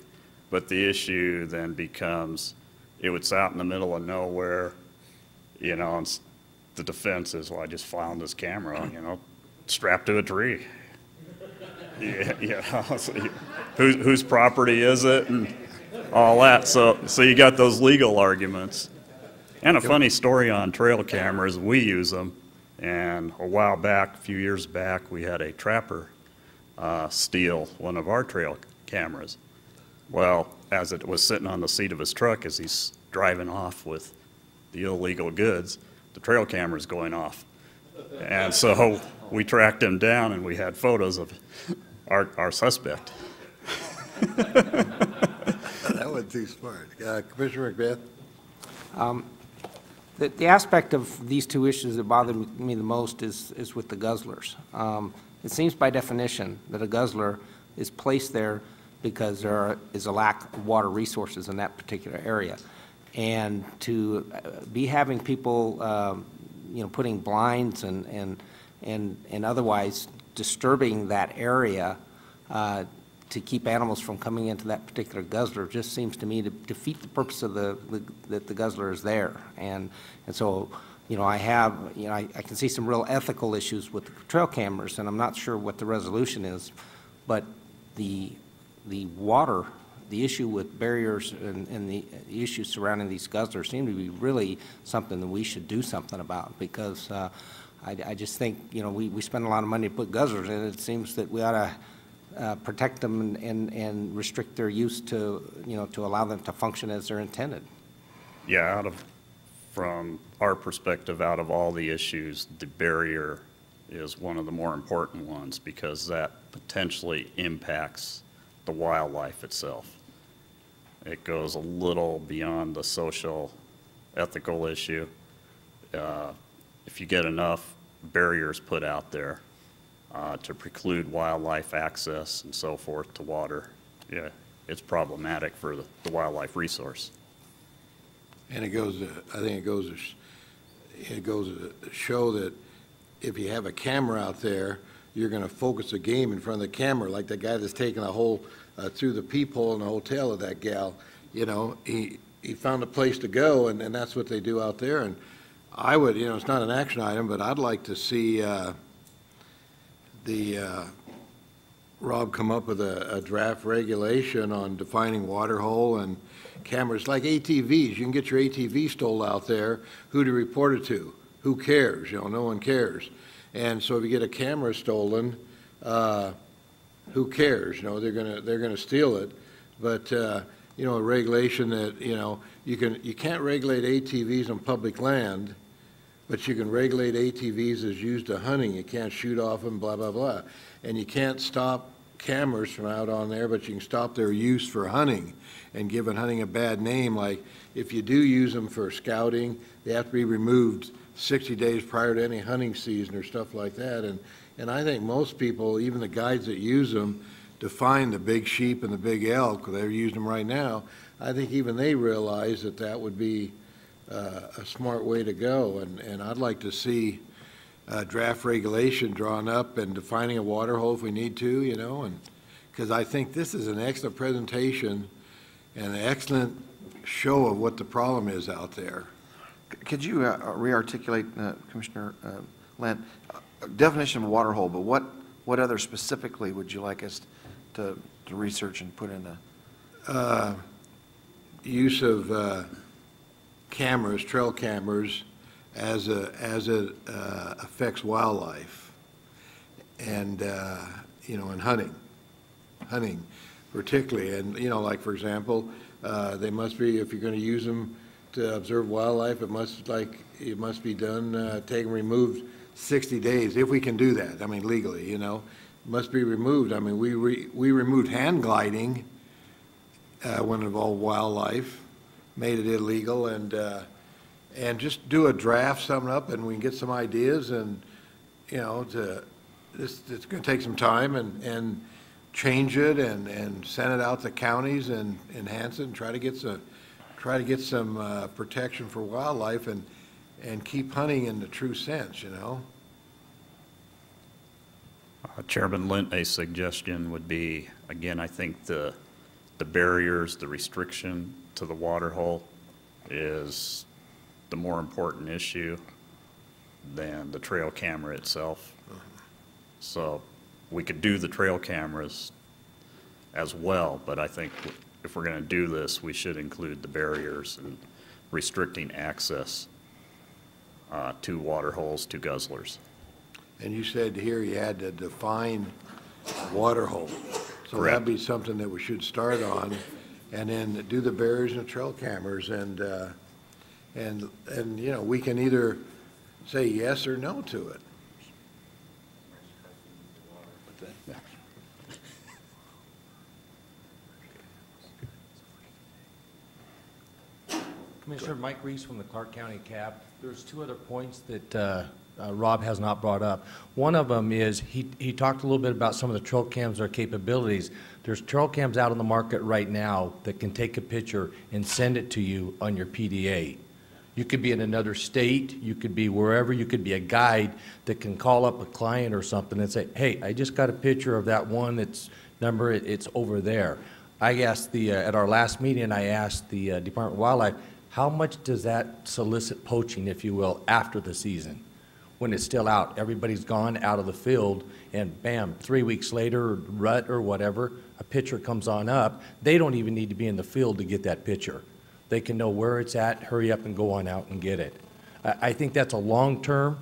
But the issue then becomes, it's out in the middle of nowhere, you know, and the defense is, well, I just found this camera, you know, strapped to a tree. Yeah, so whose property is it, and all that. So you got those legal arguments. And a funny story on trail cameras, we use them, and a while back, a few years back, we had a trapper steal one of our trail cameras. Well, as it was sitting on the seat of his truck as he's driving off with the illegal goods, the trail camera's going off. And so we tracked him down, and we had photos of our suspect. That wasn't too smart. Commissioner McBeth? The aspect of these two issues that bother me the most is with the guzzlers. It seems by definition that a guzzler is placed there because there is a lack of water resources in that particular area. And to be having people, you know, putting blinds and otherwise disturbing that area to keep animals from coming into that particular guzzler just seems to me to defeat the purpose of that the guzzler is there. And so, you know, I can see some real ethical issues with the trail cameras, and I'm not sure what the resolution is, but the water, the issue with barriers and the issues surrounding these guzzlers seem to be really something that we should do something about, because I just think, you know, we spend a lot of money to put guzzlers in. It seems that we ought to protect them and restrict their use to, you know, to allow them to function as they're intended. Yeah, from our perspective, out of all the issues, the barrier is one of the more important ones, because that potentially impacts the wildlife itself. It goes a little beyond the social, ethical issue. If you get enough barriers put out there to preclude wildlife access and so forth to water, yeah, it's problematic for the wildlife resource. And it goes to, I think it goes to show that if you have a camera out there, you're going to focus the game in front of the camera, like the guy that's taking a hole through the peephole in the hotel of that gal. You know, he found a place to go, and that's what they do out there. And I would, you know, it's not an action item, but I'd like to see the Rob come up with a draft regulation on defining water hole and cameras, like ATVs. You can get your ATV stole out there, who to report it to? Who cares? You know, no one cares. And so if you get a camera stolen, who cares? You know, they're gonna steal it. But you know, a regulation that, you know, you can't regulate ATVs on public land, but you can regulate ATVs as used to hunting. You can't shoot off them, blah, blah, blah. And you can't stop cameras from out on there, but you can stop their use for hunting and giving hunting a bad name. Like, if you do use them for scouting, they have to be removed 60 days prior to any hunting season or stuff like that. And I think most people, even the guides that use them to find the big sheep and the big elk, they're using them right now, I think even they realize that that would be a smart way to go. And I'd like to see draft regulation drawn up and defining a water hole if we need to, you know, and because I think this is an excellent presentation and an excellent show of what the problem is out there. Could you re-articulate, Commissioner Lent, definition of water hole, but what other specifically would you like us to research and put in a? Use of cameras, trail cameras, as it affects wildlife, and you know, and hunting particularly, and you know, like for example, they must be, if you're going to use them to observe wildlife, it must be done, taken, removed 60 days, if we can do that. I mean, legally, you know, it must be removed. I mean, we removed hand gliding when it involved wildlife, made it illegal, and just do a draft, sum it up, and we can get some ideas, and you know, it's going to take some time, and change it, and send it out to counties, and enhance it, and try to get some protection for wildlife, and keep hunting in the true sense, you know. Chairman Lint, a suggestion would be, again, I think the barriers, the restriction to the water hole is the more important issue than the trail camera itself. So we could do the trail cameras as well, but I think if we're going to do this, we should include the barriers and restricting access to water holes, to guzzlers. And you said here you had to define water hole. So Correct. that'd be something that we should start on, and then do the barriers and trail cameras, and you know, we can either say yes or no to it. Commissioner Mike Reese from the Clark County CAB. There's two other points that Rob has not brought up. One of them is he talked a little bit about some of the trail cams, their capabilities. There's trail cams out on the market right now that can take a picture and send it to you on your PDA. You could be in another state, you could be wherever, you could be a guide that can call up a client or something and say, hey, I just got a picture of that one, it's over there. I asked at our last meeting, I asked the Department of Wildlife, how much does that solicit poaching, if you will, after the season? When it's still out, everybody's gone out of the field, and bam, 3 weeks later, rut or whatever, a picture comes on up. They don't even need to be in the field to get that picture. They can know where it's at, hurry up and go on out and get it. I think that's a long-term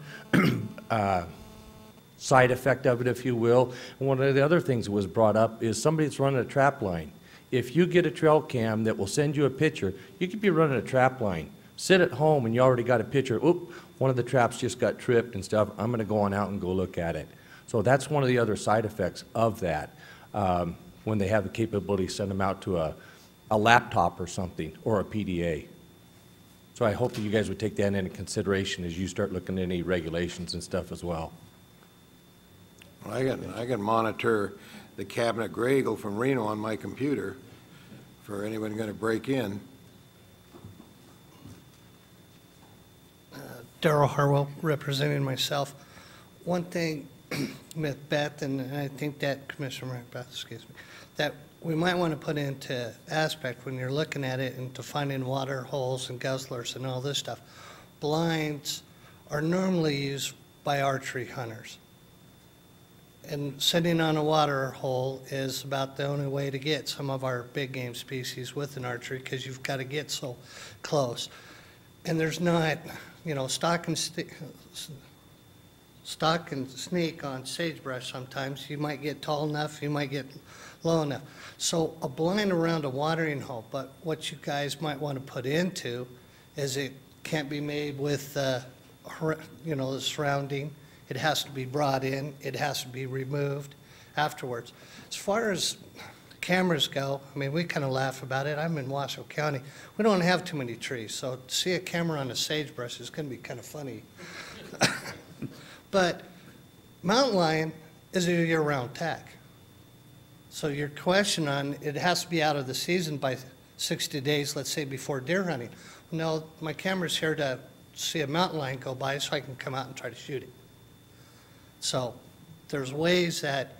side effect of it, if you will. And one of the other things that was brought up is somebody that's running a trap line. If you get a trail cam that will send you a picture, you could be running a trap line. Sit at home and you already got a picture. Oop, one of the traps just got tripped and stuff. I'm going to go on out and go look at it. So that's one of the other side effects of that. When they have the capability to send them out to a laptop or something, or a PDA. So I hope that you guys would take that into consideration as you start looking at any regulations and stuff as well. I can monitor the cabinet Gragel from Reno on my computer for anyone going to break in. Darrell Harwell, representing myself. One thing, Macbeth, and I think that Commissioner Macbeth, excuse me, that we might want to put into aspect when you're looking at it and defining water holes and guzzlers and all this stuff. Blinds are normally used by archery hunters. and sitting on a water hole is about the only way to get some of our big game species within archery, because you've got to get so close. And there's not, you know, stock and sneak on sagebrush sometimes. You might get tall enough, you might get low enough. So a blind around a watering hole, but what you guys might want to put into is it can't be made with, you know, the surrounding. It has to be brought in, it has to be removed afterwards. As far as cameras go, I mean, we kind of laugh about it. I'm in Washoe County. We don't have too many trees, so to see a camera on a sagebrush is going to be kind of funny. But mountain lion is a year-round tag. So your question on, it has to be out of the season by 60 days, let's say, before deer hunting. No, my camera's here to see a mountain lion go by so I can come out and try to shoot it. So there's ways that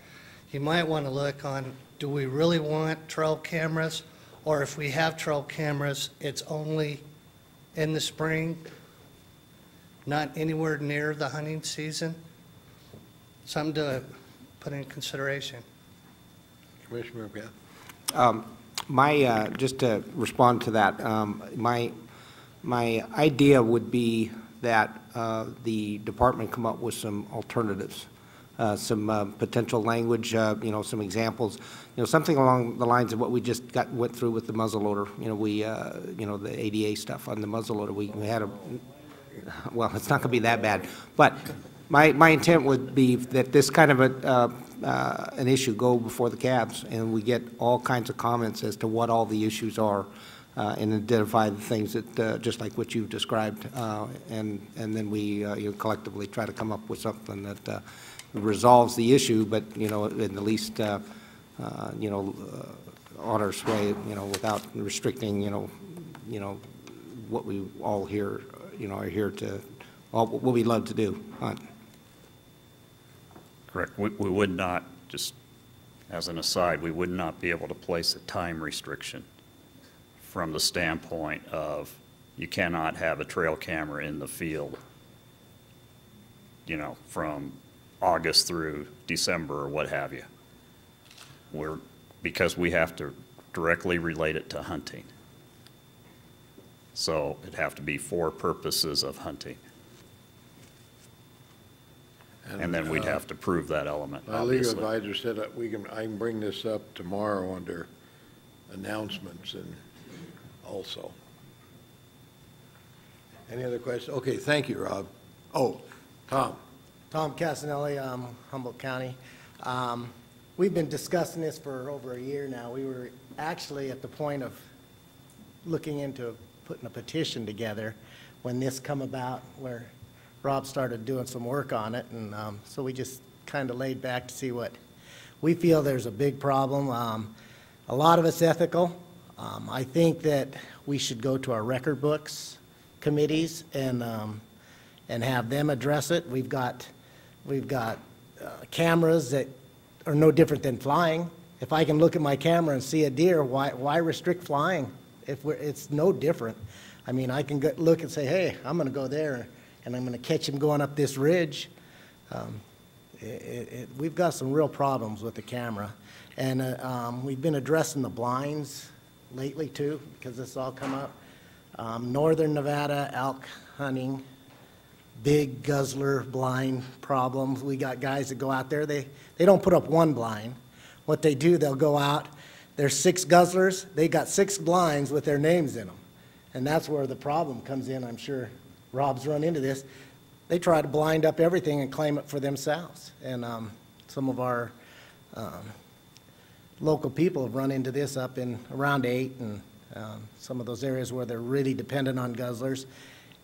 you might want to look on, do we really want trail cameras? Or if we have trail cameras, it's only in the spring, not anywhere near the hunting season? Something to put in consideration. Commissioner McGrath. Just to respond to that, my idea would be that the department come up with some alternatives, some potential language, you know, some examples, you know, something along the lines of what we just went through with the muzzleloader. You know, you know, the ADA stuff on the muzzleloader. We had a, well, it's not going to be that bad, but my intent would be that this kind of an issue go before the cabs, and we get all kinds of comments as to what all the issues are, and identify the things that, just like what you've described, and then we you know, collectively try to come up with something that resolves the issue, but, you know, in the least, you know, honest way, you know, without restricting, you know, what we all here, you know, are here to, what we love to do, hunt. Correct. We would not, just as an aside, we would not be able to place a time restriction from the standpoint of you cannot have a trail camera in the field, you know, from August through December or what have you. Because we have to directly relate it to hunting. So it'd have to be for purposes of hunting. And then we'd have to prove that element, My legal obviously. advisor said that I can bring this up tomorrow under announcements and also. Any other questions? Okay, thank you, Rob. Oh, Tom. Tom Casanelli, Humboldt County. We've been discussing this for over a year now. We were actually at the point of looking into putting a petition together when this come about, where Rob started doing some work on it, and so we just kind of laid back to see what we feel. There's a big problem. A lot of it's ethical. I think that we should go to our record books committees and have them address it. We've got cameras that are no different than flying. If I can look at my camera and see a deer, why restrict flying? It's no different. I mean, I can look and say, hey, I'm going to go there, and I'm going to catch him going up this ridge. We've got some real problems with the camera. And we've been addressing the blinds lately, too, because this all come up. Northern Nevada elk hunting, big guzzler blind problems. We got guys that go out there. They don't put up one blind. What they do, they'll go out. There's 6 guzzlers. They got 6 blinds with their names in them. And that's where the problem comes in. I'm sure Rob's run into this. They try to blind up everything and claim it for themselves. And some of our local people have run into this up in around 8 and some of those areas where they're really dependent on guzzlers.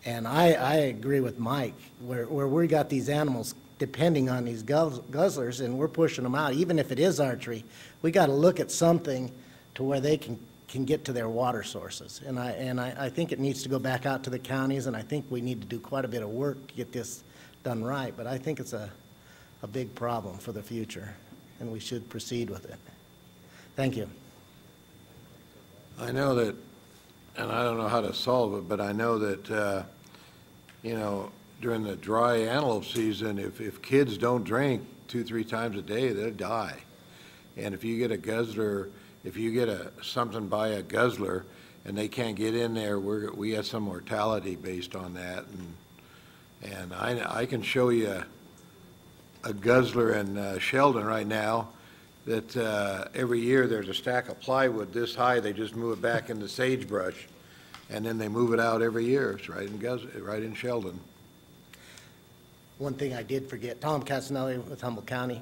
And I agree with Mike, where we got these animals depending on these guzzlers and we're pushing them out. Even if it is archery, we got to look at something to where they can get to their water sources. And I think it needs to go back out to the counties, and I think we need to do quite a bit of work to get this done right. But I think it's a big problem for the future, and we should proceed with it. Thank you. I know that, and I don't know how to solve it, but I know that, you know, during the dry antelope season, if kids don't drink, 2, 3 times a day, they'll die. And if you get a guzzler, if you get something by a guzzler and they can't get in there, we have some mortality based on that. And I can show you a guzzler in Sheldon right now that every year there's a stack of plywood this high, they just move it back into sagebrush, and then they move it out every year. It's right in Sheldon. One thing I did forget, Tom Casanelli with Humboldt County,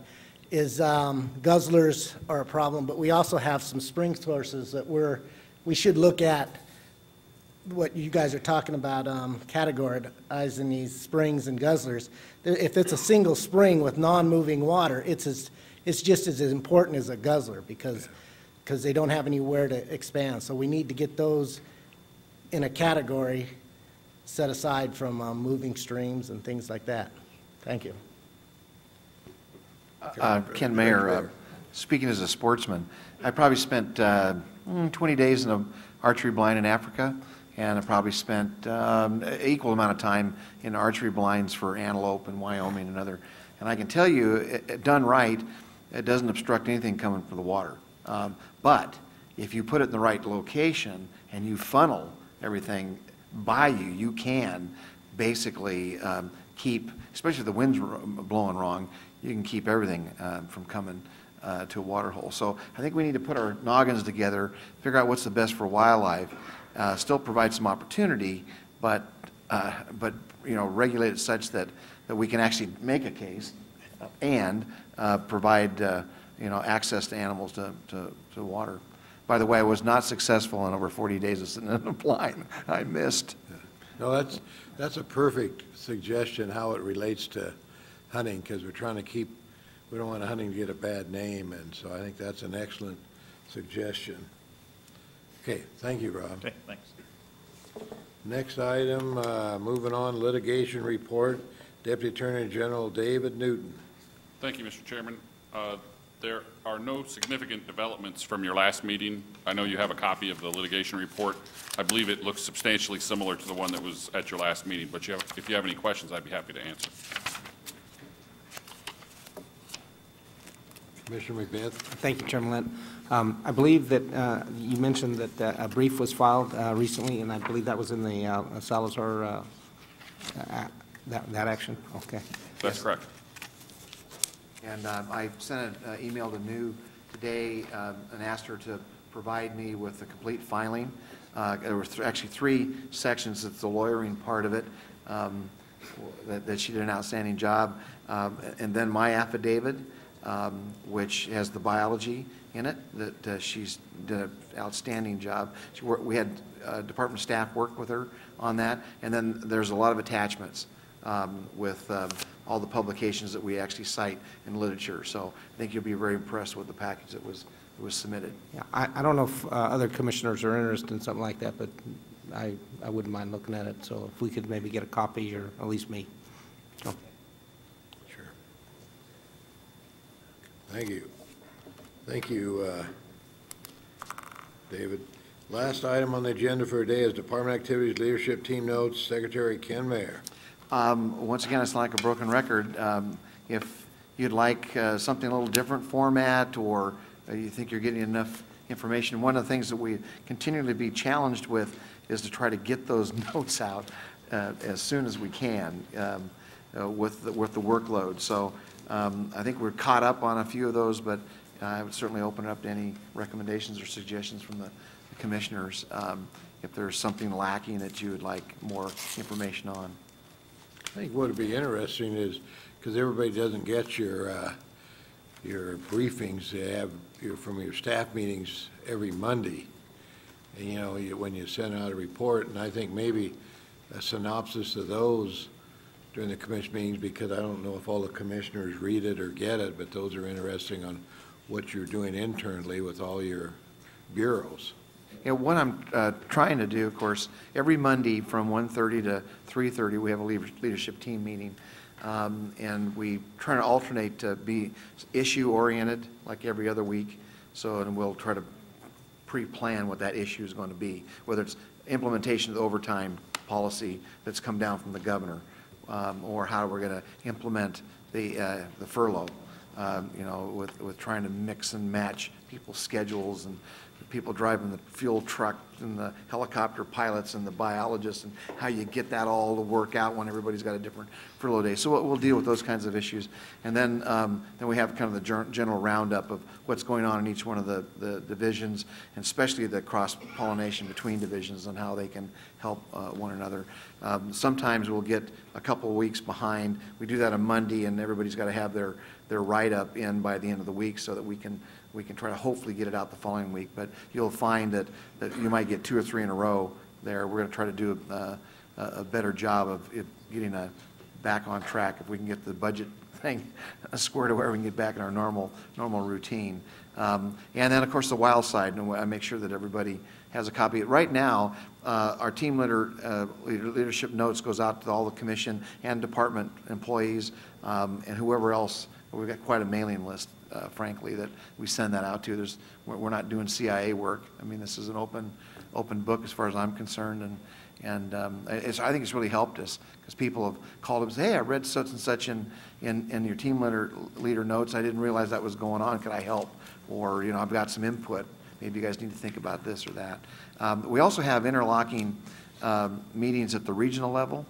is guzzlers are a problem, but we also have some spring sources that we should look at what you guys are talking about, categorizing these springs and guzzlers. If it's a single spring with non-moving water, it's just as important as a guzzler because they don't have anywhere to expand. So we need to get those in a category set aside from moving streams and things like that. Thank you. Ken Mayer, speaking as a sportsman, I probably spent 20 days in an archery blind in Africa, and I probably spent equal amount of time in archery blinds for antelope in Wyoming and other. And I can tell you, done right, it doesn't obstruct anything coming from the water. But if you put it in the right location and you funnel everything by you, you can basically keep, especially if the wind's blowing wrong, you can keep everything from coming to a water hole. So I think we need to put our noggins together, figure out what's the best for wildlife, still provide some opportunity, but you know, regulate it such that we can actually make a case and provide you know, access to animals to water. By the way, I was not successful in over 40 days of sitting in a blind. I missed. No, that's a perfect suggestion how it relates to hunting, because we're trying to keep, we don't want hunting to get a bad name, and so I think that's an excellent suggestion. Okay, thank you, Rob. Okay, thanks. Next item, moving on, litigation report, Deputy Attorney General David Newton. Thank you, Mr. Chairman. There are no significant developments from your last meeting. I know you have a copy of the litigation report. I believe it looks substantially similar to the one that was at your last meeting, but if you have any questions, I'd be happy to answer. Commissioner McBeth. Thank you, Chairman Lent. I believe that you mentioned that a brief was filed recently, and I believe that was in the Salazar, that action? Okay. That's correct. And I sent an email to New today and asked her to provide me with the complete filing. There were actually 3 sections. That's the lawyering part of it, that she did an outstanding job. And then my affidavit, which has the biology in it, that she's did an outstanding job. We had department staff work with her on that. And then there's a lot of attachments with all the publications that we actually cite in literature. So I think you'll be very impressed with the package that was submitted. Yeah, I don't know if other commissioners are interested in something like that, but I wouldn't mind looking at it. So if we could maybe get a copy, or at least me. So. Sure. Thank you. Thank you, David. Last item on the agenda for today is Department Activities Leadership Team Notes, Secretary Ken Mayer. Once again, it's like a broken record. If you'd like something a little different format, or you think you're getting enough information, one of the things that we continually be challenged with is to try to get those notes out as soon as we can with the workload. So I think we're caught up on a few of those, but I would certainly open it up to any recommendations or suggestions from the commissioners if there's something lacking that you would like more information on. I think what would be interesting is, because everybody doesn't get your briefings, they have from your staff meetings every Monday, and you know, when you send out a report, and I think maybe a synopsis of those during the commission meetings, because I don't know if all the commissioners read it or get it, but those are interesting on what you're doing internally with all your bureaus. Yeah, what I'm trying to do, of course, every Monday from 1:30 to 3:30, we have a leadership team meeting. And we try to alternate to be issue-oriented like every other week. So, and we'll try to pre-plan what that issue is going to be, whether it's implementation of the overtime policy that's come down from the governor, or how we're going to implement the furlough. you know, with trying to mix and match people's schedules and the people driving the fuel truck and the helicopter pilots and the biologists and how you get that all to work out when everybody's got a different furlough day. So we'll deal with those kinds of issues. And then we have kind of the general roundup of what's going on in each one of the divisions, and especially the cross-pollination between divisions and how they can help one another. Sometimes we'll get a couple of weeks behind. We do that on Monday, and everybody's got to have their write-up in by the end of the week so that we can try to hopefully get it out the following week. But you'll find that you might get 2 or 3 in a row there. We're going to try to do a better job of getting back on track if we can get the budget thing squared away, we can get back in our normal routine. And then, of course, the wild side, and I make sure that everybody has a copy. Right now, our team leadership notes goes out to all the commission and department employees and whoever else. We've got quite a mailing list, frankly, that we send that out to. We're not doing CIA work. I mean, this is an open book as far as I'm concerned, and I think it's really helped us because people have called up and said, hey, I read such and such in your team leader notes. I didn't realize that was going on. Could I help? Or, you know, I've got some input. Maybe you guys need to think about this or that. We also have interlocking meetings at the regional level.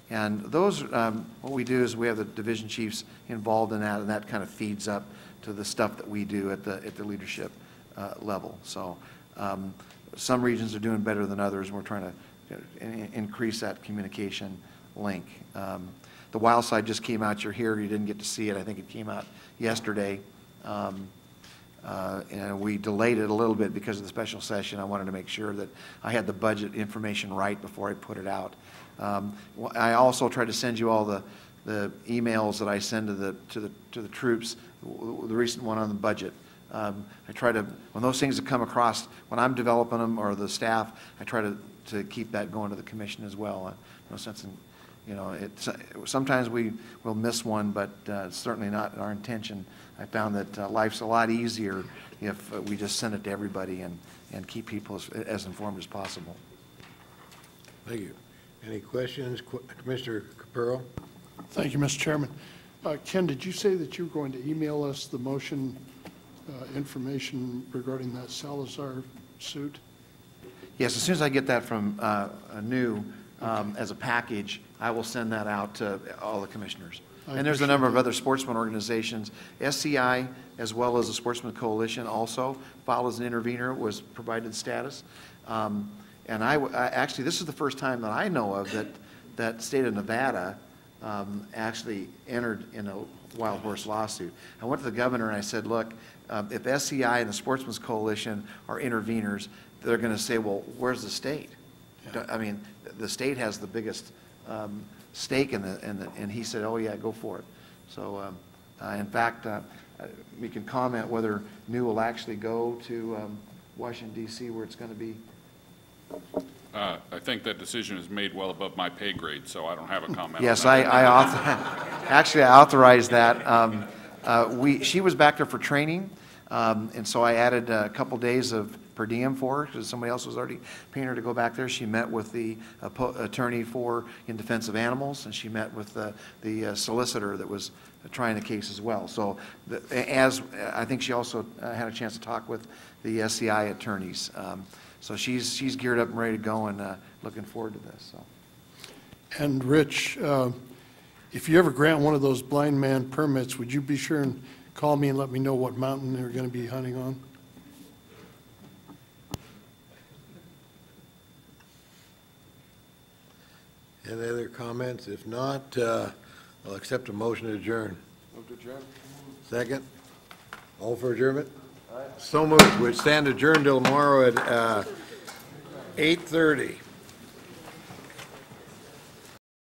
And those, what we do is we have the division chiefs involved in that, and that kind of feeds up to the stuff that we do at the leadership level. So some regions are doing better than others, and we're trying to increase that communication link. The wild side just came out. You're here. You didn't get to see it. I think it came out yesterday. And we delayed it a little bit because of the special session. I wanted to make sure that I had the budget information right before I put it out. I also tried to send you all the emails that I send to the troops, the recent one on the budget. I try to, when those things have come across, when I'm developing them or the staff, I try to keep that going to the commission as well. No sense in, you know, sometimes we will miss one, but it's certainly not our intention. I found that life's a lot easier if we just send it to everybody and keep people as informed as possible. Thank you. Any questions? Commissioner Capurro? Thank you, Mr. Chairman. Ken, did you say that you were going to email us the motion information regarding that Salazar suit? Yes, as soon as I get that from new as a package, I will send that out to all the commissioners. And there's a number of other sportsman organizations. SCI, as well as the Sportsman Coalition, also filed as an intervener, was provided status. And actually, this is the first time that I know of that state of Nevada actually entered in a wild horse lawsuit. I went to the governor and I said, look, if SCI and the Sportsman's Coalition are interveners, they're going to say, well, where's the state? Yeah. I mean, the state has the biggest stake in and he said, oh yeah, go for it. So in fact, we can comment whether NEW will actually go to Washington, D.C., where it's going to be. I think that decision is made well above my pay grade, so I don't have a comment. Yes, on that. Actually, I authorized that. She was back there for training, and so I added a couple days of per diem for her because somebody else was already paying her to go back there. She met with the attorney in defense of animals, and she met with the solicitor that was trying the case as well. So as I think she also had a chance to talk with the SCI attorneys. So she's geared up and ready to go and looking forward to this. So. And Rich, if you ever grant one of those blind man permits, would you be sure and call me and let me know what mountain they're going to be hunting on? Any other comments? If not, I'll accept a motion to adjourn. Move to adjourn. Second? All for adjournment? So moved. We stand adjourned till tomorrow at 8:30.